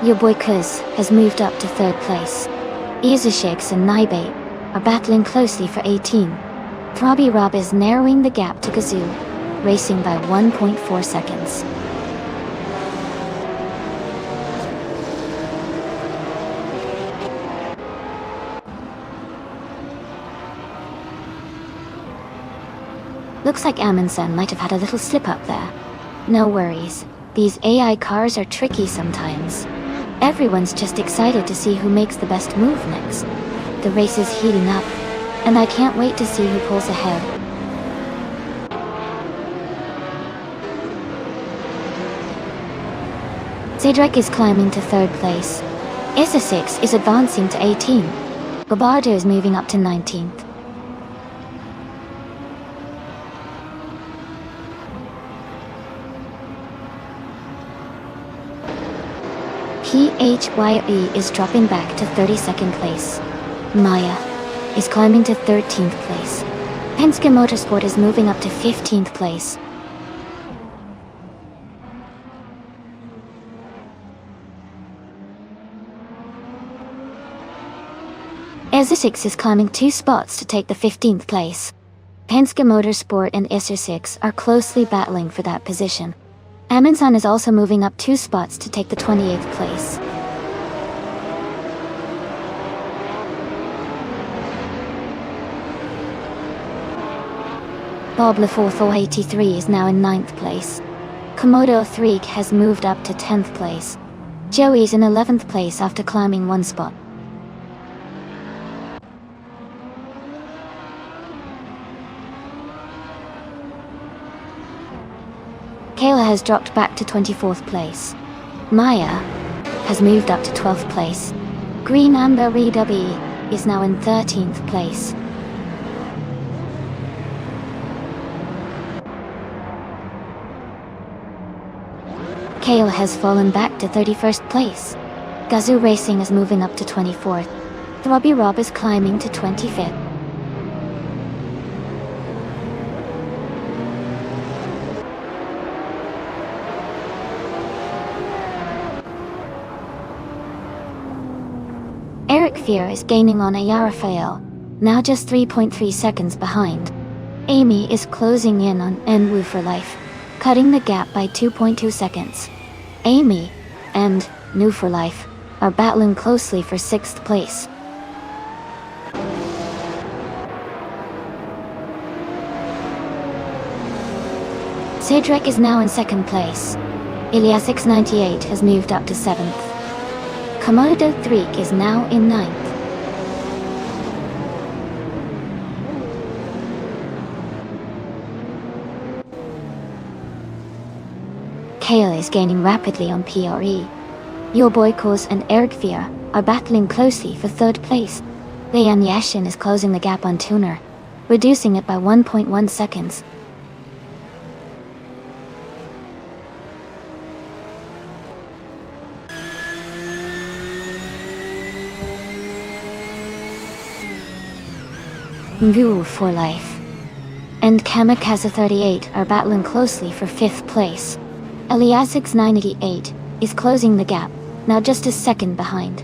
A: Your boy Kuz has moved up to 3rd place. Izashix and Naibe are battling closely for 18. Throbby Rob is narrowing the gap to Gazoo, racing by 1.4 seconds. Looks like Amundsen might have had a little slip up there. No worries, these AI cars are tricky sometimes. Everyone's just excited to see who makes the best move next. The race is heating up, and I can't wait to see who pulls ahead. Cedric is climbing to 3rd place. Issa6 is advancing to 18. Gabardo is moving up to 19th. PHYE is dropping back to 32nd place. Maya is climbing to 13th place. Penske Motorsport is moving up to 15th place. Ezra6 is climbing 2 spots to take the 15th place. Penske Motorsport and Isser6 are closely battling for that position. Amundsen is also moving up 2 spots to take the 28th place. Bob Lefortho 83 is now in 9th place. Komodo 3 has moved up to 10th place. Joey's in 11th place after climbing 1 spot. Kayla has dropped back to 24th place. Maya has moved up to 12th place. Green Amber Rew is now in 13th place. Kale has fallen back to 31st place. Gazoo Racing is moving up to 24th. Throbby Rob is climbing to 25th. Eric Fear is gaining on Ayarafael, now just 3.3 seconds behind. Amy is closing in on Enwu for Life, cutting the gap by 2.2 seconds. Amy and New for Life are battling closely for 6th place. Cedric is now in 2nd place. Ilias698 has moved up to 7th. Komodo 3 is now in 9th. Kale is gaining rapidly on PRE. Your boy Kors and Ergfia are battling closely for third place. Lian Yashin is closing the gap on Tuner, reducing it by 1.1 seconds. Mvu for life and Kamikaze 38 are battling closely for 5th place. Eliasix 988 is closing the gap, now just a second behind.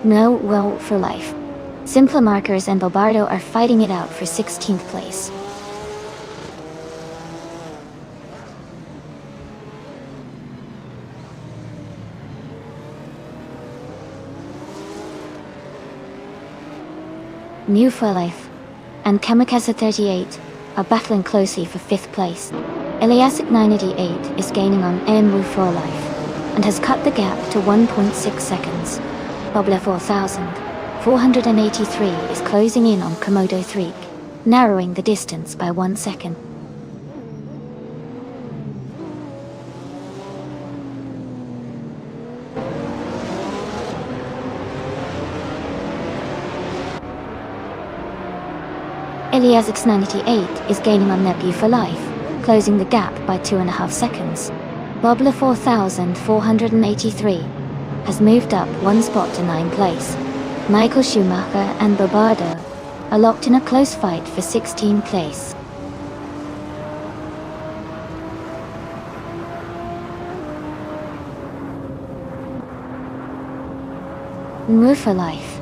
A: No Will for life. Simpler Markers and Bobardo are fighting it out for 16th place. New for life and Kamikaze 38 are battling closely for 5th place. Eliasix 988 is gaining on Enwu for life and has cut the gap to 1.6 seconds. Bobla 4483 is closing in on Komodo 3, narrowing the distance by 1 second. Eliasix 988 is gaining on Nebu for life, closing the gap by 2.5 seconds. Bobla 4483 has moved up 1 spot to 9th place. Michael Schumacher and Bobardo are locked in a close fight for 16th place. Nwu for life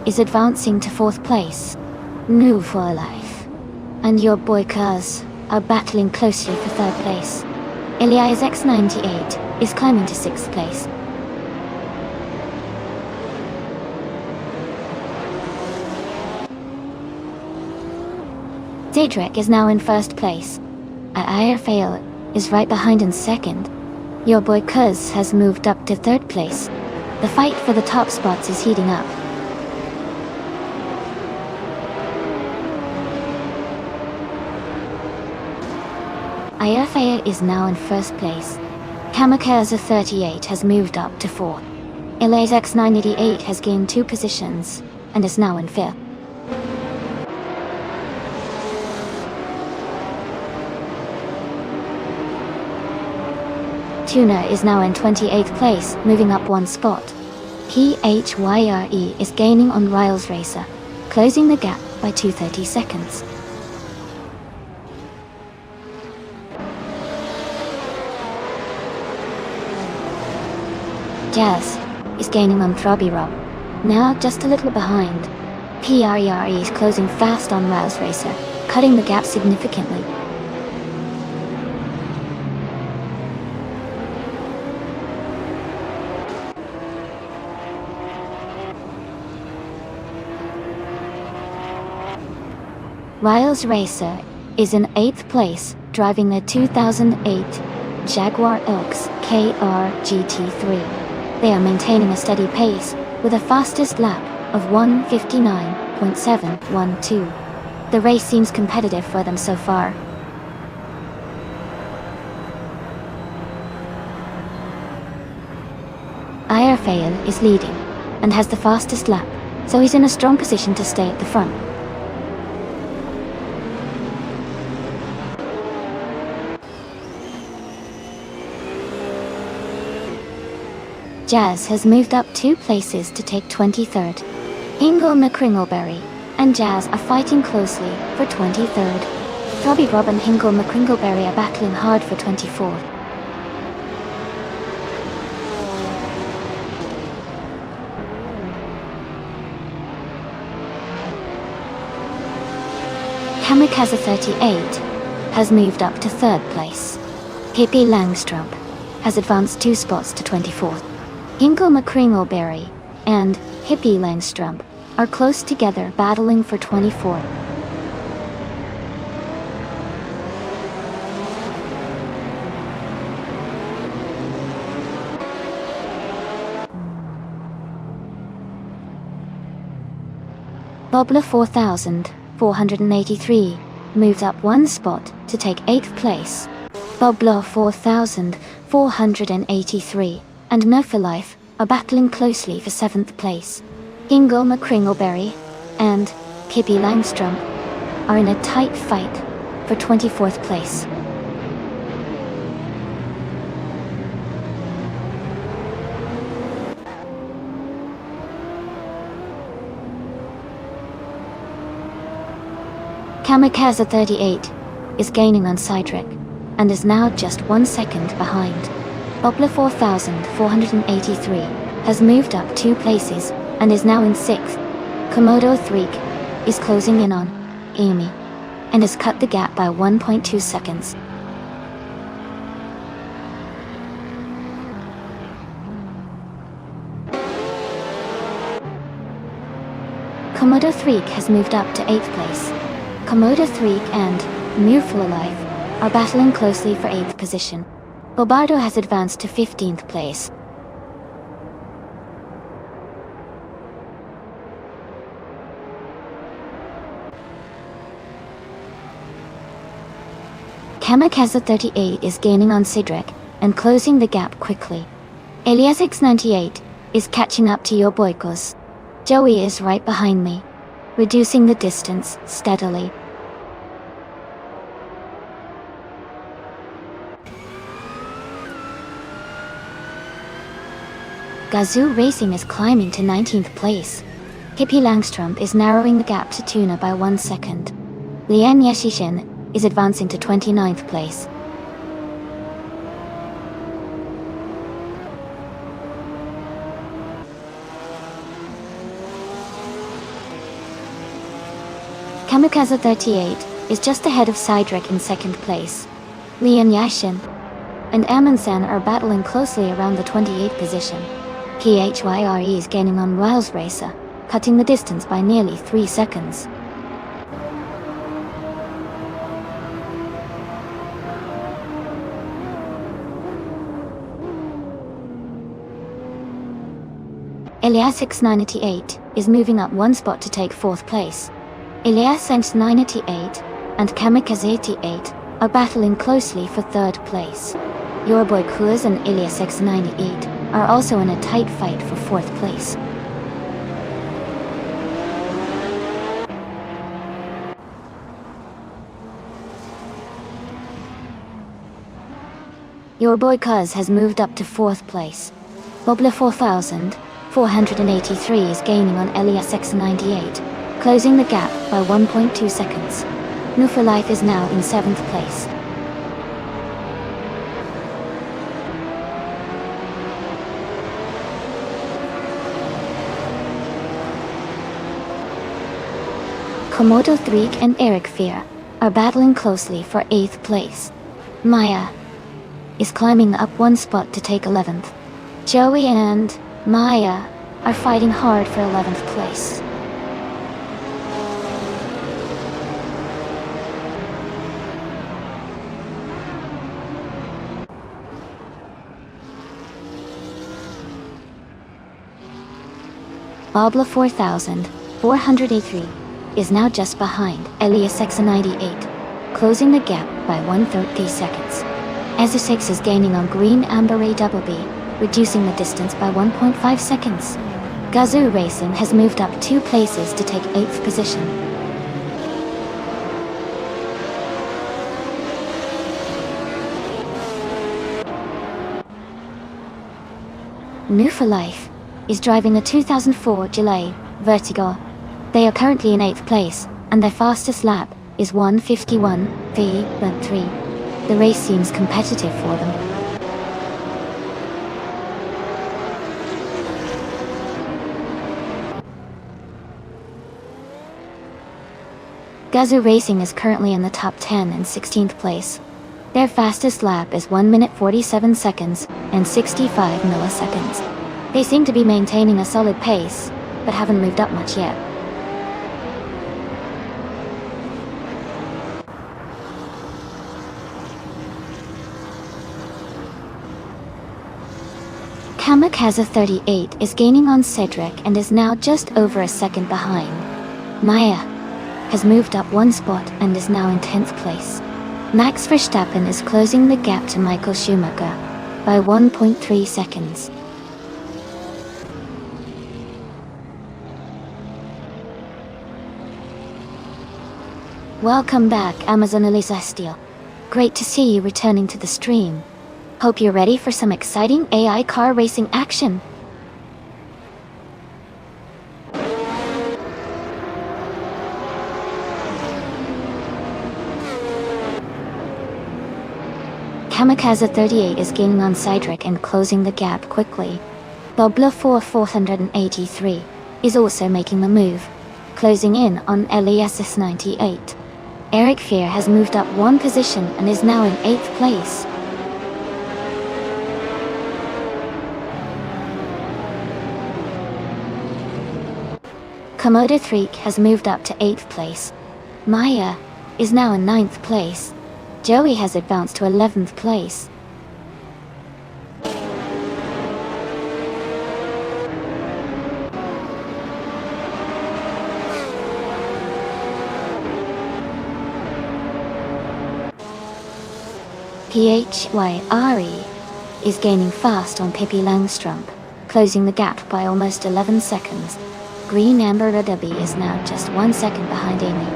A: is advancing to 4th place. Nwu for life and your boy Kaz are battling closely for 3rd place. Elias X98 is climbing to 6th place. Daedric is now in 1st place. Ayerfail is right behind in 2nd. Your boy Kuz has moved up to 3rd place. The fight for the top spots is heating up. Ayerfail is now in 1st place. Kamikaze 38 has moved up to 4th. Elias X988 has gained 2 positions and is now in 5th. Tuna is now in 28th place, moving up 1 spot. PHYRE is gaining on Riles Racer, closing the gap by 230 seconds. Jazz is gaining on Throbby Rob, now just a little behind. PRERE is closing fast on Riles Racer, cutting the gap significantly. Riles Racer is in 8th place, driving the 2008 Jaguar Oaks KR GT3. They are maintaining a steady pace, with a fastest lap of 1:59.712. The race seems competitive for them so far. Ayerfail is leading, and has the fastest lap, so he's in a strong position to stay at the front. Jazz has moved up 2 places to take 23rd. Hingle McCringleberry and Jazz are fighting closely for 23rd. Throbby Rob and Hingle McCringleberry are battling hard for 24th. Kamikaze 38 has moved up to 3rd place. Hippie Langstrump has advanced 2 spots to 24th. Hingle McCringleberry and Hippie Langstrump are close together, battling for 24th. Bobla 4483 moves up 1 spot to take 8th place. Boblo 4483 and No for Life are battling closely for 7th place. Ingo McCringleberry and Kippy Langstrom are in a tight fight for 24th place. Kamikaze 38 is gaining on Cydric and is now just 1 second behind. Bobla 4483 has moved up 2 places and is now in 6th. Komodo 3 is closing in on Amy and has cut the gap by 1.2 seconds. Komodo 3 has moved up to 8th place. Komodo 3 and Mureful Alive are battling closely for 8th position. Bobardo has advanced to 15th place. Kamikaze 38 is gaining on Cydric and closing the gap quickly. Eliasix 98 is catching up to your boykos. Joey is right behind me, reducing the distance steadily. Gazoo Racing is climbing to 19th place. Hippie Langstrom is narrowing the gap to Tuna by 1 second. Lian Yeshishin is advancing to 29th place. Kamikaze 38 is just ahead of Cydric in 2nd place. Lian Yashin and Amundsen are battling closely around the 28th position. PHYRE is gaining on Wiles Racer, cutting the distance by nearly 3 seconds. Eliasix 988 is moving up 1 spot to take 4th place. Eliasix 988 and Kamikaze 88 are battling closely for 3rd place. Your boy Kuz and Eliasix 98 are also in a tight fight for 4th place. Your boy Kuz has moved up to 4th place. Bobla 4483 is gaining on Eliasix 98, closing the gap by 1.2 seconds. No for Life is now in 7th place. Komodo 3 and Eric Fear are battling closely for 8th place. Maya is climbing up 1 spot to take 11th. Joey and Maya are fighting hard for 11th place. Bobla 4483 is now just behind Eliasix 98, closing the gap by 1/30 seconds. Ezusix is gaining on Green Amber A Double B, reducing the distance by 1.5 seconds. Gazoo Racing has moved up 2 places to take 8th position. New for Life is driving a 2004 Gillet Vertigo. They are currently in 8th place, and their fastest lap is 1:51.3. The race seems competitive for them. Gazoo Racing is currently in the top 10 and 16th place. Their fastest lap is 1 minute 47 seconds and 65 milliseconds. They seem to be maintaining a solid pace, but haven't moved up much yet. Kamikaze 38 is gaining on Cedric and is now just over a second behind. Maya has moved up 1 spot and is now in 10th place. Max Verstappen is closing the gap to Michael Schumacher by 1.3 seconds. Welcome back, Amazon Elisa. Great to see you returning to the stream. Hope you're ready for some exciting AI car racing action. Kamikaze 38 is gaining on Cedric and closing the gap quickly. Bobla 483 is also making the move, closing in on LESS 98. Eric Fear has moved up one position and is now in 8th place. Komodo 3 has moved up to 8th place. Maya is now in 9th place. Joey has advanced to 11th place. PHYRE is gaining fast on Pippi Langstrump, closing the gap by almost 11 seconds. Green Amber Ruby is now just 1 second behind Amy.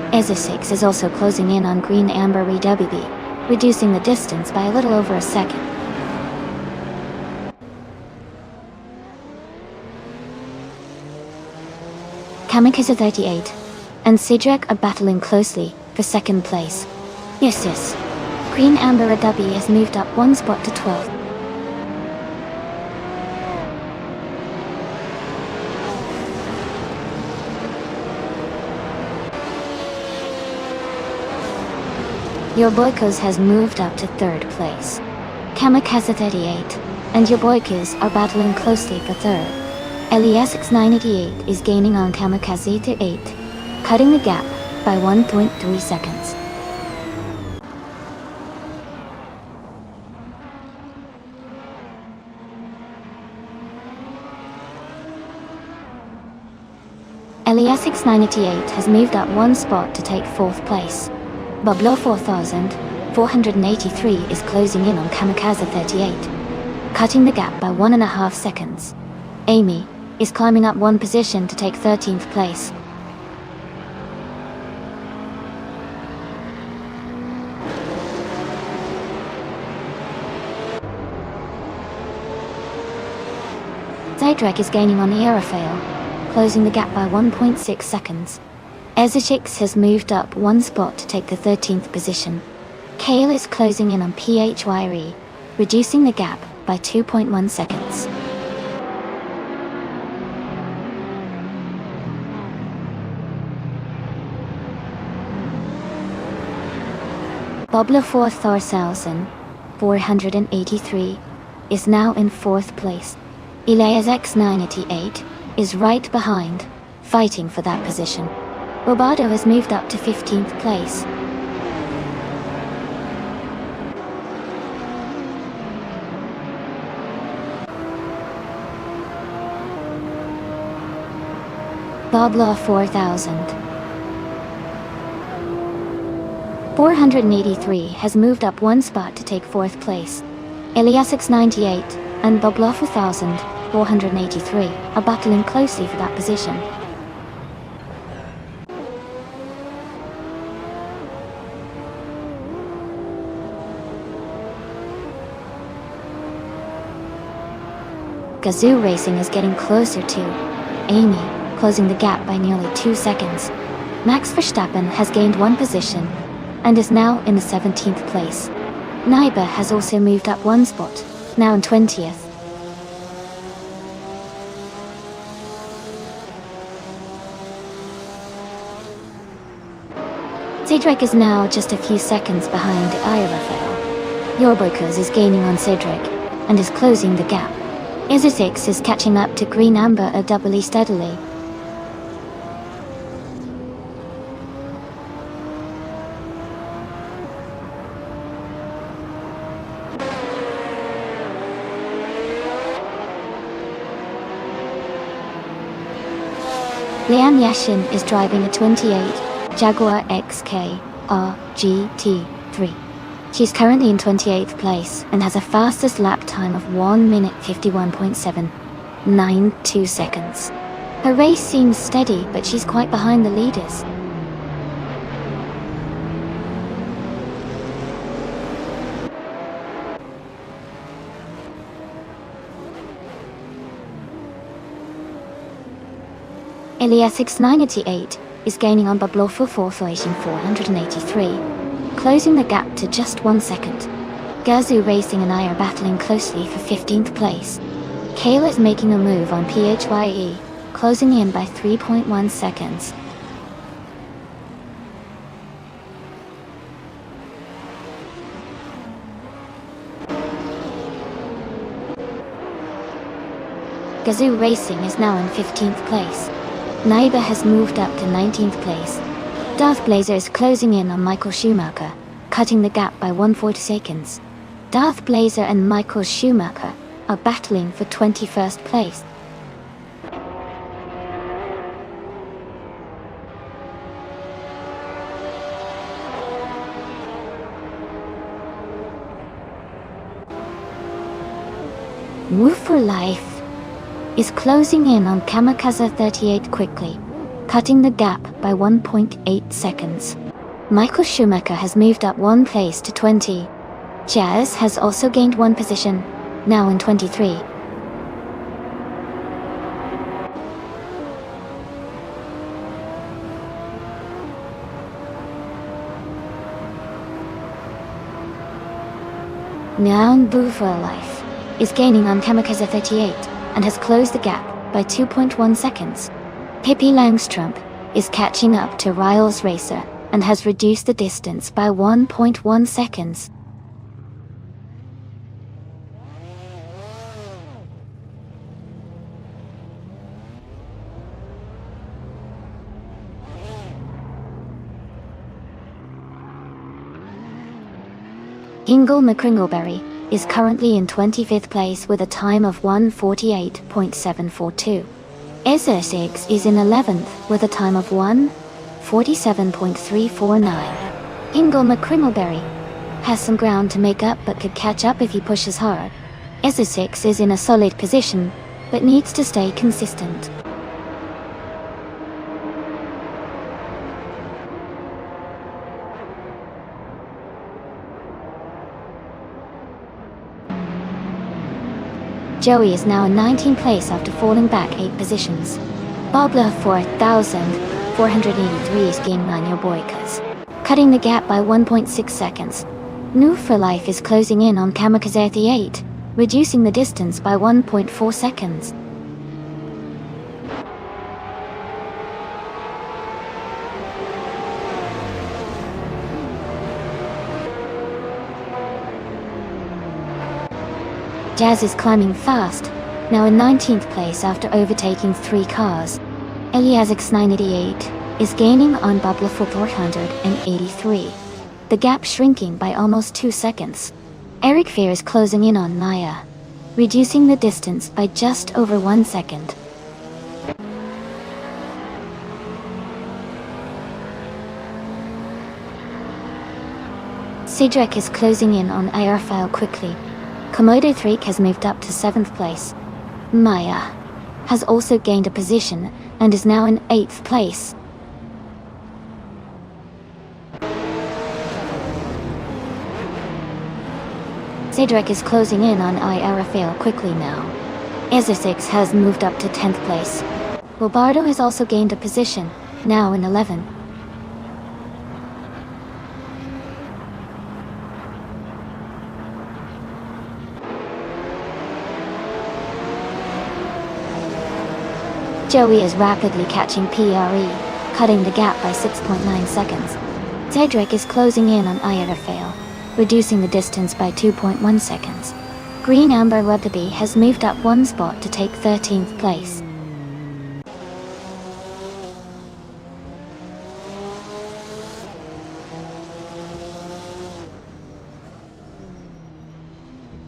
A: EZA6 is also closing in on Green Amber RWB, reducing the distance by a little over a second. Kamikaze 38 and Cedric are battling closely for second place. Yes. Green Amber RWB has moved up one spot to 12th. Your Boykos has moved up to 3rd place. Kamikaze 38 and your Boykos are battling closely for 3rd. LESX 988 is gaining on Kamikaze 38, cutting the gap by 1.3 seconds. LESX 988 has moved up one spot to take 4th place. Boblo 4483 is closing in on Kamikaze 38, cutting the gap by 1.5 seconds. Amy is climbing up one position to take 13th place. Cedric is gaining on Aerofail, closing the gap by 1.6 seconds. EZA6 has moved up one spot to take the 13th position. Kale is closing in on PHYRE, reducing the gap by 2.1 seconds. Bobla 4483 is now in 4th place. ELESX 988 is right behind, fighting for that position. Roboto has moved up to 15th place. Bobla 483 has moved up one spot to take 4th place. ELESX 98 and Bobla 483 are battling closely for that position. Gazoo Racing is getting closer to Amy, closing the gap by nearly 2 seconds. Max Verstappen has gained one position and is now in the 17th place. Naiba has also moved up one spot, now in 20th. Cedric is now just a few seconds behind Aerofail. Yorboikos is gaining on Cedric and is closing the gap. EZA6 is catching up to Green Amber doubly steadily. Liam Yashin is driving a 28 Jaguar XK RGT 3. She's currently in 28th place and has a fastest lap time of 1 minute 51.792 seconds. Her race seems steady, but she's quite behind the leaders. Elias698 is gaining on Bablofor 4483, closing the gap to just 1 second. Gazoo Racing and I are battling closely for 15th place. Kayla is making a move on PHYE, closing in by 3.1 seconds. Gazoo Racing is now in 15th place. Naiba has moved up to 19th place. Darth Blazer is closing in on Michael Schumacher, cutting the gap by 140 seconds. Darth Blazer and Michael Schumacher are battling for 21st place. Woo for Life is closing in on Kamikaze 38 quickly, cutting the gap by 1.8 seconds. Michael Schumacher has moved up 1 place to 20. Jazz has also gained 1 position, now in 23. Now Woo for Life is gaining on Kamikaze 38 and has closed the gap by 2.1 seconds. Pippi Langstrup is catching up to Riles Racer and has reduced the distance by 1.1 seconds. Ingle McCringleberry is currently in 25th place with a time of 1:48.742. Ezra6 is in 11th with a time of 1:47.349. Ingle McCringleberry has some ground to make up but could catch up if he pushes hard. Ezra6 is in a solid position but needs to stay consistent. Joey is now in 19th place after falling back 8 positions. Bobla 4483 is gaining on your boykas, cutting the gap by 1.6 seconds. New for Life is closing in on Kamikaze 38, reducing the distance by 1.4 seconds. Jazz is climbing fast, now in 19th place after overtaking 3 cars. Elias988 is gaining on Bubla for 483, the gap shrinking by almost 2 seconds. Eric Fear is closing in on Naya, reducing the distance by just over 1 second. Cedric is closing in on Airfile quickly. Komodo 3 has moved up to 7th place. Maya has also gained a position and is now in 8th place. Cedric is closing in on Airfile quickly now. Ezra6 has moved up to 10th place. Robardo has also gained a position, now in 11th. Joey is rapidly catching PRE, cutting the gap by 6.9 seconds. Cedric is closing in on Airfale, reducing the distance by 2.1 seconds. Green Amber Rugby has moved up 1 spot to take 13th place.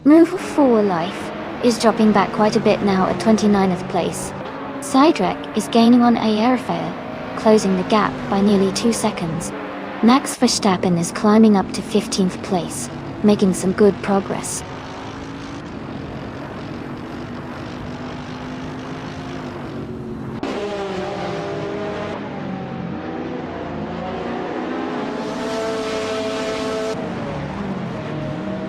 A: Move for Life is dropping back quite a bit now at 29th place. Cedric is gaining on Airfale, closing the gap by nearly 2 seconds. Max Verstappen is climbing up to 15th place, making some good progress.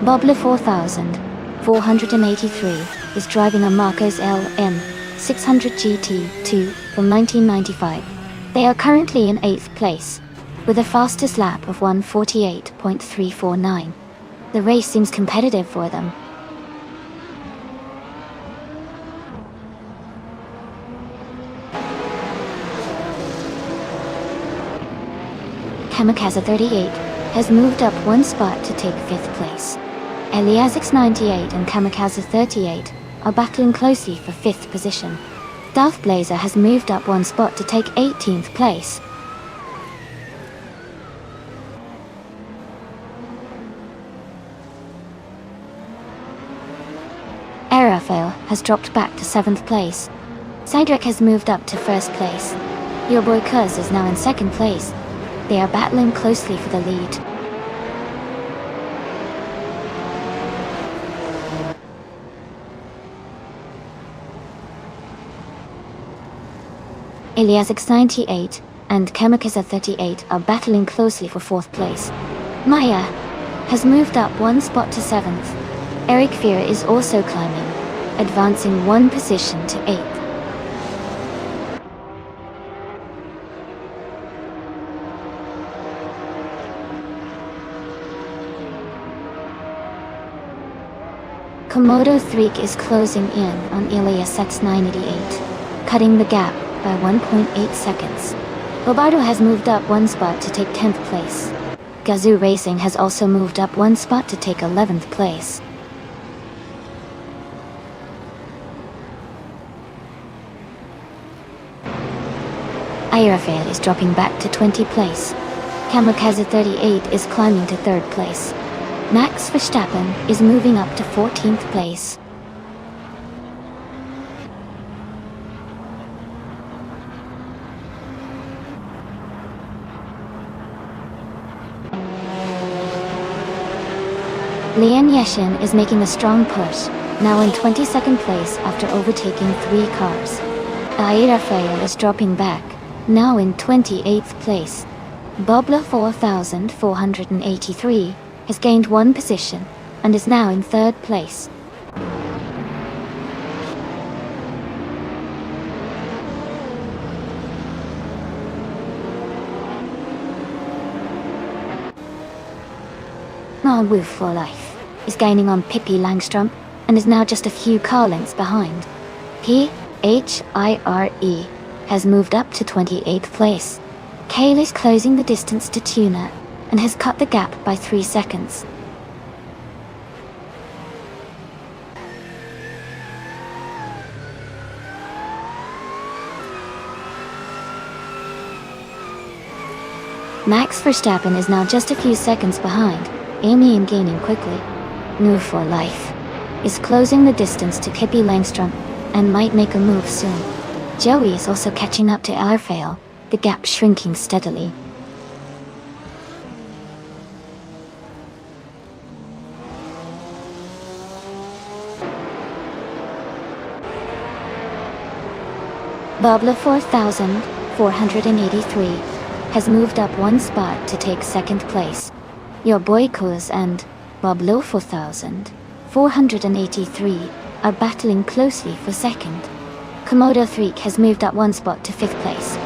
A: Bobla 4483 is driving a Marcos LM 600 GT2 from 1995. They are currently in 8th place, with a fastest lap of 1:48.349. The race seems competitive for them. Kamikaze 38 has moved up one spot to take 5th place. Eliasix 98 and Kamikaze 38 are battling closely for 5th position. Darth Blazer has moved up one spot to take 18th place. Aerofail has dropped back to 7th place. Cydric has moved up to 1st place. Your boy Cuz is now in 2nd place. They are battling closely for the lead. Eliasix 98 and Kamikaze 38 are battling closely for 4th place. Maya has moved up one spot to 7th. Eric Fear is also climbing, advancing one position to 8th. Komodo 3 is closing in on Eliasix 988, cutting the gap by 1.8 seconds. Bobardo has moved up one spot to take 10th place. Gazoo Racing has also moved up one spot to take 11th place. Aerofail is dropping back to 20th place. Kamikaze 38 is climbing to 3rd place. Max Verstappen is moving up to 14th place. Lian Yeshin is making a strong push, now in 22nd place after overtaking 3 cars. Aerofail is dropping back, now in 28th place. Bobla 4483 has gained one position and is now in 3rd place. Wolf for Life is gaining on Pippi Langstrom and is now just a few car lengths behind. PHIRE has moved up to 28th place. Kale is closing the distance to Tuna and has cut the gap by 3 seconds. Max Verstappen is now just a few seconds behind, Amy and gaining quickly. Move for Life is closing the distance to Pippi Langstrom and might make a move soon. Joey is also catching up to Airfail, the gap shrinking steadily. Bobla 4483 has moved up one spot to take 2nd place. Your boy Kuz and Boblo 4483 are battling closely for 2nd. Komodo 3 has moved up one spot to 5th place.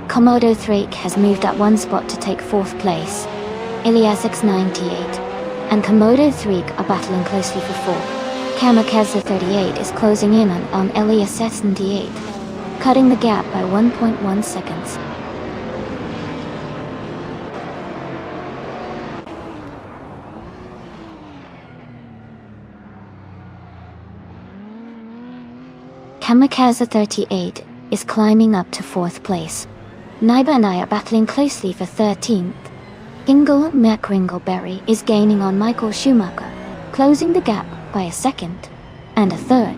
A: Komodo 3 has moved up one spot to take 4th place. Eliasix 98 and Komodo 3 are battling closely for 4th. Kamikaze 38 is closing in on Eliasix 78, cutting the gap by 1.1 seconds. Kamikaze 38 is climbing up to 4th place. Naiba and I are battling closely for 13th. Ingle McRingleberry is gaining on Michael Schumacher, closing the gap by a second and a third.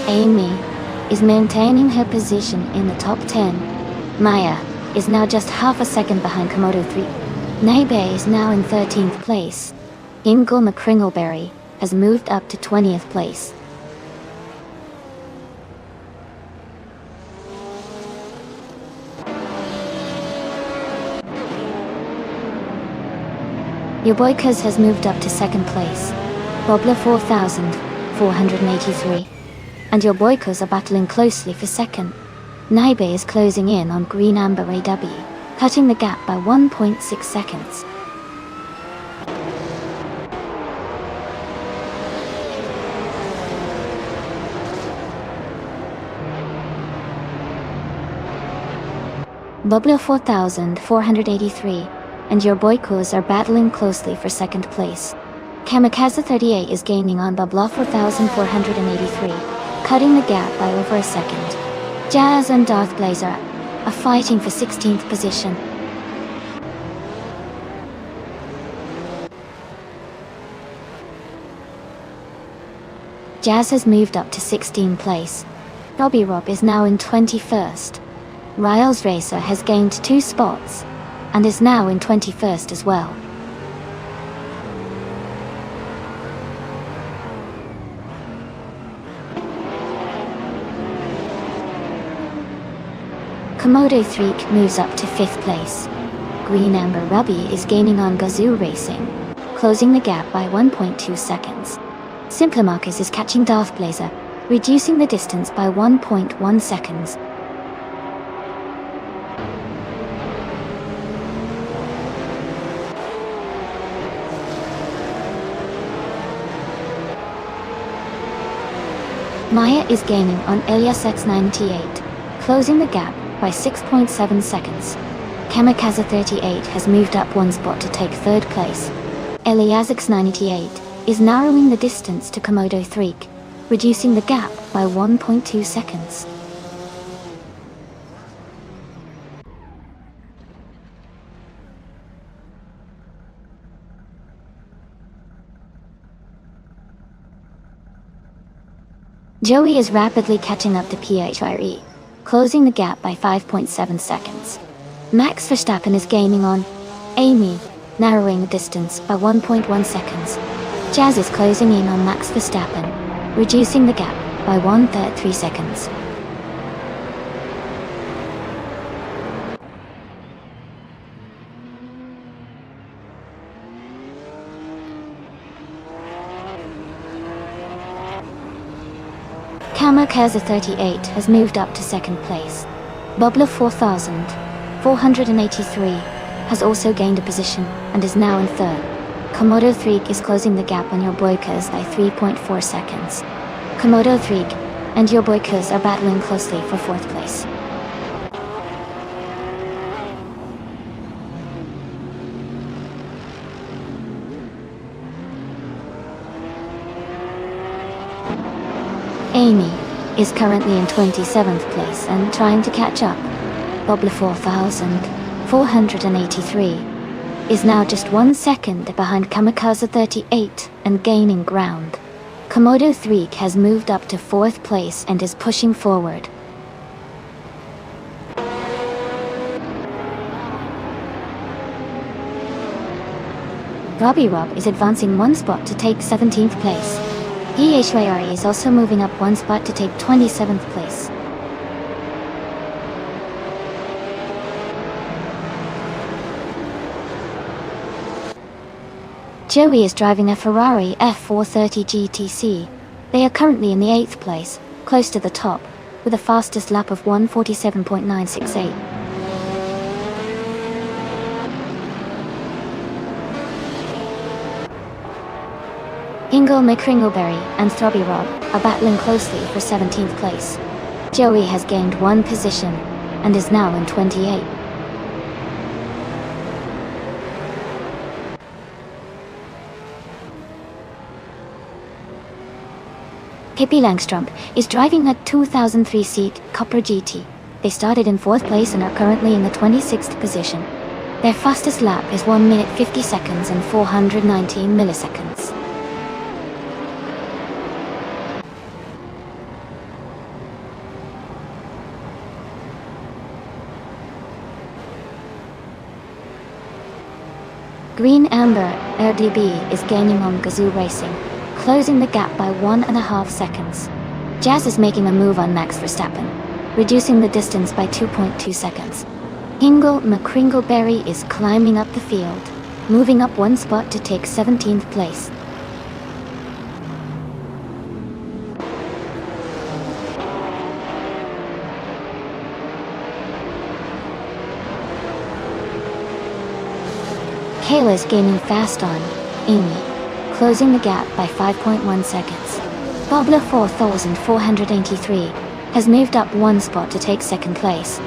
A: Amy is maintaining her position in the top 10. Maya is now just half a second behind Komodo 3. Naibe is now in 13th place. Ingle McCringleberry has moved up to 20th place. Your boy Cuz has moved up to 2nd place. Bobler 4,483. And your boy Cuz are battling closely for 2nd. Naibe is closing in on Green Amber AW, cutting the gap by 1.6 seconds. Bobler 4,483 and your boy Cuz are battling closely for 2nd place. Kamikaze 38 is gaining on Bobler 4,483, cutting the gap by over a second. Jazz and Darth Blazer are fighting for 16th position. Jazz has moved up to 16th place. Robbie Rob is now in 21st. Riles Racer has gained 2 spots and is now in 21st as well. Komodo 3 moves up to 5th place. Green Amber Ruby is gaining on Gazoo Racing, closing the gap by 1.2 seconds. Simpler Marcus is catching Darth Blazer, reducing the distance by 1.1 seconds. Maya is gaining on Elias X98, closing the gap by 6.7 seconds. Kamikaze 38 has moved up 1 spot to take 3rd place. Elias X98 is narrowing the distance to Komodo 3, reducing the gap by 1.2 seconds. Joey is rapidly catching up to PHRE, closing the gap by 5.7 seconds. Max Verstappen is gaining on Amy, narrowing the distance by 1.1 seconds. Jazz is closing in on Max Verstappen, reducing the gap by 1.3 seconds. Kamikaze 38 has moved up to 2nd place. Bobler 4,483 has also gained a position and is now in 3rd. Komodo 3 is closing the gap on your boy Cuz by 3.4 seconds. Komodo 3 and your boy Cuz are battling closely for 4th place. Amy is currently in 27th place and trying to catch up. Bobler 4,483 is now just 1 second behind Kamikaze 38 and gaining ground. Komodo 3 has moved up to 4th place and is pushing forward. Robbie Rob is advancing 1 spot to take 17th place. PHYRE is also moving up 1 spot to take 27th place. Joey is driving a Ferrari F430 GTC. They are currently in the 8th place, close to the top, with a fastest lap of 1:47.968. Ingle McCringleberry and Throbby Rob are battling closely for 17th place. Joey has gained 1 position and is now in 28. Pippi Langstrump is driving a 2003 Seat Copper GT. They started in 4th place and are currently in the 26th position. Their fastest lap is 1 minute 50 seconds and 419 milliseconds. Green Amber RDB is gaining on Gazoo Racing, closing the gap by 1.5 seconds. Jazz is making a move on Max Verstappen, reducing the distance by 2.2 seconds. Hingle McCringleberry is climbing up the field, moving up 1 spot to take 17th place. Kayla is gaining fast on Amy, closing the gap by 5.1 seconds. Bobla 4483 has moved up 1 spot to take 2nd place.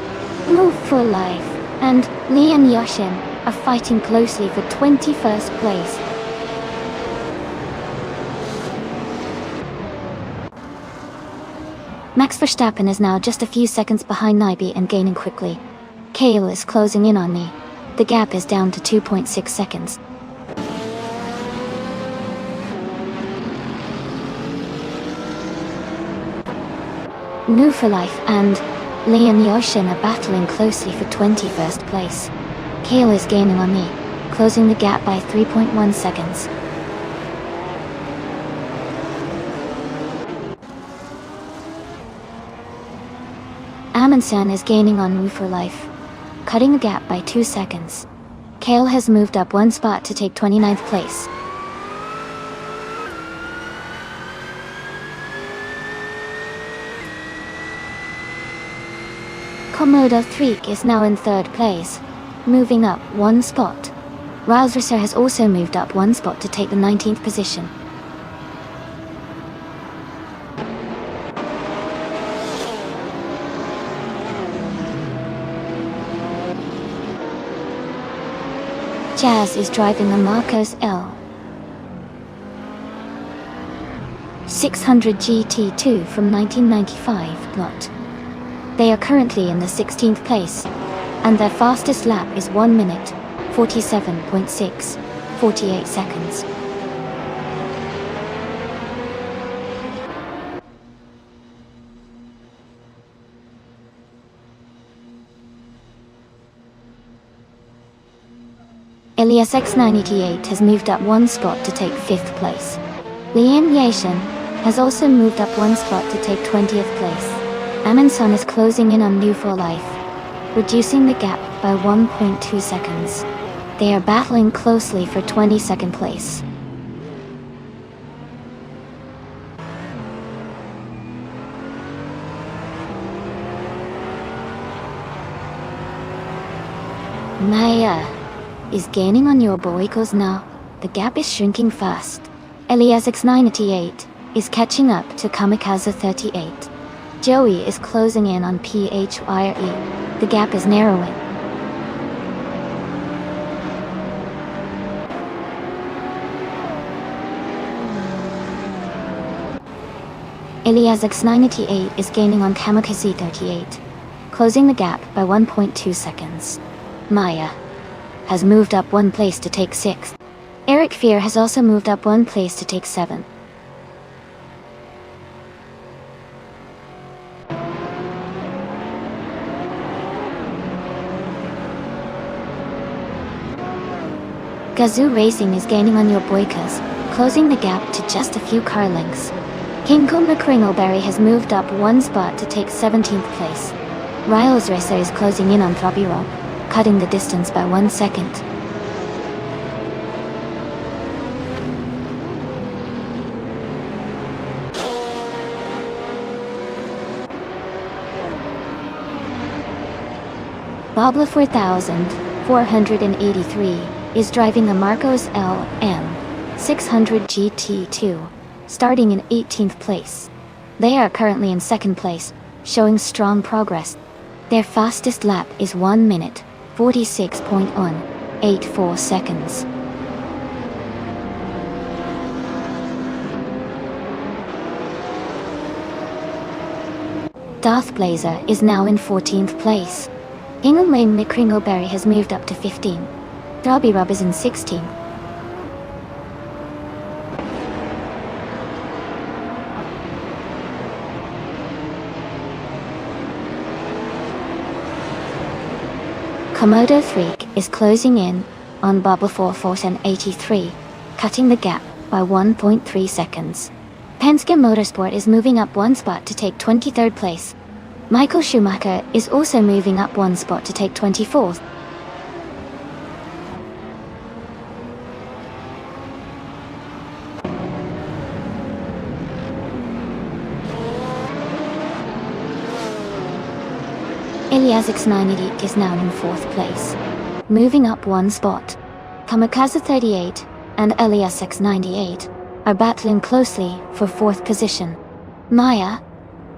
A: Move for Life and Liam Yoshin are fighting closely for 21st place. Max Verstappen is now just a few seconds behind Nibe and gaining quickly. Kale is closing in on me. The gap is down to 2.6 seconds. New for Life and Liam Yoshin are battling closely for 21st place. Kale is gaining on me, closing the gap by 3.1 seconds. Amundsen is gaining on New for Life, cutting the gap by 2 seconds. Kale has moved up 1 spot to take 29th place. Komodo 3 is now in 3rd place, moving up 1 spot. Rausrisser has also moved up 1 spot to take the 19th position. Jazz is driving a Marcos L 600 GT2 from 1995 lot. They are currently in the 16th place, and their fastest lap is 1 minute, 47.6, 48 seconds. Elias X988 has moved up 1 spot to take 5th place. Liam Yashin has also moved up 1 spot to take 20th place. Amundsen is closing in on New for Life, reducing the gap by 1.2 seconds. They are battling closely for 22nd place. Maya is gaining on your boykos now. The gap is shrinking fast. Elias X988 is catching up to Kamikaze 38. Joey is closing in on PHYRE. The gap is narrowing. Elias X988 is gaining on Kamikaze 38, closing the gap by 1.2 seconds. Maya has moved up 1 place to take 6th. Eric Fear has also moved up 1 place to take 7th. Gazoo Racing is gaining on your boykos, closing the gap to just a few car lengths. Hinkel McCringleberry has moved up 1 spot to take 17th place. Riles Racer is closing in on Throbiro, cutting the distance by 1 second. Bobla 4483 is driving a Marcos LM 600 GT2, starting in 18th place. They are currently in 2nd place, showing strong progress. Their fastest lap is 1 minute, 46.184 seconds. Darth Blazer is now in 14th place. Inglewain McCringleberry has moved up to 15. Darby Rub is in 16. Komodo Threak is closing in on Bubble 483, cutting the gap by 1.3 seconds. Penske Motorsport is moving up one spot to take 23rd place. Michael Schumacher is also moving up one spot to take 24th. Elias X98 is now in 4th place, moving up one spot. Kamikaze 38 and Elias X98 are battling closely for 4th position. Maya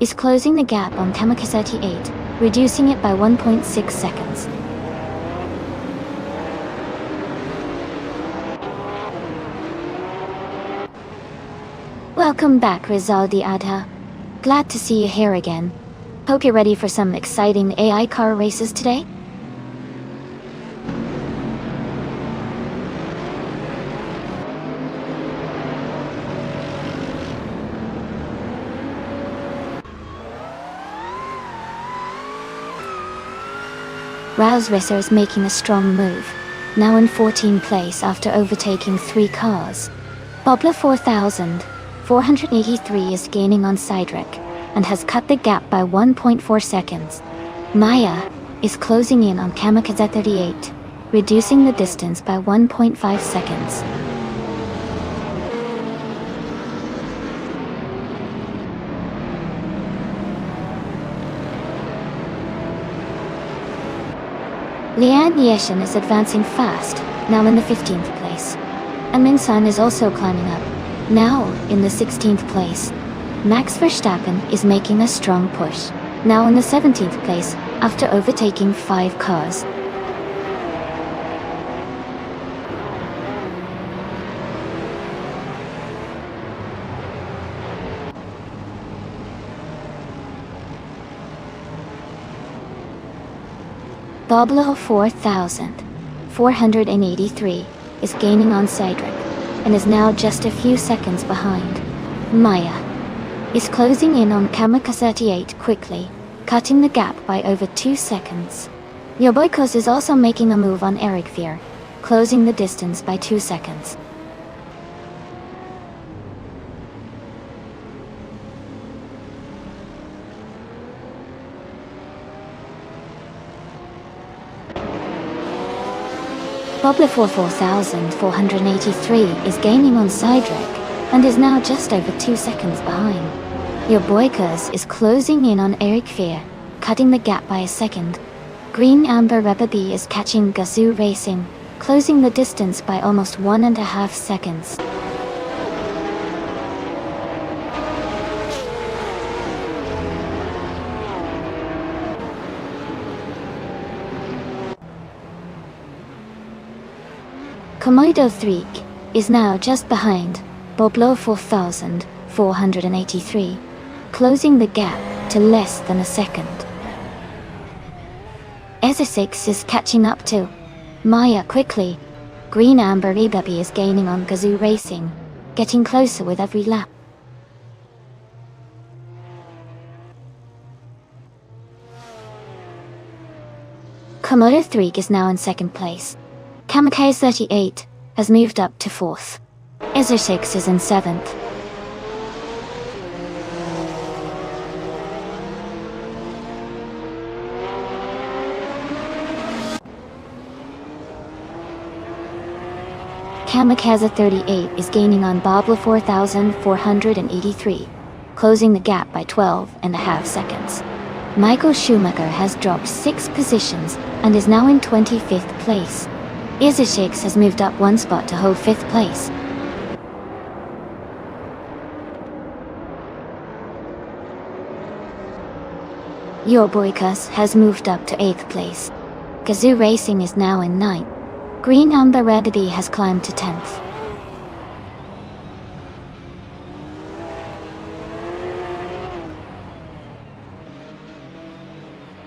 A: is closing the gap on Kamikaze 38, reducing it by 1.6 seconds. Welcome back, Rizaldi Adha. Glad to see you here again. Hope you're ready for some exciting AI car races today? Rouse Racer is making a strong move, now in 14th place after overtaking 3 cars. Bobla 4483 is gaining on Cydric and has cut the gap by 1.4 seconds. Maya is closing in on Kamikaze 38, reducing the distance by 1.5 seconds. Lian Yeshin is advancing fast, now in the 15th place. And Minsan is also climbing up, now in the 16th place. Max Verstappen is making a strong push, now in the 17th place after overtaking 5 cars. Boblo 4483 is gaining on Cydric and is now just a few seconds behind. Maya is closing in on Kamikaze 38 quickly, cutting the gap by over 2 seconds. Yoboikos is also making a move on Eric Veer, closing the distance by 2 seconds. Bobla 4483 is gaining on Cydric and is now just over 2 seconds behind. Yoboikos is closing in on Eric Veer, cutting the gap by a second. Green Amber Rebel B is catching Gazoo Racing, closing the distance by almost 1.5 seconds. Komodo Threak is now just behind Boblo 4483, closing the gap to less than a second. Ezra6 is catching up to Maya quickly. Green Amber Ebabi is gaining on Gazoo Racing, getting closer with every lap. Komodo Threak is now in 2nd place. Kamikaze 38 has moved up to 4th. Ezra6 is in 7th. Kamikaze 38 is gaining on Bobla 4483, closing the gap by 12.5 seconds. Michael Schumacher has dropped 6 positions and is now in 25th place. Izashix has moved up 1 spot to hold 5th place. Yoboikas has moved up to 8th place. Gazoo Racing is now in 9th. Green Amber Rebel has climbed to 10th.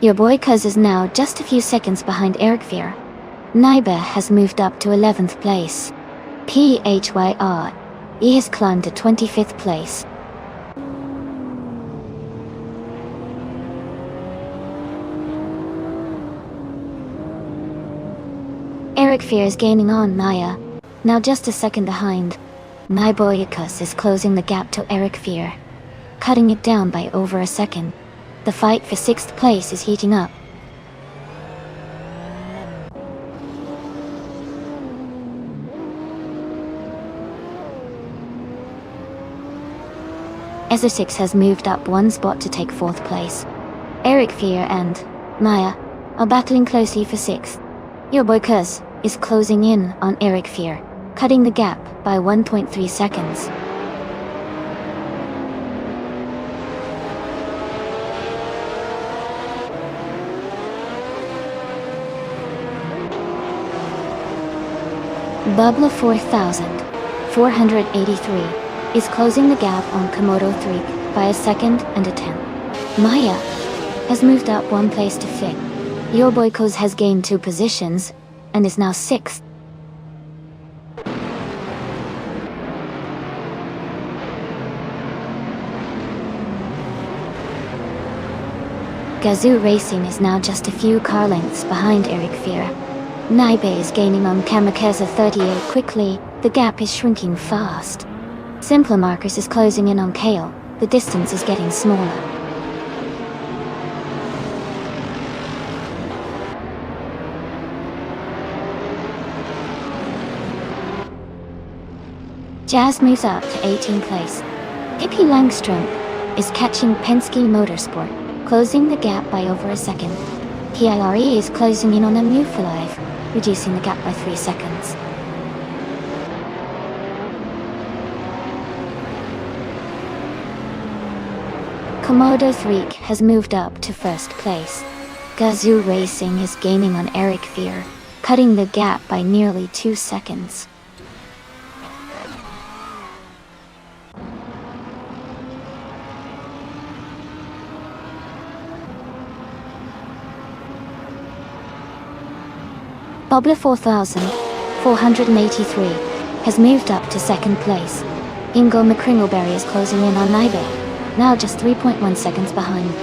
A: Your boy Cuz is now just a few seconds behind Eric Fear. Naiba has moved up to 11th place. PHYR. He has climbed to 25th place. Eric Fear is gaining on Naya, now just a second behind. Naiboyacus is closing the gap to Eric Fear, cutting it down by over a second. The fight for 6th place is heating up. Essex has moved up one spot to take 4th place. Eric Fear and Naya are battling closely for 6th. Your boy Cuz is closing in on Eric Fear, cutting the gap by 1.3 seconds. Bubla 4483 is closing the gap on Komodo 3 by a second and a tenth. Maya has moved up one place to 5th. Your boy Cuz has gained 2 positions and is now 6th. Gazoo Racing is now just a few car lengths behind Eric Fear. Naibe is gaining on Kamikaze 38 quickly. The gap is shrinking fast. Simpler Marcus is closing in on Kale. The distance is getting smaller. Jazz moves up to 18th place. Pippi Langstrom is catching Penske Motorsport, closing the gap by over a second. PIRE is closing in on Amufalive, reducing the gap by 3 seconds. Komodo 3 has moved up to 1st place. Gazoo Racing is gaining on Eric Fear, cutting the gap by nearly 2 seconds. Bobla 4483 has moved up to 2nd place. Ingo McCringleberry is closing in on Naibe, now just 3.1 seconds behind.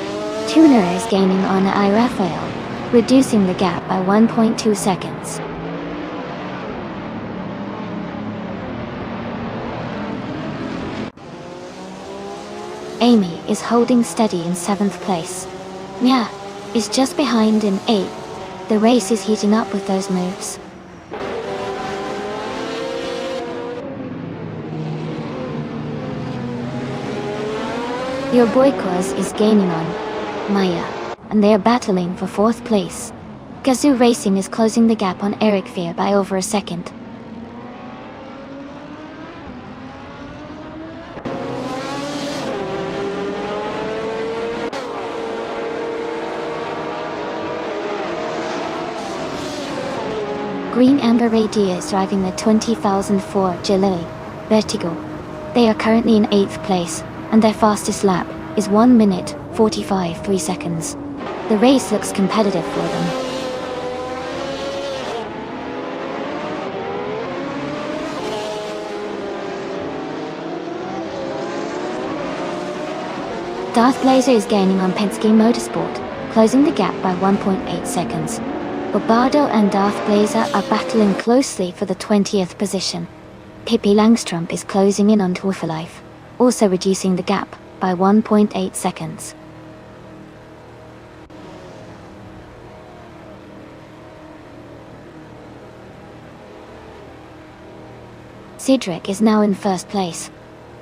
A: Tuner is gaining on iRaphael, reducing the gap by 1.2 seconds. Amy is holding steady in 7th place. Mia is just behind in 8th. The race is heating up with those moves. Your boy Cuz is gaining on Maya, and they are battling for 4th place. Gazoo Racing is closing the gap on Eric Fear by over a second. Green Amber Radio is driving the 2004 Jalili Vertigo. They are currently in 8th place, and their fastest lap is 1 minute 45.3 seconds. The race looks competitive for them. Darth Blazer is gaining on Penske Motorsport, closing the gap by 1.8 seconds. Bobardo and Darth Blazer are battling closely for the 20th position. Pippi Langstrom is closing in on Twifalife, also reducing the gap by 1.8 seconds. Cedric is now in 1st place.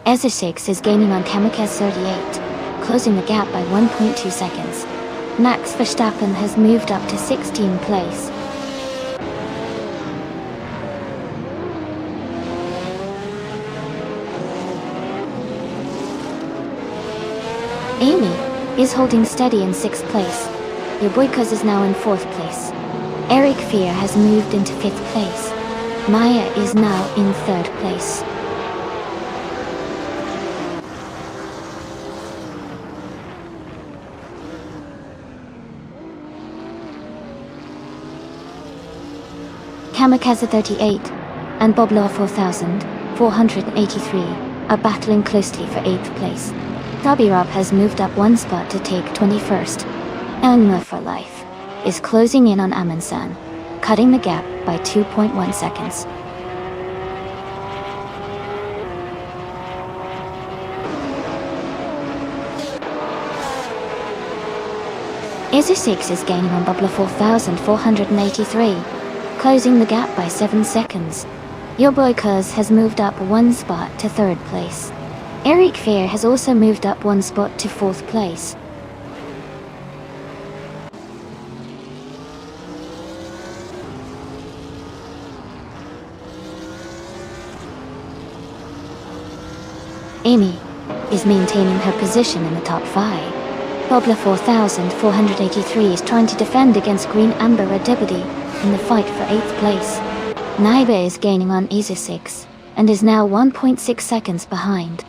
A: Ezesix is gaining on Kamikaze 38, closing the gap by 1.2 seconds. Max Verstappen has moved up to 16th place. Amy is holding steady in 6th place. Your boy Cuz is now in 4th place. Eric Fear has moved into 5th place. Maya is now in 3rd place. Kamikaze 38 and Boblaw 4483 are battling closely for 8th place. Robbie Rob has moved up one spot to take 21st. Elmer for Life is closing in on Amundsen, cutting the gap by 2.1 seconds. Izzy 6 is gaining on Bobla 4483, closing the gap by 7 seconds. Your boy Cuz has moved up one spot to 3rd place. Eric Fear has also moved up one spot to 4th place. Amy is maintaining her position in the top 5. Bobla 4483 is trying to defend against Green Amber Red Deputy in the fight for 8th place. Naiba is gaining on Isa 6 and is now 1.6 seconds behind.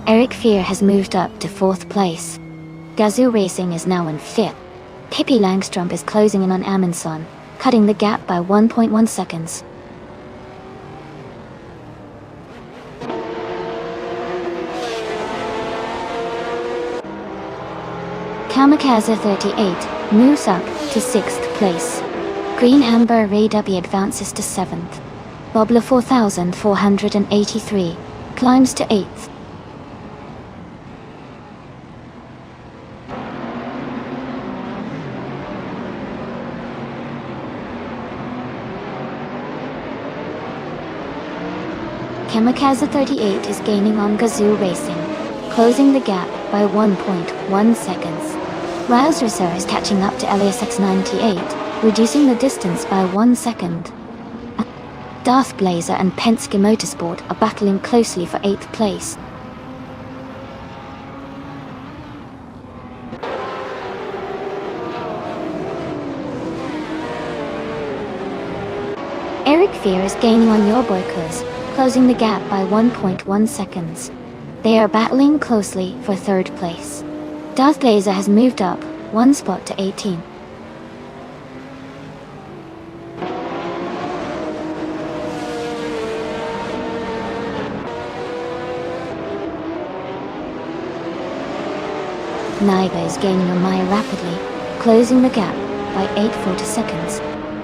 A: Eric Fear has moved up to 4th place. Gazoo Racing is now in 5th. Pippi Langstrom is closing in on Amundsen, cutting the gap by 1.1 seconds. Kamikaze 38 moves up to 6th place. Green Amber Ray W advances to 7th. Bobla 4483 climbs to 8th. Kamikaze 38 is gaining on Gazoo Racing, closing the gap by 1.1 seconds. Riles Reser is catching up to LASX 98, reducing the distance by 1 second. Darth Blazer and Penske Motorsport are battling closely for 8th place. Eric Fear is gaining on Your Boy Cuz, closing the gap by 1.1 seconds. They are battling closely for 3rd place. Darth Blazer has moved up one spot to 18. Naiba is gaining on Maya rapidly, closing the gap by 8.40 seconds.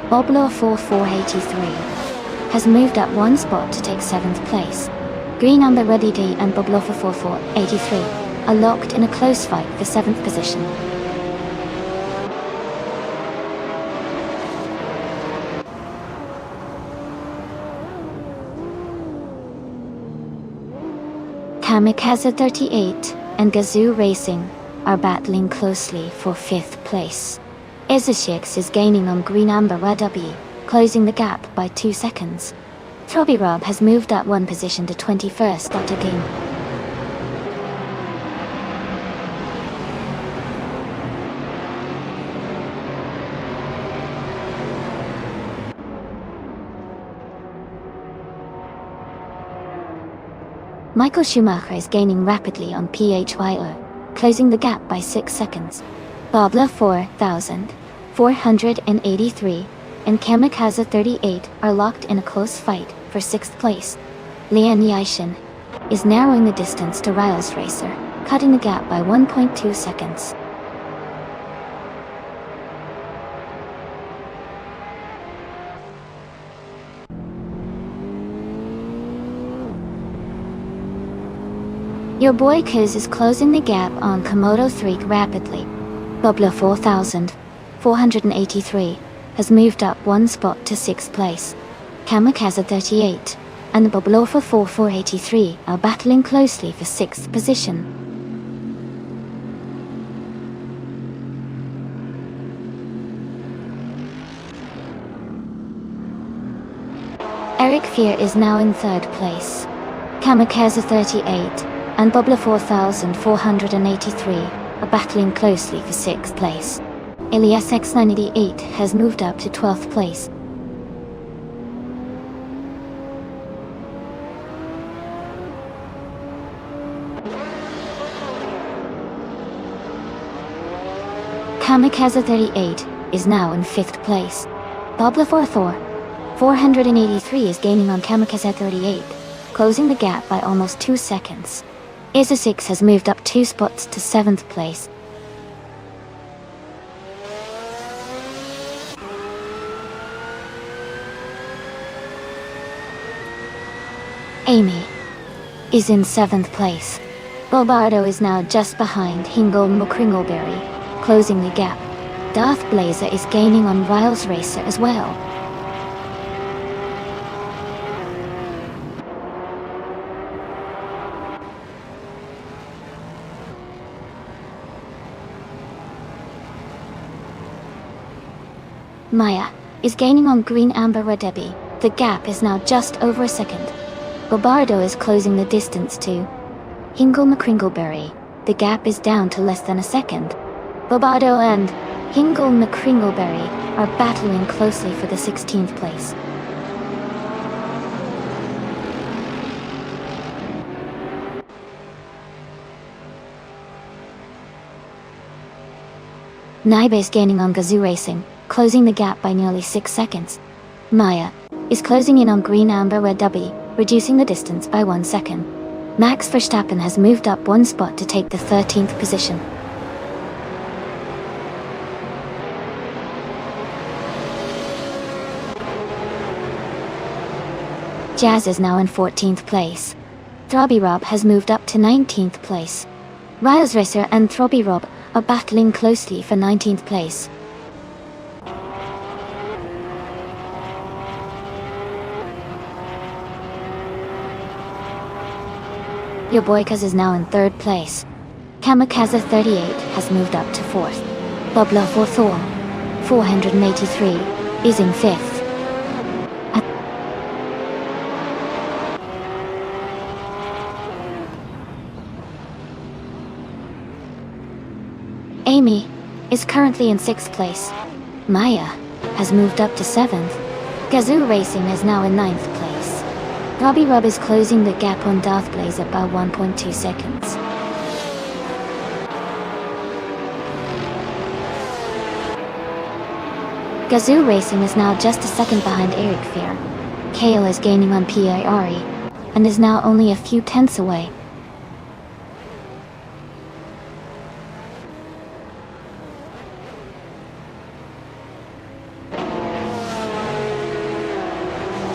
A: Boblaw 4483 has moved up one spot to take 7th place. Green Amber Ruddy D and Boblaw 4483 are locked in a close fight for 7th position. Kamikaze 38 and Gazoo Racing are battling closely for 5th place. Izashix is gaining on Green Amber Red W, closing the gap by 2 seconds. Robbie Rob has moved up one position to 21st after game. Michael Schumacher is gaining rapidly on PHYO, closing the gap by 6 seconds. Bobla 4483 and Kamikaze 38 are locked in a close fight for 6th place. Lian Yishin is narrowing the distance to Riles Racer, cutting the gap by 1.2 seconds. Your boy Kuz is closing the gap on Komodo 3 rapidly. Bobla 4483 has moved up one spot to 6th place. Kamikaze 38 and Bobla 4483 are battling closely for 6th position. Eric Fear is now in 3rd place. Kamikaze 38 and Bobla 4483 are battling closely for 6th place. Elias X98 has moved up to 12th place. Kamikaze 38 is now in 5th place. Bobla for Thor 483 is gaining on Kamikaze 38, closing the gap by almost 2 seconds. ISA 6 has moved up 2 spots to 7th place. Amy is in 7th place. Bobardo is now just behind Hingle McCringleberry, closing the gap. Darth Blazer is gaining on Riles Racer as well. Maya is gaining on Green Amber Redebi. The gap is now just over a second. Bobardo is closing the distance to Hingle McCringleberry. The gap is down to less than a second. Bobardo and Hingle McCringleberry are battling closely for the 16th place. Naibe is gaining on Gazoo Racing, closing the gap by nearly 6 seconds. Maya is closing in on Green Amber Red Dubby, reducing the distance by 1 second. Max Verstappen has moved up 1 spot to take the 13th position. Jazz is now in 14th place. Throbby Rob has moved up to 19th place. Riles Racer and Throbby Rob are battling closely for 19th place. Your Boy Cuz is now in 3rd place. Kamikaze 38 has moved up to 4th. Bobla for Thor 483 is in 5th. Amy is currently in 6th place. Maya has moved up to 7th. Gazoo Racing is now in 9th place. Robbie Rob is closing the gap on Darth Blazer by 1.2 seconds. Gazoo Racing is now just a second behind Eric Fear. Kale is gaining on P.I.R.E. and is now only a few tenths away.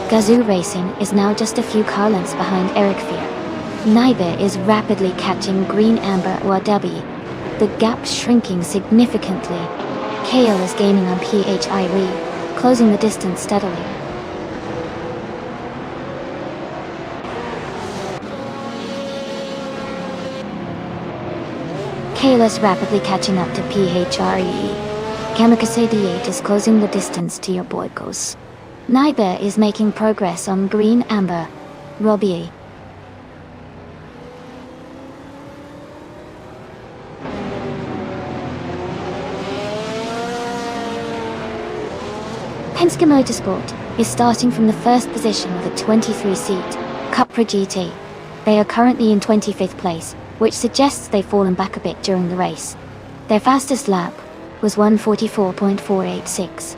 A: Gazoo Racing is now just a few car lengths behind Eric Fear. Naibe is rapidly catching Green Amber Wadabi, the gap shrinking significantly. Kale is gaining on PHIRE, closing the distance steadily. Kale is rapidly catching up to PHRE. Kamikaze D8 is closing the distance to your boykos. Naibe is making progress on Green Amber Robbie. Penske Motorsport is starting from the first position with a 23-seat Cupra GT. They are currently in 25th place, which suggests they've fallen back a bit during the race. Their fastest lap was 1:44.486.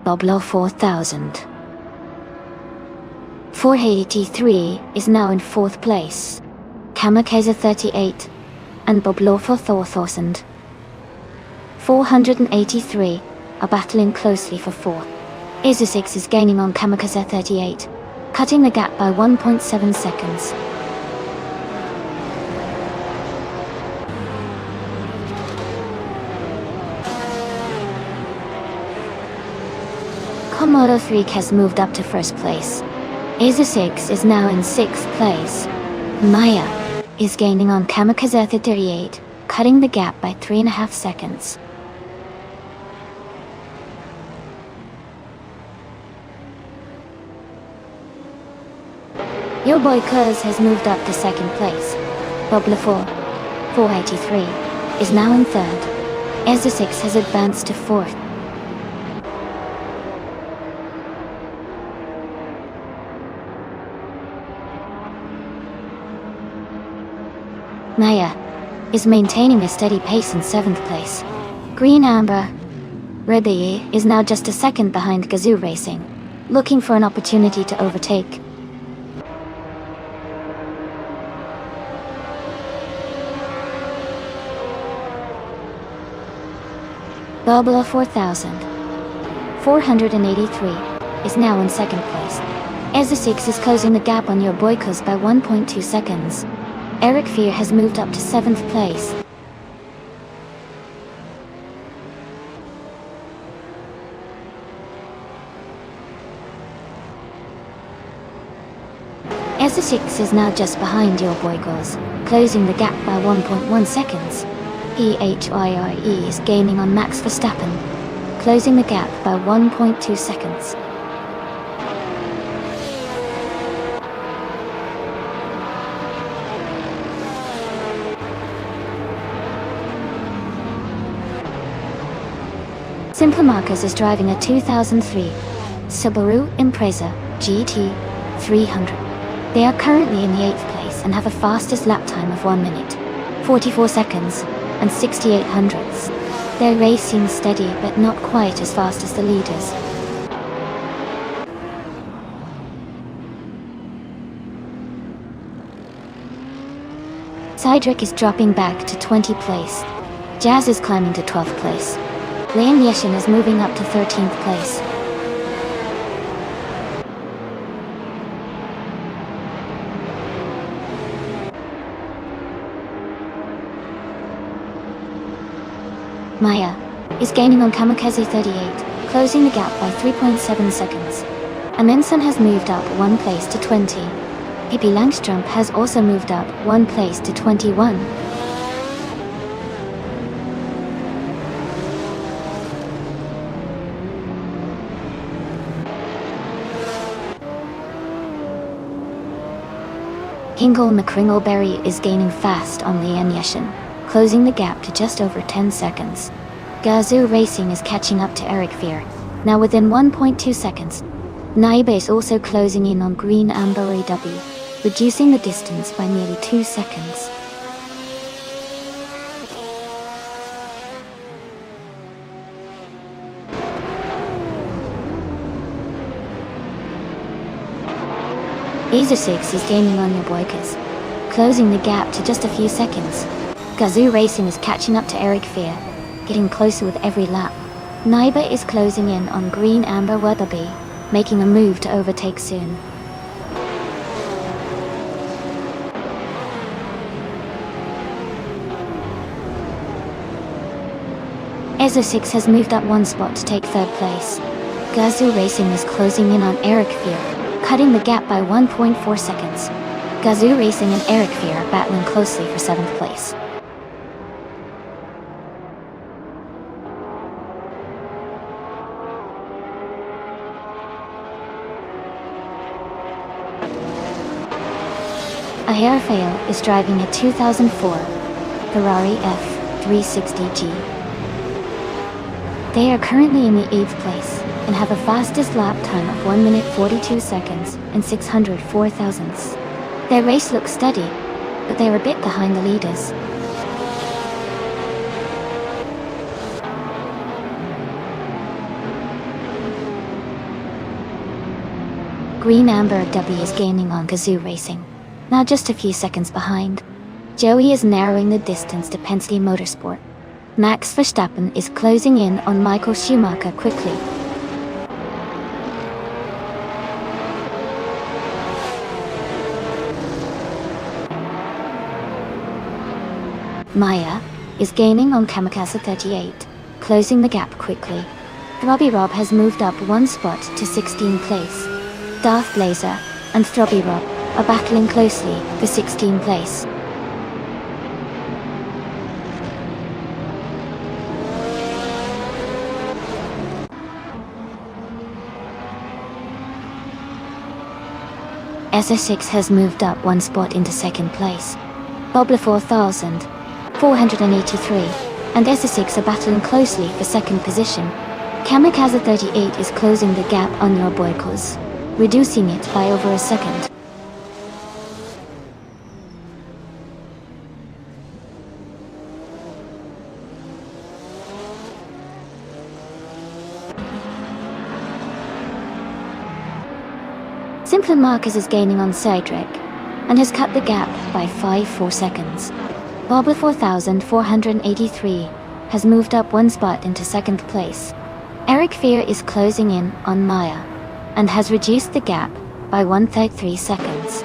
A: Boblo 4000. 483 is now in 4th place. Kamikaze 38 and Boblo 4000. 483 are battling closely for 4th. Isu6 is gaining on Kamikaze 38, cutting the gap by 1.7 seconds. Komodo 3 has moved up to 1st place. Isu6 is now in 6th place. Maya is gaining on Kamikaze 38, cutting the gap by 3.5 seconds. Your Boy Cuz has moved up to 2nd place. Bobla 483 is now in 3rd. Isu6 has advanced to 4th. Maya is maintaining a steady pace in 7th place. Green Amber Rebbe is now just a second behind Gazoo Racing, looking for an opportunity to overtake. Bobla 4483 is now in 2nd place. EZA6 is closing the gap on your Boykos by 1.2 seconds. Eric Fear has moved up to 7th place. EZA6 is now just behind your Boykos, closing the gap by 1.1 seconds. PHYRE is gaining on Max Verstappen, closing the gap by 1.2 seconds. Simple Marcos is driving a 2003 Subaru Impreza GT 300. They are currently in the 8th place and have a fastest lap time of 1 minute, 44 seconds, and 68 hundredths. Their race seems steady but not quite as fast as the leaders. Cydric is dropping back to 20th place. Jazz is climbing to 12th place. Leon Yeshin is moving up to 13th place. Maya is gaining on Kamikaze 38, closing the gap by 3.7 seconds. Amundsen has moved up 1 place to 20. Pippi Langström has also moved up 1 place to 21. Hingle McCringleberry is gaining fast on Leon Yeshin, closing the gap to just over 10 seconds. Gazoo Racing is catching up to Eric Fear, now within 1.2 seconds. Naiba is also closing in on Green Amber AW, reducing the distance by nearly 2 seconds. EZA6 is gaining on your Boykos, closing the gap to just a few seconds. Gazoo Racing is catching up to Eric Fear, getting closer with every lap. Naiba is closing in on Green Amber Weatherby, making a move to overtake soon. EZA6 has moved up 1 spot to take 3rd place. Gazoo Racing is closing in on Eric Fear, cutting the gap by 1.4 seconds. Gazoo Racing and Eric Fear are battling closely for 7th place. Aherfail is driving a 2004 Ferrari F360G. They are currently in the 8th place and have a fastest lap time of 1 minute 42 seconds and 604 thousandths. Their race looks steady, but they are a bit behind the leaders. Green Amber W is gaining on Gazoo Racing, now just a few seconds behind. Joey is narrowing the distance to Penske Motorsport. Max Verstappen is closing in on Michael Schumacher quickly. Maya is gaining on Kamikaze 38, closing the gap quickly. Throbby Rob has moved up 1 spot to 16th place. Darth Blazer and Throbby Rob are battling closely for 16th place. EZA6 has moved up 1 spot into 2nd place. Bobla 4483 and EZA6 are battling closely for 2nd position. Kamikaze 38 is closing the gap on your Boykos, reducing it by over a second. Simpler Marcus is gaining on Cedric, and has cut the gap by 4 seconds. Bobber 4483 has moved up 1 spot into 2nd place. Eric Fear is closing in on Maya, and has reduced the gap by 1.3 seconds.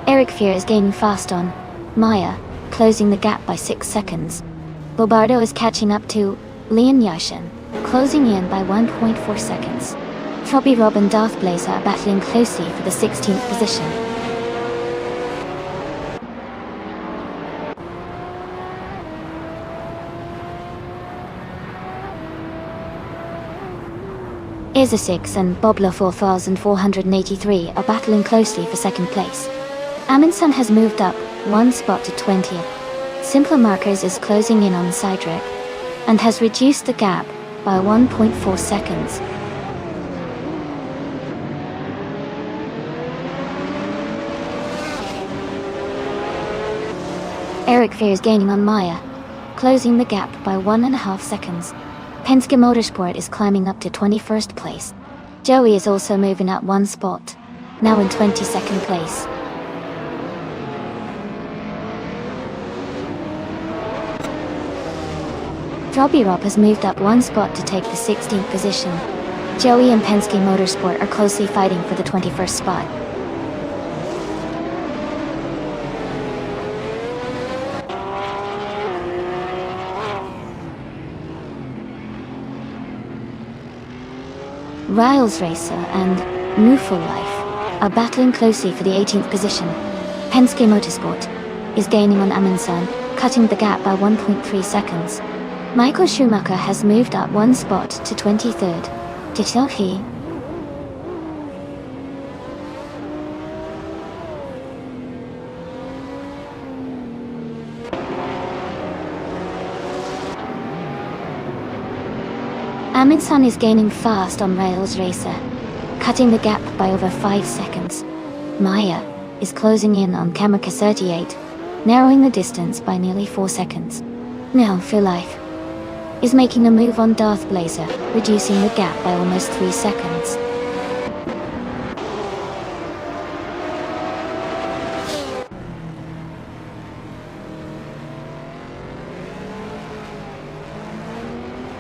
A: Eric Fear is gaining fast on Maya, closing the gap by 6 seconds. Bobardo is catching up to Leon Yashin, closing in by 1.4 seconds. Frobby Rob and Darth Blazer are battling closely for the 16th position. Izza6 and Bobla 4483 are battling closely for 2nd place. Amundsen has moved up 1 spot to 20th. Simpler Markers is closing in on Cedric, and has reduced the gap by 1.4 seconds. Eric Fear is gaining on Maya, closing the gap by 1.5 seconds. Penske Motorsport is climbing up to 21st place. Joey is also moving up 1 spot, now in 22nd place. Frobby Rob has moved up 1 spot to take the 16th position. Joey and Penske Motorsport are closely fighting for the 21st spot. Riles Racer and New Full Life are battling closely for the 18th position. Penske Motorsport is gaining on Amundsen, cutting the gap by 1.3 seconds. Michael Schumacher has moved up 1 spot to 23rd. Titilhi. Amundsen is gaining fast on Rails Racer, cutting the gap by over 5 seconds. Maya is closing in on Kamika 38, narrowing the distance by nearly 4 seconds. Now for Life is making a move on Darth Blazer, reducing the gap by almost 3 seconds.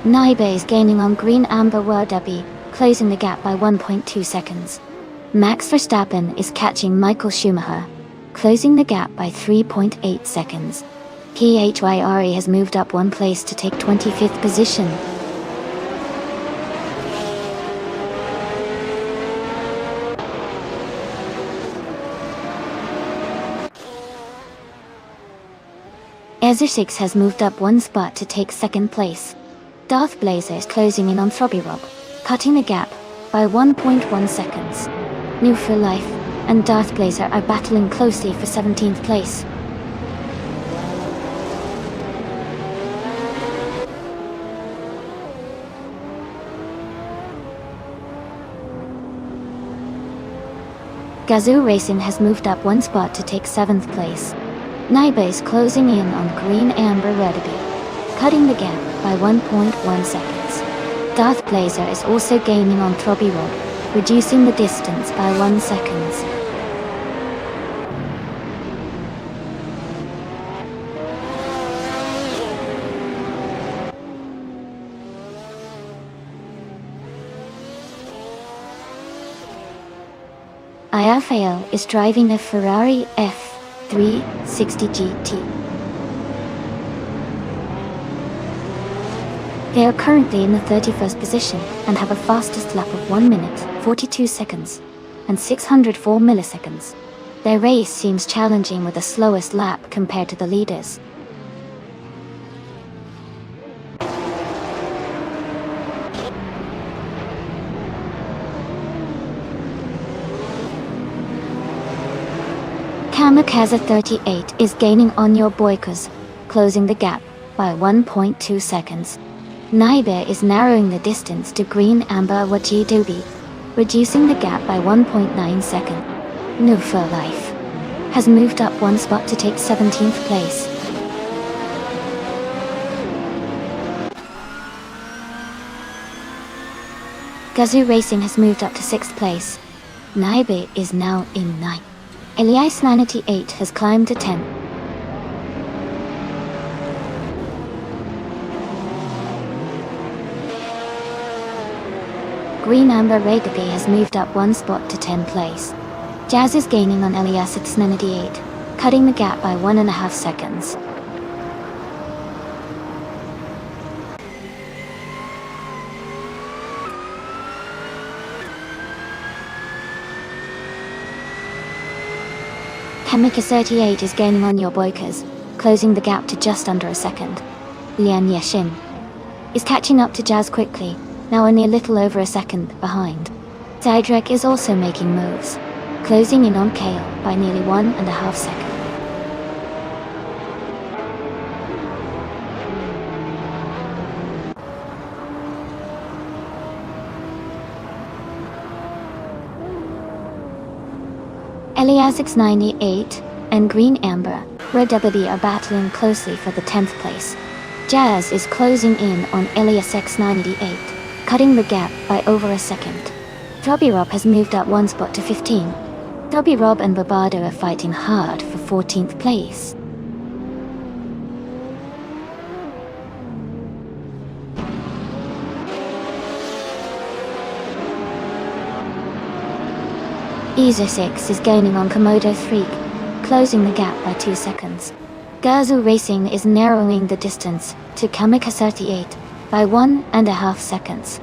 A: Naibe is gaining on Green Amber Werdabi, closing the gap by 1.2 seconds. Max Verstappen is catching Michael Schumacher, closing the gap by 3.8 seconds. PHYRE has moved up 1 place to take 25th position. Ezra6 has moved up 1 spot to take 2nd place. Darth Blazer is closing in on Frobby Rob, cutting the gap by 1.1 seconds. New for Life and Darth Blazer are battling closely for 17th place. Gazoo Racing has moved up 1 spot to take 7th place. Naibe is closing in on Green Amber Werdabi, cutting the gap by 1.1 seconds. Darth Blazer is also gaining on Frobby Rob, reducing the distance by 1 second. Rafael is driving a Ferrari F360 GT. They are currently in the 31st position and have a fastest lap of 1 minute, 42 seconds, and 604 milliseconds. Their race seems challenging with the slowest lap compared to the leaders. Kamikaze 38 is gaining on your Boykos, closing the gap by 1.2 seconds. Naibe is narrowing the distance to Green Amber Wajidubi, reducing the gap by 1.9 seconds. No for life. has moved up one spot to take 17th place. Gazoo Racing has moved up to 6th place. Naibe is now in 9th. Elias 98 has climbed to 10th. Green Amber Ragapi has moved up one spot to 10th place. Jazz is gaining on Elias at 98, cutting the gap by 1.5 seconds. Kamika 38 is gaining on your Boykers, closing the gap to just under a second. Lian Yeshin is catching up to Jazz quickly, now only a little over a second behind. Zydrek is also making moves, closing in on Kale by nearly 1.5 seconds. Eliasix 98 and Green Amber Redebaby are battling closely for the 10th place. Jazz is closing in on Eliasix 98, cutting the gap by over a second. Throbby Rob has moved up one spot to 15. Throbby Rob and Barbado are fighting hard for 14th place. Easer6 is gaining on Komodo 3, closing the gap by 2 seconds. Gazoo Racing is narrowing the distance to Kamika 38 by 1.5 seconds.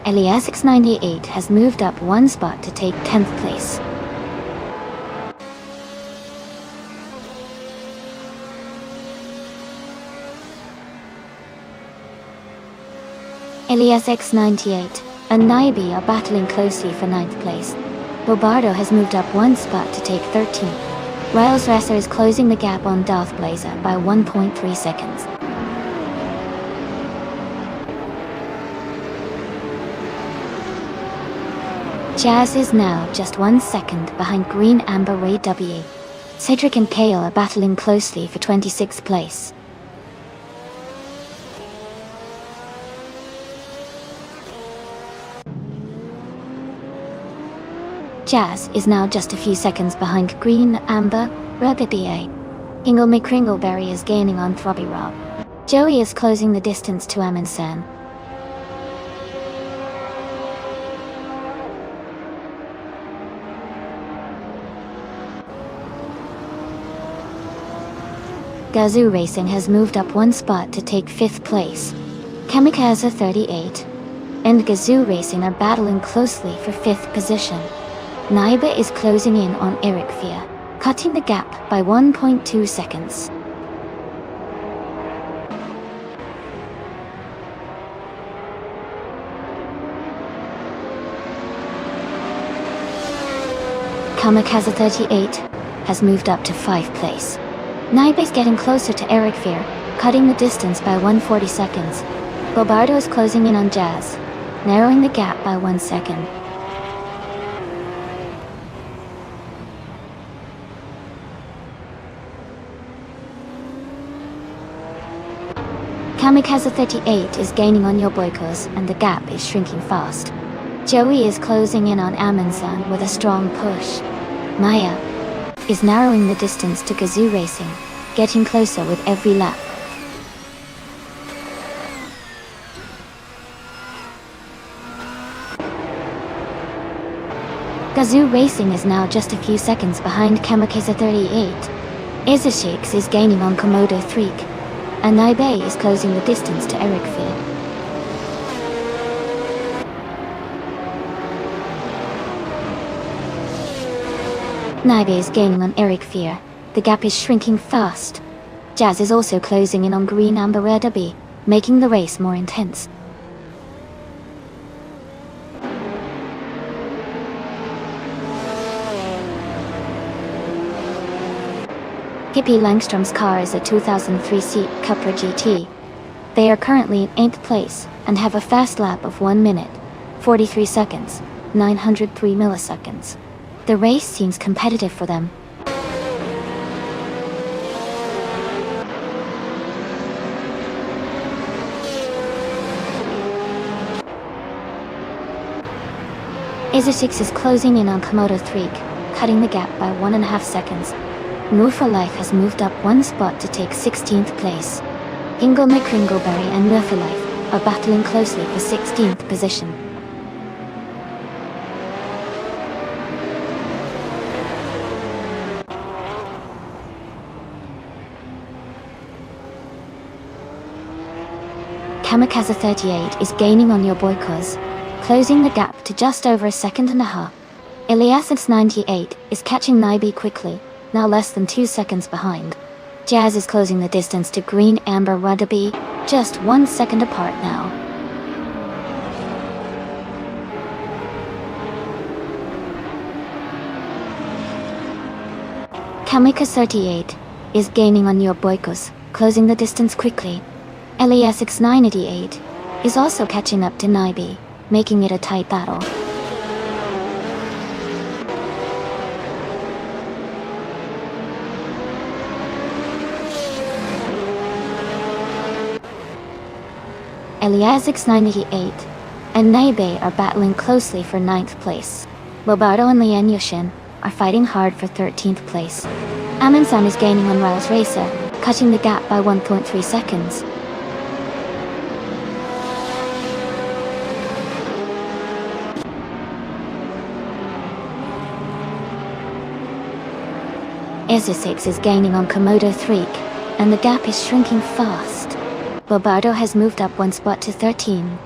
A: Eliasix 98 has moved up one spot to take 10th place. Eliasix 98 and Naibi are battling closely for 9th place. Bobardo has moved up one spot to take 13th. Riles Resser is closing the gap on Darth Blazer by 1.3 seconds. Jazz is now just 1 second behind Green Amber Ray W. Cedric and Kale are battling closely for 26th place. Jazz is now just a few seconds behind Green Amber Ragabi. Ingle McCringleberry is gaining on Throbby Rob. Joey is closing the distance to Amundsen. Gazoo Racing has moved up one spot to take 5th place. Kamikaze 38 and Gazoo Racing are battling closely for 5th position. Naiba is closing in on Eric Fear, cutting the gap by 1.2 seconds. Kamikaze 38 has moved up to 5th place. Naiba is getting closer to Eric Fear, cutting the distance by 140 seconds. Bobardo is closing in on Jazz, narrowing the gap by 1 second. Kamikaze 38 is gaining on your Boykos and the gap is shrinking fast. Joey is closing in on Amundsen with a strong push. Maya is narrowing the distance to Gazoo Racing, getting closer with every lap. Gazoo Racing is now just a few seconds behind Kamikaze 38. Izashix is gaining on Komodo 3, and Naibe is closing the distance to Eric Fear. Naibe is gaining on Eric Fear. The gap is shrinking fast. Jazz is also closing in on Green Amber Redaby, making the race more intense. Hippie Langstrom's car is a 2003 Seat Cupra GT. They are currently in 8th place and have a fast lap of 1 minute, 43 seconds, 903 milliseconds. The race seems competitive for them. Isotix is closing in on Komodo 3, cutting the gap by 1.5 seconds. Nufa Life has moved up one spot to take 16th place. Ingle McCringleberry and Nufa Life are battling closely for 16th position. Kamikaze 38 is gaining on your boykos, closing the gap to just over 1.5 seconds. Iliasix 98 is catching Nibi quickly, now less than 2 seconds behind. Jazz is closing the distance to Green Amber Ruddaby, just 1 second apart now. Kamikaze 38 is gaining on your boykos, closing the distance quickly. Iliasix 988 is also catching up to Nibi, making it a tight battle. Iliasix 988 and Nibi are battling closely for 9th place. Lobato and Lian Yushin are fighting hard for 13th place. Amansan is gaining on Riles Racer, cutting the gap by 1.3 seconds. Isotix is gaining on Komodo 3, and the gap is shrinking fast. Bobardo has moved up one spot to 13.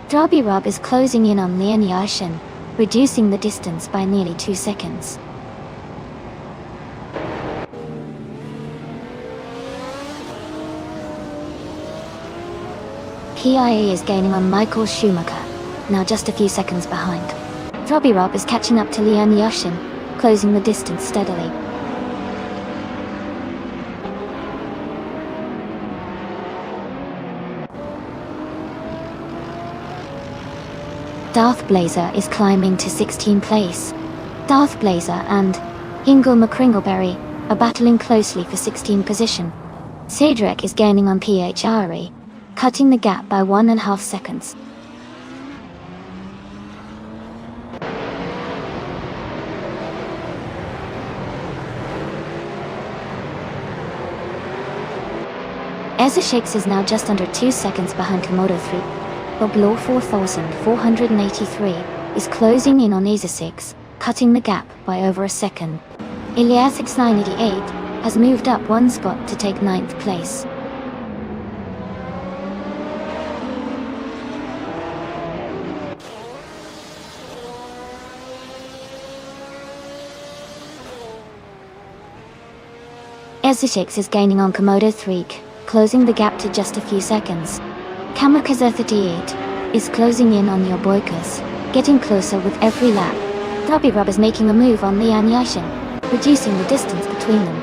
A: Drobby Rob is closing in on Lian Yashin, reducing the distance by nearly 2 seconds. PIA is gaining on Michael Schumacher, now just a few seconds behind. Drobby Rob is catching up to Lian Yashin, closing the distance steadily. Darth Blazer is climbing to 16th place. Darth Blazer and Ingle McCringleberry are battling closely for 16th position. Cedric is gaining on PHRE, cutting the gap by 1.5 seconds. Ezra Shakes is now just under 2 seconds behind Komodo 3. Boblaw 4483 is closing in on Isotix, cutting the gap by over a second. Iliasix 988 has moved up one spot to take 9th place. Isotix is gaining on Komodo 3, closing the gap to just a few seconds. Kamikaze 38 is closing in on your boykos, getting closer with every lap. Drobby Rob is making a move on Lian Yashin, reducing the distance between them.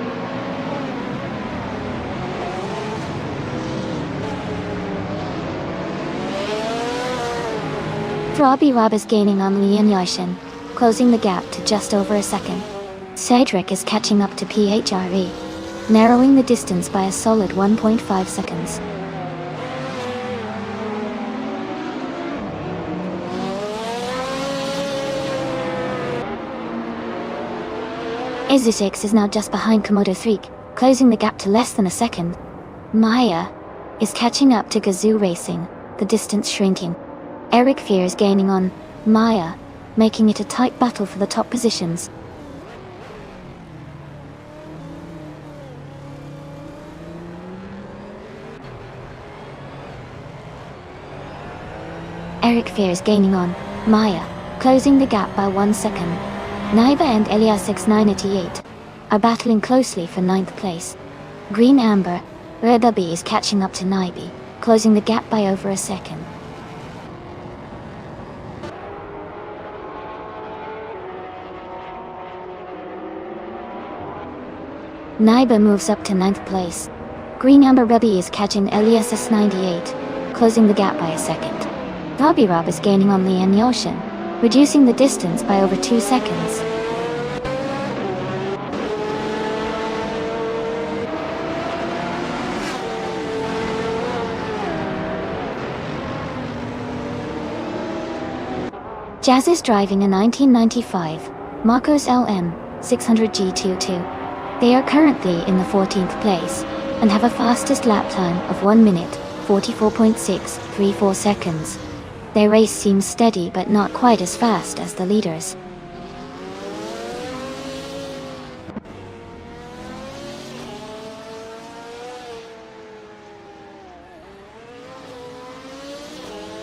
A: Drobby Rob is gaining on Lian Yashin, closing the gap to just over a second. Cedric is catching up to PHRE, narrowing the distance by a solid 1.5 seconds. Isotix is now just behind Komodo 3, closing the gap to less than a second. Maya is catching up to Gazoo Racing, the distance shrinking. Eric Fear is gaining on Maya, making it a tight battle for the top positions. Eric Fear is gaining on Maya, closing the gap by 1 second. Naiba and Iliasix 988 are battling closely for 9th place. Green Amber Ruddaby is catching up to Nibi, closing the gap by over a second. Naiba moves up to 9th place. Green Amber Ruddaby is catching Iliasix 98, closing the gap by a second. Drobby Rob is gaining on Lian Yashin, reducing the distance by over 2 seconds. Jazz is driving a 1995 Marcos LM 600 G22. They are currently in the 14th place and have a fastest lap time of 1 minute, 44.634 seconds. Their race seems steady but not quite as fast as the leaders.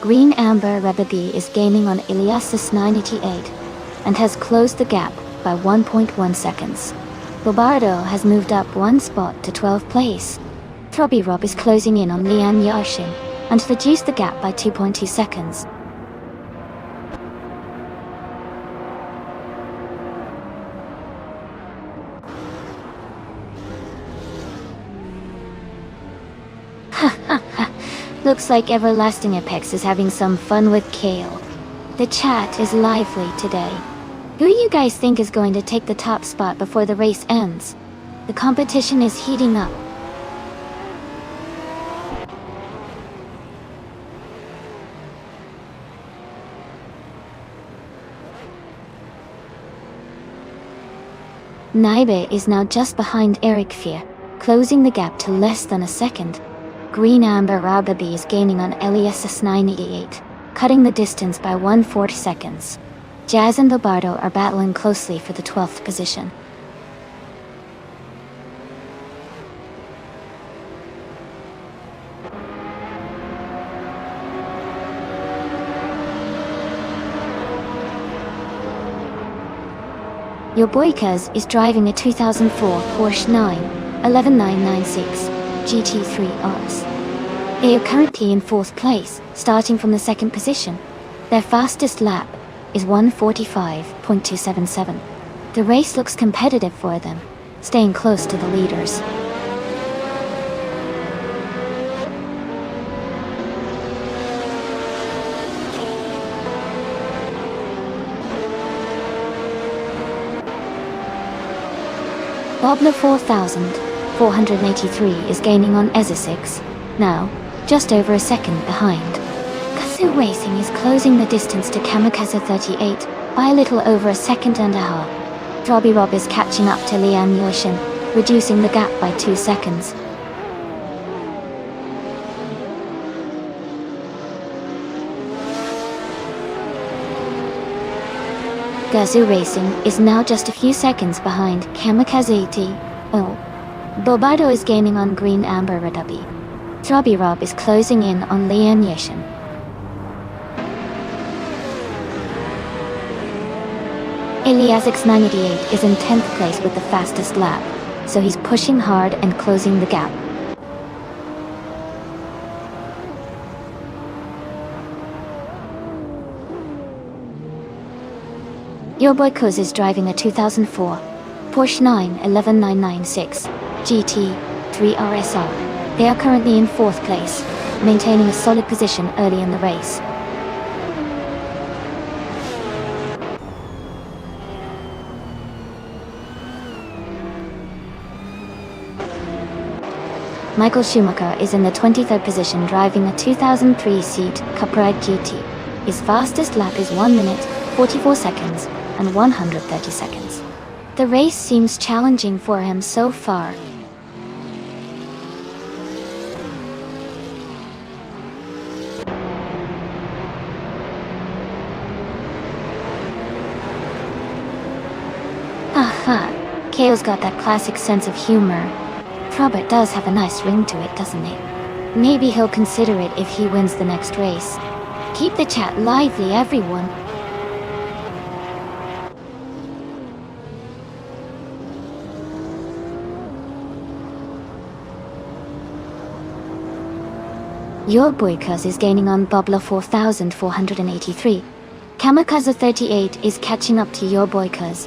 A: Green Amber Rebabi is gaining on Ilias's 988 and has closed the gap by 1.1 seconds. Bobardo has moved up one spot to 12th place. Robbie Rob is closing in on Lian Yashin and reduced the gap by 2.2 seconds. Looks like Everlasting Apex is having some fun with Kale. The chat is lively today. Who do you guys think is going to take the top spot before the race ends? The competition is heating up. Naibe is now just behind Eric Fear, closing the gap to less than a second. Green Amber Rababi is gaining on Elias 988, cutting the distance by 1/4 seconds. Jazz and Bobardo are battling closely for the 12th position. Your boy Kuz is driving a 2004 Porsche 911 GT3 RS. They are currently in 4th place, starting from the 2nd position. Their fastest lap is 1:45.277. The race looks competitive for them, staying close to the leaders. Bobler 4483 is gaining on Ezza6, now just over a second behind. Kazoo Racing is closing the distance to Kamikaze 38 by a little over a second and a half. Robbie Rob is catching up to Lian Yushin, reducing the gap by 2 seconds. Gazoo Racing is now just a few seconds behind Kamikaze T. Oh. Bobardo is gaining on Green Amber Radabi. Robbie Rob is closing in on Lian Yushin. Iliasix 988 is in 10th place with the fastest lap, so he's pushing hard and closing the gap. Your boy Kuz is driving a 2004 Porsche 911 GT3 RSR. They are currently in 4th place, maintaining a solid position early in the race. Michael Schumacher is in the 23rd position driving a 2003 Seat Cupride GT. His fastest lap is 1 minute, 44 seconds, and 130 seconds. The race seems challenging for him so far. Aha, Kale's got that classic sense of humor. Robert does have a nice ring to it, doesn't it? Maybe he'll consider it if he wins the next race. Keep the chat lively, everyone. Your boy Kuz is gaining on Bobla 4483. Kamikaze 38 is catching up to your boy Kuz.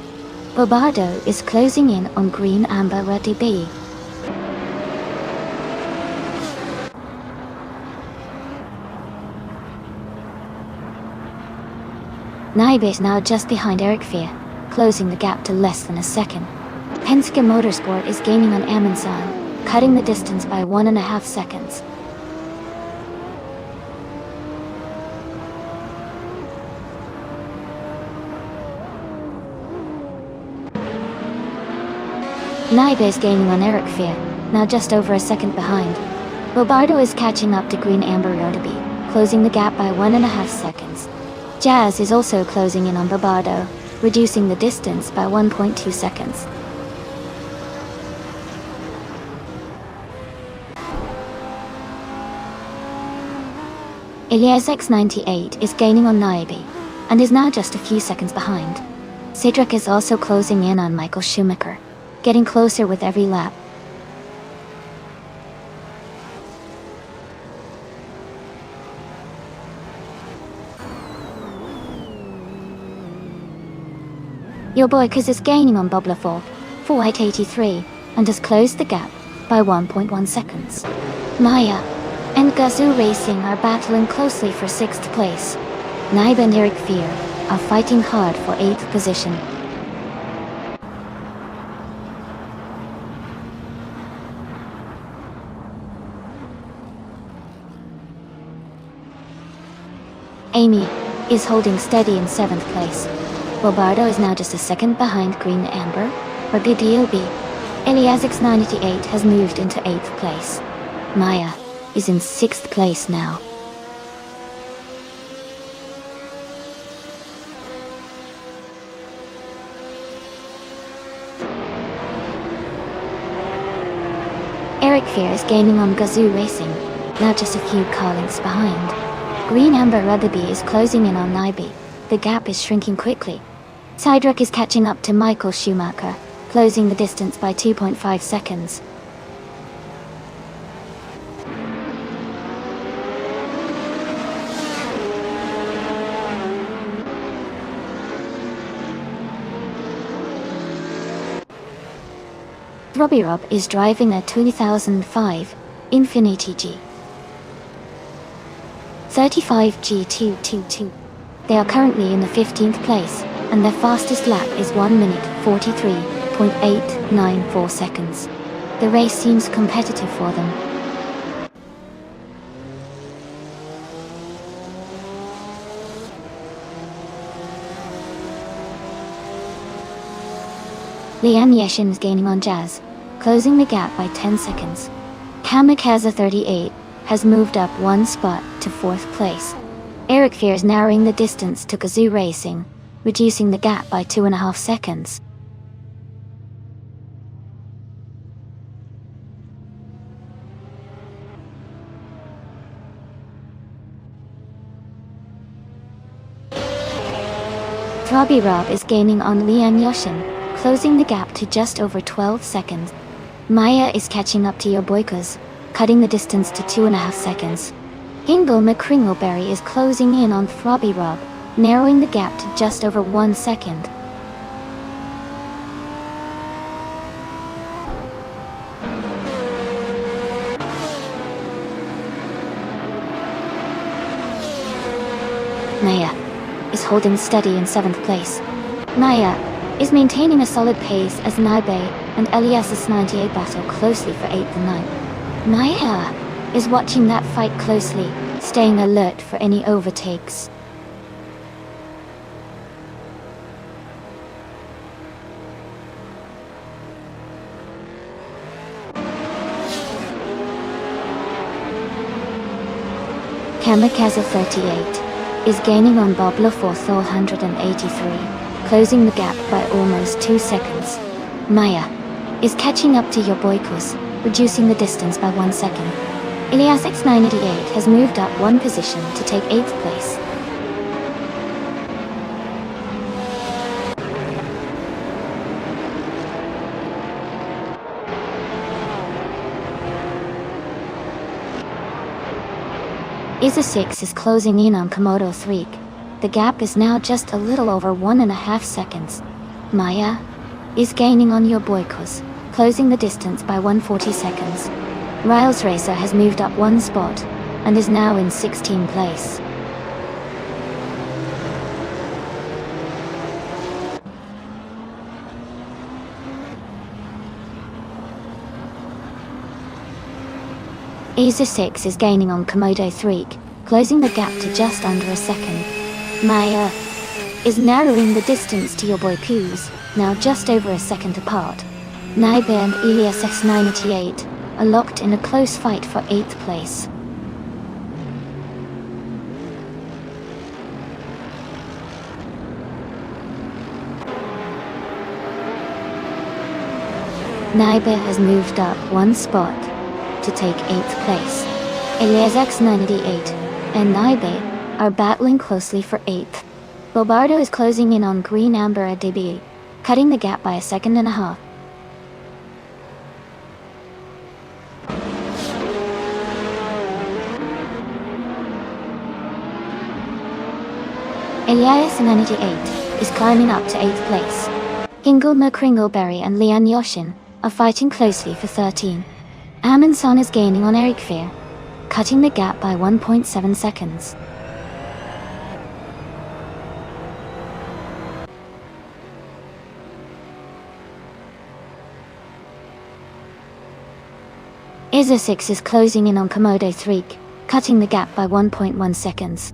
A: Bobardo is closing in on Green Amber Ruddy B. Naibe is now just behind Eric Fear, closing the gap to less than a second. Penske Motorsport is gaining on Amundsen, cutting the distance by 1.5 seconds. Naiba is gaining on Eric Fear, now just over a second behind. Robardo is catching up to Green Amber Rodaby, closing the gap by 1.5 seconds. Jazz is also closing in on Robardo, reducing the distance by 1.2 seconds. Elias X98 is gaining on Naibi, and is now just a few seconds behind. Cedric is also closing in on Michael Schumacher, getting closer with every lap. Your boy Kuz is gaining on Boblafall, 4883, and has closed the gap by 1.1 seconds. Maya and Gazoo Racing are battling closely for 6th place. Naib and Eric Fear are fighting hard for 8th position. Amy is holding steady in 7th place. Robardo is now just a second behind Green Amber, or BDOB. Eliasix 98 has moved into 8th place. Maya is in 6th place now. Eric Fear is gaining on Gazoo Racing, now just a few car lengths behind. Green Amber Rutherby is closing in on Naibi. The gap is shrinking quickly. Cydric is catching up to Michael Schumacher, closing the distance by 2.5 seconds. Robbie Rob is driving a 2005 Infiniti G 35 G222. They are currently in the 15th place, and their fastest lap is 1 minute 43.894 seconds. The race seems competitive for them. Lian Yeshin is gaining on Jazz, closing the gap by 10 seconds. Kamikaze 38 has moved up 1 spot to 4th place. Eric Fear is narrowing the distance to Gazoo Racing, reducing the gap by 2.5 seconds. Robbie Rob is gaining on Lian Yoshin, closing the gap to just over 12 seconds. Maya is catching up to your Boykos, cutting the distance to 2.5 seconds. Hingle McCringleberry is closing in on Throbby Rob, narrowing the gap to just over 1 second. Maya is holding steady in 7th place. Maya is maintaining a solid pace as Naibe and Elias's 98 battle closely for 8th and 9th. Maya is watching that fight closely, staying alert for any overtakes. Kamikaze 38 is gaining on Bobla for 483, closing the gap by almost 2 seconds. Maya is catching up to your Boykos, reducing the distance by 1 second. Elias X988 has moved up 1 position to take 8th place. Iza 6 is closing in on Komodo 3. The gap is now just a little over 1.5 seconds. Maya is gaining on your Boykos, closing the distance by 140 seconds. Riles Racer has moved up 1 spot, and is now in 16th place. Iza 6 is gaining on Komodo 3, closing the gap to just under a second. Maya is narrowing the distance to your boy Kuz, now just over a second apart. Naibe and Elias X98 are locked in a close fight for 8th place. Naibe has moved up one spot to take 8th place. Elias X98 and Naibe are battling closely for 8th. Bobardo is closing in on Green Amber at DB, cutting the gap by a second and a half. Elias 98 is climbing up to 8th place. Hingle Kringleberry and Lian Yoshin are fighting closely for 13. Amundsen is gaining on Eric Fear, cutting the gap by 1.7 seconds. Iza6 is closing in on Komodo 3, cutting the gap by 1.1 seconds.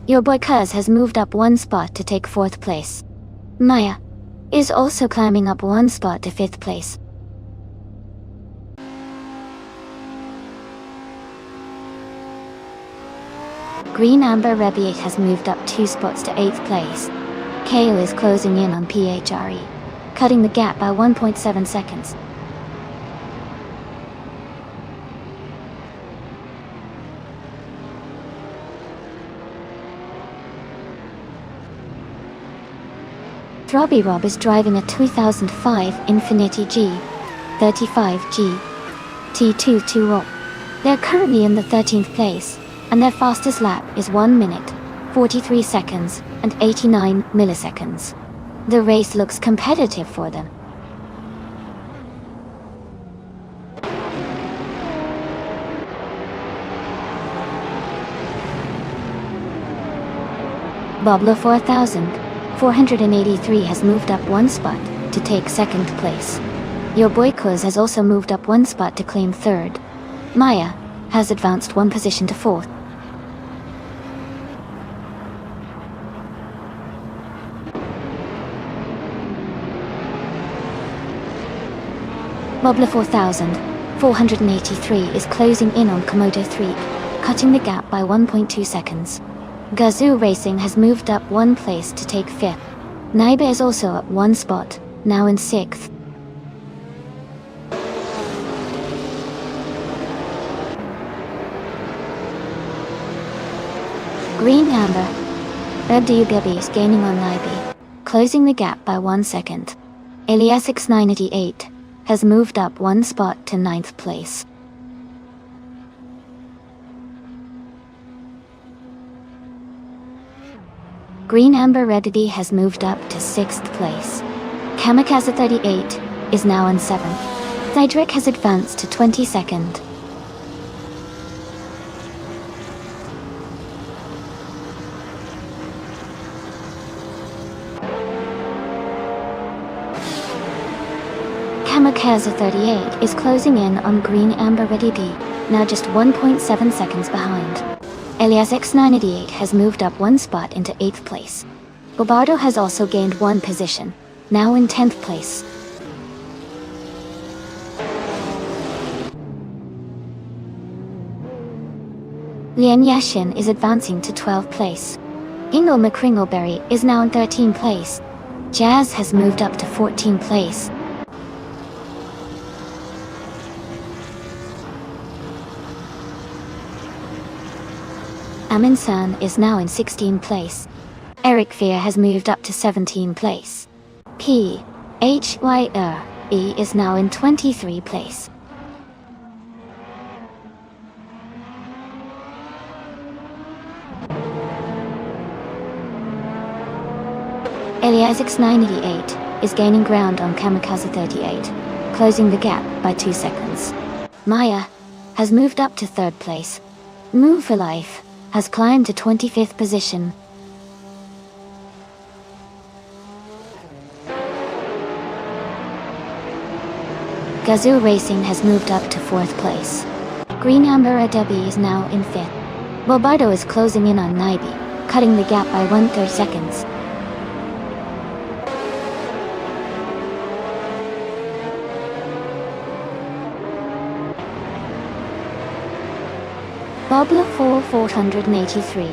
A: Your boy Kuz has moved up one spot to take 4th place. Maya is also climbing up one spot to 5th place. Green Amber Rebbe has moved up 2 spots to 8th place. KO is closing in on PHRE, cutting the gap by 1.7 seconds. Throbby Rob is driving a 2005 Infiniti G35G T22 Rob. They're currently in the 13th place, and their fastest lap is 1 minute, 43 seconds, and 89 milliseconds. The race looks competitive for them. Bobla 4483 has moved up one spot to take 2nd place. Your boy Kuz has also moved up one spot to claim 3rd. Maya has advanced one position to 4th. Bobla 4483 is closing in on Komodo 3, cutting the gap by 1.2 seconds. Gazoo Racing has moved up one place to take 5th. Naibe is also up one spot, now in 6th. Green Amber Abdugabi is gaining on Naibe, closing the gap by 1 second. Elias X988 has moved up one spot to 9th place. Green Amber Reddy has moved up to 6th place. Kamikaze 38 is now in 7th. Cydric has advanced to 22nd. Kamikaze 38 is closing in on Green Amber Reddy, now just 1.7 seconds behind. Elias X988 has moved up one spot into 8th place. Bobardo has also gained one position, now in 10th place. Lian Yashin is advancing to 12th place. Ingle McCringleberry is now in 13th place. Jazz has moved up to 14th place. Amundsen is now in 16th place. Eric Fear has moved up to 17th place. PHYRE is now in 23rd place. Elias X988 is gaining ground on Kamikaze 38, closing the gap by 2 seconds. Maya has moved up to 3rd place. Move for Life has climbed to 25th position. Gazoo Racing has moved up to 4th place. Green Amber Adebi is now in 5th. Bobardo is closing in on Naibe, cutting the gap by 1/3 seconds. Bobla 483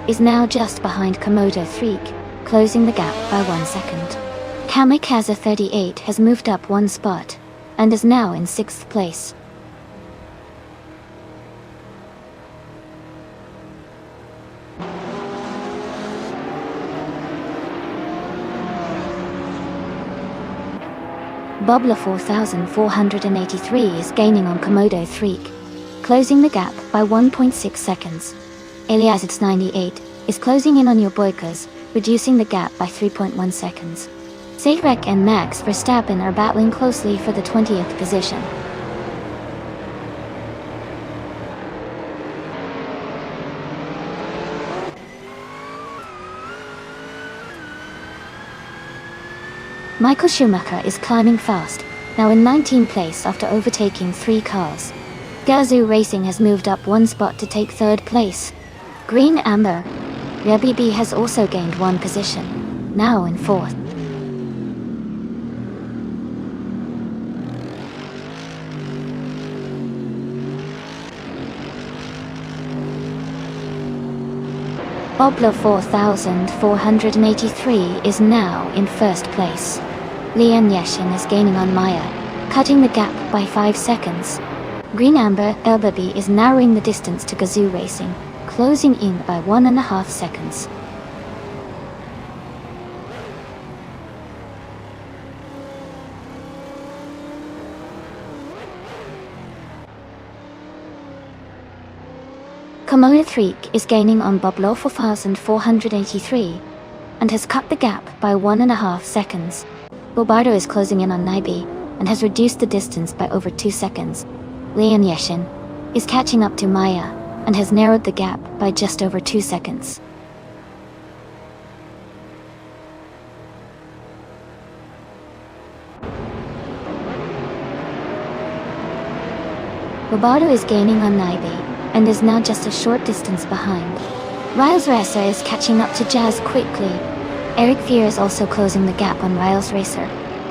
A: is now just behind Komodo 3, closing the gap by 1 second. Kamikaze 38 has moved up 1 spot and is now in 6th place. Bobla 4483 is gaining on Komodo 3, closing the gap by 1.6 seconds. Eliasits 98 is closing in on Yoboikas, reducing the gap by 3.1 seconds. Zayrek and Max Verstappen are battling closely for the 20th position. Michael Schumacher is climbing fast, now in 19th place after overtaking 3 cars. Gazoo Racing has moved up 1 spot to take 3rd place. Green Amber Yabibi has also gained 1 position, now in 4th. Bobla 4483 is now in 1st place. Lian Yashin is gaining on Maya, cutting the gap by 5 seconds. Green Amber Elbabi is narrowing the distance to Gazoo Racing, closing in by 1.5 seconds. Komodo 3 is gaining on Boblo 4483 and has cut the gap by 1.5 seconds. Bobardo is closing in on Naibi and has reduced the distance by over 2 seconds. Lian Yeshin is catching up to Maya and has narrowed the gap by just over 2 seconds. Bobardo is gaining on Naibi and is now just a short distance behind. Riles Racer is catching up to Jazz quickly. Eric Fear is also closing the gap on Riles Racer,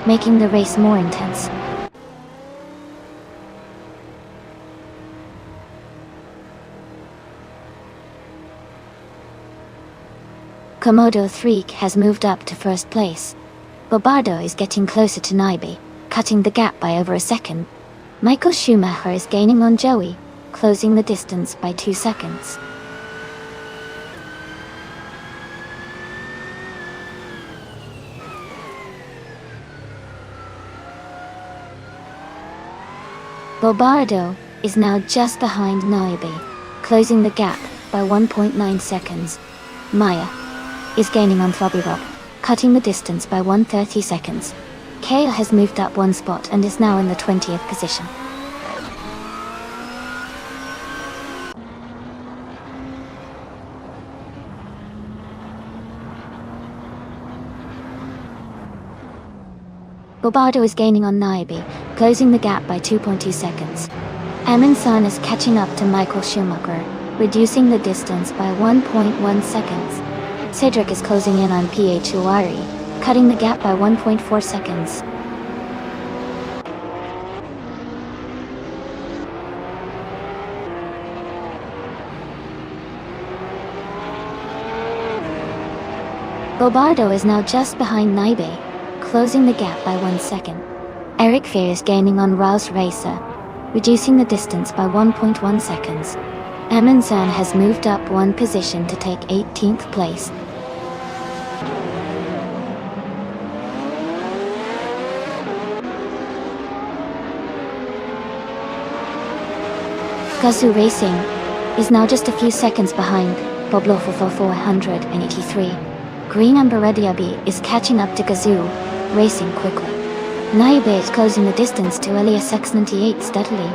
A: making the race more intense. Komodo 3 has moved up to 1st place. Bobardo is getting closer to Naibi, cutting the gap by over a second. Michael Schumacher is gaining on Joey, closing the distance by 2 seconds. Bobardo is now just behind Naibi, closing the gap by 1.9 seconds. Maya is gaining on Flobby Rob, cutting the distance by 130 seconds. Kale has moved up 1 spot and is now in the 20th position. Bobardo is gaining on Naibi, closing the gap by 2.2 seconds. Amin San is catching up to Michael Schumacher, reducing the distance by 1.1 seconds. Cedric is closing in on PH Uwari, cutting the gap by 1.4 seconds. Bobardo is now just behind Naibi, closing the gap by 1 second. Eric Fear is gaining on Rouse Racer, reducing the distance by 1.1 seconds. Amin San has moved up 1 position to take 18th place. Gazoo Racing is now just a few seconds behind Boblo 483. Green Amber Rediabi is catching up to Gazoo Racing quickly. Naibe is closing the distance to Elias X98 steadily.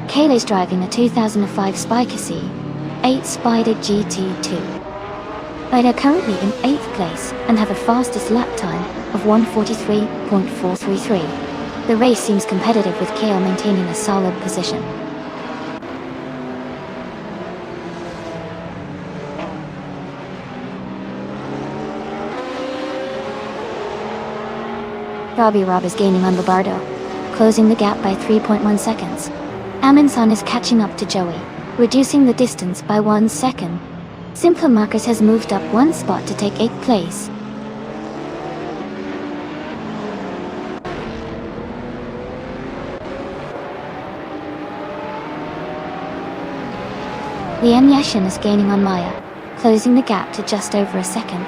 A: Kayla is driving a 2005 Spycasey 8 Spider GT2. They are currently in 8th place and have a fastest lap time of 1:43.433. The race seems competitive with Kale maintaining a solid position. Robbie Rob is gaining on Roberto, closing the gap by 3.1 seconds. Amundsen is catching up to Joey, reducing the distance by 1 second. Simple Marcus has moved up 1 spot to take 8th place. Lian Yashin is gaining on Maya, closing the gap to just over a second.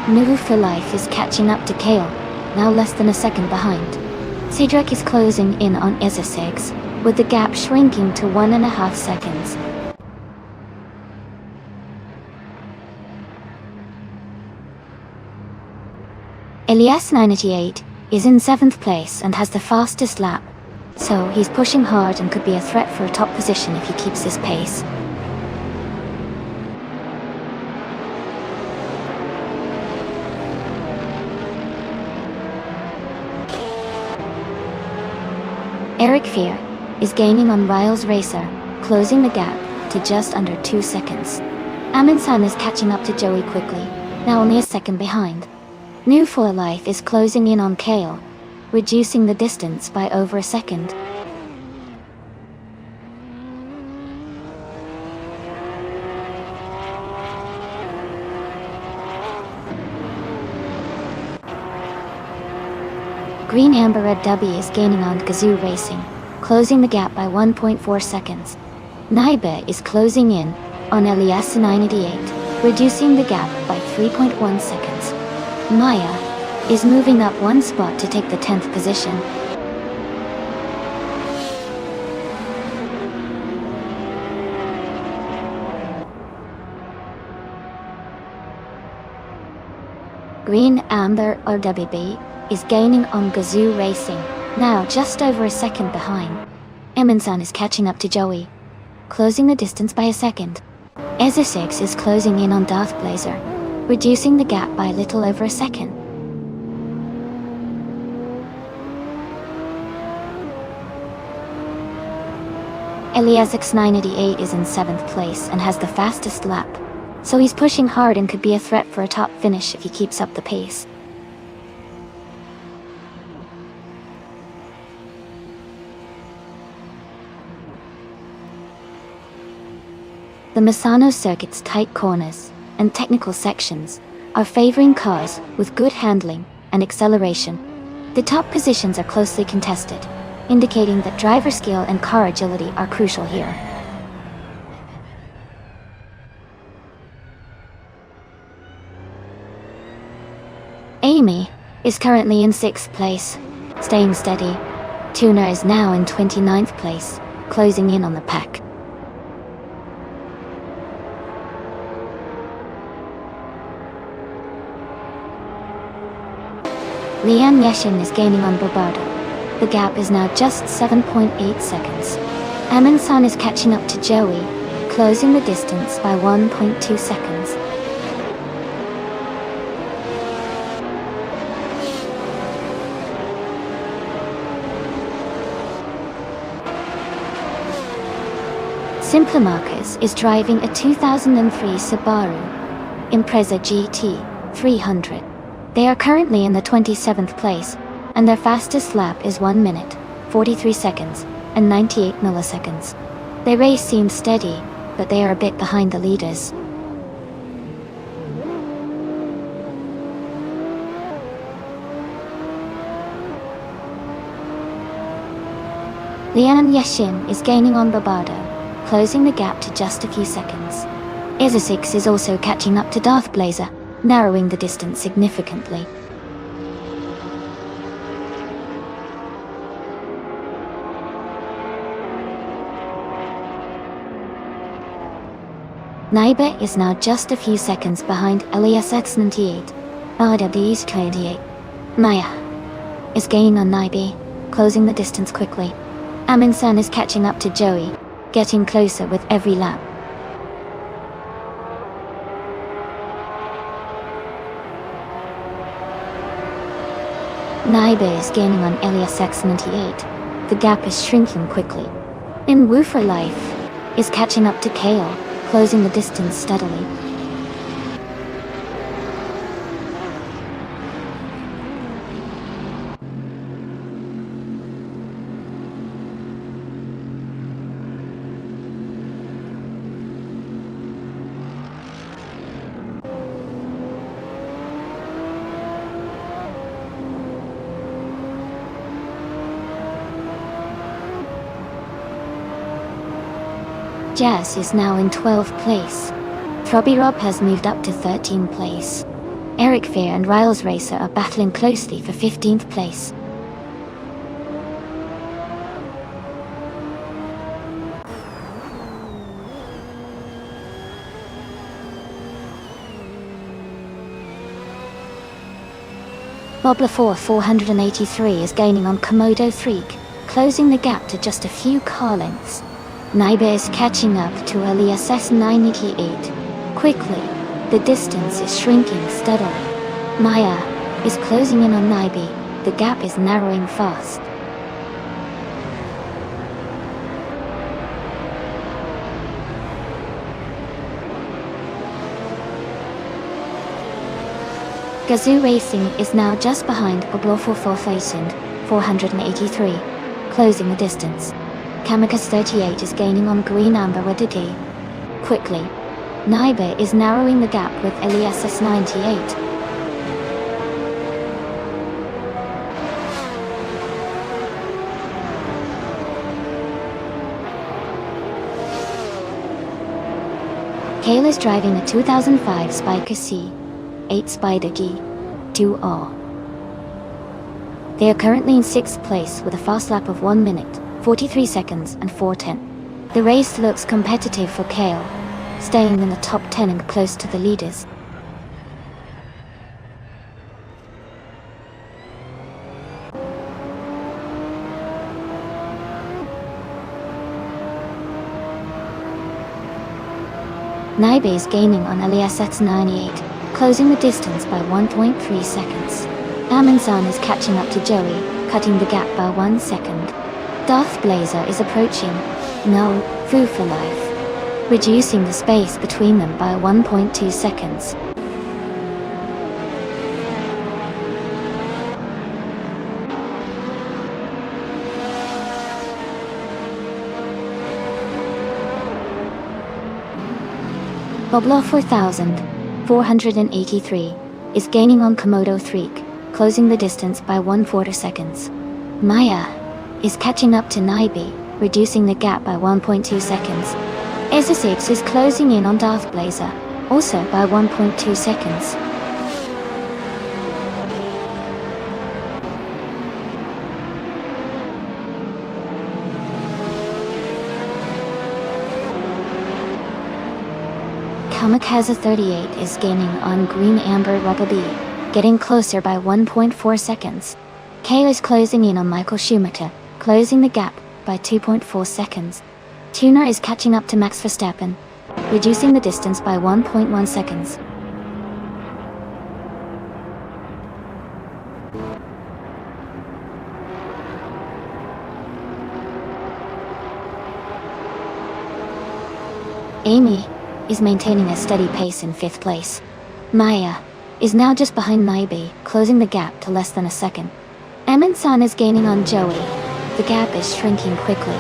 A: Nuvu for Life is catching up to Kale, now less than a second behind. Cedric is closing in on Isasex, with the gap shrinking to 1.5 seconds. Elias 98 is in 7th place and has the fastest lap, so he's pushing hard and could be a threat for a top position if he keeps this pace. Eric Fear is gaining on Riles Racer, closing the gap to just under 2 seconds. Amundsen is catching up to Joey quickly, now only a second behind. New for Life is closing in on Kale, reducing the distance by over a second. Green Amber Red Dubby is gaining on Gazoo Racing, closing the gap by 1.4 seconds. Naiba is closing in on Elias 988, reducing the gap by 3.1 seconds. Maya is moving up 1 spot to take the 10th position. Green Amber RWB is gaining on Gazoo Racing, now just over a second behind. Amundsen is catching up to Joey, closing the distance by a second. Ezra6 is closing in on Darth Blazer, reducing the gap by a little over a second. Eliasix 988 is in 7th place and has the fastest lap, so he's pushing hard and could be a threat for a top finish if he keeps up the pace. The Misano circuit's tight corners and technical sections are favoring cars with good handling and acceleration. The top positions are closely contested, indicating that driver skill and car agility are crucial here. Amy is currently in 6th place, staying steady. Tuna is now in 29th place, closing in on the pack. Lian Yashin is gaining on Barbardo. The gap is now just 7.8 seconds. Amundsen is catching up to Joey, closing the distance by 1.2 seconds. Simple Marcus is driving a 2003 Subaru Impreza GT 300. They are currently in the 27th place, and their fastest lap is 1 minute, 43 seconds, and 98 milliseconds. Their race seems steady, but they are a bit behind the leaders. Lian Yashin is gaining on Barbardo, closing the gap to just a few seconds. Izasix is also catching up to Darth Blazer, narrowing the distance significantly. Naiba is now just a few seconds behind Elias X98, RW's 28. Maya is gaining on Naibi, closing the distance quickly. Amundsen is catching up to Joey, getting closer with every lap. Naiba is gaining on Elias X98. The gap is shrinking quickly. In Wu for Life is catching up to Kale, closing the distance steadily. Jazz is now in 12th place. Robbie Rob has moved up to 13th place. Eric Fear and Riles Racer are battling closely for 15th place. Bob LaFour 483 is gaining on Komodo Freak, closing the gap to just a few car lengths. Naibe is catching up to Elias S988. Quickly, the distance is shrinking steadily. Maya is closing in on Naibe. The gap is narrowing fast. Gazoo Racing is now just behind Oblofo 483, closing the distance. Kamikaze 38 is gaining on Green Amber Wadidi. Quickly, Naibe is narrowing the gap with Elias S98. Kale is driving a 2005 Spiker C. 8 Spider G. 2R. They are currently in 6th place with a fast lap of 1 minute, 43 seconds and 4:10. The race looks competitive for Kale, staying in the top 10 and close to the leaders. Naibe is gaining on Elias X98, closing the distance by 1.3 seconds. Amin-san is catching up to Joey, cutting the gap by 1 second. Darth Blazer is approaching No Foo for Life, reducing the space between them by 1.2 seconds. Boblaw 483 is gaining on Komodo Freak, closing the distance by 1/4 seconds. Maya is catching up to Naibe, reducing the gap by 1.2 seconds. Esa6 is closing in on Darth Blazer, also by 1.2 seconds. Kamikaze 38 is gaining on Green Amber Rubber B, getting closer by 1.4 seconds. Kale is closing in on Michael Schumacher, closing the gap by 2.4 seconds. Tuner is catching up to Max Verstappen, reducing the distance by 1.1 seconds. Amy is maintaining a steady pace in 5th place. Maya is now just behind Naibe, closing the gap to less than a second. Amin-san is gaining on Joey. The gap is shrinking quickly.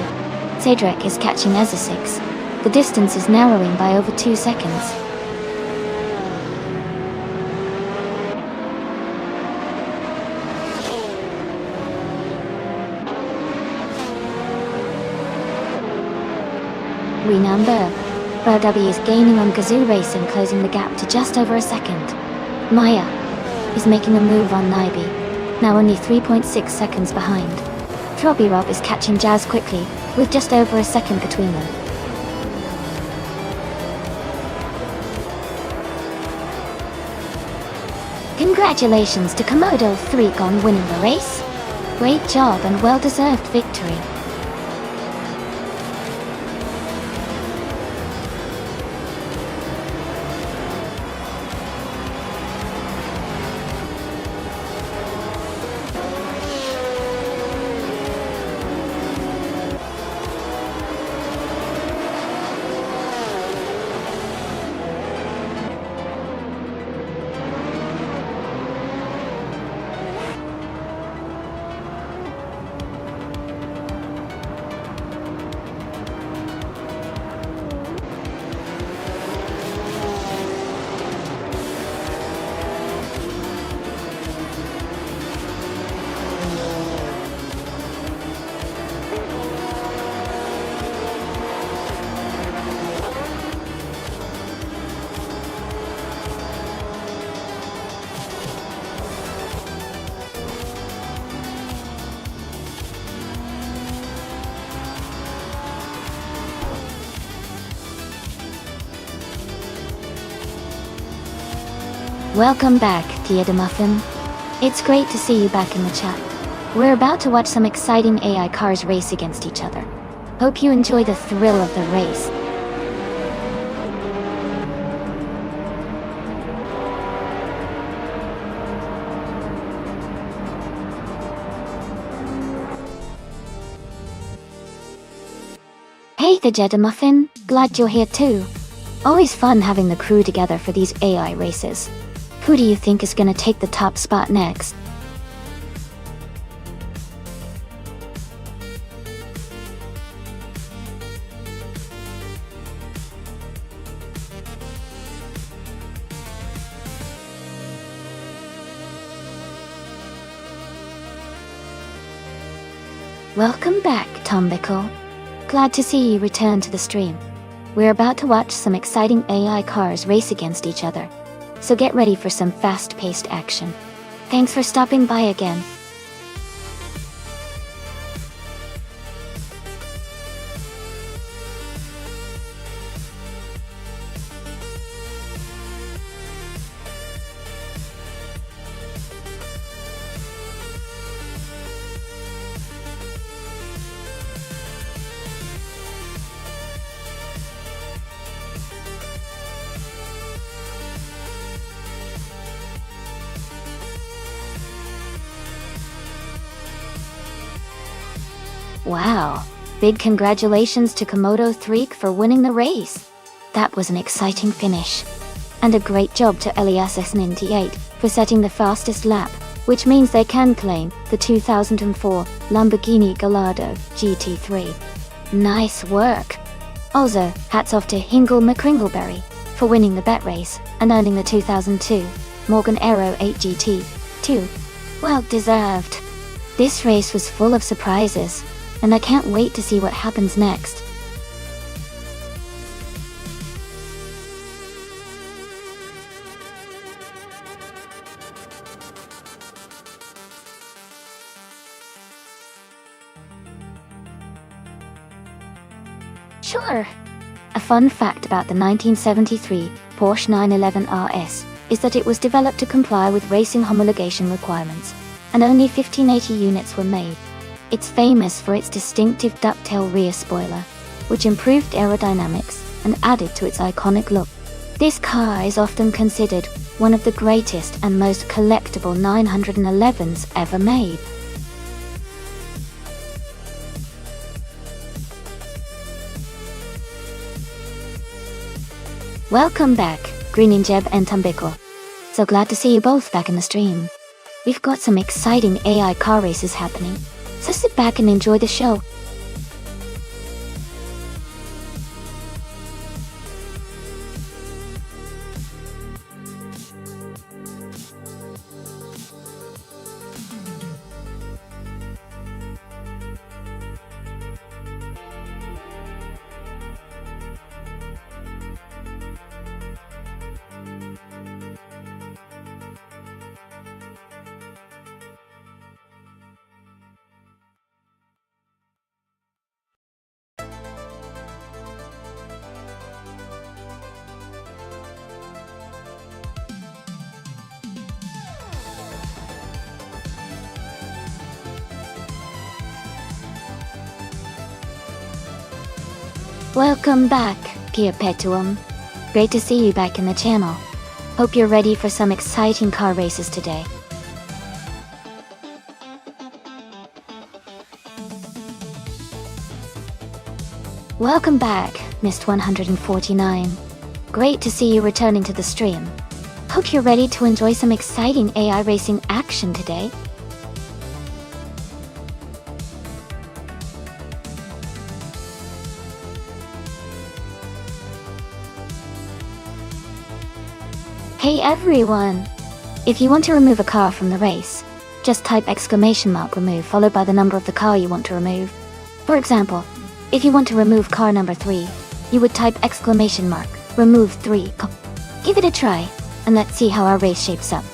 A: Cedric is catching Esa6. The distance is narrowing by over 2 seconds. Renumber RW is gaining on Gazoo Racing, closing the gap to just over a second. Maya is making a move on Naibe, now only 3.6 seconds behind. Robbie Rob is catching Jazz quickly, with just over a second between them. Congratulations to Komodo Freak on winning the race. Great job and well-deserved victory. Welcome back, Tia the Muffin. It's great to see you back in the chat. We're about to watch some exciting AI cars race against each other. Hope you enjoy the thrill of the race. Hey the Jeddah Muffin, glad you're here too. Always fun having the crew together for these AI races. Who do you think is gonna take the top spot next? Welcome back, Tom Bickle. Glad to see you return to the stream. We're about to watch some exciting AI cars race against each other, so get ready for some fast-paced action. Thanks for stopping by again. Wow, big congratulations to Komodo 3 for winning the race. That was an exciting finish. And a great job to Elias98 for setting the fastest lap, which means they can claim the 2004 Lamborghini Gallardo GT3. Nice work. Also, hats off to Hingle McCringleberry for winning the bet race and earning the 2002 Morgan Aero 8 GT, too. Well deserved. This race was full of surprises, and I can't wait to see what happens next. Sure. A fun fact about the 1973 Porsche 911 RS is that it was developed to comply with racing homologation requirements, and only 1580 units were made. It's famous for its distinctive ducktail rear spoiler, which improved aerodynamics and added to its iconic look. This car is often considered one of the greatest and most collectible 911s ever made. Welcome back, Greeninjeb and Tambiko. So glad to see you both back in the stream. We've got some exciting AI car races happening, so sit back and enjoy the show. Welcome back, Perpetuum. Great to see you back in the channel. Hope you're ready for some exciting car races today. Welcome back, Mist149. Great to see you returning to the stream. Hope you're ready to enjoy some exciting AI racing action today. Hey everyone! If you want to remove a car from the race, just type !remove followed by the number of the car you want to remove. For example, if you want to remove car number 3, you would type !remove 3. Give it a try, and let's see how our race shapes up.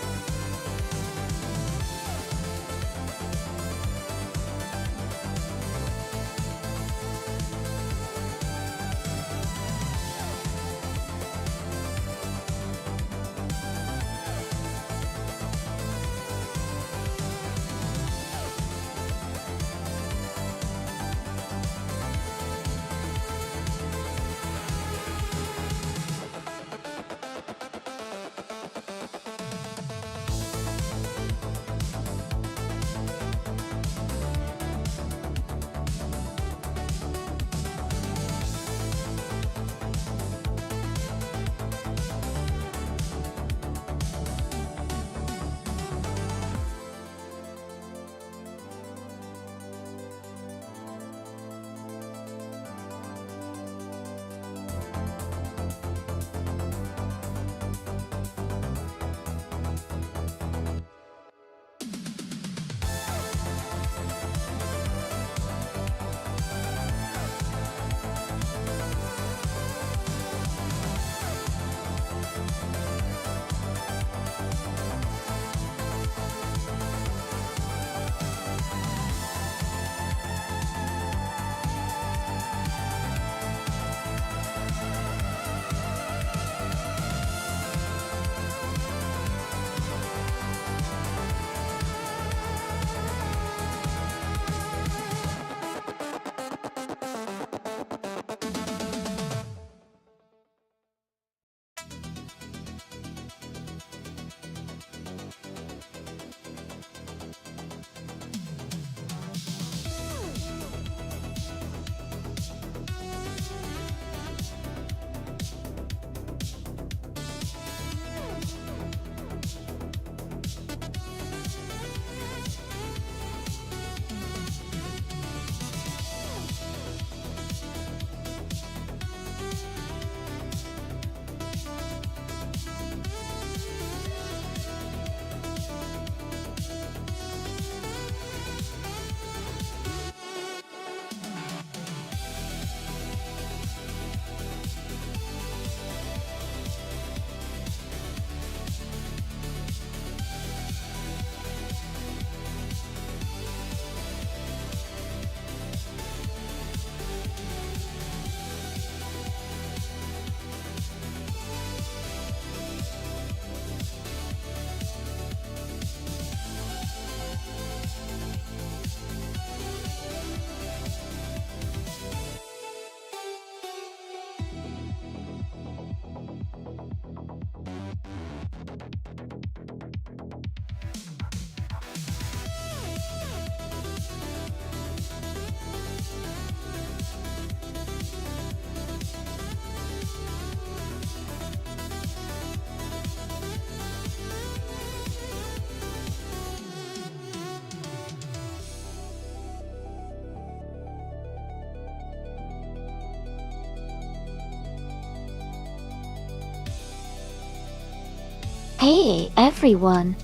A: Hey everyone!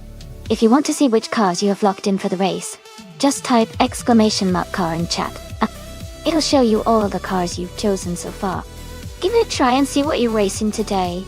A: If you want to see which cars you have locked in for the race, just type !car in chat. It'll show you all the cars you've chosen so far. Give it a try and see what you're racing today.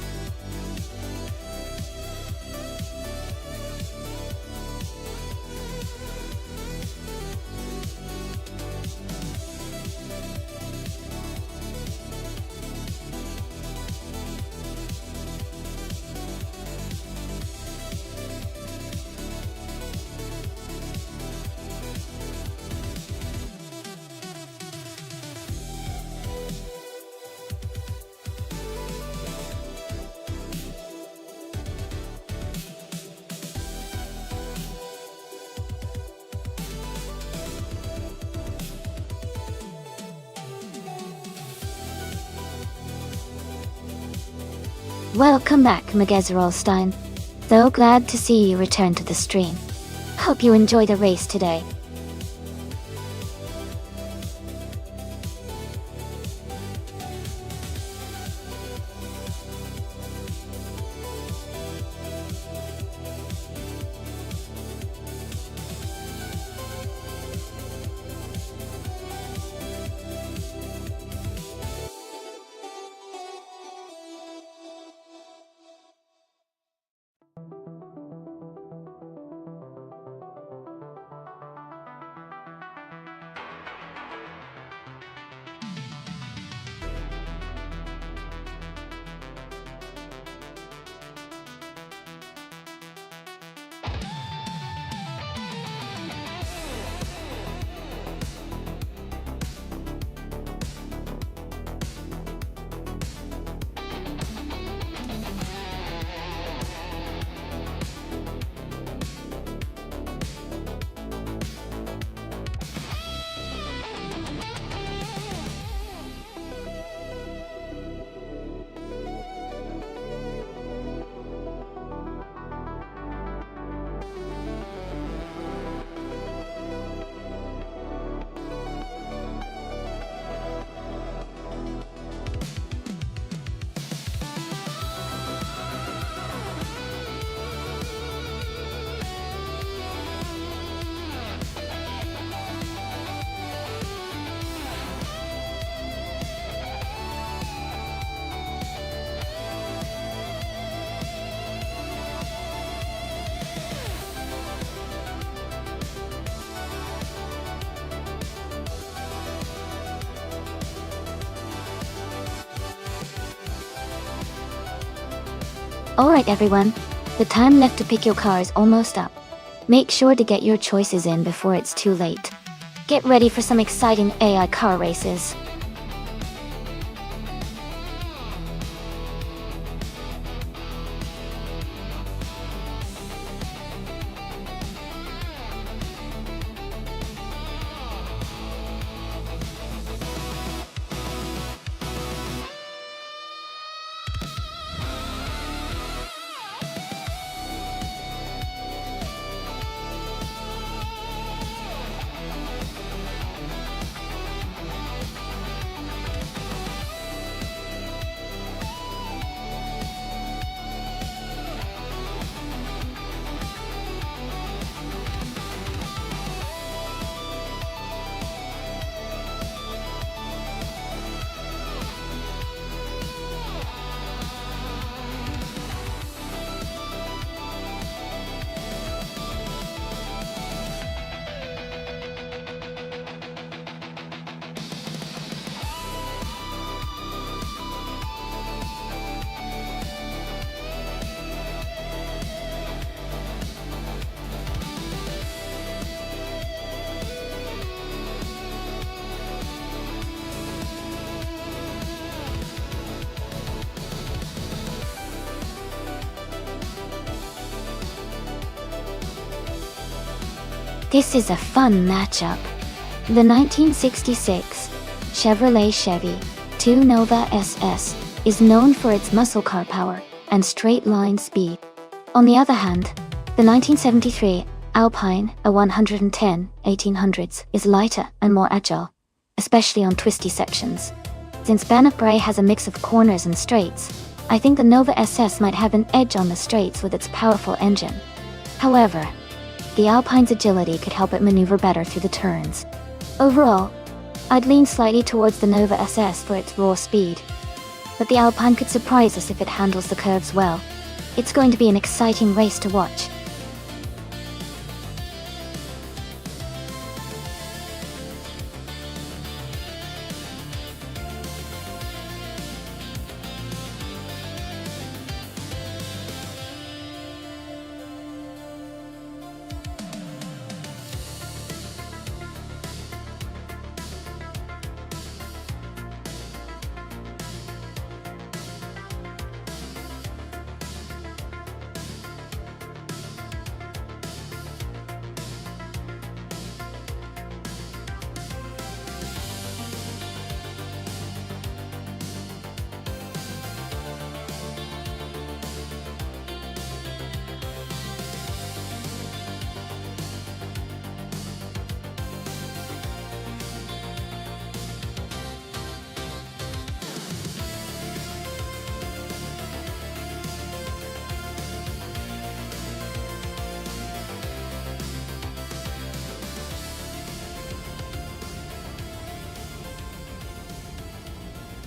A: Welcome back, Megazerolstein. So glad to see you return to the stream. Hope you enjoy the race today. Alright everyone, the time left to pick your car is almost up. Make sure to get your choices in before it's too late. Get ready for some exciting AI car races. This is a fun matchup. The 1966 Chevrolet Chevy 2 Nova SS is known for its muscle car power and straight line speed. On the other hand, the 1973 Alpine A110 1800s is lighter and more agile, especially on twisty sections. Since Banff Bray has a mix of corners and straights, I think the Nova SS might have an edge on the straights with its powerful engine. However, the Alpine's agility could help it maneuver better through the turns. Overall, I'd lean slightly towards the Nova SS for its raw speed. But the Alpine could surprise us if it handles the curves well. It's going to be an exciting race to watch.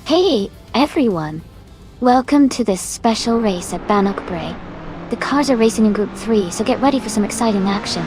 A: Hey, everyone! Welcome to this special race at Bannockbrae. The cars are racing in Group 3, so get ready for some exciting action.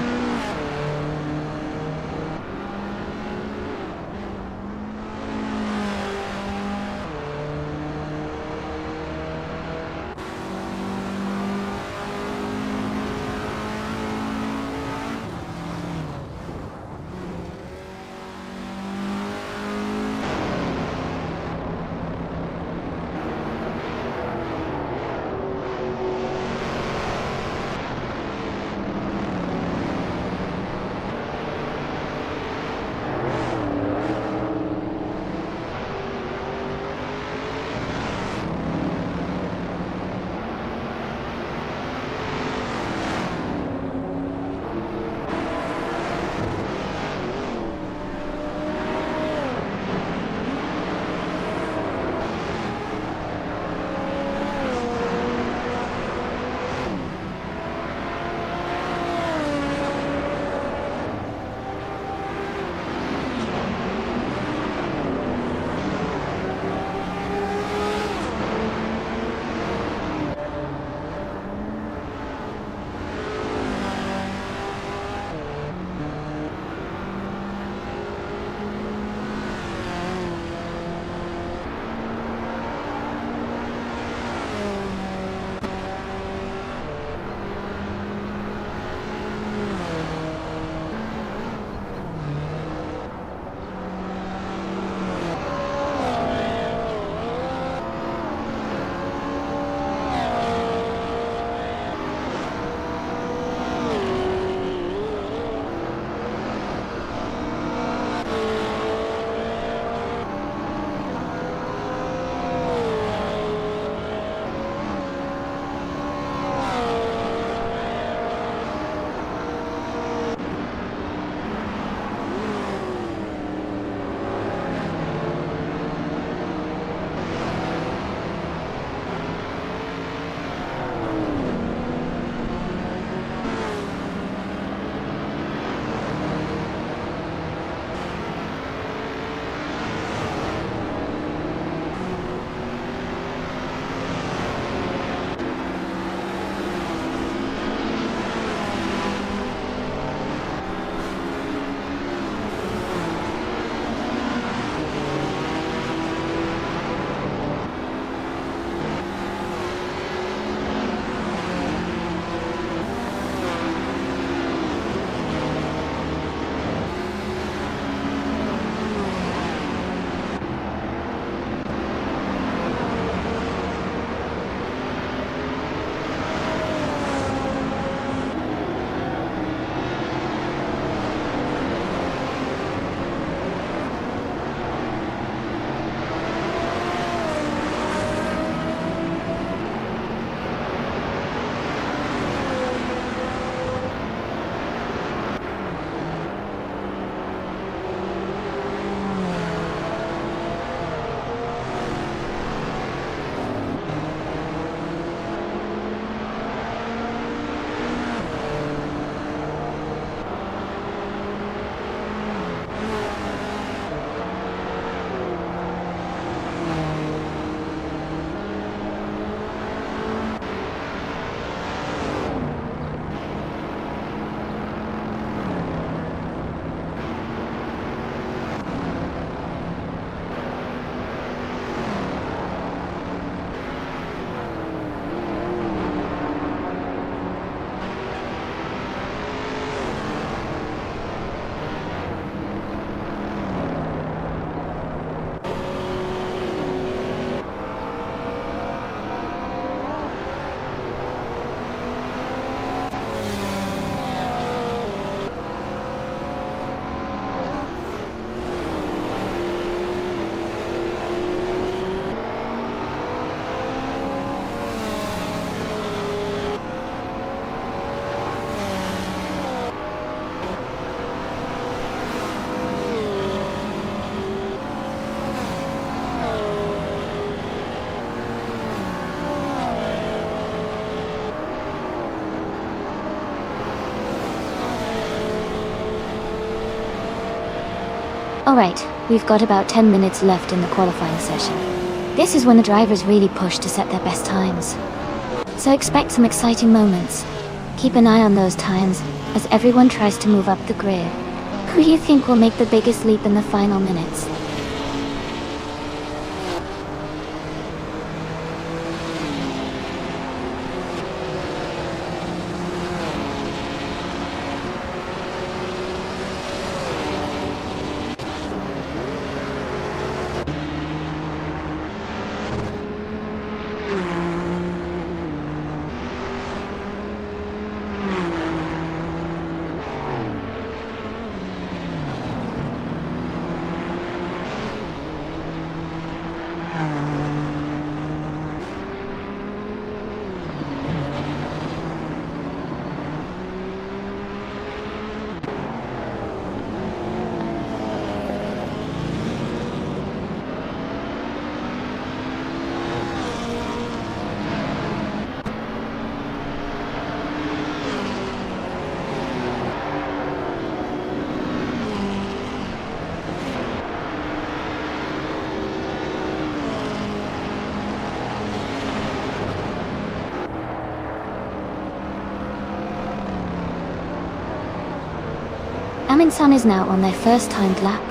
A: Alright, we've got about 10 minutes left in the qualifying session. This is when the drivers really push to set their best times. So expect some exciting moments. Keep an eye on those times, as everyone tries to move up the grid. Who do you think will make the biggest leap in the final minutes? Aminsan is now on their first timed lap.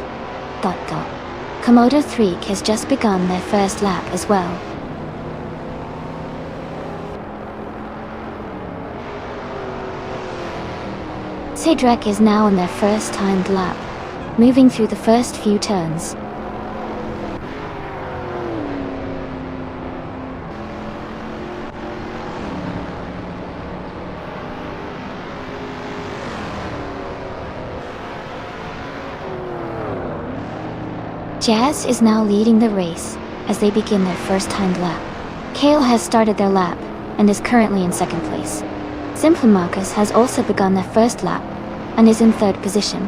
A: Komodo 3 has just begun their first lap as well. Cedric is now on their first timed lap, moving through the first few turns. Jazz is now leading the race as they begin their first timed lap. Kale has started their lap and is currently in second place. Simple Marcus has also begun their first lap and is in third position.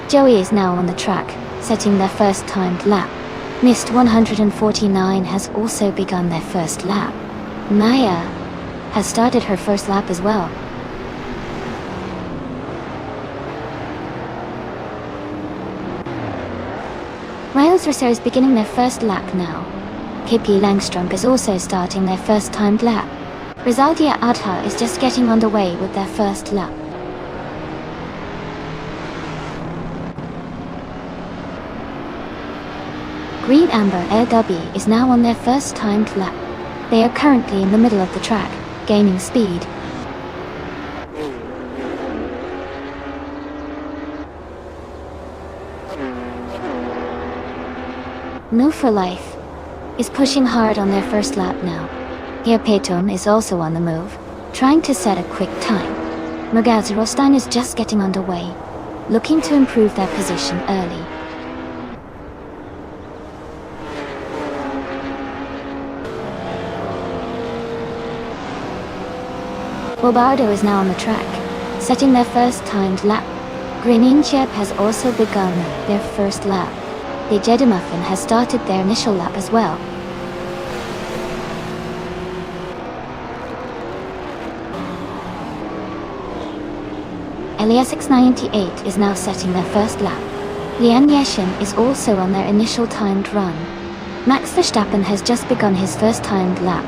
A: Joey is now on the track, setting their first timed lap. Mist 149 has also begun their first lap. Maya has started her first lap as well. Miles Risser is beginning their first lap now. KP Langstrom is also starting their first timed lap. Rizaldia Adha is just getting underway with their first lap. Green Amber LW is now on their first timed lap. They are currently in the middle of the track, gaining speed. Move for Life is pushing hard on their first lap now. Here Peyton is also on the move, trying to set a quick time. Mergaz Rostein is just getting underway, looking to improve their position early. Bobardo is now on the track, setting their first timed lap. Greninchep has also begun their first lap. The Jedimuffin has started their initial lap as well. Elias698 is now setting their first lap. Lian Yeshin is also on their initial timed run. Max Verstappen has just begun his first timed lap.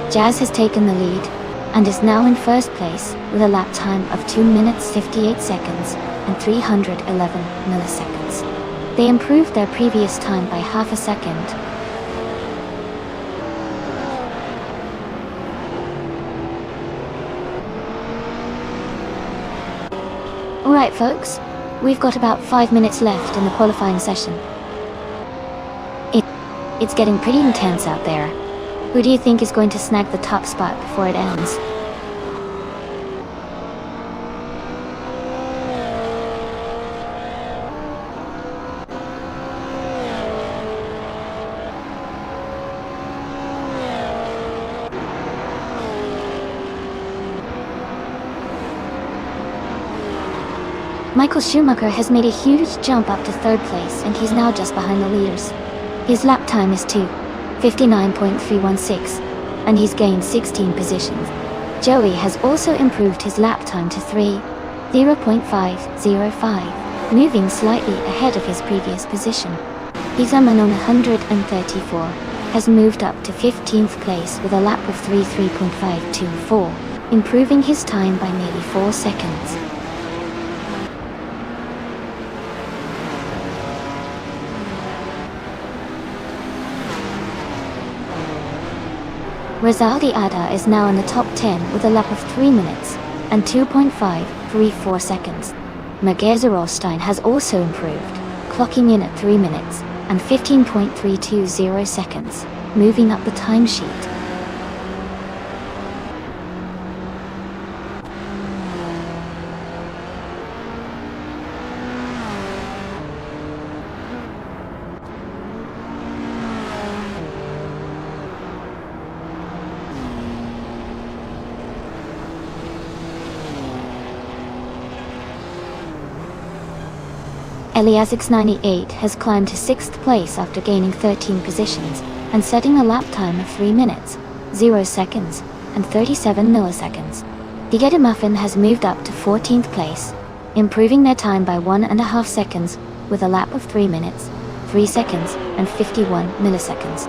A: Jazz has taken the lead, and is now in first place with a lap time of 2 minutes 58 seconds and 311 milliseconds. They improved their previous time by half a second. Alright folks, we've got about 5 minutes left in the qualifying session. It's getting pretty intense out there. Who do you think is going to snag the top spot before it ends? Michael Schumacher has made a huge jump up to third place and he's now just behind the leaders. His lap time is 2:59.316 and he's gained 16 positions. Joey has also improved his lap time to 3:0.505, moving slightly ahead of his previous position. Izaman on 134 has moved up to 15th place with a lap of 3:3.524, improving his time by nearly 4 seconds. Rizaldi Ada is now in the top 10 with a lap of 3 minutes and 2.534 seconds. Magerzerolstein has also improved, clocking in at 3 minutes and 15.320 seconds, moving up the timesheet. Eliasix98 has climbed to 6th place after gaining 13 positions and setting a lap time of 3 minutes, 0 seconds, and 37 milliseconds. Digetta Muffin has moved up to 14th place, improving their time by 1.5 seconds with a lap of 3 minutes, 3 seconds, and 51 milliseconds.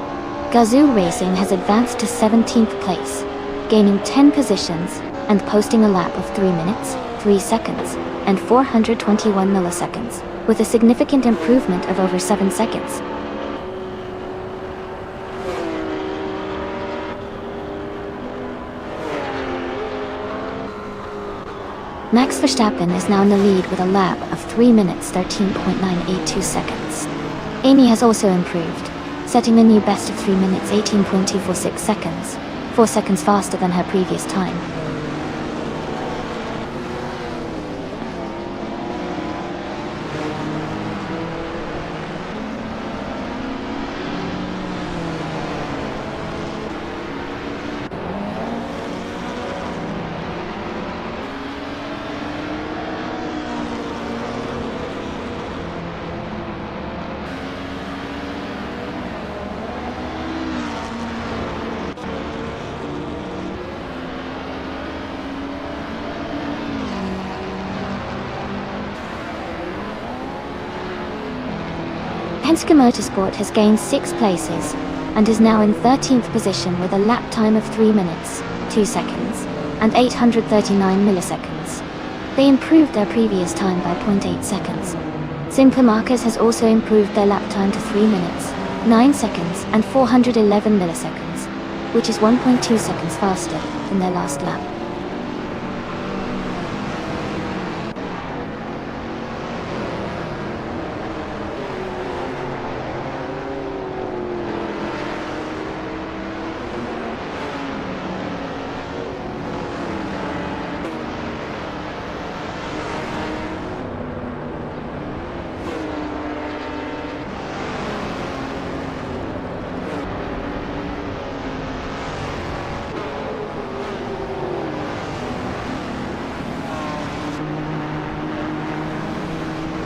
A: Gazoo Racing has advanced to 17th place, gaining 10 positions and posting a lap of 3 minutes, 3 seconds, and 421 milliseconds, with a significant improvement of over 7 seconds. Max Verstappen is now in the lead with a lap of 3 minutes 13.982 seconds. Amy has also improved, setting the new best of 3 minutes 18.246 seconds, 4 seconds faster than her previous time. Penske Motorsport has gained 6 places and is now in 13th position with a lap time of 3 minutes, 2 seconds, and 839 milliseconds. They improved their previous time by 0.8 seconds. Simpler Markers has also improved their lap time to 3 minutes, 9 seconds, and 411 milliseconds, which is 1.2 seconds faster than their last lap.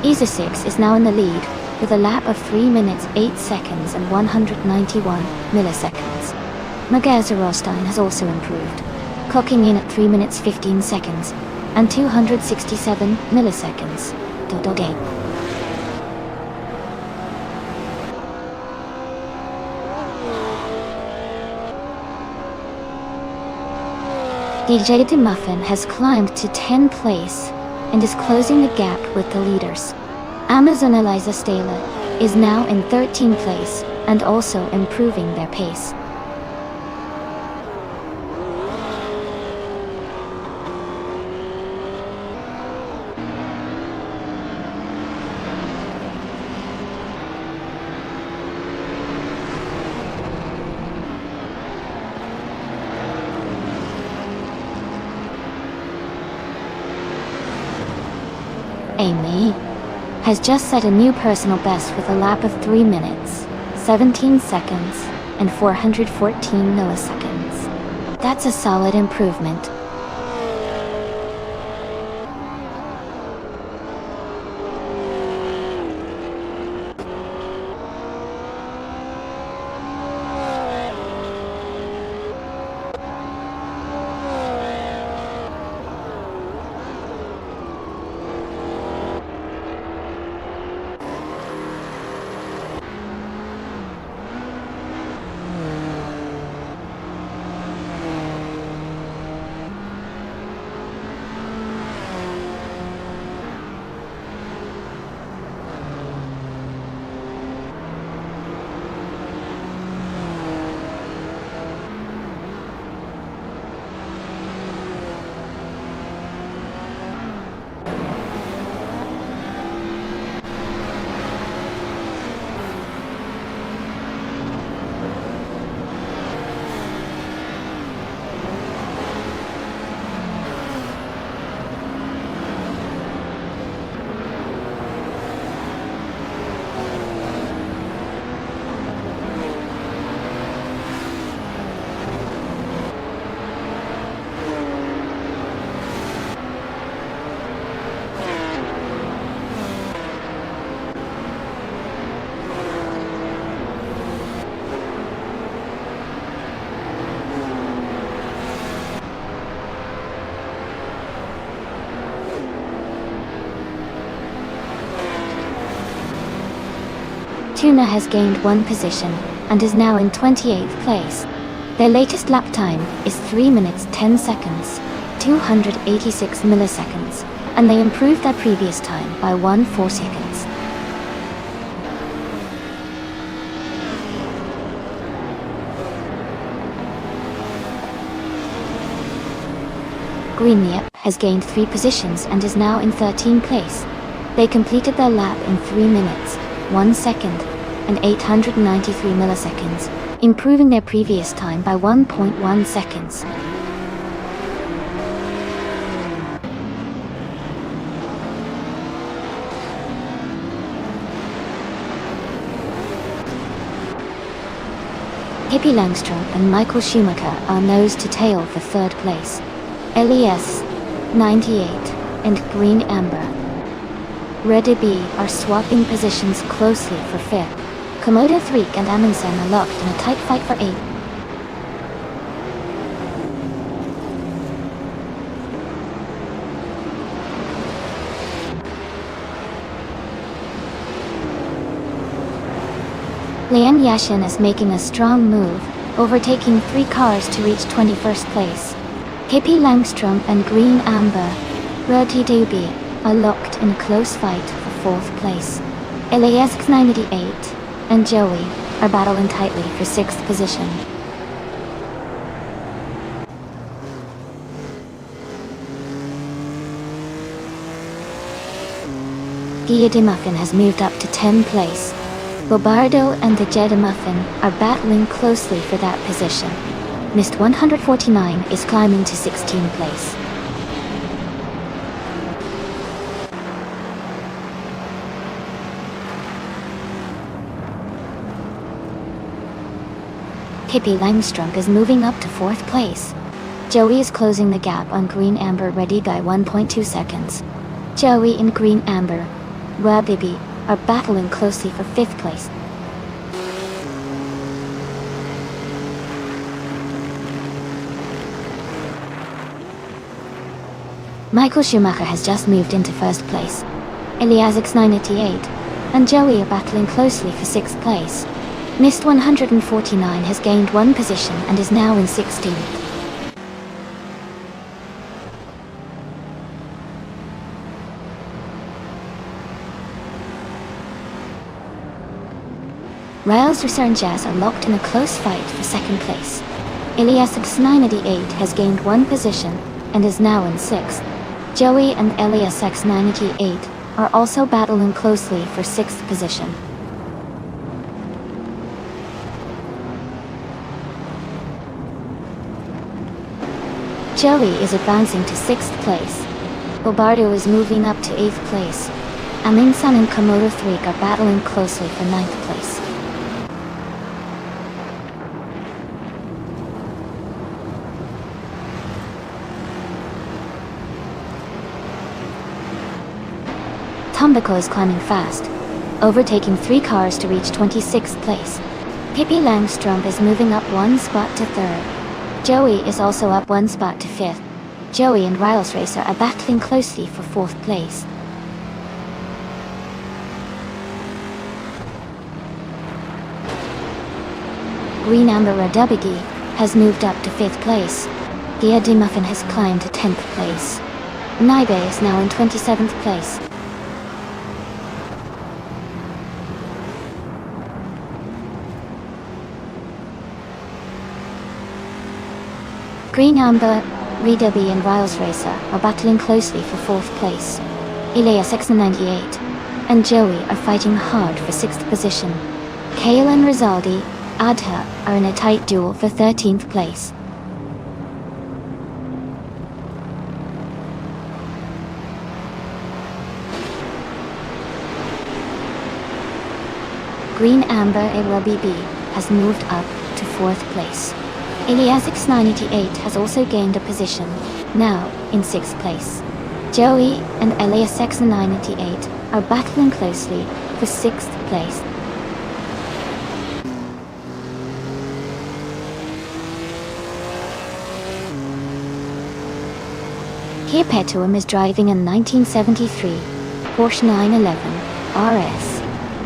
A: ESA 6 is now in the lead, with a lap of 3 minutes 8 seconds and 191 milliseconds. Magerzerolstein has also improved, clocking in at 3 minutes 15 seconds and 267 milliseconds. DJ De Muffin has climbed to 10th place and is closing the gap with the leaders. Amazon Eliza Stahler is now in 13th place and also improving their pace. Amy has just set a new personal best with a lap of 3 minutes, 17 seconds, and 414 milliseconds. That's a solid improvement. Tuna has gained 1 position and is now in 28th place. Their latest lap time is 3 minutes 10 seconds, 286 milliseconds, and they improved their previous time by 4 seconds. Green has gained 3 positions and is now in 13th place. They completed their lap in 3 minutes, 1 second, and 893 milliseconds, improving their previous time by 1.1 seconds. Hippie Langstrom and Michael Schumacher are nose to tail for 3rd place. LES 98 and Green Amber Red B are swapping positions closely for 5th. Komodo 3 and Amundsen are locked in a tight fight for 8th. Lian Yashin is making a strong move, overtaking 3 cars to reach 21st place. Hippie Langstrom and Green Amber Red B are locked in a close fight for 4th place. LAS 98 and Joey are battling tightly for 6th position. Gia de Muffin has moved up to 10th place. Bobardo and the Jedi Muffin are battling closely for that position. Mist 149 is climbing to 16th place. Hippie Langstrom is moving up to 4th place. Joey is closing the gap on Green Amber Ready by 1.2 seconds. Joey and Green Amber Rabibi are battling closely for 5th place. Michael Schumacher has just moved into 1st place. Eliasix 988 and Joey are battling closely for 6th place. Mist 149 has gained 1 position and is now in 16th. Riles and Jazz are locked in a close fight for 2nd place. Eliasix 988 has gained 1 position and is now in 6th. Joey and Eliasix 988 are also battling closely for 6th position. Joey is advancing to 6th place. Bobardo is moving up to 8th place. Amin-san and Komodo 3 are battling closely for 9th place. Tombako is climbing fast, overtaking 3 cars to reach 26th place. Pippi Langstrom is moving up 1 spot to 3rd. Joey is also up 1 spot to 5th. Joey and Riles Racer are battling closely for 4th place. Green Amber Radubigi has moved up to 5th place. Gia D Muffin has climbed to 10th place. Naibe is now in 27th place. Green Amber, Redubi and Riles Racer are battling closely for 4th place. Elias X98 and Joey are fighting hard for 6th position. Kale and Rizaldi, Adha are in a tight duel for 13th place. Green Amber AWBB has moved up to 4th place. Elias X98 has also gained a position, now in 6th place. Joey and Elias X98 are battling closely for 6th place. Here Petuum is driving a 1973 Porsche 911 RS.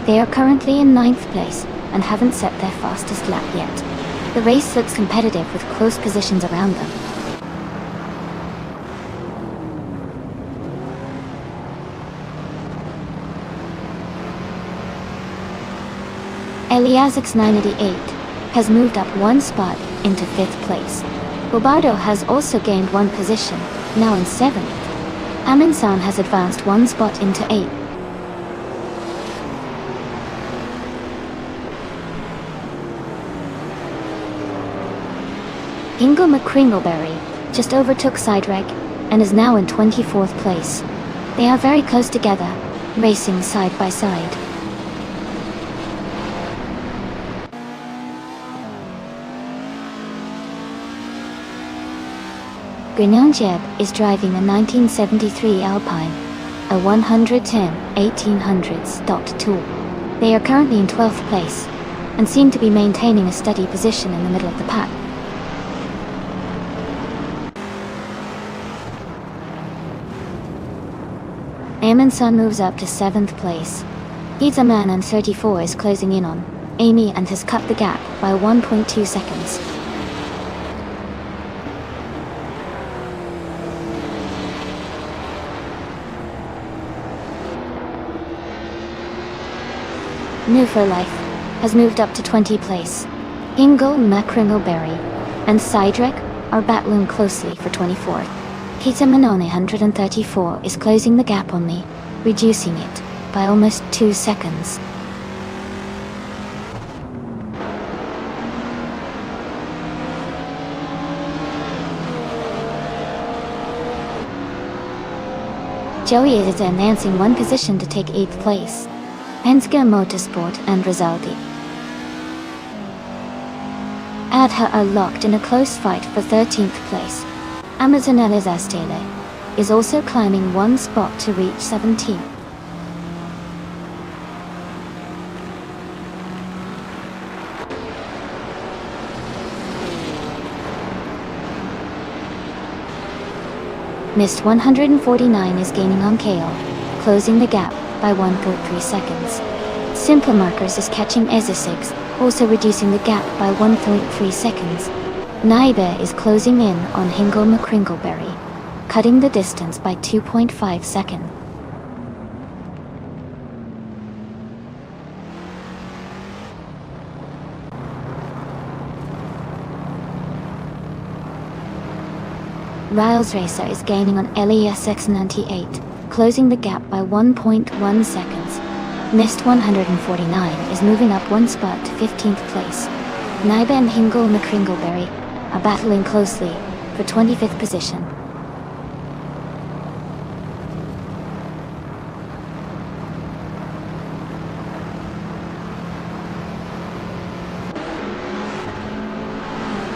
A: They are currently in 9th place and haven't set their fastest lap yet. The race looks competitive with close positions around them. Elias X988 has moved up 1 spot into 5th place. Bobardo has also gained 1 position, now in 7th. Amin-san has advanced 1 spot into 8th. Ingo McCringleberry just overtook Sidereg and is now in 24th place. They are very close together, racing side by side. Grenonjeb is driving a 1973 Alpine, a 110/1800 stocked tool. They are currently in 12th place and seem to be maintaining a steady position in the middle of the pack. Amin-san moves up to 7th place. Gizaman and 34 is closing in on Amy and has cut the gap by 1.2 seconds. New for Life has moved up to 20th place. Ingle McCringleberry and Sidrek are battling closely for 24th. Kita Manone 134 is closing the gap on me, reducing it by almost 2 seconds. Joey is advancing 1 position to take 8th place. Penske Motorsport and Rizaldi. Adha are locked in a close fight for 13th place. Amazonella Zastele is also climbing 1 spot to reach 17th. Mist 149 is gaining on Kale, closing the gap by 1.3 seconds. Simple Markers is catching Ezesix, also reducing the gap by 1.3 seconds. Naibe is closing in on Hingle McCringleberry, cutting the distance by 2.5 seconds. Riles Racer is gaining on LESX98, closing the gap by 1.1 seconds. Mist 149 is moving up 1 spot to 15th place. Naibe and Hingle McCringleberry are battling closely for 25th position.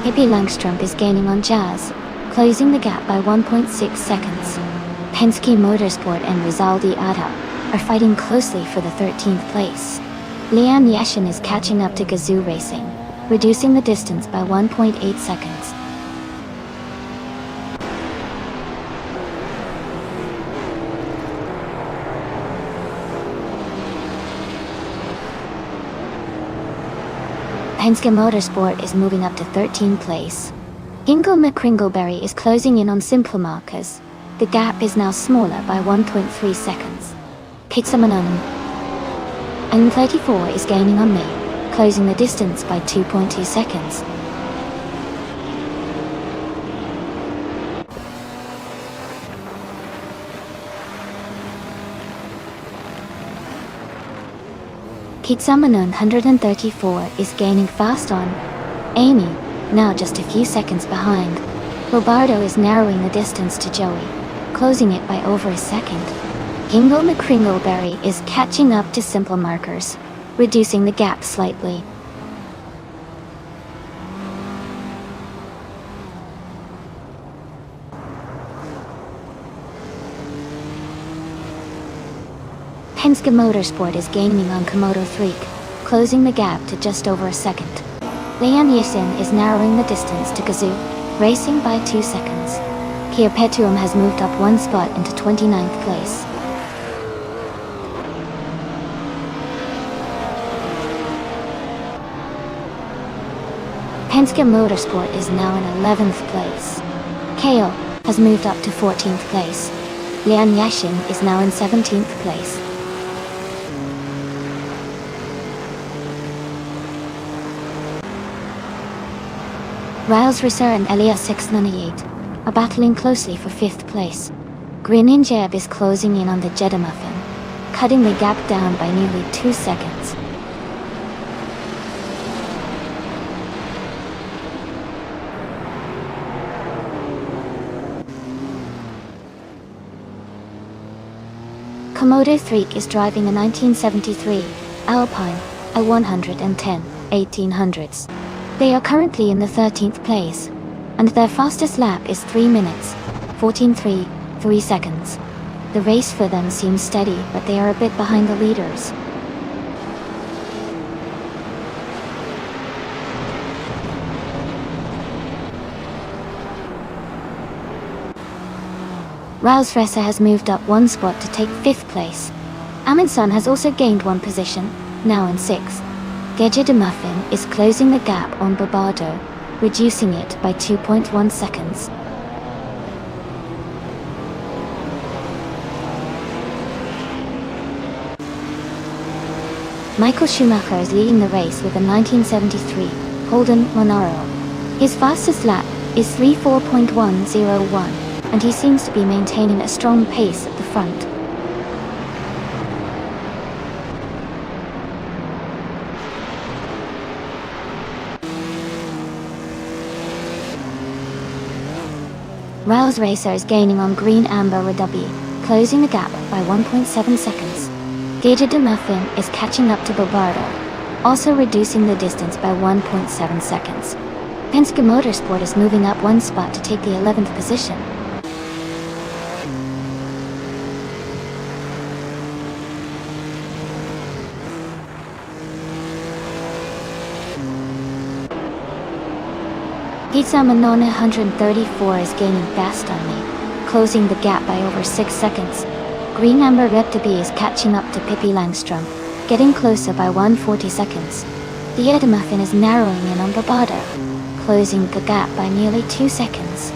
A: Pippi Langstrup is gaining on Jazz, closing the gap by 1.6 seconds. Penske Motorsport and Rizaldi Adha are fighting closely for the 13th place. Leon Yashin is catching up to Gazoo Racing, reducing the distance by 1.8 seconds. Penske Motorsport is moving up to 13th place. Ingo McCringleberry is closing in on simpler markers. The gap is now smaller by 1.3 seconds. Pixamanon and 34 is gaining on me, closing the distance by 2.2 seconds. Pixamanon 134 is gaining fast on Amy, now just a few seconds behind. Robardo is narrowing the distance to Joey, closing it by over a second. Ingo McCringleberry is catching up to simple markers, reducing the gap slightly. Penske Motorsport is gaining on Komodo 3, closing the gap to just over a second. Leon Yashin is narrowing the distance to Gazoo Racing by 2 seconds. Kia Petuum has moved up one spot into 29th place. Penske Motorsport is now in 11th place. Kale has moved up to 14th place. Leon Yashin is now in 17th place. Riles Risser and Elias 698 are battling closely for 5th place. Grinin Jeb is closing in on the Jeddah Muffin, cutting the gap down by nearly 2 seconds. Komodo 3 is driving a 1973 Alpine I110 1800s. They are currently in the 13th place, and their fastest lap is 3 minutes, 14.3 seconds. The race for them seems steady, but they are a bit behind the leaders. Riles Risser has moved up one spot to take 5th place. Amundsen has also gained one position, now in 6th. Gege de Muffin is closing the gap on Barbardo, reducing it by 2.1 seconds. Michael Schumacher is leading the race with a 1973 Holden Monaro. His fastest lap is 34.101, and he seems to be maintaining a strong pace at the front. Riles Racer is gaining on Green Amber Radabi, closing the gap by 1.7 seconds. Gege de Muffin is catching up to Barbardo, also reducing the distance by 1.7 seconds. Penske Motorsport is moving up one spot to take the 11th position. Pizza Manon 134 is gaining fast on me, closing the gap by over 6 seconds. Green Amber Reptabi is catching up to Pippi Langstrup, getting closer by 140 seconds. The Jeddah Muffin is narrowing in on Barbardo, closing the gap by nearly 2 seconds.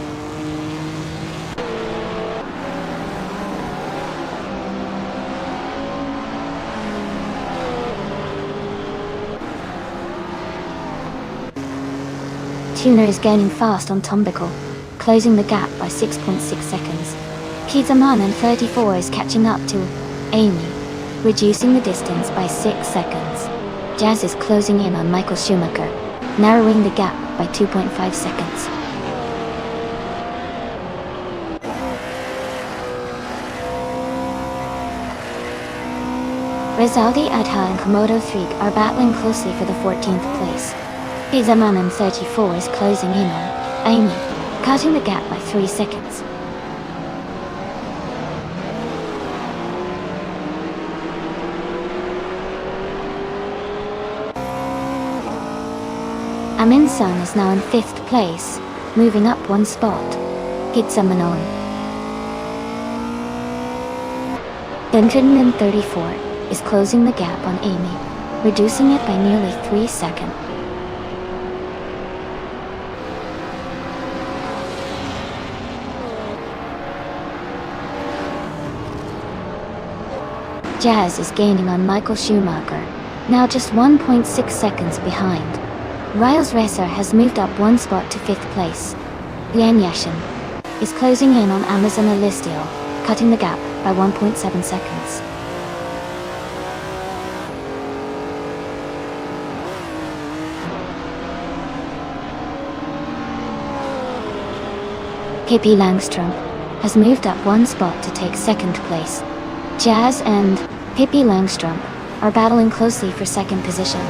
A: Tuner is gaining fast on Tombical, closing the gap by 6.6 seconds. Kizaman 34 is catching up to Amy, reducing the distance by 6 seconds. Jazz is closing in on Michael Schumacher, narrowing the gap by 2.5 seconds. Rizaldi Adha and Komodo 3 are battling closely for the 14th place. Pizzaman 34 is closing in on Amy, cutting the gap by 3 seconds. Amin Sun is now in 5th place, moving up 1 spot. Pizzaman 134 is closing the gap on Amy, reducing it by nearly 3 seconds. Jazz is gaining on Michael Schumacher, now just 1.6 seconds behind. Riles Racer has moved up 1 spot to 5th place. Yan Yashin is closing in on Amazon Alistio, cutting the gap by 1.7 seconds. Pippi Langstrom has moved up 1 spot to take 2nd place. Jazz and Pippi Langstrom are battling closely for 2nd position.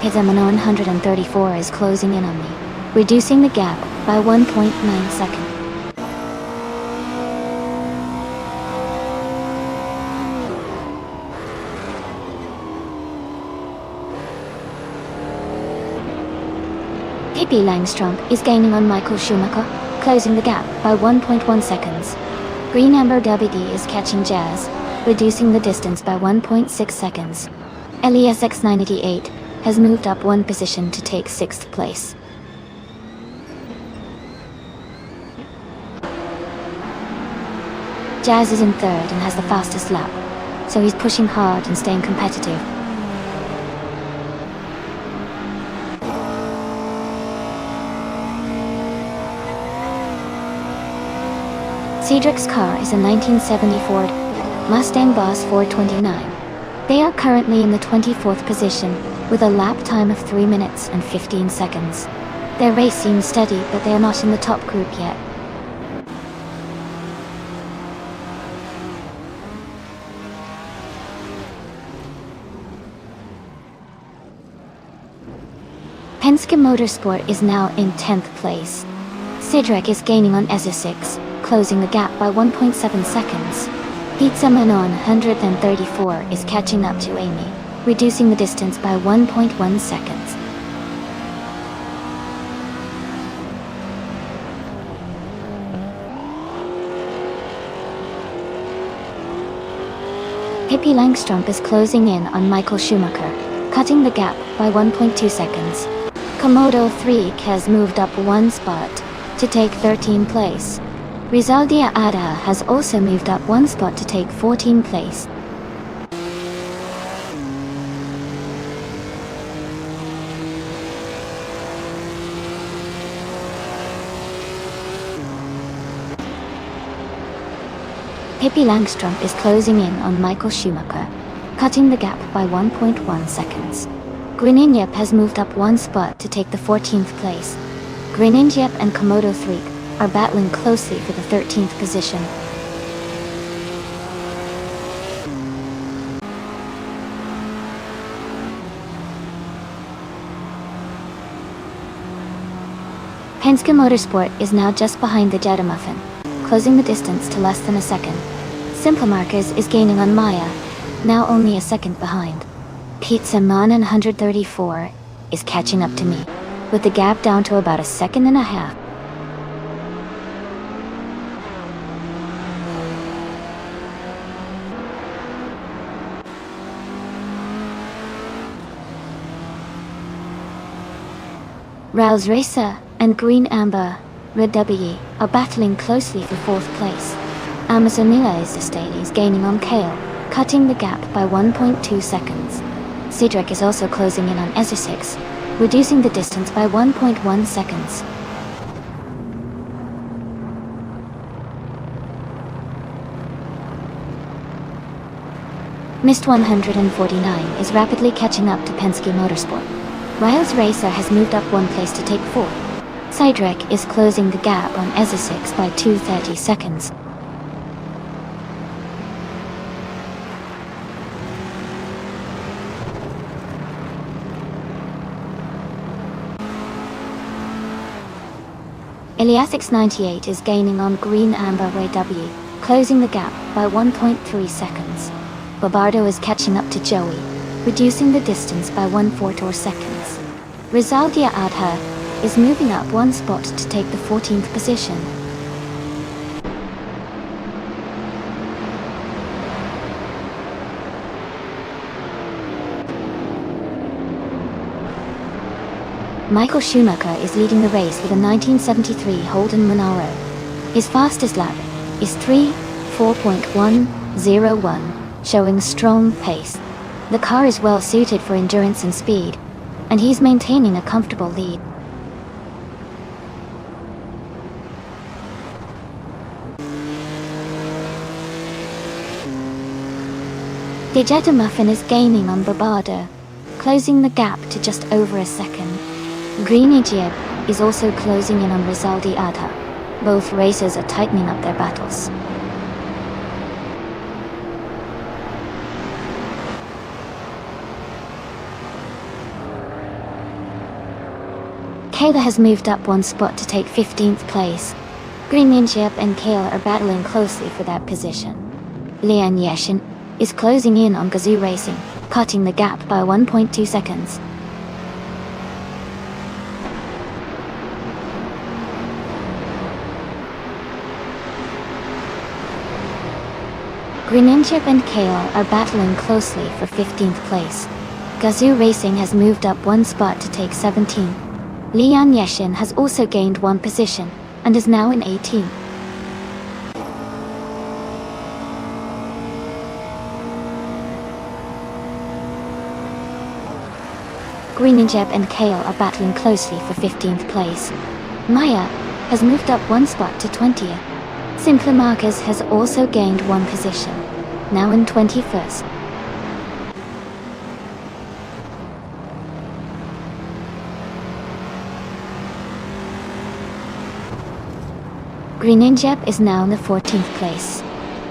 A: Pizzaman 134 is closing in on me, reducing the gap by 1.9 seconds. Pippi Langstrom is gaining on Michael Schumacher, closing the gap by 1.1 seconds. Green Amber WD is catching Jazz, reducing the distance by 1.6 seconds. Elias X988 has moved up 1 position to take 6th place. Jazz is in 3rd and has the fastest lap, so he's pushing hard and staying competitive. Cedric's car is a 1970 Ford Mustang Boss 429. They are currently in the 24th position, with a lap time of 3 minutes and 15 seconds. Their race seems steady, but they are not in the top group yet. Penske Motorsport is now in 10th place. Cedric is gaining on Eza6, closing the gap by 1.7 seconds. Pizzaman 134 is catching up to Amy, reducing the distance by 1.1 seconds. Pippi Langstrom is closing in on Michael Schumacher, cutting the gap by 1.2 seconds. Komodo 3 has moved up 1 spot to take 13th place. Rizaldia Ada has also moved up 1 spot to take 14th place. Pippi Langstrom is closing in on Michael Schumacher, cutting the gap by 1.1 seconds. Greninjep has moved up 1 spot to take the 14th place. Greninjep and Komodo 3 are battling closely for the 13th position. Penske Motorsport is now just behind the Jetta Muffin, closing the distance to less than a second. Simple Markers is gaining on Maya, now only a second behind. Pizzaman 134 is catching up to me, with the gap down to about a second and a half. Riles Racer and Green Amber Red W are battling closely for 4th place. Amazonila's estate is gaining on Kale, cutting the gap by 1.2 seconds. Cedric is also closing in on Eza6, reducing the distance by 1.1 seconds. Mist 149 is rapidly catching up to Penske Motorsport. Riles Racer has moved up 1 place to take 4th. Cedric is closing the gap on Eza6 by 2.30 seconds. Iliasix98 is gaining on Green Amber Ray W, closing the gap by 1.3 seconds. Bobardo is catching up to Joey, reducing the distance by 1/4 seconds. Rizaldia Adha is moving up one spot to take the 14th position. Michael Schumacher is leading the race with a 1973 Holden Monaro. His fastest lap is 3:4.101, showing strong pace. The car is well suited for endurance and speed, and he's maintaining a comfortable lead. The Jetta Muffin is gaining on Barbado, closing the gap to just over a second. Green Egypt is also closing in on Rizaldi Adha. Both racers are tightening up their battles. Kayla has moved up one spot to take 15th place. Green Egypt and Kayla are battling closely for that position. Lian Yeshin is closing in on Gazoo Racing, cutting the gap by 1.2 seconds. Greninjip and Kale are battling closely for 15th place. Gazoo Racing has moved up one spot to take 17th. Lian Yeshin has also gained one position, and is now in 18th. Greninjip and Kale are battling closely for 15th place. Maya has moved up one spot to 20th. Simple Marcus has also gained one position, now in 21st. Greninjip is now in the 14th place.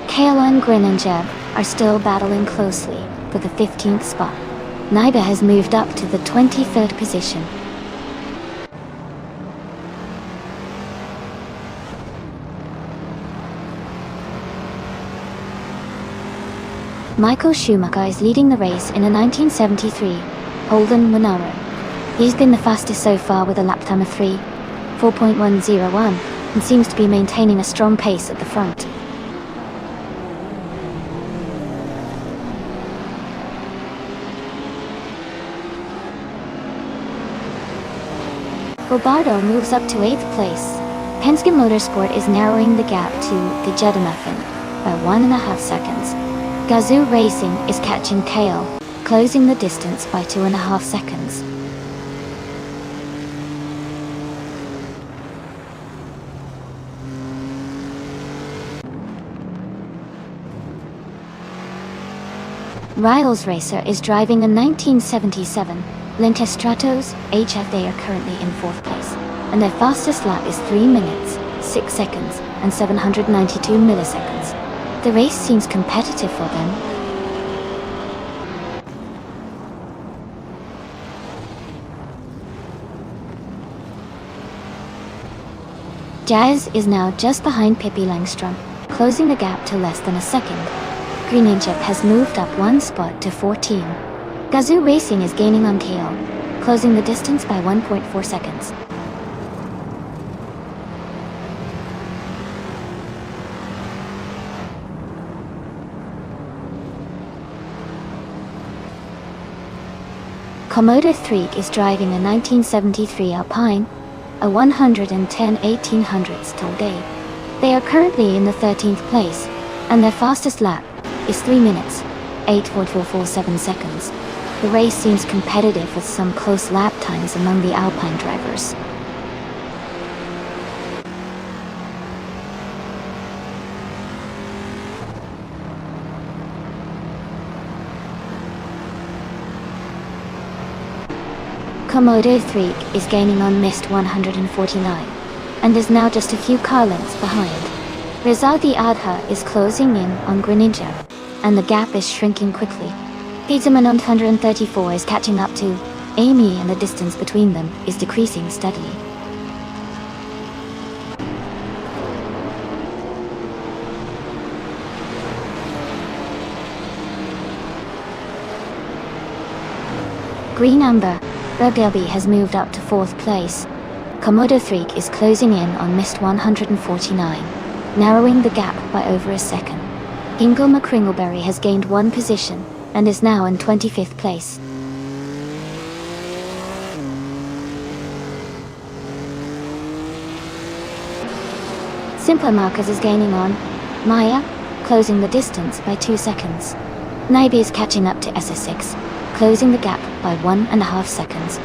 A: Kale and Greninjip are still battling closely for the 15th spot. Naiba has moved up to the 23rd position. Michael Schumacher is leading the race in a 1973 Holden Monaro. He's been the fastest so far with a lap time of 3:4.101 and seems to be maintaining a strong pace at the front. Bobardo moves up to 8th place. Penske Motorsport is narrowing the gap to the Jetta Muffin by 1.5 seconds. Gazoo Racing is catching Kale, closing the distance by 2.5 seconds. Riles Racer is driving a 1977 Linta Stratos HF. They are currently in 4th place, and their fastest lap is 3 minutes, 6 seconds, and 792 milliseconds. The race seems competitive for them. Jazz is now just behind Pippi Langstrom, closing the gap to less than a second. Greninjip has moved up one spot to 14. Gazoo Racing is gaining on Kale, closing the distance by 1.4 seconds. Komodo Threek is driving a 1973 Alpine, a 110 1800s Toll Day. They are currently in the 13th place, and their fastest lap is 3 minutes, 8.447 seconds. The race seems competitive with some close lap times among the Alpine drivers. Komodo Threek is gaining on Mist 149, and is now just a few car lengths behind. Rizaldi Adha is closing in on Greninja, and the gap is shrinking quickly. Piedmont 134 is catching up to Amy, and the distance between them is decreasing steadily. Green Amber, Rugby has moved up to 4th place. Komodo 3 is closing in on missed 149, narrowing the gap by over a second. Ingle McCringleberry has gained 1 position, and is now in 25th place. Simpler Markers is gaining on Maya, closing the distance by 2 seconds. Naibi is catching up to SS6, closing the gap by 1.5 seconds.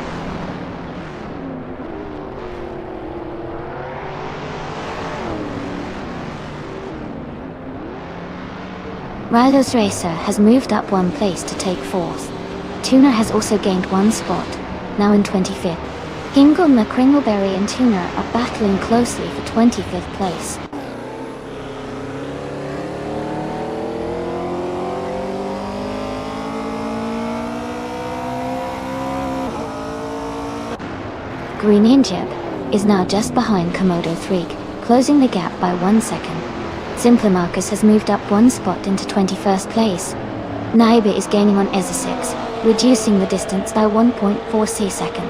A: Rilos Racer has moved up 1 place to take 4th. Tuna has also gained 1 spot, now in 25th. Ingle McCringleberry and Tuna are battling closely for 25th place. Green Injib is now just behind Komodo 3, closing the gap by 1 second. Simpler Marcus has moved up 1 spot into 21st place. Naiba is gaining on EZA6, reducing the distance by 1.4 second.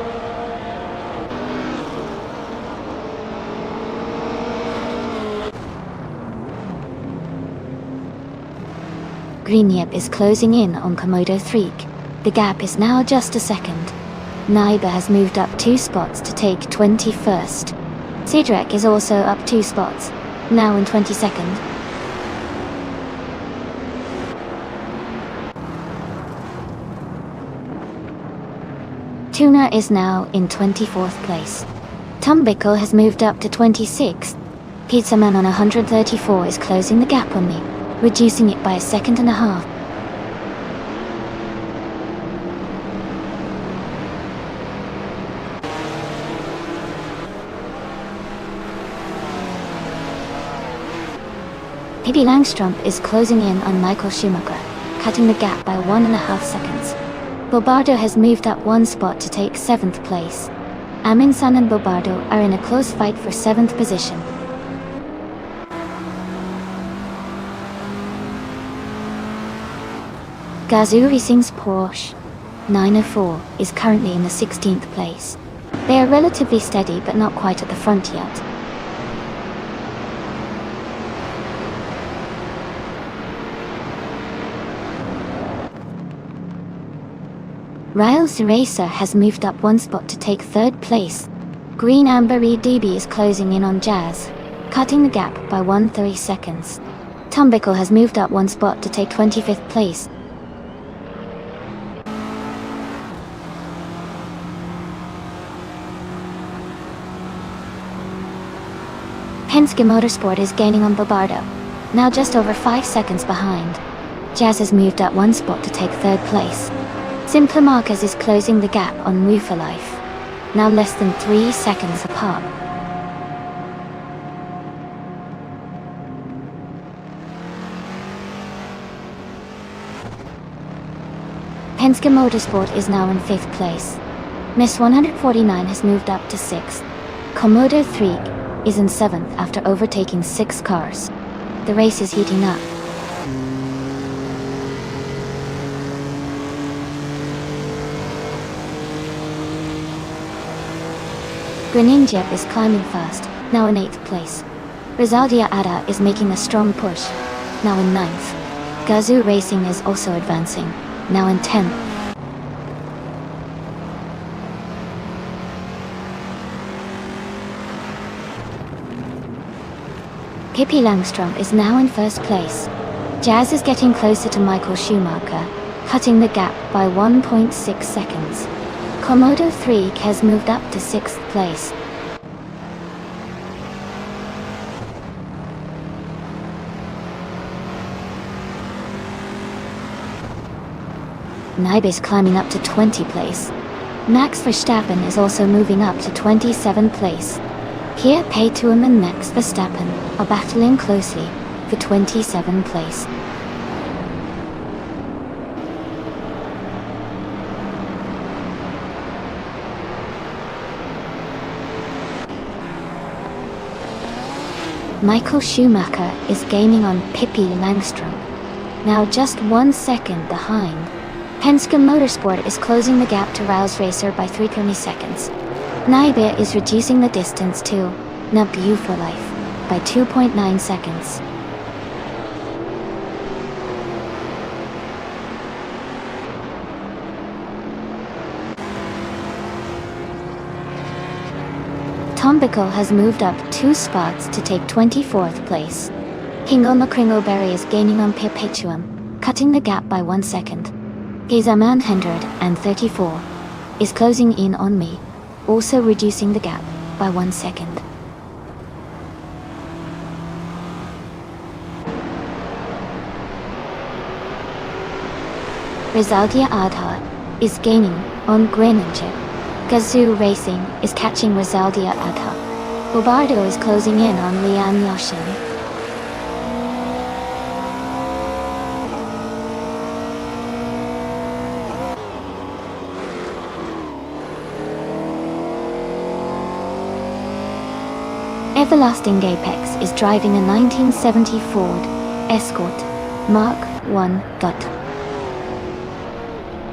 A: Green Yip is closing in on Komodo 3. The gap is now just a second. Naiba has moved up 2 spots to take 21st. Cedric is also up 2 spots, now in 22nd. Tuna is now in 24th place. Tumbickle has moved up to 26th. Pizzaman on 134 is closing the gap on me, reducing it by a second and a half. Pippi Langstrom is closing in on Michael Schumacher, cutting the gap by 1.5 seconds. Bobardo has moved up 1 spot to take 7th place. Aminsan and Bobardo are in a close fight for 7th position. Gazoo Racing's Porsche 904 is currently in the 16th place. They are relatively steady but not quite at the front yet. Riles Racer has moved up 1 spot to take 3rd place. Green Amber DB is closing in on Jazz, cutting the gap by 1.3 seconds. Tumbickle has moved up 1 spot to take 25th place. Penske Motorsport is gaining on Bobardo, now just over 5 seconds behind. Jazz has moved up 1 spot to take 3rd place. Simpler Markers is closing the gap on Woofer Life, now less than 3 seconds apart. Penske Motorsport is now in 5th place. Miss 149 has moved up to 6th. Komodo 3 is in 7th after overtaking 6 cars. The race is heating up. Greninja is climbing fast, now in 8th place. Rizaldia Ada is making a strong push, now in 9th. Gazoo Racing is also advancing, now in 10th. Pippi Langstrom is now in 1st place. Jazz is getting closer to Michael Schumacher, cutting the gap by 1.6 seconds. Komodo 3 has moved up to 6th place. Naib is climbing up to 20th place. Max Verstappen is also moving up to 27th place. Here Paytuam and Max Verstappen are battling closely for 27th place. Michael Schumacher is gaining on Pippi Langstrom, now just 1 second behind. Penske Motorsport is closing the gap to Rouse Racer by 3 seconds. Naibe is reducing the distance to Nabu for Life by 2.9 seconds. Tom Bickle has moved up 2 spots to take 24th place. Kingo Makringoberry is gaining on Perpetuum, cutting the gap by 1 second. Gezaman 134 is closing in on me, also reducing the gap by 1 second. Rizaldia Adha is gaining on Greninja. Gazoo Racing is catching Rizaldia Adha. Bobardo is closing in on Lian Yoshin. Everlasting Apex is driving a 1970 Ford Escort Mark I.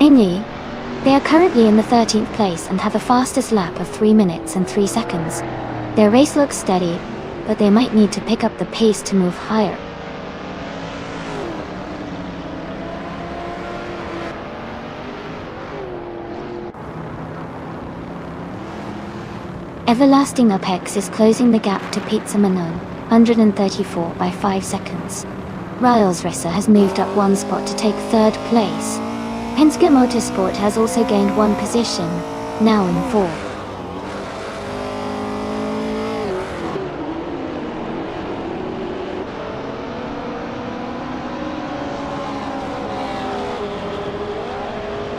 A: Amy, they are currently in the 13th place and have a fastest lap of 3 minutes and 3 seconds. Their race looks steady, but they might need to pick up the pace to move higher. Everlasting Apex is closing the gap to Pizza Manon, 134 by 5 seconds. Riles Racer has moved up 1 spot to take 3rd place. Penske Motorsport has also gained 1 position, now in 4th.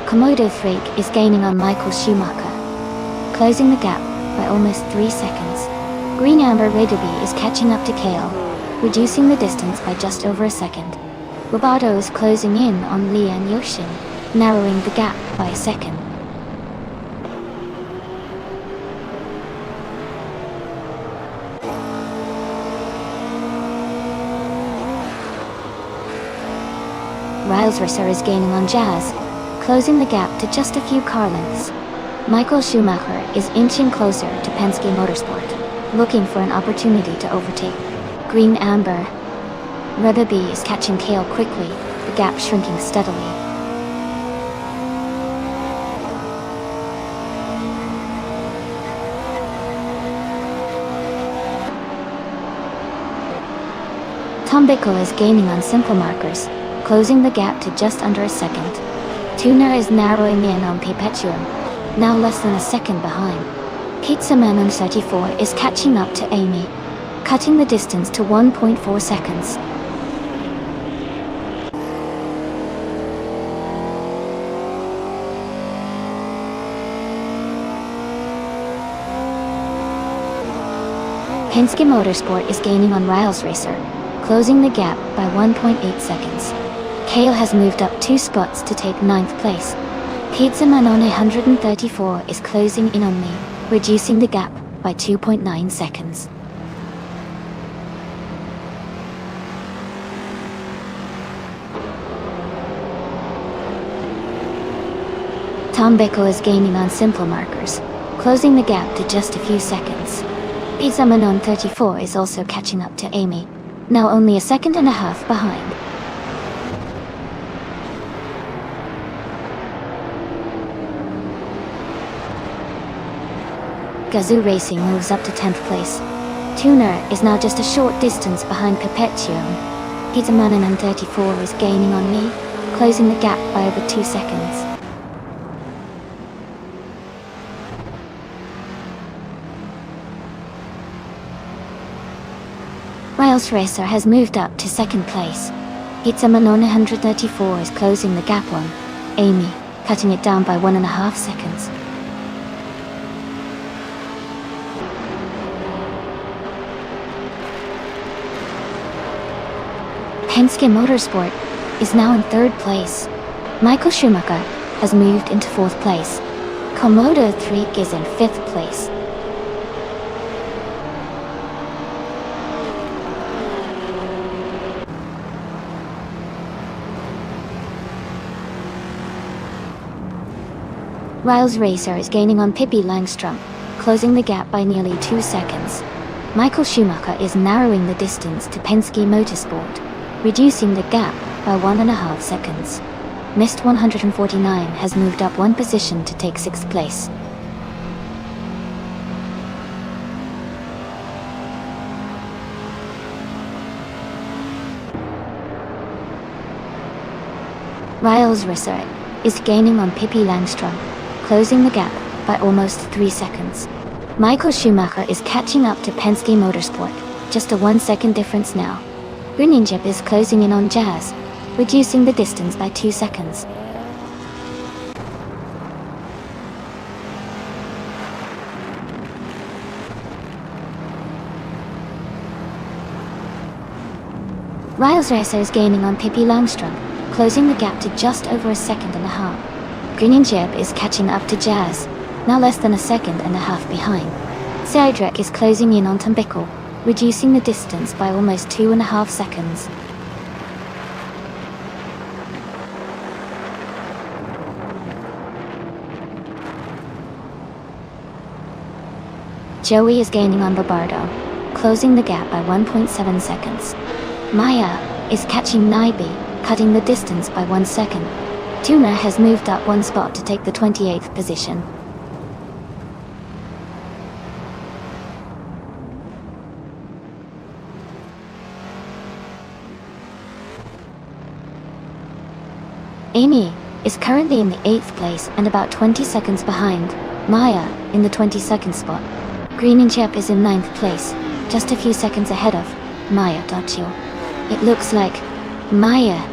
A: Komodo Freak is gaining on Michael Schumacher, closing the gap by almost 3 seconds. Green Amber Raiderby is catching up to Kale, reducing the distance by just over a second. Roboto is closing in on Lian Yoshin, narrowing the gap by a second. Riles Racer is gaining on Jazz, closing the gap to just a few car lengths. Michael Schumacher is inching closer to Penske Motorsport, looking for an opportunity to overtake. Green Amber Raiderby is catching Kale quickly, the gap shrinking steadily. Tom Bickle is gaining on simple markers, closing the gap to just under a second. Tuner is narrowing in on Perpetuum, now less than a second behind. Pizza Man 34 is catching up to Amy, cutting the distance to 1.4 seconds. Penske Motorsport is gaining on Riles Racer, closing the gap by 1.8 seconds. Kale has moved up 2 spots to take 9th place. Pizza Manon 134 is closing in on me, reducing the gap by 2.9 seconds. Tom Bickle is gaining on simple markers, closing the gap to just a few seconds. Pizza Manon 34 is also catching up to Amy, now only a second and a half behind. Gazoo Racing moves up to 10th place. Tuner is now just a short distance behind Perpetuum. Pizza Manon 34 is gaining on me, closing the gap by over 2 seconds. Riles Racer has moved up to 2nd place. Pizza Manon 134 is closing the gap on Amy, cutting it down by 1.5 seconds. Penske Motorsport is now in 3rd place. Michael Schumacher has moved into 4th place. Komodo 3 is in 5th place. Riles Racer is gaining on Pippi Langstrom, closing the gap by nearly 2 seconds. Michael Schumacher is narrowing the distance to Penske Motorsport, reducing the gap by 1.5 seconds. Mist 149 has moved up 1 position to take 6th place. Riles Racer is gaining on Pippi Langstrom, closing the gap by almost 3 seconds. Michael Schumacher is catching up to Penske Motorsport, just a 1-second difference now. Gruninjep is closing in on Jazz, reducing the distance by 2 seconds. Riles Racer is gaining on Pippi Langstrom, closing the gap to just over 1.5 seconds. Gruninjep is catching up to Jazz, now less than 1.5 seconds behind. Seidrek is closing in on Tambickel, reducing the distance by almost 2.5 seconds. Joey is gaining on Bobardo, closing the gap by 1.7 seconds. Maya is catching Naibi, cutting the distance by 1 second. Tuna has moved up 1 spot to take the 28th position. Amy is currently in the 8th place and about 20 seconds behind Maya in the 22nd spot. Gruninjep is in 9th place, just a few seconds ahead of Maya Dodgio. It looks like Maya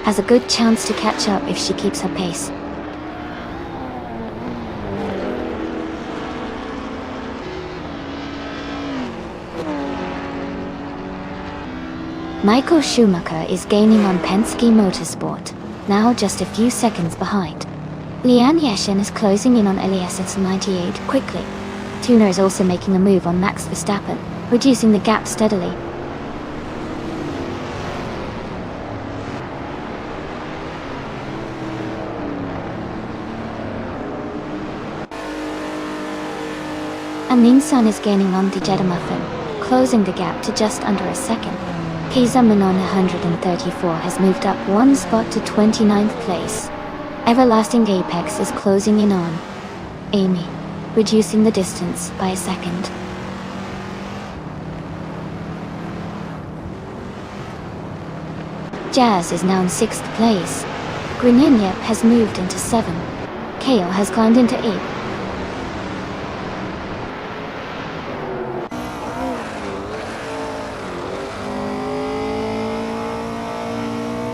A: has a good chance to catch up if she keeps her pace. Michael Schumacher is gaining on Penske Motorsport, now just a few seconds behind. Lian Yeshin is closing in on Elias 98 quickly. Tuna is also making a move on Max Verstappen, reducing the gap steadily. Amin Sun is gaining on the Jeddah Muffin, closing the gap to just under 1 second. Keza Manon 134 has moved up 1 spot to 29th place. Everlasting Apex is closing in on Amy, reducing the distance by 1 second. Jazz is now in 6th place. Gruninjep has moved into 7. Kale has climbed into 8.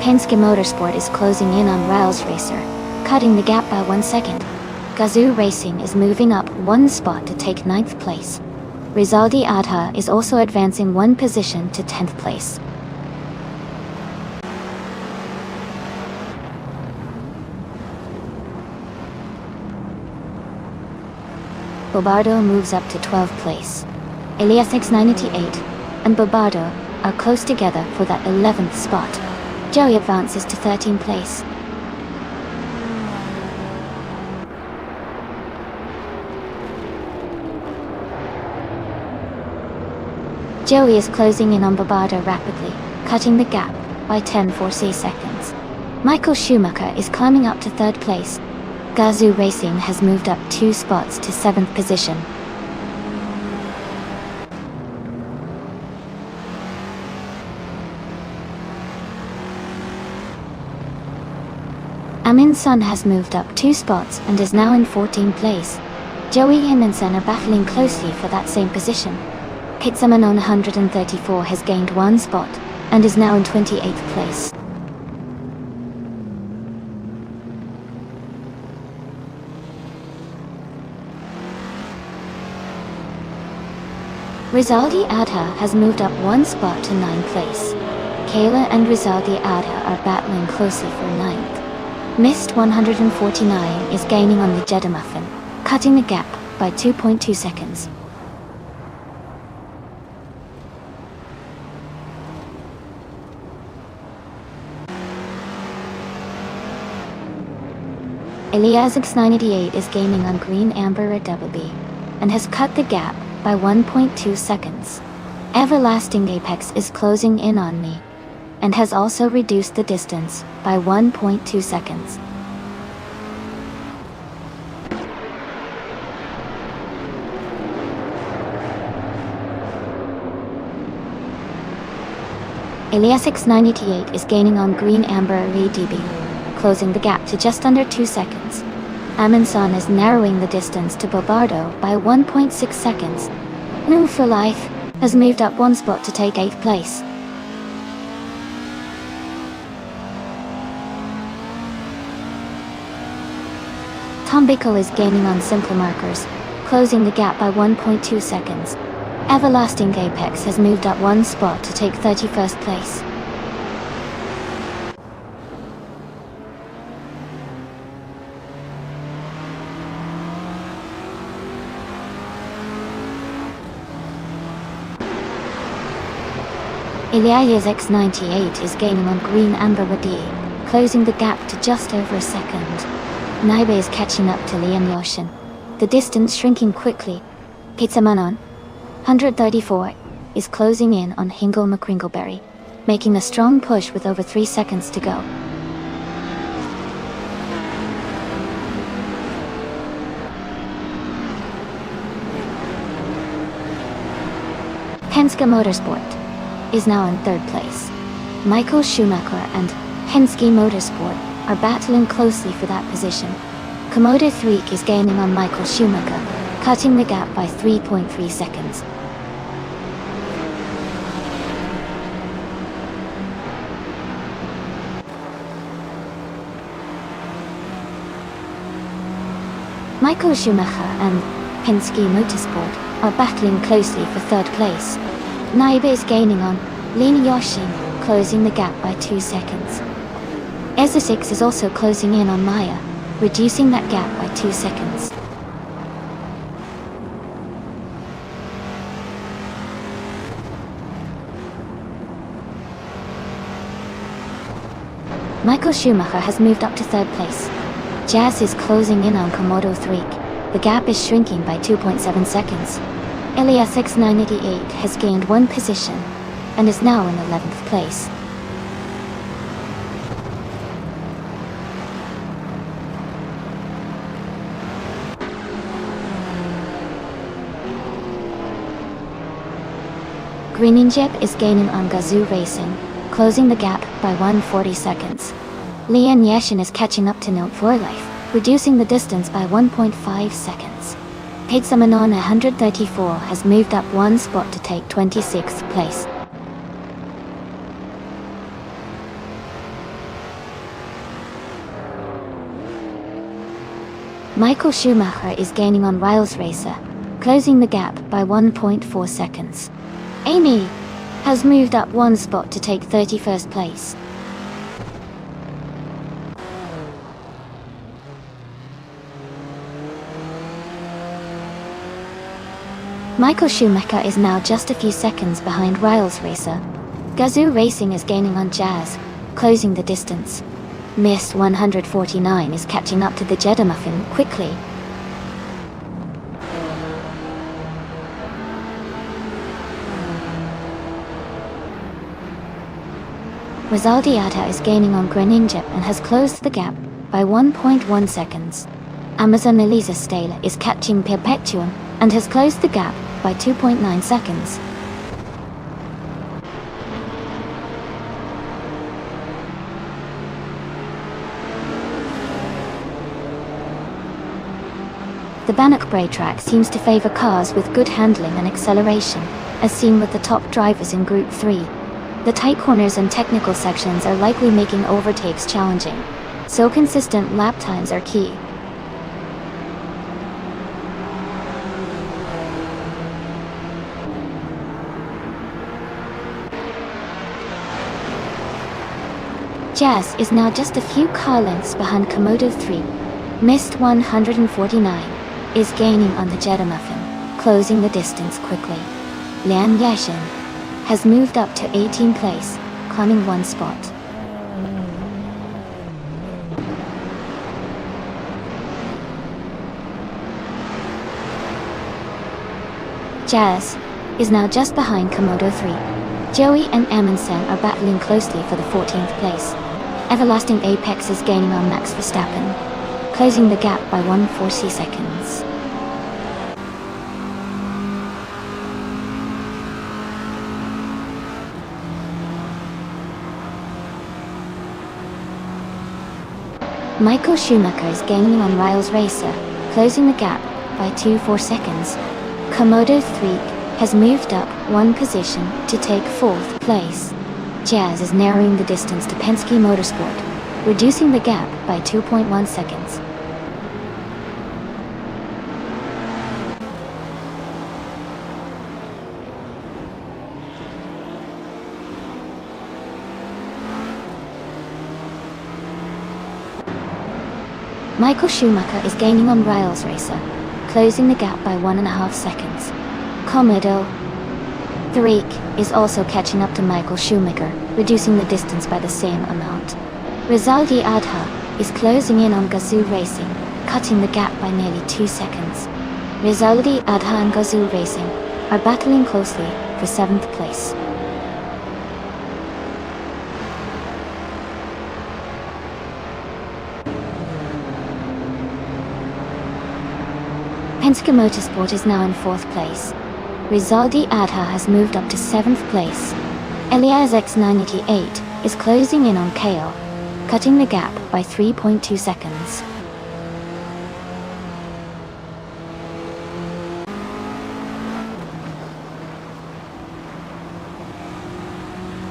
A: Penske Motorsport is closing in on Riles Racer, cutting the gap by 1 second. Gazoo Racing is moving up 1 spot to take 9th place. Rizaldi Adha is also advancing 1 position to 10th place. Bobardo moves up to 12th place. Elias X98 and Bobardo are close together for that 11th spot. Joey advances to 13th place. Joey is closing in on Bobardo rapidly, cutting the gap by 10.4 seconds. Michael Schumacher is climbing up to 3rd place. Gazoo Racing has moved up 2 spots to 7th position. Amin Sun has moved up 2 spots and is now in 14th place. Joey Himinson are battling closely for that same position. Kitsamanon 134 has gained 1 spot and is now in 28th place. Rizaldi Adha has moved up 1 spot to 9th place. Kayla and Rizaldi Adha are battling closely for 9th. Mist 149 is gaining on the Jeddah Muffin, cutting the gap by 2.2 seconds. Elias698 is gaining on Green Amber at Double B, and has cut the gap by 1.2 seconds. Everlasting Apex is closing in on me, and has also reduced the distance by 1.2 seconds. Elias698 is gaining on Green Amber ADB, closing the gap to just under 2 seconds. Amundsen is narrowing the distance to Bobardo by 1.6 seconds. New for Life has moved up one spot to take 8th place. Tom Bickle is gaining on Simple Markers, closing the gap by 1.2 seconds. Everlasting Apex has moved up one spot to take 31st place. Elias698 is gaining on Green Amber Wadi, closing the gap to just over a second. Naibe is catching up to Lian Yoshin, the distance shrinking quickly. Pizza Manon, 134, is closing in on Hingle McCringleberry, making a strong push with over 3 seconds to go. Penske Motorsport is now in 3rd place. Michael Schumacher and Penske Motorsport are battling closely for that position. Komodo 3 is gaining on Michael Schumacher, cutting the gap by 3.3 seconds. Michael Schumacher and Penske Motorsport are battling closely for 3rd place. Naibe is gaining on Lin Yoshin, closing the gap by 2 seconds. Ezra6 is also closing in on Maya, reducing that gap by 2 seconds. Michael Schumacher has moved up to 3rd place. Jazz is closing in on Komodo 3. The gap is shrinking by 2.7 seconds. Elias698 has gained 1 position, and is now in 11th place. Greeninjip is gaining on Gazoo Racing, closing the gap by 140 seconds. Lian Yeshin is catching up to Note 4 Life, reducing the distance by 1.5 seconds. Pizza Manon 134 has moved up one spot to take 26th place. Michael Schumacher is gaining on Riles Racer, closing the gap by 1.4 seconds. Amy has moved up one spot to take 31st place. Michael Schumacher is now just a few seconds behind Riles Racer. Gazoo Racing is gaining on Jazz, closing the distance. Mist 149 is catching up to the Jeddah Muffin quickly. Rizaldiata is gaining on Greninja and has closed the gap by 1.1 seconds. Amazon Elisa Stale is catching Perpetuum and has closed the gap by 2.9 seconds. The Bannockbrae track seems to favour cars with good handling and acceleration, as seen with the top drivers in Group 3. The tight corners and technical sections are likely making overtakes challenging, so consistent lap times are key. Jazz is now just a few car lengths behind Komodo 3. Mist 149 is gaining on the Jeddah Muffin, closing the distance quickly. Lian Yashin has moved up to 18th place, climbing one spot. Jazz is now just behind Komodo 3. Joey and Amundsen are battling closely for the 14th place. Everlasting Apex is gaining on Max Verstappen, closing the gap by 140 seconds. Michael Schumacher is gaining on Riles Racer, closing the gap by 24 seconds. Komodo 3 has moved up one position to take 4th place. Jazz is narrowing the distance to Penske Motorsport, reducing the gap by 2.1 seconds. Michael Schumacher is gaining on Riles Racer, closing the gap by 1.5 seconds. Komodo 3 is also catching up to Michael Schumacher, reducing the distance by the same amount. Rizaldi Adha is closing in on Gazoo Racing, cutting the gap by nearly 2 seconds. Rizaldi Adha and Gazoo Racing are battling closely for 7th place. Penske Motorsport is now in 4th place. Rizaldi Adha has moved up to 7th place. Elias X988 is closing in on Kale, cutting the gap by 3.2 seconds.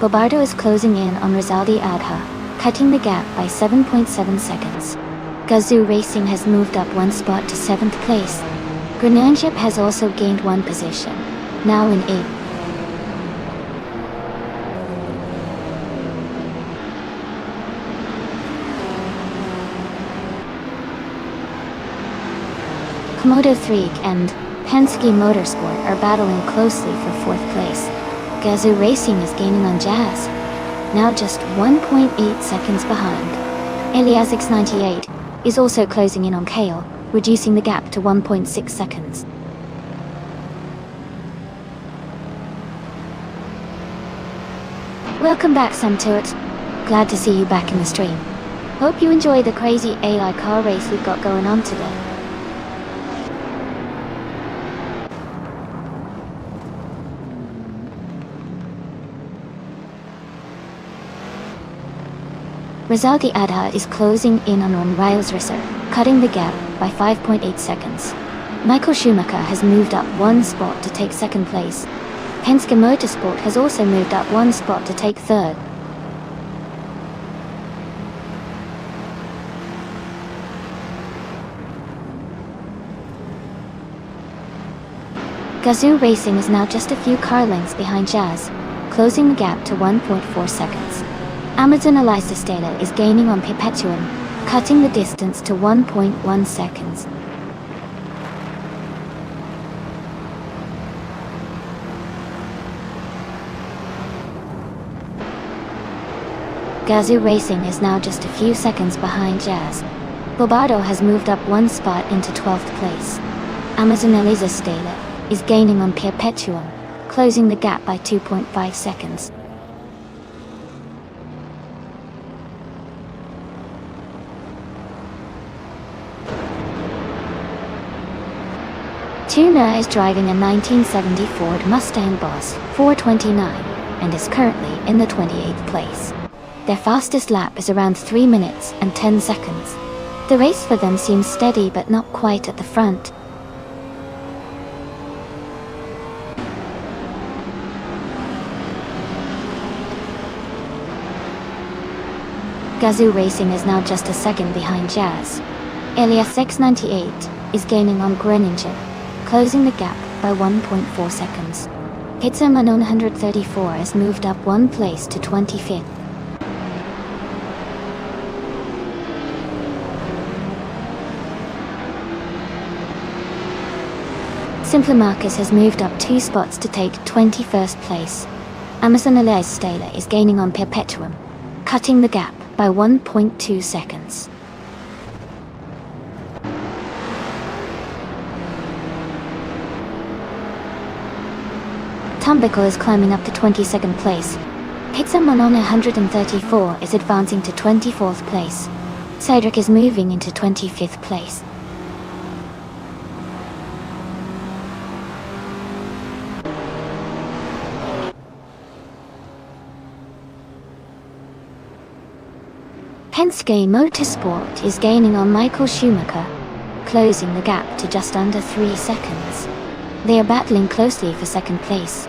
A: Bobardo is closing in on Rizaldi Adha, cutting the gap by 7.7 seconds. Gazoo Racing has moved up one spot to 7th place. Grenanship has also gained one position, now in 8th. Komodo 3 and Penske Motorsport are battling closely for 4th place. Gazoo Racing is gaining on Jazz, now just 1.8 seconds behind. Elias X98 is also closing in on Kale, reducing the gap to 1.6 seconds. Welcome back, Samtuit. Glad to see you back in the stream. Hope you enjoy the crazy AI car race we've got going on today. Rizaldi Adha is closing in on Riles Racer, cutting the gap by 5.8 seconds. Michael Schumacher has moved up one spot to take 2nd place. Penske Motorsport has also moved up one spot to take 3rd. Gazoo Racing is now just a few car lengths behind Jazz, closing the gap to 1.4 seconds. Amazon Elisa Stella is gaining on Perpetuum, cutting the distance to 1.1 seconds. Gazoo Racing is now just a few seconds behind Jazz. Bobardo has moved up one spot into 12th place. Amazon Elisa Stella is gaining on Perpetuum, closing the gap by 2.5 seconds. Tuna is driving a 1970 Ford Mustang Boss 429 and is currently in the 28th place. Their fastest lap is around 3 minutes and 10 seconds. The race for them seems steady but not quite at the front. Gazoo Racing is now just a second behind Jazz. Elias X98 is gaining on Greningen, closing the gap by 1.4 seconds. Pizza Manon 134 has moved up one place to 25th. Simpler Marcus has moved up 2 spots to take 21st place. Amazon Elias Stella is gaining on Perpetuum, cutting the gap by 1.2 seconds. Tumbiko is climbing up to 22nd place. Pixelmon on 134 is advancing to 24th place. Cedric is moving into 25th place. Penske Motorsport is gaining on Michael Schumacher, closing the gap to just under 3 seconds. They are battling closely for second place.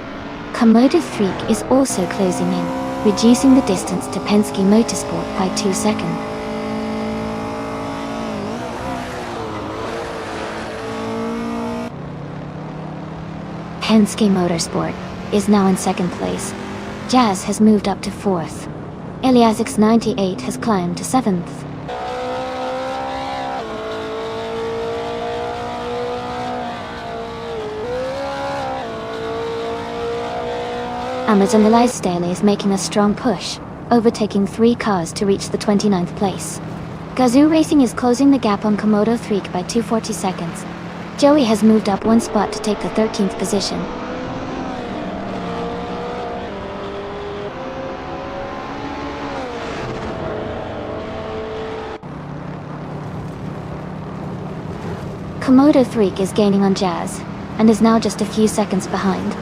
A: Komodo Freak is also closing in, reducing the distance to Penske Motorsport by 2 seconds. Penske Motorsport is now in second place. Jazz has moved up to 4th. Iliasix 98 has climbed to 7th. Amazon Elysdale is making a strong push, overtaking 3 cars to reach the 29th place. Gazoo Racing is closing the gap on Komodo Freak by 240 seconds. Joey has moved up 1 spot to take the 13th position. Komodo Freak is gaining on Jazz, and is now just a few seconds behind.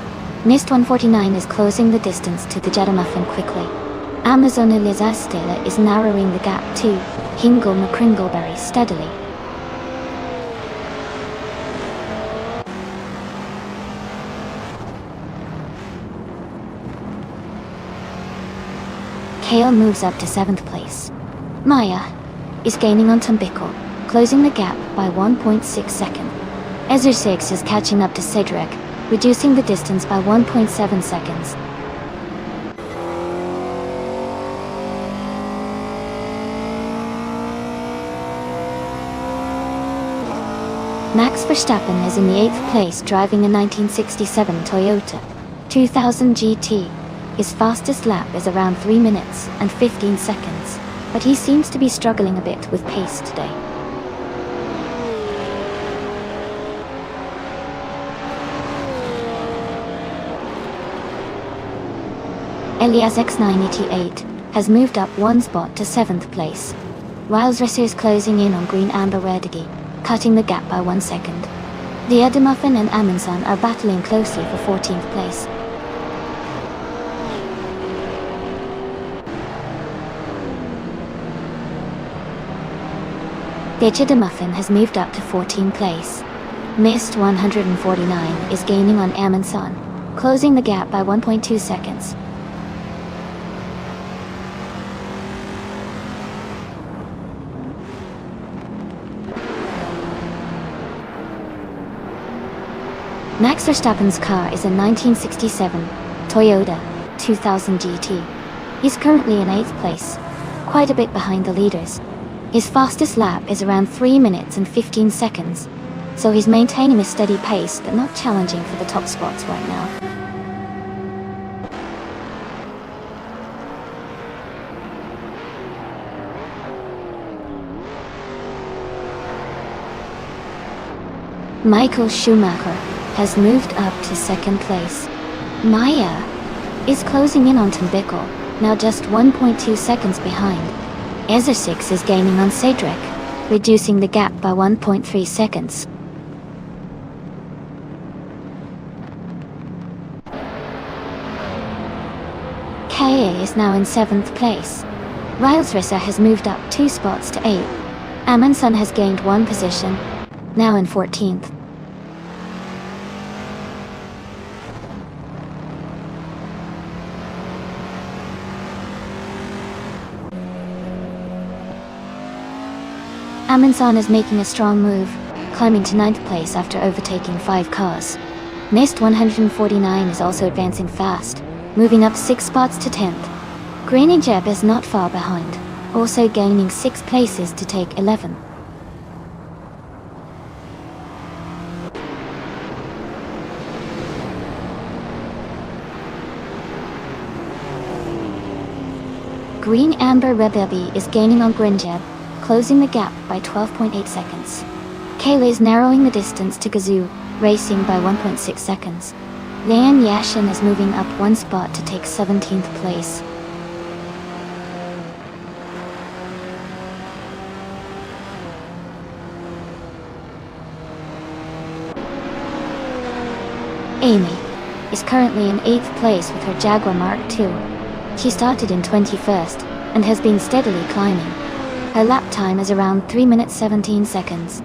A: Nist 149 is closing the distance to the Jetta-Muffin quickly. Amazon Elysdale is narrowing the gap to Hingle McCringleberry steadily. Kale moves up to 7th place. Maya is gaining on Tumbiko, closing the gap by 1.6 seconds. Ezra 6 is catching up to Cedric, reducing the distance by 1.7 seconds. Max Verstappen is in the 8th place driving a 1967 Toyota 2000 GT. His fastest lap is around 3 minutes and 15 seconds, but he seems to be struggling a bit with pace today. Elias X988 has moved up 1 spot to 7th place. Riles Resser is closing in on Green Amber Redigi, cutting the gap by 1 second. The Edamuffin and Amundsen are battling closely for 14th place. The Edamuffin has moved up to 14th place. Mist 149 is gaining on Amundsen, closing the gap by 1.2 seconds. Max Verstappen's car is a 1967 Toyota 2000 GT. He's currently in 8th place, quite a bit behind the leaders. His fastest lap is around 3 minutes and 15 seconds, so he's maintaining a steady pace but not challenging for the top spots right now. Michael Schumacher has moved up to 2nd place. Maya is closing in on Tumbiko, now just 1.2 seconds behind. Ezra 6 is gaining on Cedric, reducing the gap by 1.3 seconds. KA is now in 7th place. Riles Risser has moved up 2 spots to 8th. Amundsen has gained 1 position, now in 14th. Amundsen is making a strong move, climbing to 9th place after overtaking 5 cars. Nist 149 is also advancing fast, moving up 6 spots to 10th. Granny Jeb is not far behind, also gaining 6 places to take 11. Green Amber Rebebi is gaining on Grinjeb, closing the gap by 12.8 seconds. Kayla is narrowing the distance to Gazoo Racing by 1.6 seconds. Lian Yashin is moving up one spot to take 17th place. Amy is currently in 8th place with her Jaguar Mark II. She started in 21st and has been steadily climbing. Her lap time is around 3 minutes 17 seconds.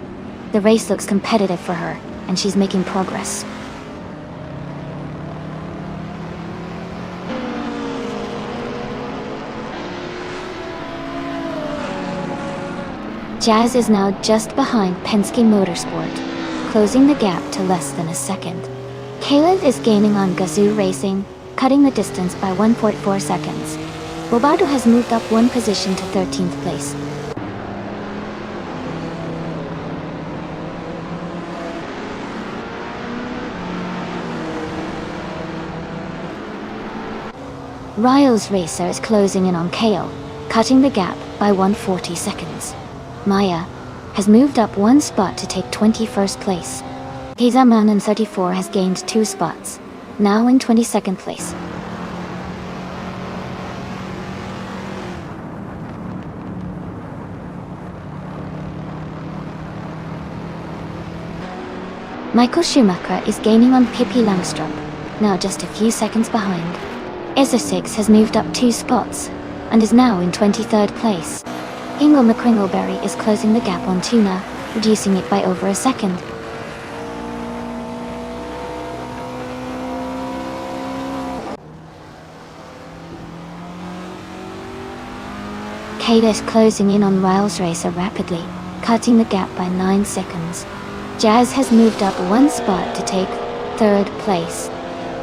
A: The race looks competitive for her, and she's making progress. Jazz is now just behind Penske Motorsport, closing the gap to less than a second. Caleb is gaining on Gazoo Racing, cutting the distance by 1.4 seconds. Roberto has moved up one position to 13th place. Riles Racer is closing in on Kale, cutting the gap by 140 seconds. Maya has moved up one spot to take 21st place. Kizaman in 34 has gained 2 spots, now in 22nd place. Michael Schumacher is gaining on Pippi Langstrup, now just a few seconds behind. Ezra6 has moved up 2 spots, and is now in 23rd place. Ingo McCringleberry is closing the gap on Tuna, reducing it by over a second. Kate is closing in on Riles Racer rapidly, cutting the gap by 9 seconds. Jazz has moved up one spot to take 3rd place.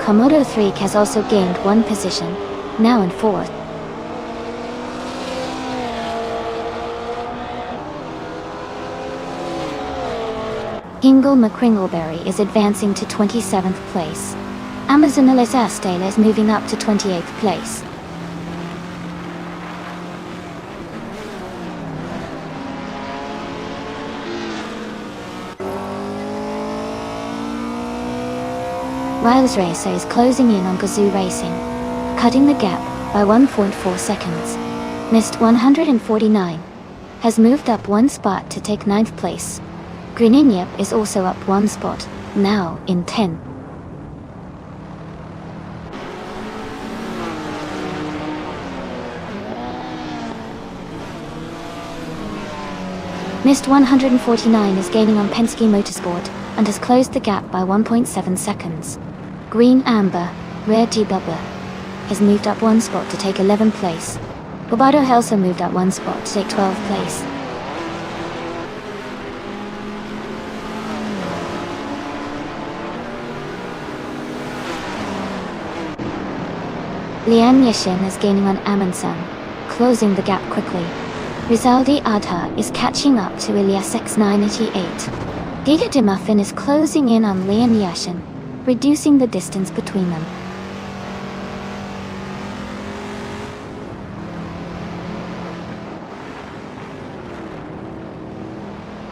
A: Komodo 3 has also gained one position, now in 4th. Ingo McCringleberry is advancing to 27th place. Amazon Elizastela is moving up to 28th place. Riles Racer is closing in on Gazoo Racing, cutting the gap by 1.4 seconds. Missed 149 has moved up one spot to take 9th place. Greeninjep is also up one spot, now in 10. Missed 149 is gaining on Penske Motorsport and has closed the gap by 1.7 seconds. Green Amber, Rare G Bubba, has moved up one spot to take 11th place. Roberto also moved up one spot to take 12th place. Lian Yashin is gaining on Amundsen, closing the gap quickly. Rizaldi Adha is catching up to Ilyas X988. Giga de Muffin is closing in on Lian Yashin, reducing the distance between them.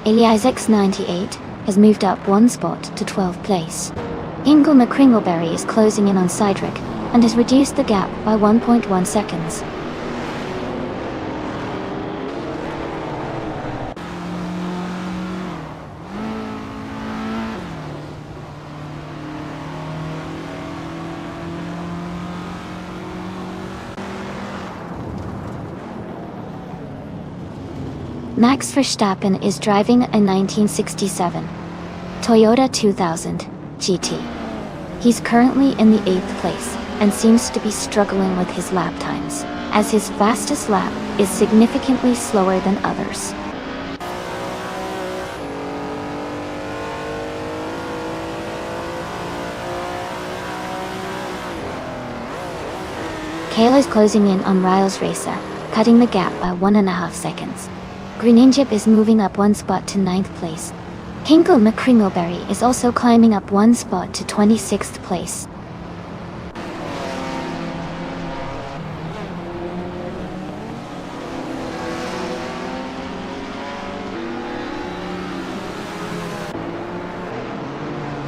A: Ilyas X98 has moved up one spot to 12th place. Ingo McCringleberry is closing in on Cydric and has reduced the gap by 1.1 seconds. Max Verstappen is driving a 1967 Toyota 2000 GT. He's currently in the 8th place and seems to be struggling with his lap times, as his fastest lap is significantly slower than others. Kale is closing in on Riles Racer, cutting the gap by 1.5 seconds. Greeninjep is moving up one spot to 9th place. Hinkel McCringleberry is also climbing up one spot to 26th place.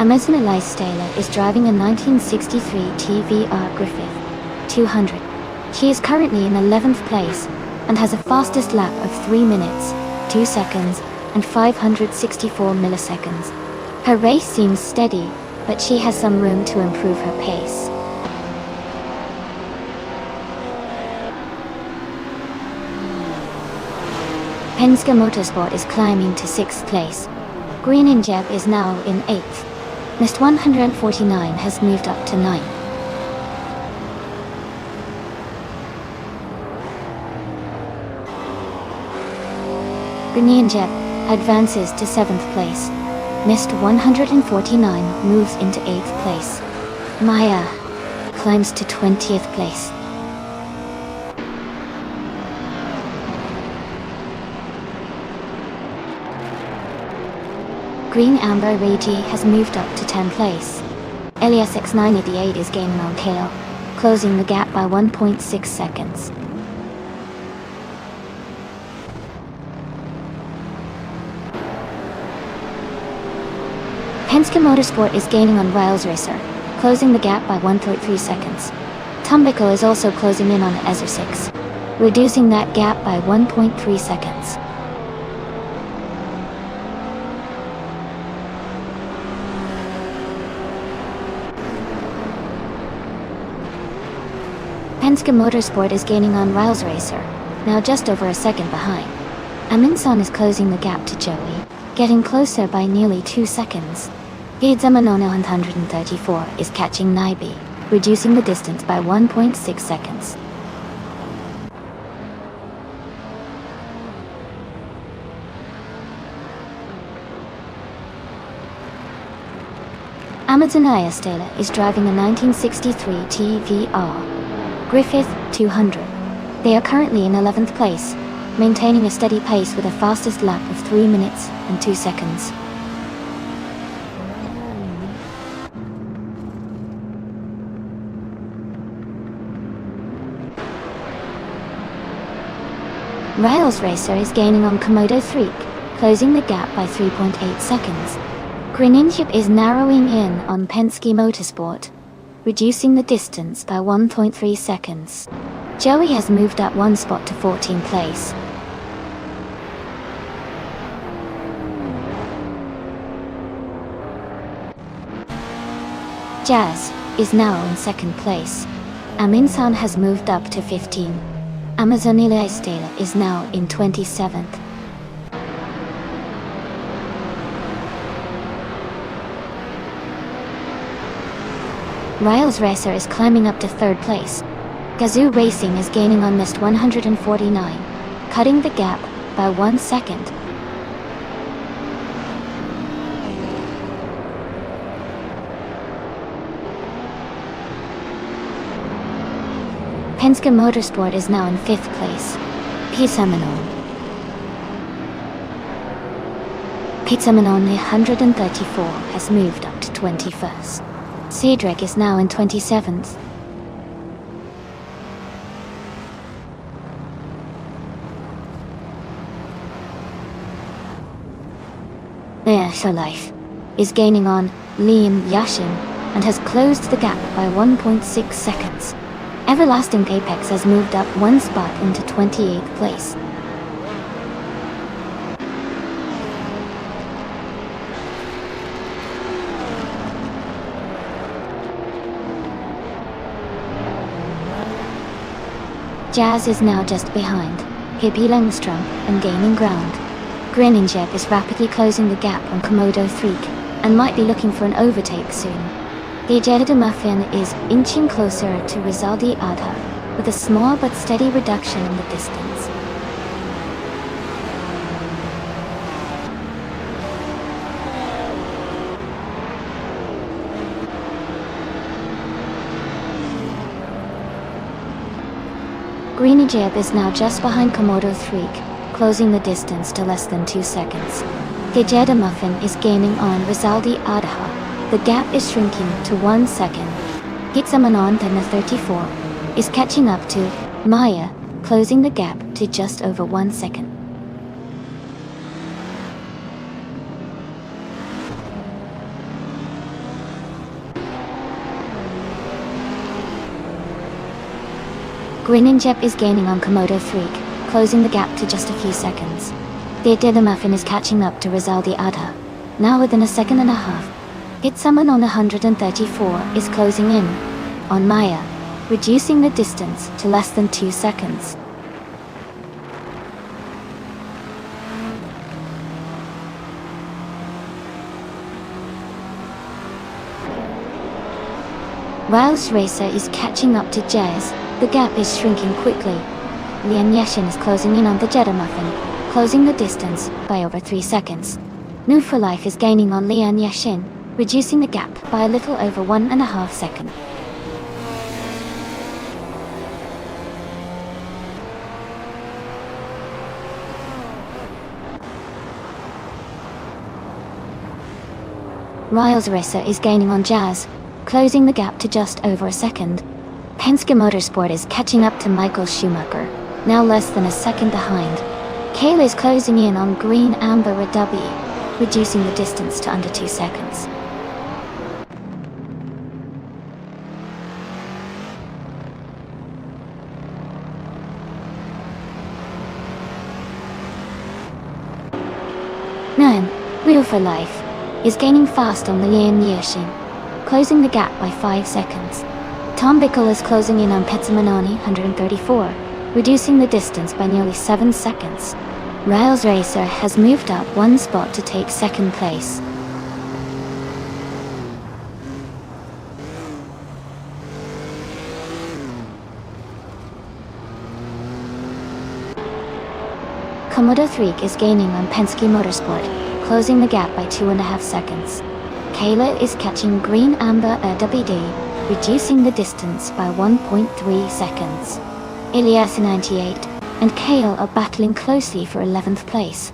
A: Amazon Elise Taylor is driving a 1963 TVR Griffith 200. She is currently in 11th place and has a fastest lap of 3 minutes, 2 seconds, and 564 milliseconds. Her race seems steady, but she has some room to improve her pace. Penske Motorsport is climbing to 6th place. Green and Jeb is now in 8th. Nest 149 has moved up to 9th. Green Jeb advances to 7th place. Nest 149 moves into 8th place. Maya climbs to 20th place. Green Amber Regi has moved up to 10th place. Elias X988 is gaining on Kale, closing the gap by 1.6 seconds. Penske Motorsport is gaining on Riles Racer, closing the gap by 1.3 seconds. Tumbico is also closing in on Ezer 6, reducing that gap by 1.3 seconds. Penske Motorsport is gaining on Riles Racer, now just over a second behind. Aminson is closing the gap to Joey, getting closer by nearly 2 seconds. Gidzamanono 134 is catching Naibi, reducing the distance by 1.6 seconds. Amazon Taylor is driving a 1963 TVR Griffith 200. They are currently in 11th place, maintaining a steady pace with a fastest lap of 3 minutes and 2 seconds. Riles Racer is gaining on Komodo 3, closing the gap by 3.8 seconds. Greninship is narrowing in on Penske Motorsport, reducing the distance by 1.3 seconds. Joey has moved up 1 spot to 14th place. Jazz is now in 2nd place. Aminsan has moved up to 15. Amazon Elias Taylor is now in 27th. Riles Racer is climbing up to 3rd place. Gazoo Racing is gaining on Nest 149, cutting the gap by 1 second. Penske Motorsport is now in 5th place. Pizzamanon 134 has moved up to 21st. Cedric is now in 27th. Life is gaining on Liam Yashin and has closed the gap by 1.6 seconds. Everlasting Apex has moved up 1 spot into 28th place. Jazz is now just behind Hippie Langstrom and gaining ground. Greninjeb is rapidly closing the gap on Komodo 3 and might be looking for an overtake soon. Gejeda Muffin is inching closer to Rizaldi Adha with a small but steady reduction in the distance. Greninjeb is now just behind Komodo 3, closing the distance to less than 2 seconds. Gejeda Muffin is gaining on Rizaldi Adha. The gap is shrinking to 1 second. Hitzamanon 34 is catching up to Maya, closing the gap to just over 1 second. Greninjep is gaining on Komodo 3, closing the gap to just a few seconds. The Adidamuffin is catching up to Rizaldi Adha, now within a second and a half. Hitsummon on 134 is closing in on Maya, reducing the distance to less than 2 seconds. Whilst Racer is catching up to Jazz, the gap is shrinking quickly. Lian Yashin is closing in on the Jedamuffin, closing the distance by over 3 seconds. New for Life is gaining on Lian Yashin, reducing the gap by a little over 1.5 seconds. Riles Racer is gaining on Jazz, closing the gap to just over a second. Penske Motorsport is catching up to Michael Schumacher, now less than a second behind. Kayla is closing in on Green Amber Radabi, reducing the distance to under 2 seconds. Nine, Wheel for Life, is gaining fast on the Lian Yashin, closing the gap by 5 seconds. Tom Bickle is closing in on Petsamanoni 134, reducing the distance by nearly 7 seconds. Riles Racer has moved up 1 spot to take second place. Komodo 3 is gaining on Penske Motorsport, closing the gap by 2.5 seconds. Kayla is catching Green Amber WD, reducing the distance by 1.3 seconds. Ilias 98 and Kale are battling closely for 11th place.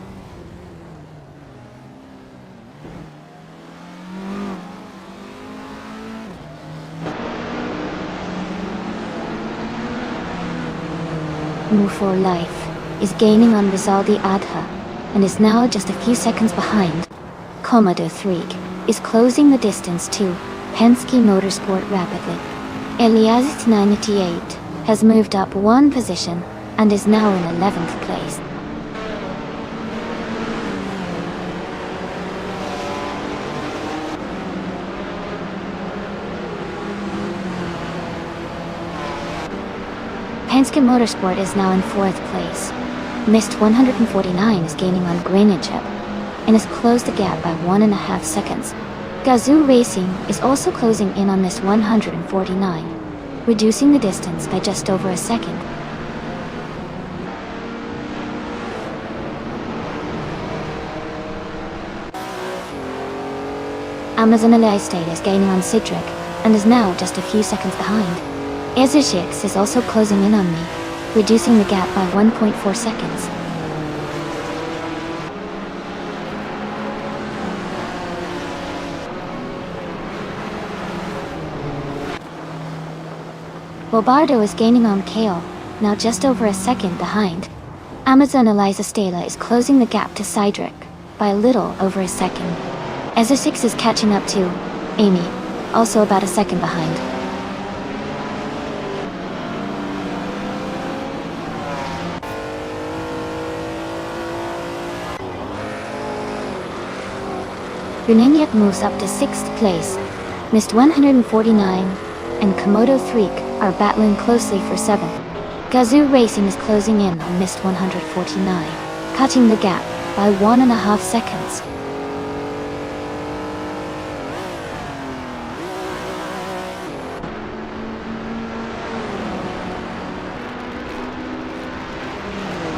A: Move for Life is gaining on Rizaldi Adha and is now just a few seconds behind. Komodo 3 is closing the distance to Penske Motorsport rapidly. Elias 98 has moved up 1 position and is now in 11th place. Penske Motorsport is now in 4th place. Mist 149 is gaining on Greninjep and has closed the gap by 1.5 seconds. Gazoo Racing is also closing in on Mist 149, reducing the distance by just over a second. Amazon Estate is gaining on Cedric and is now just a few seconds behind. Ezeshix is also closing in on me, reducing the gap by 1.4 seconds. Bobardo is gaining on Kale, now just over a second behind. Amazon Eliza Stala is closing the gap to Cydric by a little over a second. Ezeshix is catching up to Amy, also about a second behind. Greninjep moves up to 6th place. Mist 149 and Komodo 3 are battling closely for 7th. Gazoo Racing is closing in on Mist 149, cutting the gap by 1.5 seconds.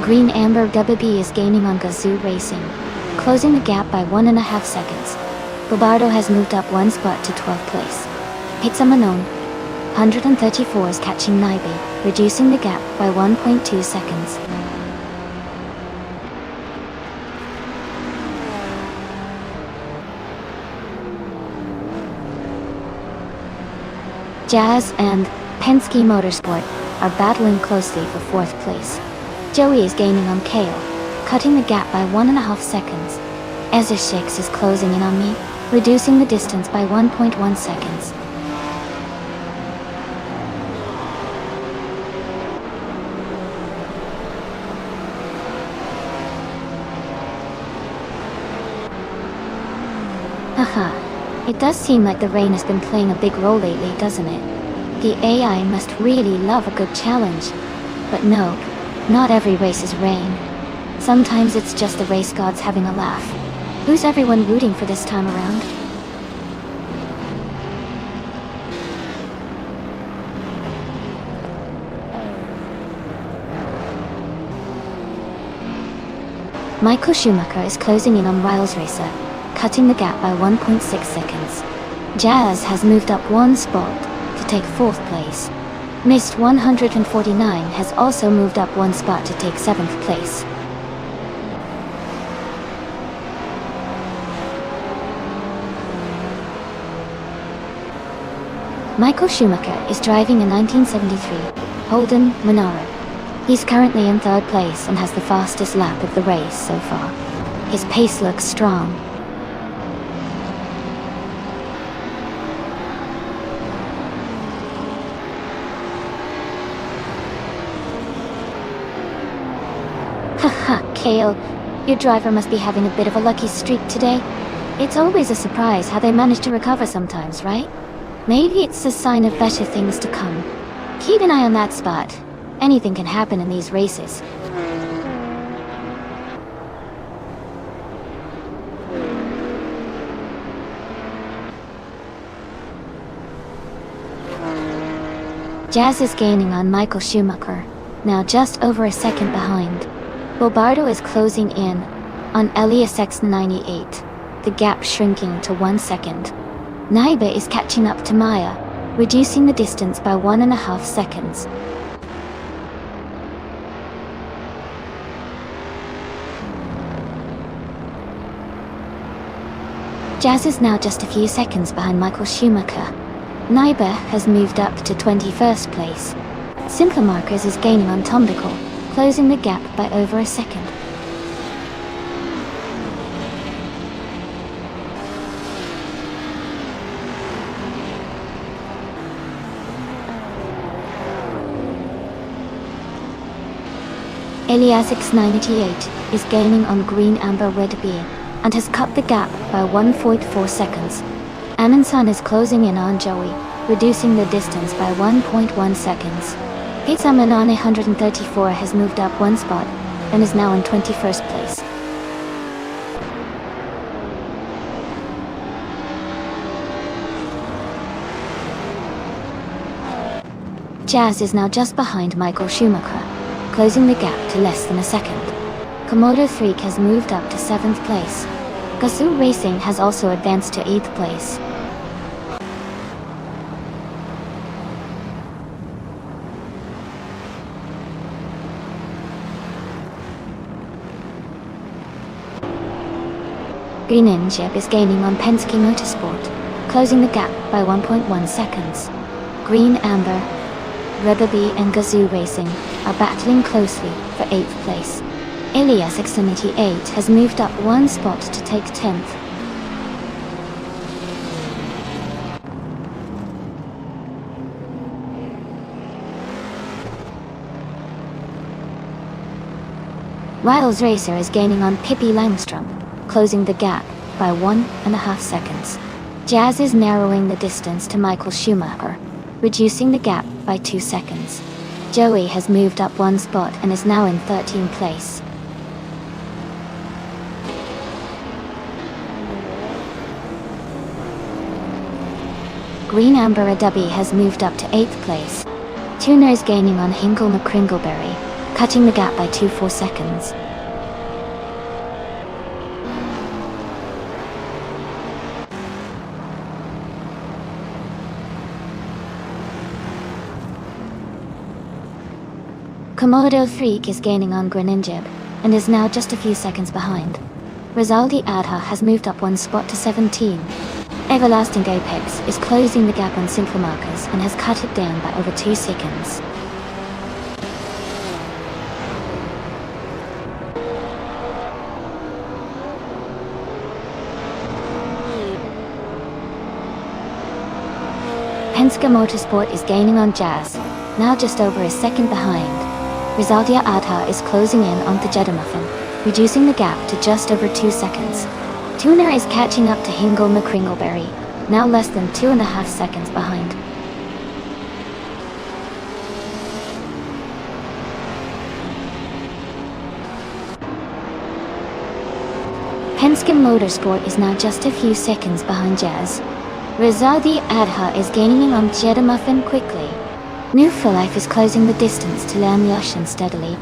A: Green Amber WB is gaining on Gazoo Racing, closing the gap by 1.5 seconds. Bobardo has moved up 1 spot to 12th place. Pizza Manon 134 is catching Naibi, reducing the gap by 1.2 seconds. Jazz and Penske Motorsport are battling closely for 4th place. Joey is gaining on Kale, cutting the gap by 1.5 seconds. Ezeshix is closing in on me, reducing the distance by 1.1 seconds. It does seem like the rain has been playing a big role lately, doesn't it? The AI must really love a good challenge. But no, not every race is rain. Sometimes it's just the race gods having a laugh. Who's everyone rooting for this time around? Michael Schumacher is closing in on Riles Racer, cutting the gap by 1.6 seconds. Jazz has moved up one spot to take 4th place. Missed 149 has also moved up one spot to take 7th place. Michael Schumacher is driving a 1973 Holden Monaro. He's currently in 3rd place and has the fastest lap of the race so far. His pace looks strong. Haha, Kale, your driver must be having a bit of a lucky streak today. It's always a surprise how they manage to recover sometimes, right? Maybe it's a sign of better things to come. Keep an eye on that spot. Anything can happen in these races. Jazz is gaining on Michael Schumacher, now just over a second behind. Bobardo is closing in on Elias X98, the gap shrinking to 1 second. Naiba is catching up to Maya, reducing the distance by 1.5 seconds. Jazz is now just a few seconds behind Michael Schumacher. Naiba has moved up to 21st place. Simpler Markers is gaining on Tombical, closing the gap by over a second. Elias X98 is gaining on Green Amber Red B and has cut the gap by 1.4 seconds. Amansan is closing in on Joey, reducing the distance by 1.1 seconds. Pitsaman 134 has moved up one spot and is now in 21st place. Jazz is now just behind Michael Schumacher, closing the gap to less than a second. Komodo Freak has moved up to 7th place. Gazoo Racing has also advanced to 8th place. Green Ninja is gaining on Penske Motorsport, closing the gap by 1.1 seconds. Green Amber, Rubberby and Gazoo Racing are battling closely for 8th place. Elias X78 has moved up one spot to take 10th. Riles Racer is gaining on Pippi Langstrom, closing the gap by 1.5 seconds. Jazz is narrowing the distance to Michael Schumacher, reducing the gap by 2 seconds. Joey has moved up one spot and is now in 13th place. Green Amber Adubi has moved up to 8th place. Tuner is gaining on Hingle McCringleberry, cutting the gap by 2.4 seconds. Komodo Freak is gaining on Greninjib and is now just a few seconds behind. Rizaldi Adha has moved up one spot to 17. Everlasting Apex is closing the gap on Simpler Markers and has cut it down by over 2 seconds. Penske Motorsport is gaining on Jazz, now just over a second behind. Rizaldia Adha is closing in on Muffin, reducing the gap to just over 2 seconds. Tuner is catching up to Hingle McCringleberry, now less than 2.5 seconds behind. Penske Motorsport is now just a few seconds behind Jazz. Rizaldi Adha is gaining on Jeddah quickly. New For Life is closing the distance to Lam Yashin steadily.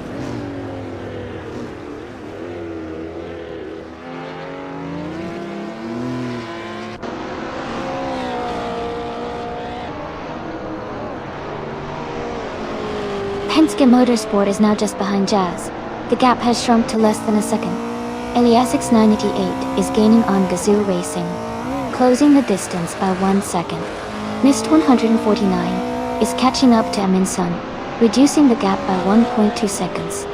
A: Penske Motorsport is now just behind Jazz. The gap has shrunk to less than a second. Elias X98 is gaining on Gazoo Racing, closing the distance by 1 second. Mist 149 is catching up to Amin Sun, reducing the gap by 1.2 seconds.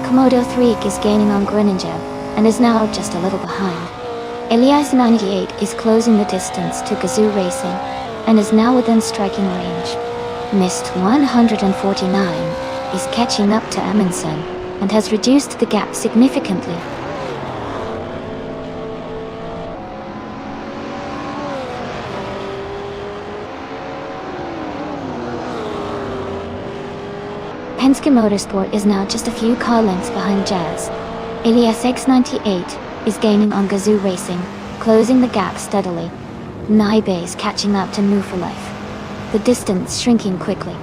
A: Komodo 3 is gaining on Groningen and is now just a little behind. Elias 98 is closing the distance to Gazoo Racing and is now within striking range. Mist 149 is catching up to Amundsen and has reduced the gap significantly. Penske Motorsport is now just a few car lengths behind Jazz. Elias X98 is gaining on Gazoo Racing, closing the gap steadily. Naibe is catching up to New For Life, the distance shrinking quickly.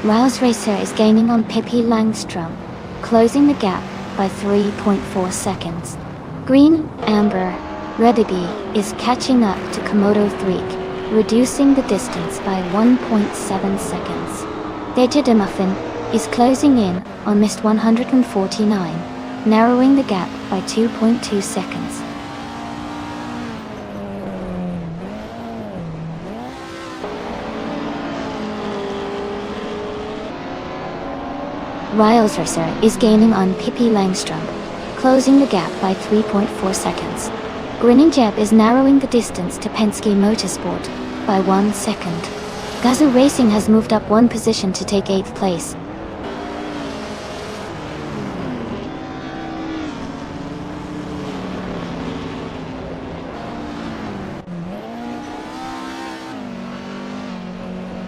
A: Riles Racer is gaining on Pippi Langstrom, closing the gap by 3.4 seconds. Green, Amber, Redeby is catching up to Komodo 3, reducing the distance by 1.7 seconds. Deja Muffin is closing in on Mist 149, narrowing the gap by 2.2 seconds. Riles Racer is gaining on Pippi Langstrom, closing the gap by 3.4 seconds. Groningen is narrowing the distance to Penske Motorsport by 1 second. Gazoo Racing has moved up 1 position to take 8th place.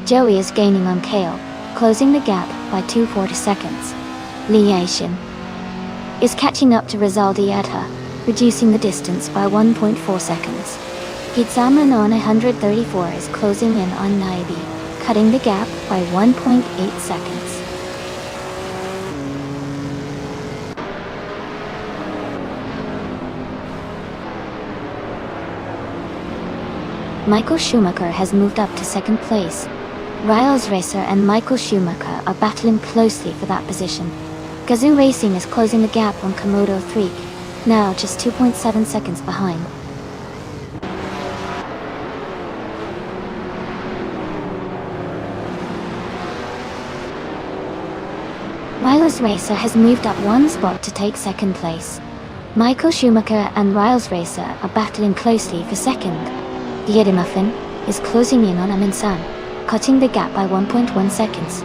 A: Joey is gaining on Kale, closing the gap by 2.4 seconds. Li Yixin is catching up to Rizaldi Adha, reducing the distance by 1.4 seconds. Hitsaman on 134 is closing in on Naibi, cutting the gap by 1.8 seconds. Michael Schumacher has moved up to 2nd place. Riles Racer and Michael Schumacher are battling closely for that position. Gazoo Racing is closing the gap on Komodo 3, now just 2.7 seconds behind. Riles Racer has moved up 1 spot to take 2nd place. Michael Schumacher and Riles Racer are battling closely for 2nd. Deja Muffin is closing in on Amundsen, cutting the gap by 1.1 seconds.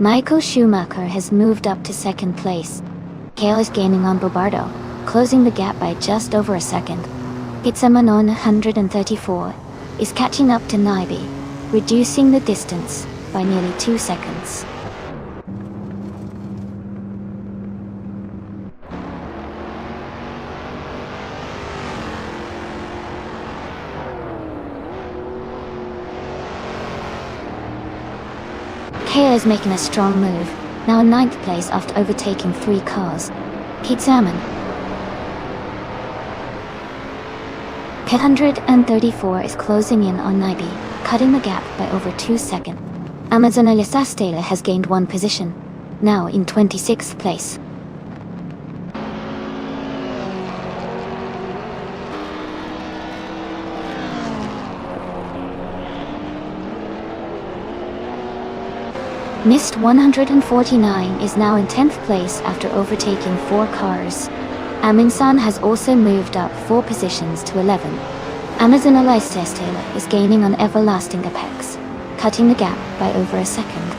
A: Michael Schumacher has moved up to 2nd place. Kale is gaining on Bobardo, closing the gap by just over a second. Hitsaman on 134 is catching up to Naibi, reducing the distance by nearly 2 seconds. Kale is making a strong move, now in 9th place after overtaking 3 cars. Pete Salmon. 134 is closing in on Naibi, cutting the gap by over 2 seconds. Amazon Elisas Taylor has gained 1 position. now in 26th place. Mist 149 is now in 10th place after overtaking 4 cars. Aminsan has also moved up 4 positions to 11. Amazon Elias Taylor is gaining on Everlasting Apex, cutting the gap by over a second.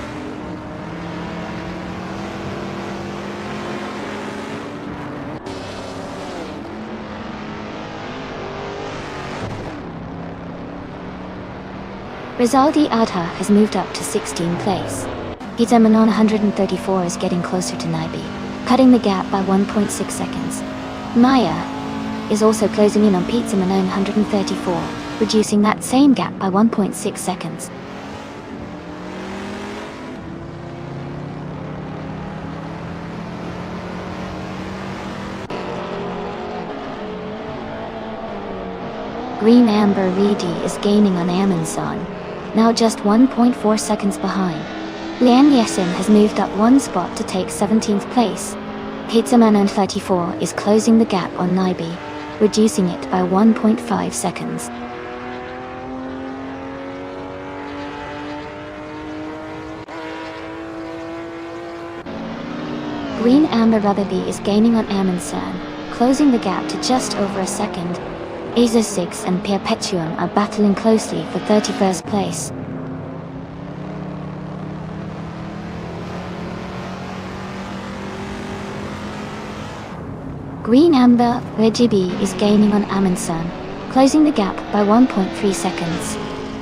A: Rizaldi Adha has moved up to 16th place. Pizamanon 134 is getting closer to Naibi, cutting the gap by 1.6 seconds. Maya is also closing in on Pizamanon 134, reducing that same gap by 1.6 seconds. Green Amber Reedy is gaining on Aminsan, now just 1.4 seconds behind. Lian Yesin has moved up 1 spot to take 17th place. Pizamanon 34 is closing the gap on Naibi, reducing it by 1.5 seconds. Green Amber Rutherby is gaining on Aminsan, closing the gap to just over a second. Aza 6 and Perpetuum are battling closely for 31st place. Green Amber Regibi is gaining on Aminsan, closing the gap by 1.3 seconds.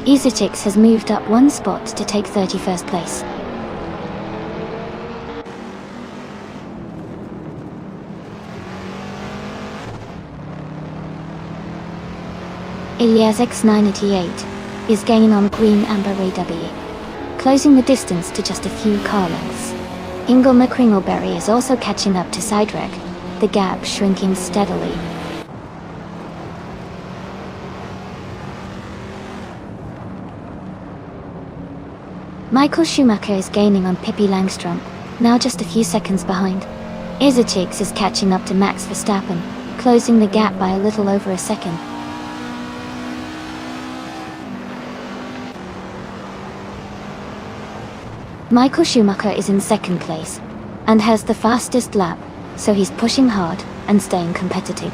A: Isachix has moved up 1 spot to take 31st place. Ilyas X988 is gaining on Green Amber Regibi, closing the distance to just a few car lengths. Ingle McCringleberry is also catching up to Sidrek, the gap shrinking steadily. Michael Schumacher is gaining on Pippi Langstrom, now just a few seconds behind. Isachix is catching up to Max Verstappen, closing the gap by a little over a second. Michael Schumacher is in 2nd place, and has the fastest lap, so he's pushing hard and staying competitive.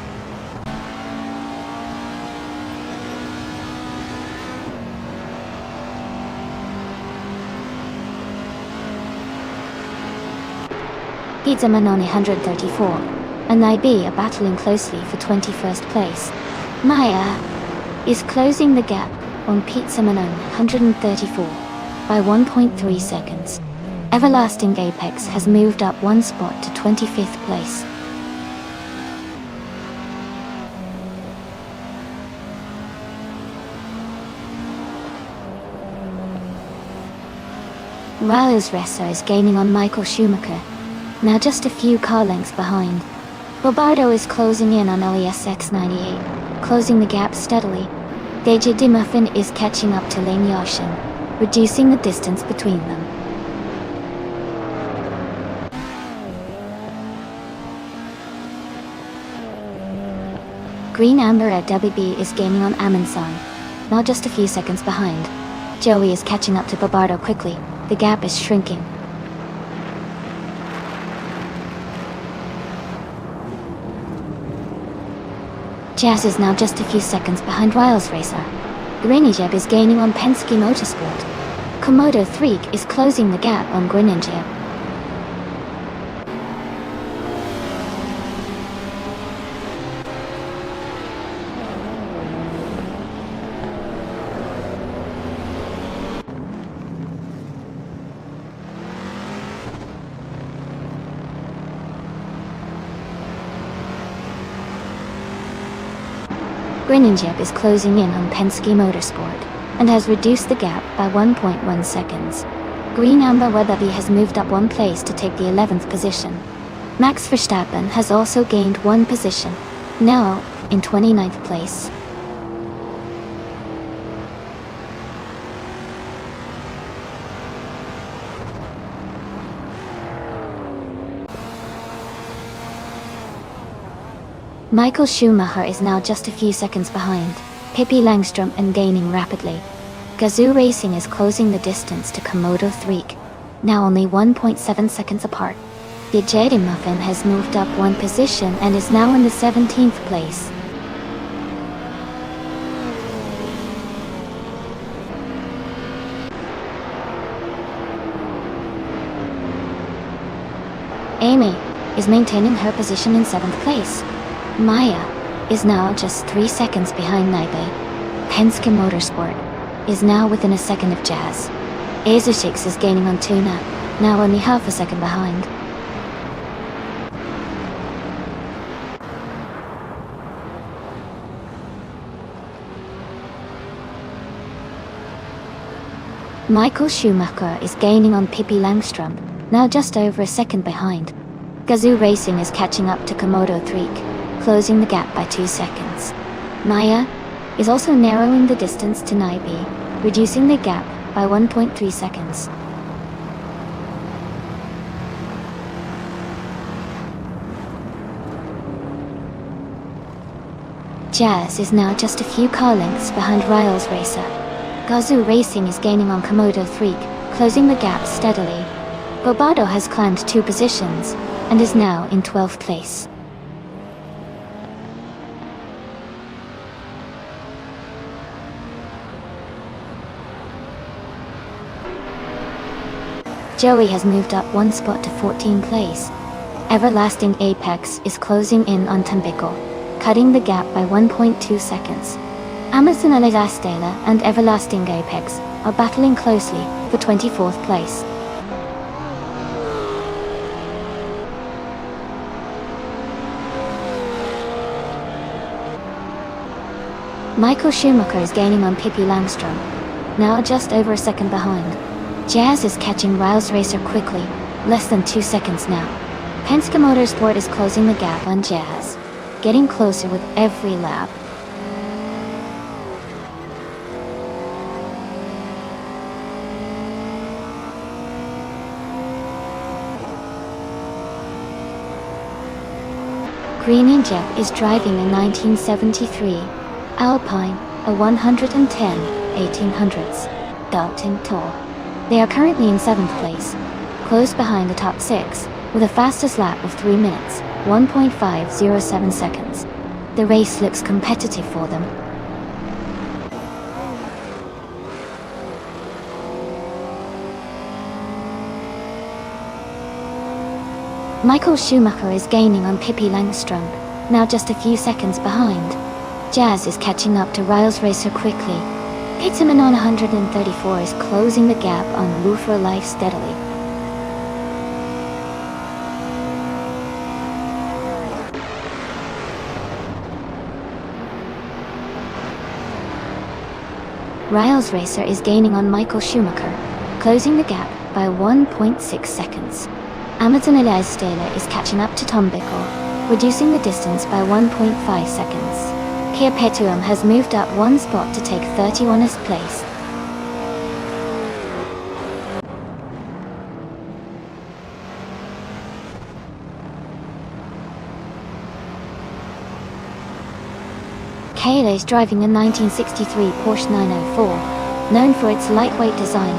A: Pizza Manoni 134 and Naibi are battling closely for 21st place. Maya is closing the gap on Pizza Manon 134 by 1.3 seconds. Everlasting Apex has moved up 1 spot to 25th place. Riles Ressa is gaining on Michael Schumacher, now just a few car lengths behind. Bobardo is closing in on Elias X98, closing the gap steadily. Deja Dimuffin is catching up to Lane Yashin, reducing the distance between them. Green Amber at WB is gaining on Aminsan, now just a few seconds behind. Joey is catching up to Bobardo quickly, the gap is shrinking. Jazz is now just a few seconds behind Riles Racer. Grenijeb is gaining on Penske Motorsport. Komodo 3 is closing the gap on Grenijeb. Grenijeb is closing in on Penske Motorsport, and has reduced the gap by 1.1 seconds. Green Amber Weatherby has moved up 1 place to take the 11th position. Max Verstappen has also gained 1 position, now in 29th place. Michael Schumacher is now just a few seconds behind Pippi Langstrom and gaining rapidly. Gazoo Racing is closing the distance to Komodo 3, now only 1.7 seconds apart. The Jedi Muffin has moved up one position and is now in the 17th place. Amy is maintaining her position in 7th place. Maya is now just 3 seconds behind Naibe. Penske Motorsport is now within a second of Jazz. Azushix is gaining on Tuna, now only half a second behind. Michael Schumacher is gaining on Pippi Langstrom, now just over a second behind. Gazoo Racing is catching up to Komodo 3, closing the gap by 2 seconds. Maya is also narrowing the distance to Naibe, reducing the gap by 1.3 seconds. Jazz is now just a few car lengths behind Riles Racer. Gazoo Racing is gaining on Komodo 3, closing the gap steadily. Bobado has climbed 2 positions and is now in 12th place. Joey has moved up 1 spot to 14th place. Everlasting Apex is closing in on Tampico, cutting the gap by 1.2 seconds. Amazon Elastela and Everlasting Apex are battling closely for 24th place. Michael Schumacher is gaining on Pippi Langstrom, now just over a second behind. Jazz is catching Riles Racer quickly, less than 2 seconds now. Penske Motorsport is closing the gap on Jazz, getting closer with every lap. Green Inject is driving a 1973 Alpine, a 110 1800s Dalton Tour. They are currently in 7th place, close behind the top 6, with a fastest lap of 3 minutes, 1.507 seconds. The race looks competitive for them. Michael Schumacher is gaining on Pippi Langstrom, now just a few seconds behind. Jazz is catching up to Riles Racer quickly. Pizzaman on 134 is closing the gap on Lufer Life steadily. Riles Racer is gaining on Michael Schumacher, closing the gap by 1.6 seconds. Amazon Elias Taylor is catching up to Tom Bickle, reducing the distance by 1.5 seconds. Kia Petuum has moved up 1 spot to take 31st place. Kayla is driving a 1963 Porsche 904, known for its lightweight design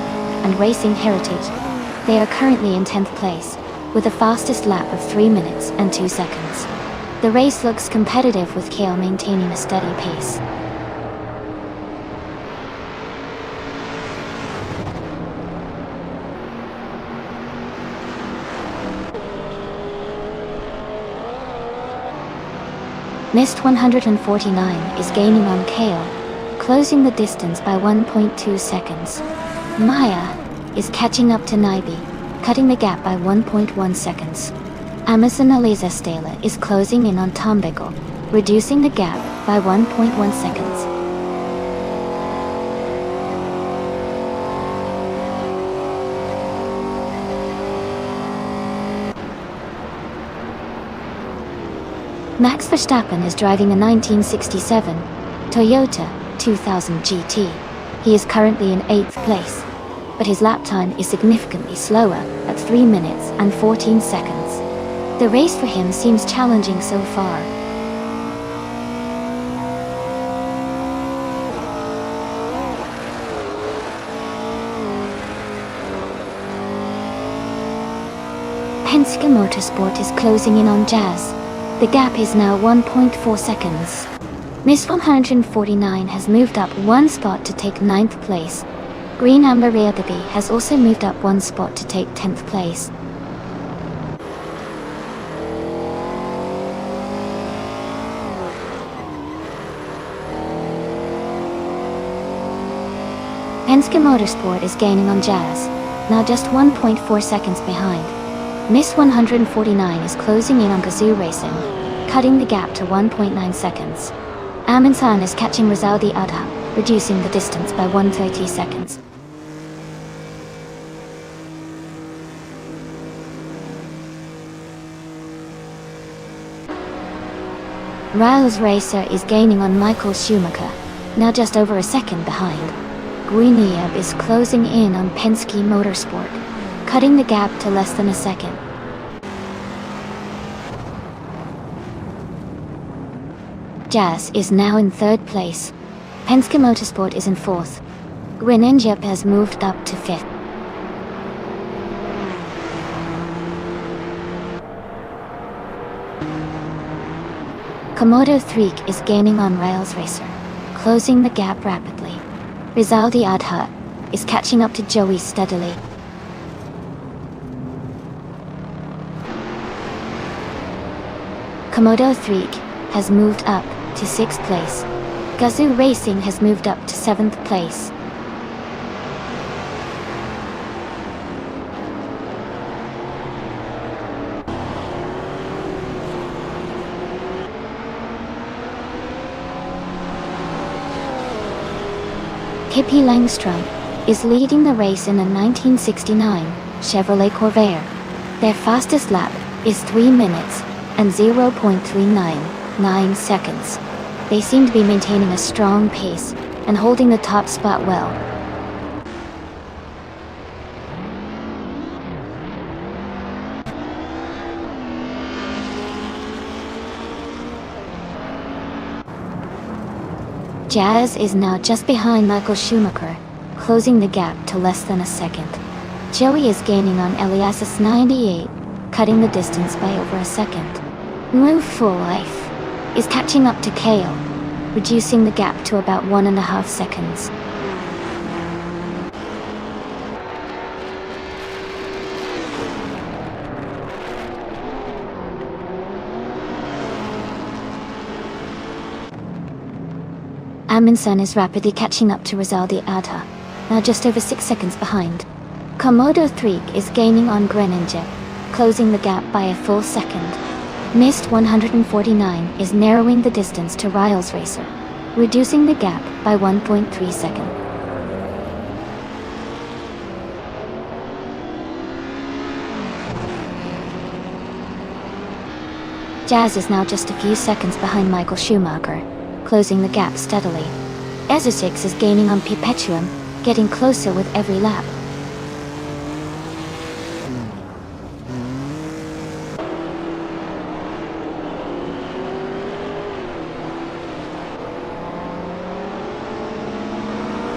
A: and racing heritage. They are currently in 10th place, with a fastest lap of 3 minutes and 2 seconds. The race looks competitive with Kale maintaining a steady pace. Mist 149 is gaining on Kale, closing the distance by 1.2 seconds. Maya is catching up to Naibe, cutting the gap by 1.1 seconds. Amazon Eliza Stala is closing in on Tom Bickle, reducing the gap by 1.1 seconds. Max Verstappen is driving a 1967 Toyota 2000 GT. He is currently in 8th place, but his lap time is significantly slower at 3 minutes and 14 seconds. The race for him seems challenging so far. Penske Motorsport is closing in on Jazz. The gap is now 1.4 seconds. Miss 149 has moved up one spot to take 9th place. Green Amber Realderby has also moved up one spot to take 10th place. Penske Motorsport is gaining on Jazz, now just 1.4 seconds behind. Miss 149 is closing in on Gazoo Racing, cutting the gap to 1.9 seconds. Amundsen is catching Rizaldi Adha, reducing the distance by 130 seconds. Riles Racer is gaining on Michael Schumacher, now just over a second behind. Greenyab is closing in on Penske Motorsport, cutting the gap to less than a second. Jazz is now in 3rd place. Penske Motorsport is in 4th. Greenyab has moved up to 5th. Komodo 3 is gaining on Riles Racer, closing the gap rapidly. Rizaldi Adha is catching up to Joey steadily. Komodo 3 has moved up to 6th place. Gazoo Racing has moved up to 7th place. Pippi Langstrom is leading the race in a 1969 Chevrolet Corvair. Their fastest lap is 3 minutes and 0.399 seconds. They seem to be maintaining a strong pace and holding the top spot well. Jazz is now just behind Michael Schumacher, closing the gap to less than a second. Joey is gaining on Elias's 98, cutting the distance by over a second. Move Full Life is catching up to Kale, reducing the gap to about 1.5 seconds. Amundsen is rapidly catching up to Rizaldi Adha, now just over 6 seconds behind. Komodo 3 is gaining on Greenyab, closing the gap by a full second. Mist 149 is narrowing the distance to Riles Racer, reducing the gap by 1.3 seconds. Jazz is now just a few seconds behind Michael Schumacher, closing the gap steadily. Ezusix is gaining on Perpetuum, getting closer with every lap.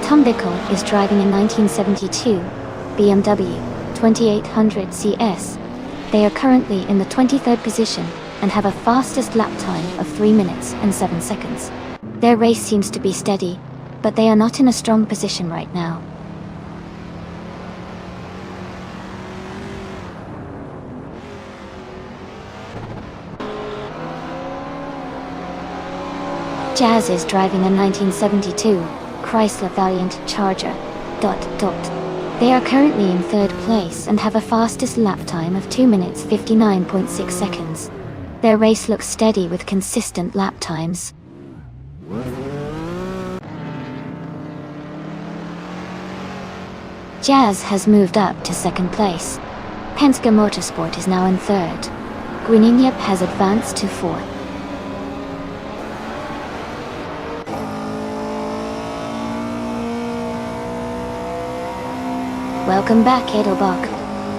A: Tom Bickle is driving a 1972 BMW 2800 CS. They are currently in the 23rd position and have a fastest lap time of 3 minutes and 7 seconds. Their race seems to be steady, but they are not in a strong position right now. Jazz is driving a 1972 Chrysler Valiant Charger. They are currently in 3rd place and have a fastest lap time of 2 minutes 59.6 seconds. Their race looks steady with consistent lap times. Jazz has moved up to 2nd place. Penske Motorsport is now in 3rd. Greenyab has advanced to 4th. Welcome back, Edelbach.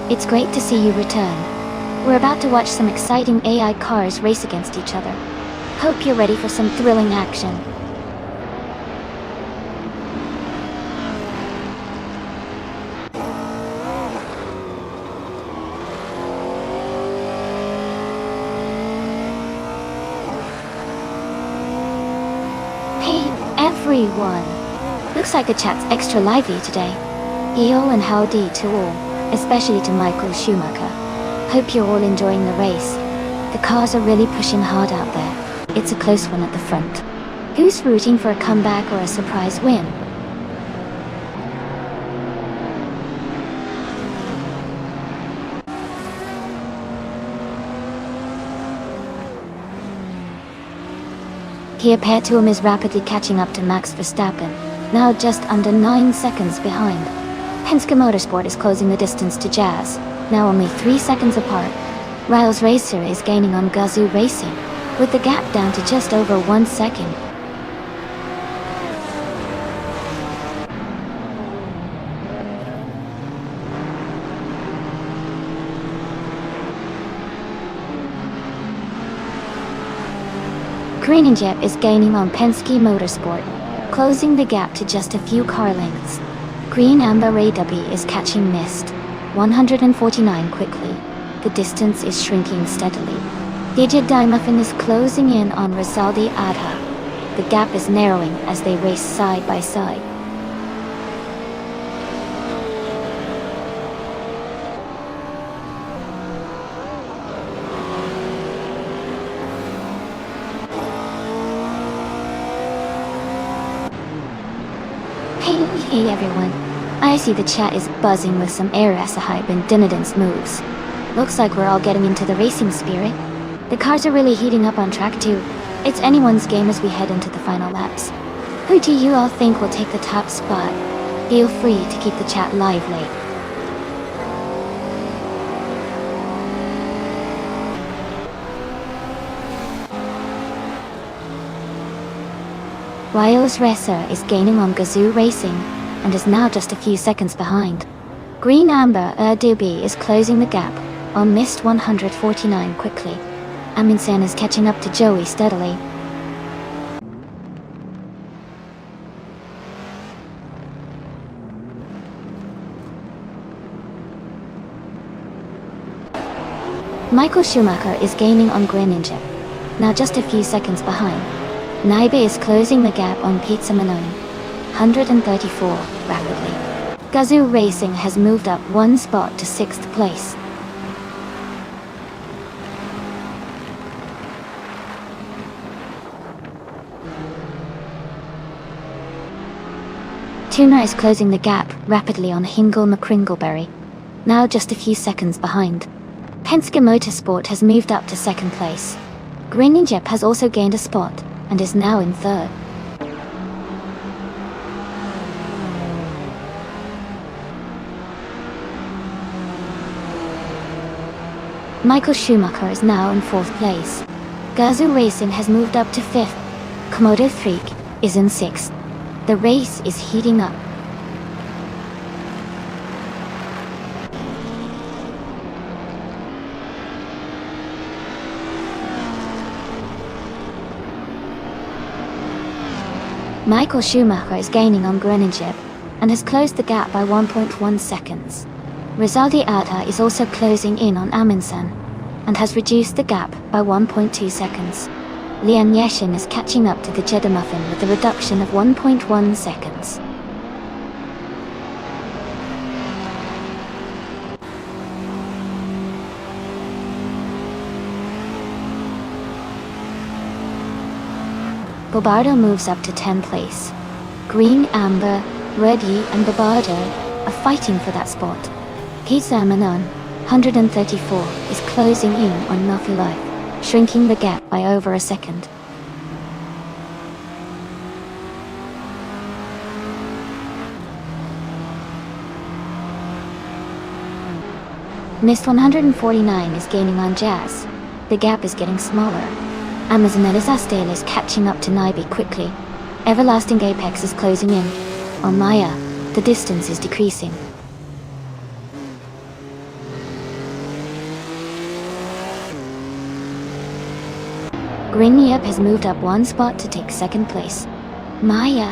A: It's great to see you return. We're about to watch some exciting AI cars race against each other. Hope you're ready for some thrilling action. everyone! Looks like the chat's extra lively today. Heyo and howdy to all, especially to Michael Schumacher. Hope you're all enjoying the race. The cars are really pushing hard out there. It's a close one at the front. Who's rooting for a comeback or a surprise win? Here Petum is rapidly catching up to Max Verstappen, now just under 9 seconds behind. Penske Motorsport is closing the distance to Jazz, now only 3 seconds apart. Riles Racer is gaining on Gazoo Racing, with the gap down to just over 1 second. Green and Jep is gaining on Penske Motorsport, closing the gap to just a few car lengths. Green Amber AW is catching Mist, 149 quickly. The distance is shrinking steadily. DJ Muffin is closing in on Rizaldi Adha. The gap is narrowing as they race side by side. Hey everyone. I see the chat is buzzing with some Airasa hype and Dinadin's moves. Looks like we're all getting into the racing spirit. The cars are really heating up on track too. It's anyone's game as we head into the final laps. Who do you all think will take the top spot? Feel free to keep the chat lively. Riles Racer is gaining on Gazoo Racing, and is now just a few seconds behind. Green Amber Adobe is closing the gap on Mist 149 quickly. Amundsen is catching up to Joey steadily. Michael Schumacher is gaining on Greninja, now just a few seconds behind. Naibe is closing the gap on Pizza Manoni, 134 rapidly. Gazoo Racing has moved up 1 spot to 6th place. Tuna is closing the gap rapidly on Hingle McCringleberry, now just a few seconds behind. Penske Motorsport has moved up to 2nd place. Green Ninja has also gained a spot and is now in 3rd. Michael Schumacher is now in 4th place. Gazoo Racing has moved up to 5th. Komodo Freak is in 6th. The race is heating up. Michael Schumacher is gaining on Groningen and has closed the gap by 1.1 seconds. Rizaldi Adha is also closing in on Amundsen and has reduced the gap by 1.2 seconds. Lian Yeshin is catching up to the Jeddah Muffin with a reduction of 1.1 seconds. Bobardo moves up to 10th place. Green, Amber, Reddy and Bobardo are fighting for that spot. Pizza Manon, 134, is closing in on Nafi Life, shrinking the gap by over a second. Mist 149 is gaining on Jazz. The gap is getting smaller. Amazonella's Astel is catching up to Naibi quickly. Everlasting Apex is closing in. On Maya, the distance is decreasing. Green Yep has moved up 1 spot to take 2nd place. Maya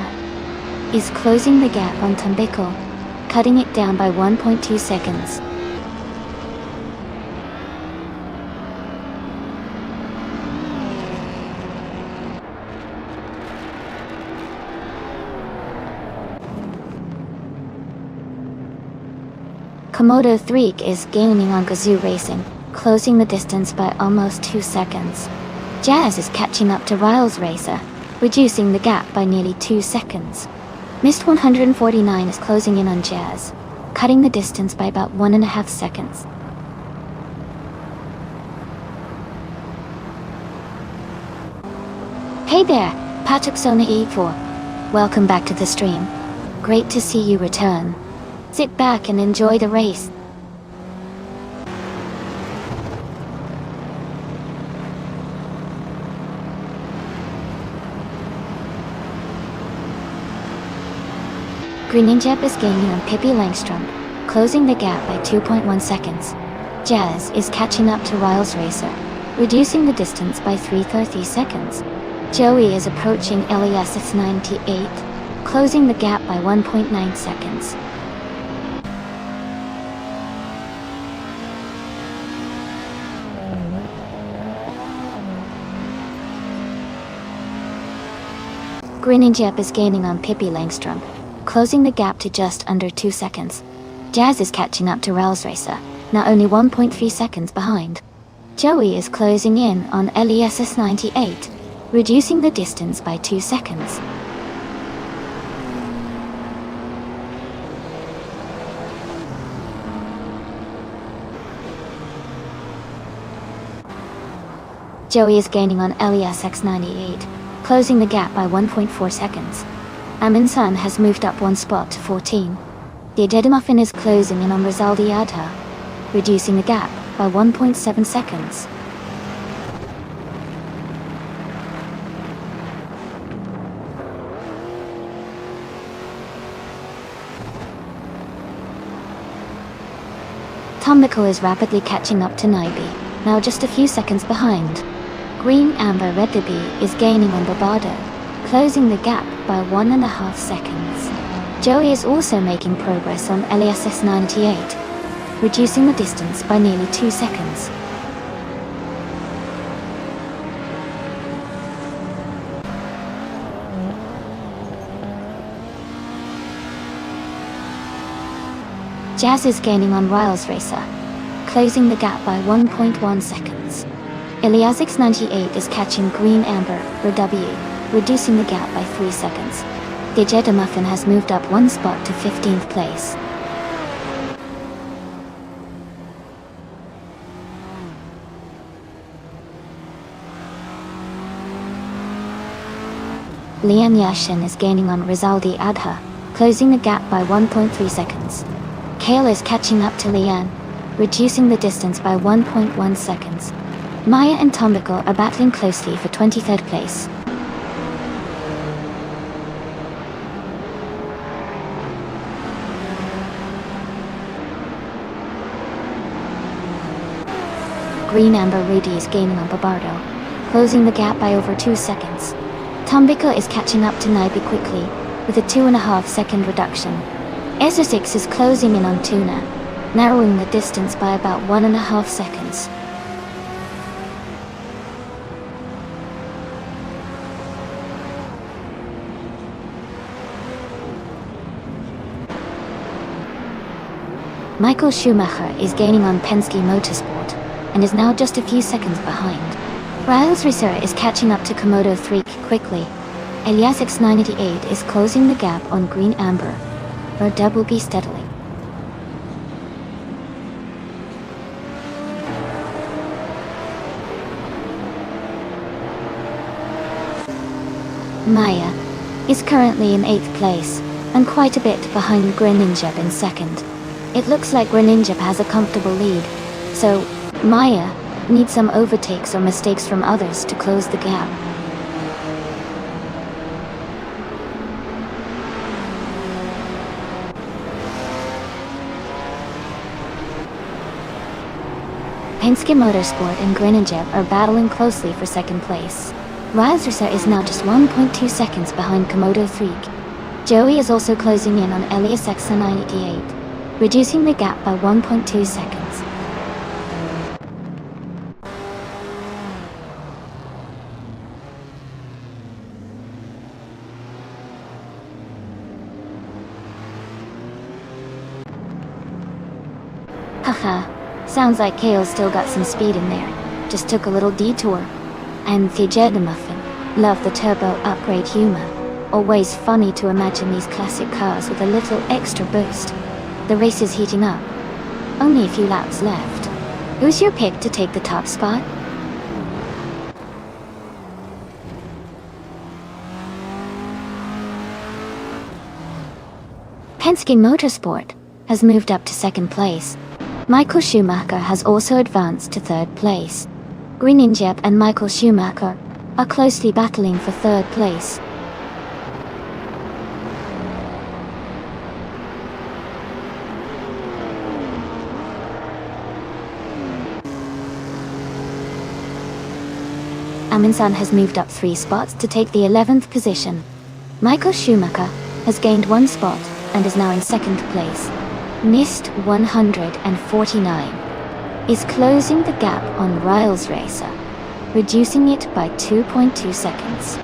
A: is closing the gap on Tambiko, cutting it down by 1.2 seconds. Komodo 3 is gaining on Gazoo Racing, closing the distance by almost 2 seconds. Jazz is catching up to Riles Racer, reducing the gap by nearly 2 seconds. Mist 149 is closing in on Jazz, cutting the distance by about 1.5 seconds. Hey there, Patuxona84. Welcome back to the stream. Great to see you return. Sit back and enjoy the race. Greninja is gaining on Pippi Langstrom, closing the gap by 2.1 seconds. Jazz is catching up to Riles Racer, reducing the distance by 3.30 seconds. Joey is approaching LES 98, closing the gap by 1.9 seconds. Greninja is gaining on Pippi Langstrom, closing the gap to just under 2 seconds. Jazz is catching up to Riles Racer, now only 1.3 seconds behind. Joey is closing in on LES 98, reducing the distance by 2 seconds. Joey is gaining on LES 98, closing the gap by 1.4 seconds. Aminsun has moved up 1 spot to 14. The Muffin is closing in on Rizaldi Adha, reducing the gap by 1.7 seconds. Tomiko is rapidly catching up to Naibi, now just a few seconds behind. Green Amber Redderbee is gaining on Barbado, closing the gap by 1.5 seconds. Joey is also making progress on LES 98, reducing the distance by nearly 2 seconds. Jazz is gaining on Riles Racer, closing the gap by 1.1 seconds. Iliasix 98 is catching Green Amber for W, reducing the gap by 3 seconds. Digetta Muffin has moved up 1 spot to 15th place. Lian Yashin is gaining on Rizaldi Adha, closing the gap by 1.3 seconds. Kale is catching up to Lian, reducing the distance by 1.1 seconds. Maya and Tomiko are battling closely for 23rd place. Green Amber Rudy is gaining on Barbardo, closing the gap by over 2 seconds. Tombika is catching up to Naibi quickly, with a 2.5 second reduction. Ezra6 is closing in on Tuna, narrowing the distance by about 1.5 seconds. Michael Schumacher is gaining on Penske Motorsport, and is now just a few seconds behind. Riles Racer is catching up to Komodo 3 quickly. Eliasix 98 is closing the gap on Green Amber, or Double B steadily. Maya is currently in 8th place, and quite a bit behind Greninja in 2nd. It looks like Greninja has a comfortable lead, so Maya needs some overtakes or mistakes from others to close the gap. Penske Motorsport and Greninja are battling closely for 2nd place. Riles Racer is now just 1.2 seconds behind Komodo 3. Joey is also closing in on Elias X98, reducing the gap by 1.2 seconds. Haha. Sounds like Kale's still got some speed in there. Just took a little detour. And the Muffin. Love the turbo upgrade humor. Always funny to imagine these classic cars with a little extra boost. The race is heating up. Only a few laps left. Who's your pick to take the top spot? Penske Motorsport has moved up to second place. Michael Schumacher has also advanced to third place. Green Injep and Michael Schumacher are closely battling for third place. Amundsen has moved up 3 spots to take the 11th position. Michael Schumacher has gained 1 spot and is now in second place. Nist 149 is closing the gap on Riles Racer, reducing it by 2.2 seconds.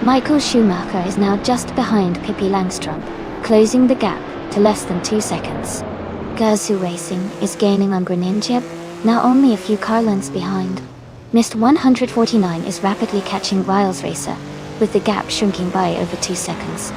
A: Michael Schumacher is now just behind Pippi Langstrump, closing the gap to less than 2 seconds. Gazoo Racing is gaining on Greninjeb, now only a few car lengths behind. Nist 149 is rapidly catching Riles Racer, with the gap shrinking by over 2 seconds.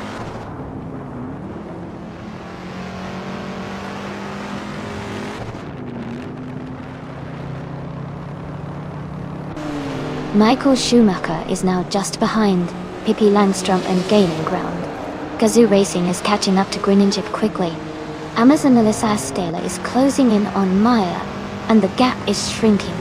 A: Michael Schumacher is now just behind Pippi Langstrump and gaining ground. Gazoo Racing is catching up to Greninjeb quickly. Amazon Stela is closing in on Maya, and the gap is shrinking.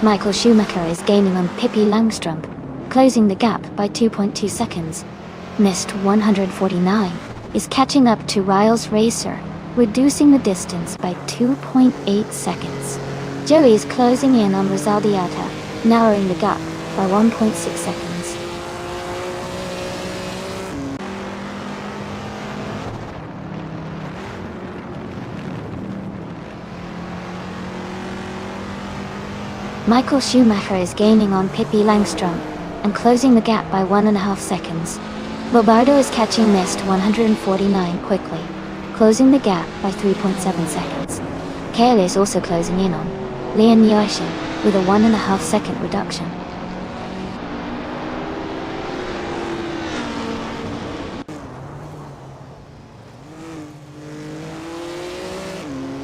A: Michael Schumacher is gaining on Pippi Langstrump, closing the gap by 2.2 seconds. Nist 149 is catching up to Riles Racer, reducing the distance by 2.8 seconds. Joey is closing in on Rosaldiata, narrowing the gap by 1.6 seconds. Michael Schumacher is gaining on Pippi Langstrump and closing the gap by 1.5 seconds. Bobardo is catching Nist 149 quickly, closing the gap by 3.7 seconds. Kale is also closing in on Lian Yashin with a 1.5 second reduction.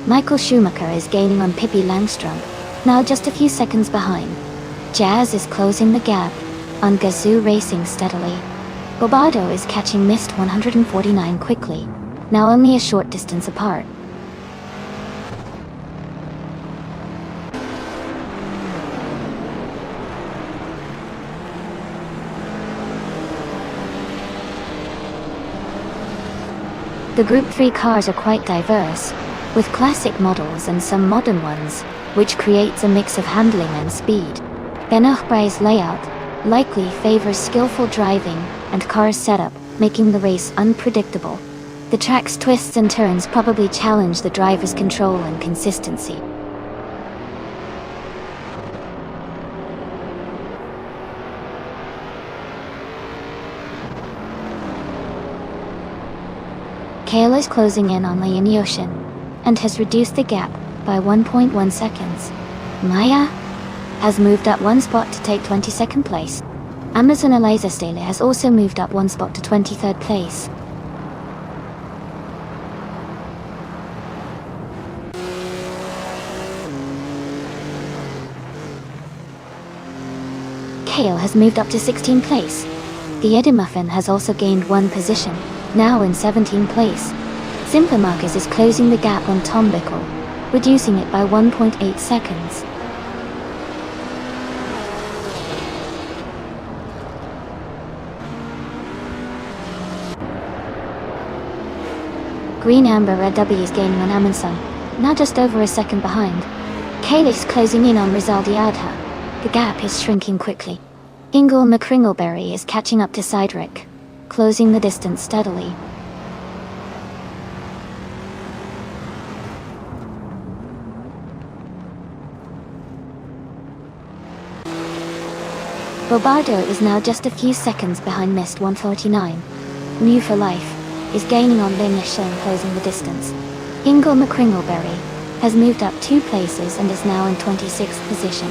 A: Michael Schumacher is gaining on Pippi Langstrump, now just a few seconds behind. Jazz is closing the gap on Gazoo Racing steadily. Bobardo is catching Nist 149 quickly, now only a short distance apart. The Group 3 cars are quite diverse, with classic models and some modern ones, which creates a mix of handling and speed. Benochtbrei's layout likely favors skillful driving and car setup, making the race unpredictable. The track's twists and turns probably challenge the driver's control and consistency. Kale is closing in on Lian Yoshin and has reduced the gap by 1.1 seconds. Maya has moved up 1 spot to take 22nd place. Amazon Eliza Stele has also moved up 1 spot to 23rd place. Kale has moved up to 16th place. The Eddie Muffin has also gained 1 position, now in 17th place. Simpler Marcus is closing the gap on Tom Bickle, reducing it by 1.8 seconds. Green Amber Red W is gaining on Amundsen, now just over a second behind. Kale is closing in on Rizaldi Adha. The gap is shrinking quickly. Ingle McCringleberry is catching up to Cydric, closing the distance steadily. Bobardo is now just a few seconds behind Mist 149. New for Life is gaining on Lin Yashen, closing the distance. Ingle McCringleberry has moved up 2 places and is now in 26th position.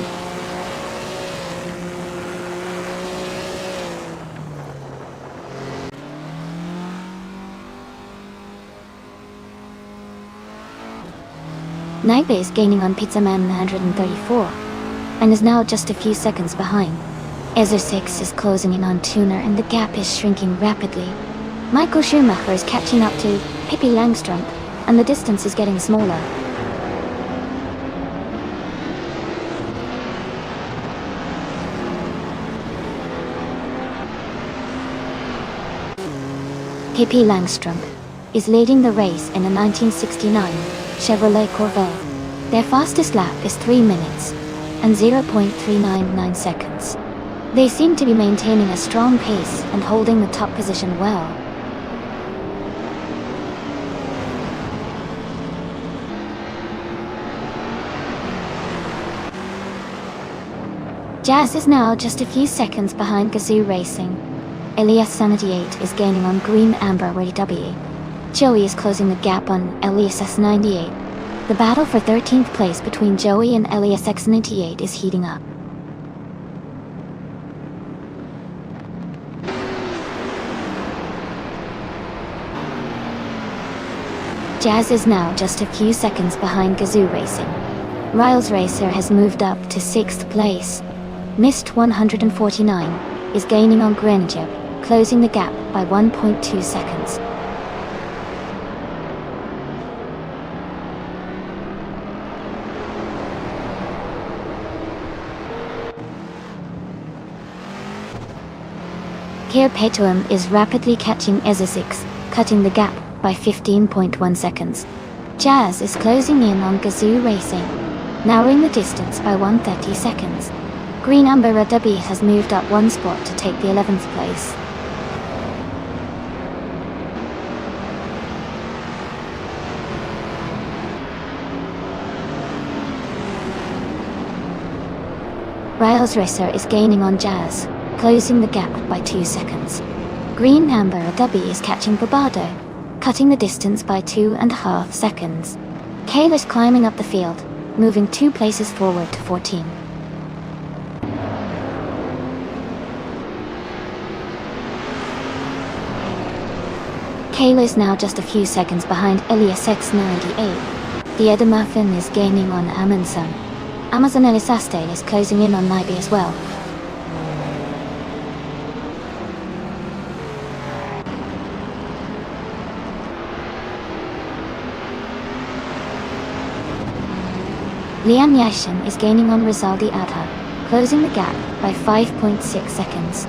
A: Naibe is gaining on Pizzaman 134 and is now just a few seconds behind. Ezer 6 is closing in on Tuner and the gap is shrinking rapidly. Michael Schumacher is catching up to Pippi Langstrump and the distance is getting smaller. Pippi Langstrump is leading the race in a 1969 Chevrolet Corvette. Their fastest lap is 3 minutes and 0.399 seconds. They seem to be maintaining a strong pace and holding the top position well. Jazz is now just a few seconds behind Gazoo Racing. Elias 78 is gaining on Green Amber RW. Joey is closing the gap on Elias S98. The battle for 13th place between Joey and Elias X98 is heating up. Jazz is now just a few seconds behind Gazoo Racing. Riles Racer has moved up to 6th place. Mist 149 is gaining on Grenadier, closing the gap by 1.2 seconds. Pierre Petuum is rapidly catching Ezer 6, cutting the gap by 15.1 seconds. Jazz is closing in on Gazoo Racing, narrowing the distance by 130 seconds. Green Amber RW has moved up 1 spot to take the 11th place. Riles Racer is gaining on Jazz, closing the gap by 2 seconds. Green Amber RW is catching Bobardo, cutting the distance by 2.5 seconds. Kale is climbing up the field, moving 2 places forward to 14. Kale is now just a few seconds behind Elias X98. The Edamuffin is gaining on Amundsen. Amazon Elisastain is closing in on Naibe as well. Lian Yashin is gaining on Rizaldi Adha, closing the gap by 5.6 seconds.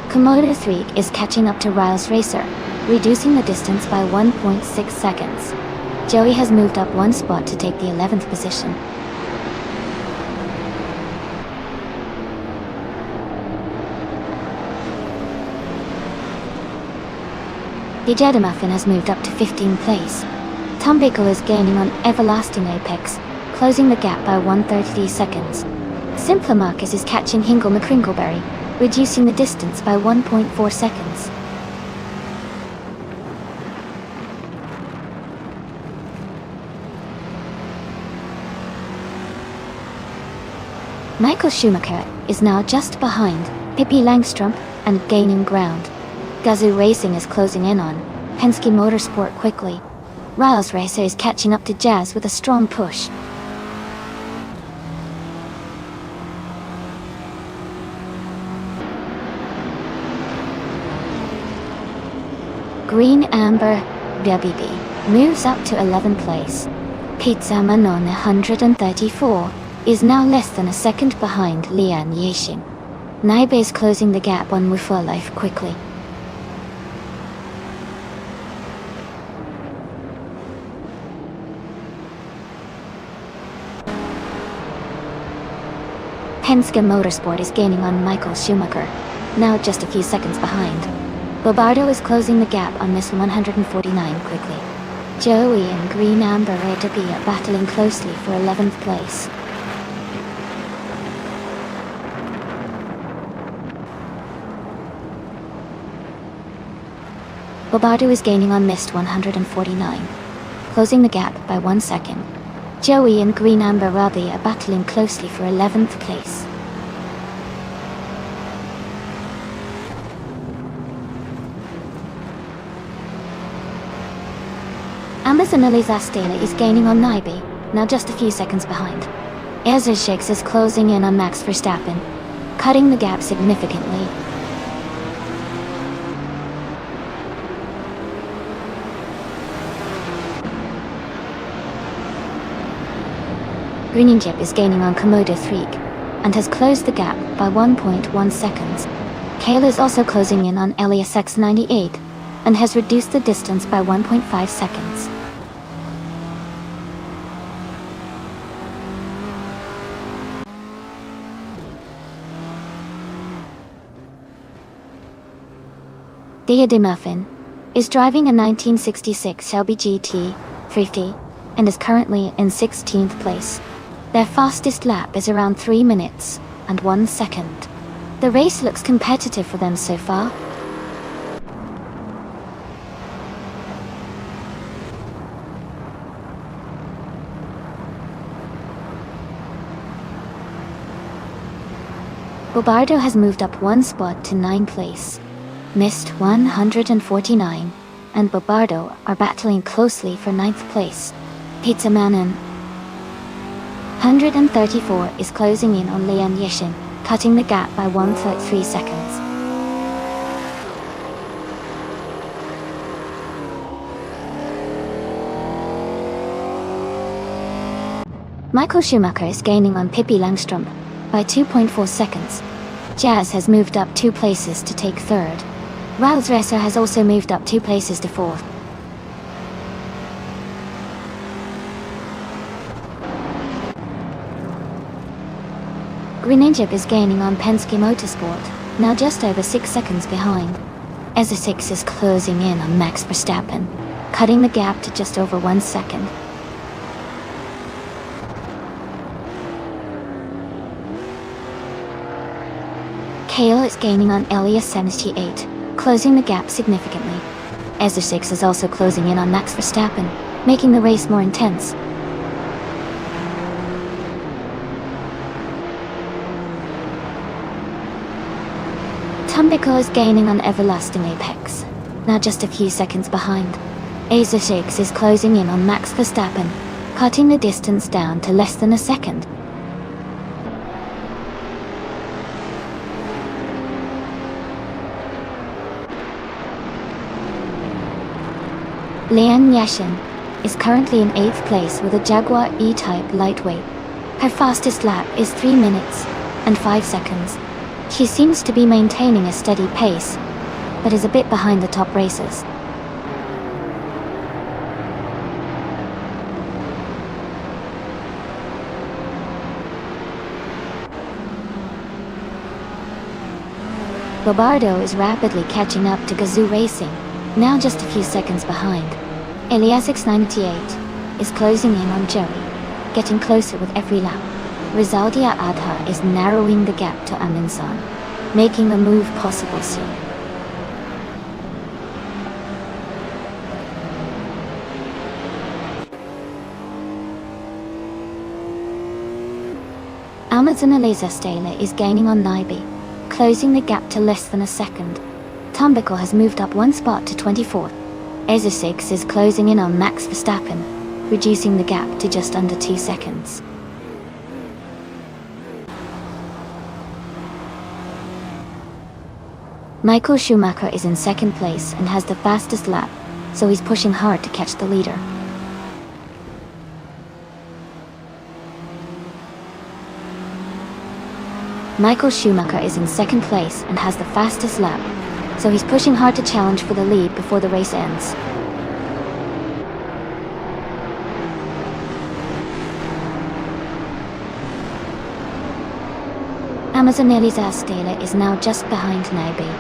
A: Komodo 3 is catching up to Riles Racer, reducing the distance by 1.6 seconds. Joey has moved up 1 spot to take the 11th position. The Jedamuffin has moved up to 15th place. Tom Bickle is gaining on Everlasting Apex, closing the gap by 130 seconds. Simpler Marcus is catching Hingle McCringleberry, reducing the distance by 1.4 seconds. Michael Schumacher is now just behind Pippi Langstrump and gaining ground. Gazoo Racing is closing in on Penske Motorsport quickly. Riles Racer is catching up to Jazz with a strong push. Green Amber WB moves up to 11th place. Pizza Manon 134 is now less than a second behind Lian Yashin. Naibe is closing the gap on Mufa Life quickly. Penske Motorsport is gaining on Michael Schumacher, now just a few seconds behind. Bobardo is closing the gap on Miss 149 quickly. Joey and Green Amber Red are battling closely for 11th place. Bobardo is gaining on Mist 149, closing the gap by 1 second. Joey and Green Amber Robbie are battling closely for 11th place. Amazon Eliza Stela is gaining on Nyby, now just a few seconds behind. Ezra Shakes is closing in on Max Verstappen, cutting the gap significantly. Greeninjip is gaining on Komodo 3 and has closed the gap by 1.1 seconds. Kale is also closing in on Elias X98 and has reduced the distance by 1.5 seconds. Dia DeMuffin is driving a 1966 Shelby GT 350 and is currently in 16th place. Their fastest lap is around 3 minutes and 1 second. The race looks competitive for them so far. Bobardo has moved up 1 spot to 9th place. Mist 149 and Bobardo are battling closely for 9th place. Pizza Manon 134 is closing in on Leon Yeshin, cutting the gap by 1.3 seconds. Michael Schumacher is gaining on Pippi Langstrom by 2.4 seconds. Jazz has moved up 2 places to take 3rd. Riles Resser has also moved up 2 places to 4th. Greeninjip is gaining on Penske Motorsport, now just over 6 seconds behind. Ezra 6 is closing in on Max Verstappen, cutting the gap to just over 1 second. Kale is gaining on Elias 78, closing the gap significantly. Ezra 6 is also closing in on Max Verstappen, making the race more intense. Tumbiko is gaining on Everlasting Apex, now just a few seconds behind. Aza Shakes is closing in on Max Verstappen, cutting the distance down to less than a second. Leon Yashin is currently in 8th place with a Jaguar E-Type lightweight. Her fastest lap is 3 minutes and 5 seconds. She seems to be maintaining a steady pace, but is a bit behind the top racers. Bobardo is rapidly catching up to Gazoo Racing, now just a few seconds behind. Elias X98 is closing in on Joey, getting closer with every lap. Rizaldia Adha is narrowing the gap to Aminsan, making the move possible soon. Amazon Eliza Stela is gaining on Nyby, closing the gap to less than a second. Tumbiko has moved up 1 spot to 24th. Ezra 6 is closing in on Max Verstappen, reducing the gap to just under 2 seconds. Michael Schumacher is in 2nd place and has the fastest lap, so he's pushing hard to catch the leader. Michael Schumacher is in 2nd place and has the fastest lap, so he's pushing hard to challenge for the lead before the race ends. Amazonelli's Astela is now just behind Naibi.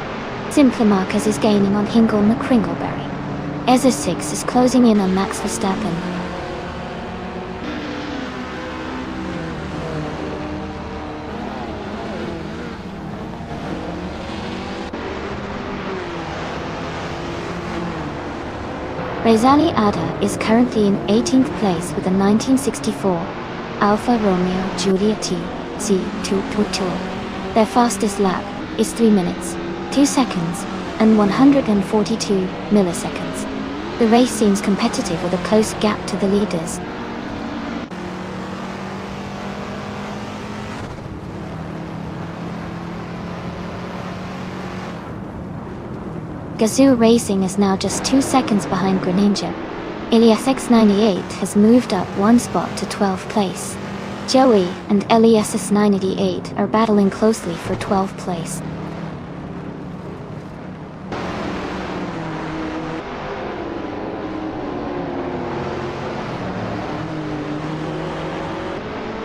A: Simplimarcus is gaining on Hingle McCringleberry. ESA 6 is closing in on Max Verstappen. Rezali Ada is currently in 18th place with a 1964 Alfa Romeo Giulia T C222. Their fastest lap is 3 minutes, 2 seconds, and 142 milliseconds. The race seems competitive with a close gap to the leaders. Gazoo Racing is now just 2 seconds behind Greninja. Ilias X98 has moved up 1 spot to 12th place. Joey and Elias 988 are battling closely for 12th place.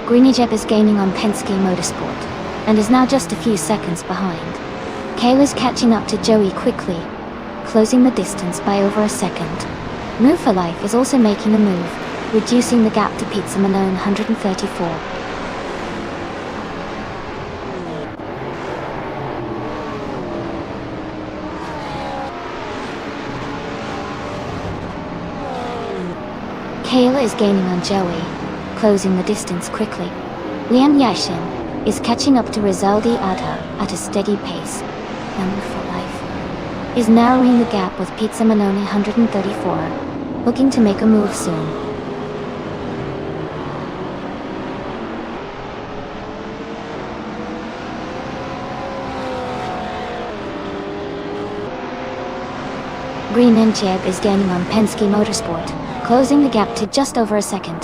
A: Greninja is gaining on Penske Motorsport and is now just a few seconds behind. Kayla's catching up to Joey quickly, closing the distance by over a second. Move for Life is also making a move, reducing the gap to Pizza Malone 134. Kayla is gaining on Joey, closing the distance quickly. Lian Yashin is catching up to Rizaldi Adha at a steady pace. Move for Life is narrowing the gap with Pizza Malone 134, looking to make a move soon. Green and Jeb is gaining on Penske Motorsport, closing the gap to just over a second.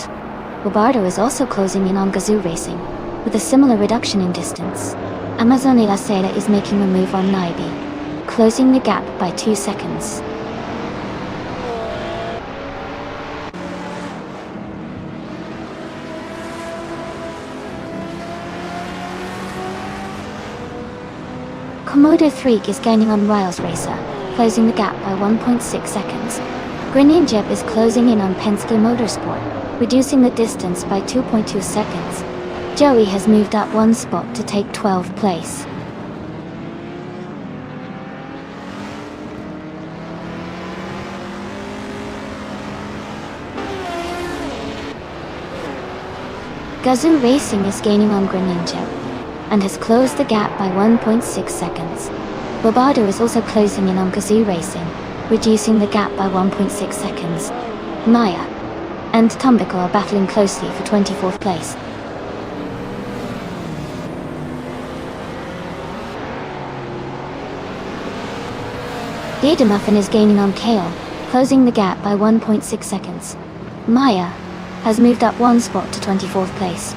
A: Robardo is also closing in on Gazoo Racing, with a similar reduction in distance. Amazon Ilacela is making a move on Naibi, closing the gap by 2 seconds. Komodo 3 is gaining on Riles Racer, closing the gap by 1.6 seconds. Greninja is closing in on Penske Motorsport, reducing the distance by 2.2 seconds. Joey has moved up 1 spot to take 12th place. Gazoo Racing is gaining on Greninja, and has closed the gap by 1.6 seconds. Robardo is also closing in on Gazoo Racing, reducing the gap by 1.6 seconds. Maya and Tumbiko are battling closely for 24th place. Muffin is gaining on Kale, closing the gap by 1.6 seconds. Maya has moved up 1 spot to 24th place.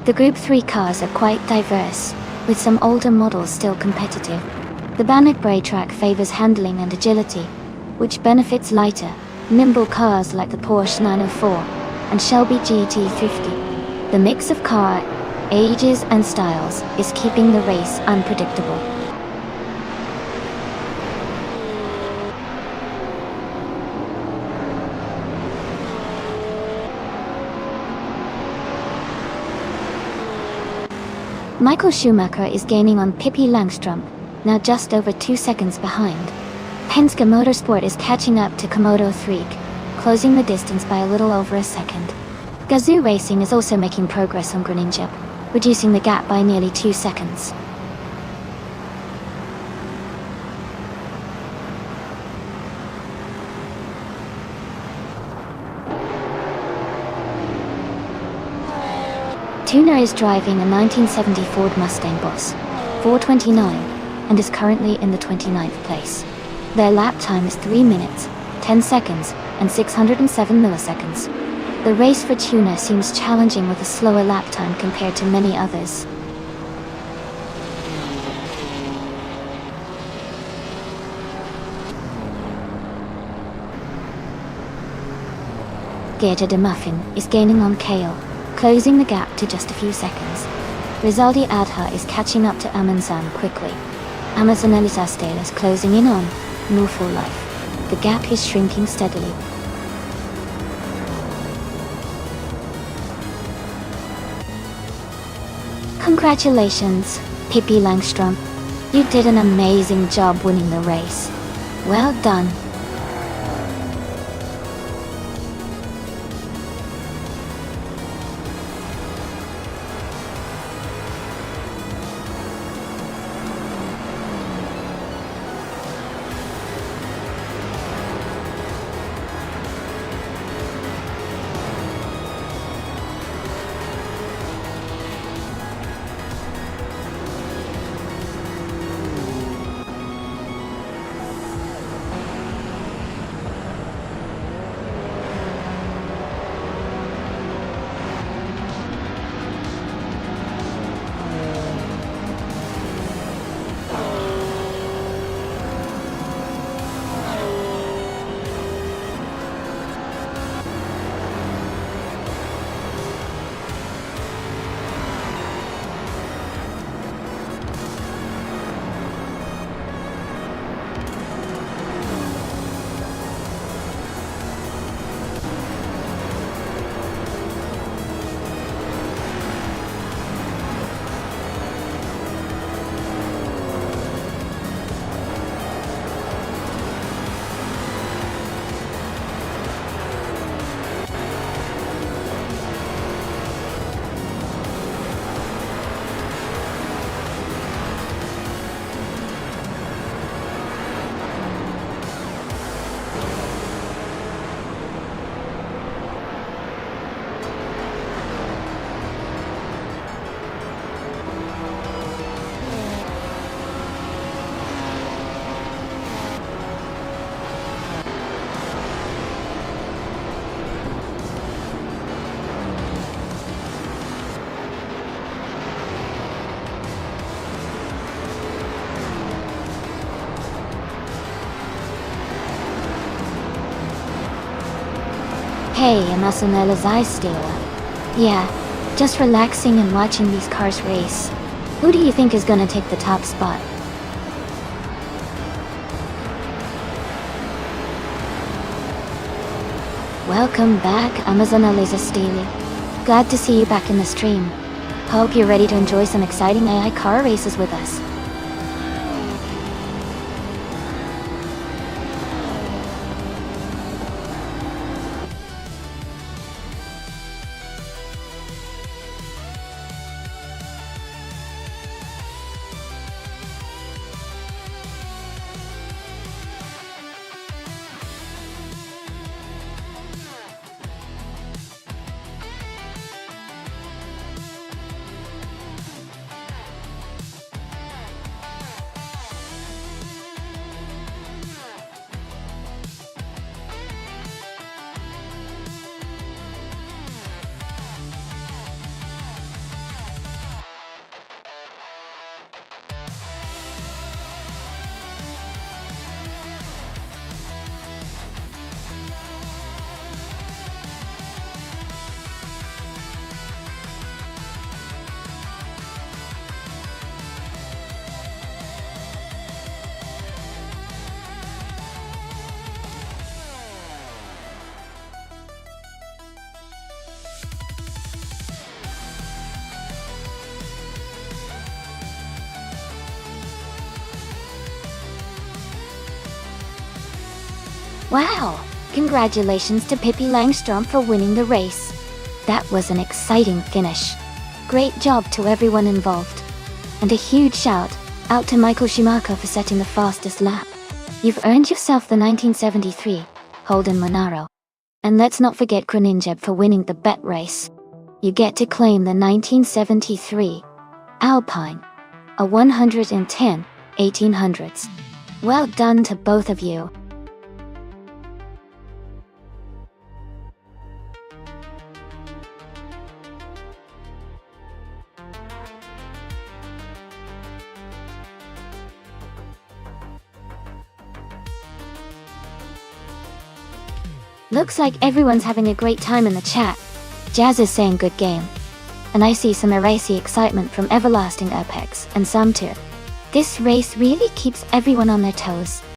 A: The Group 3 cars are quite diverse, with some older models still competitive. The Bannockbury track favors handling and agility, which benefits lighter, nimble cars like the Porsche 904 and Shelby GT50. The mix of car, ages and styles is keeping the race unpredictable. Michael Schumacher is gaining on Pippi Langstrom, now just over 2 seconds behind. Penske Motorsport is catching up to Komodo 3, closing the distance by a little over a second. Gazoo Racing is also making progress on Greninja, reducing the gap by nearly 2 seconds. Tuna is driving a 1970 Ford Mustang Boss 429 and is currently in the 29th place. Their lap time is 3 minutes, 10 seconds, and 607 milliseconds. The race for Tuna seems challenging with a slower lap time compared to many others. Geta de Muffin is gaining on Kale, closing the gap to just a few seconds. Rizaldi Adha is catching up to Amansan quickly. Amazon Elisastel is closing in on Northful Life. The gap is shrinking steadily. Congratulations, Pippi Langstrom. You did an amazing job winning the race. Well done. Hey, Amazonella's Ice Stealer. Yeah, just relaxing and watching these cars race. Who do you think is gonna take the top spot? Welcome back, Amazonella's Stealer. Glad to see you back in the stream. Hope you're ready to enjoy some exciting AI car races with us. Wow! Congratulations to Pippi Langstrom for winning the race. That was an exciting finish. Great job to everyone involved. And a huge shout out to Michael Schumacher for setting the fastest lap. You've earned yourself the 1973 Holden Monaro. And let's not forget Kroninjeb for winning the bet race. You get to claim the 1973 Alpine, a 110 1800s. Well done to both of you. Looks like everyone's having a great time in the chat. Jazz is saying good game. And I see some racy excitement from Everlasting Apex and some too. This race really keeps everyone on their toes.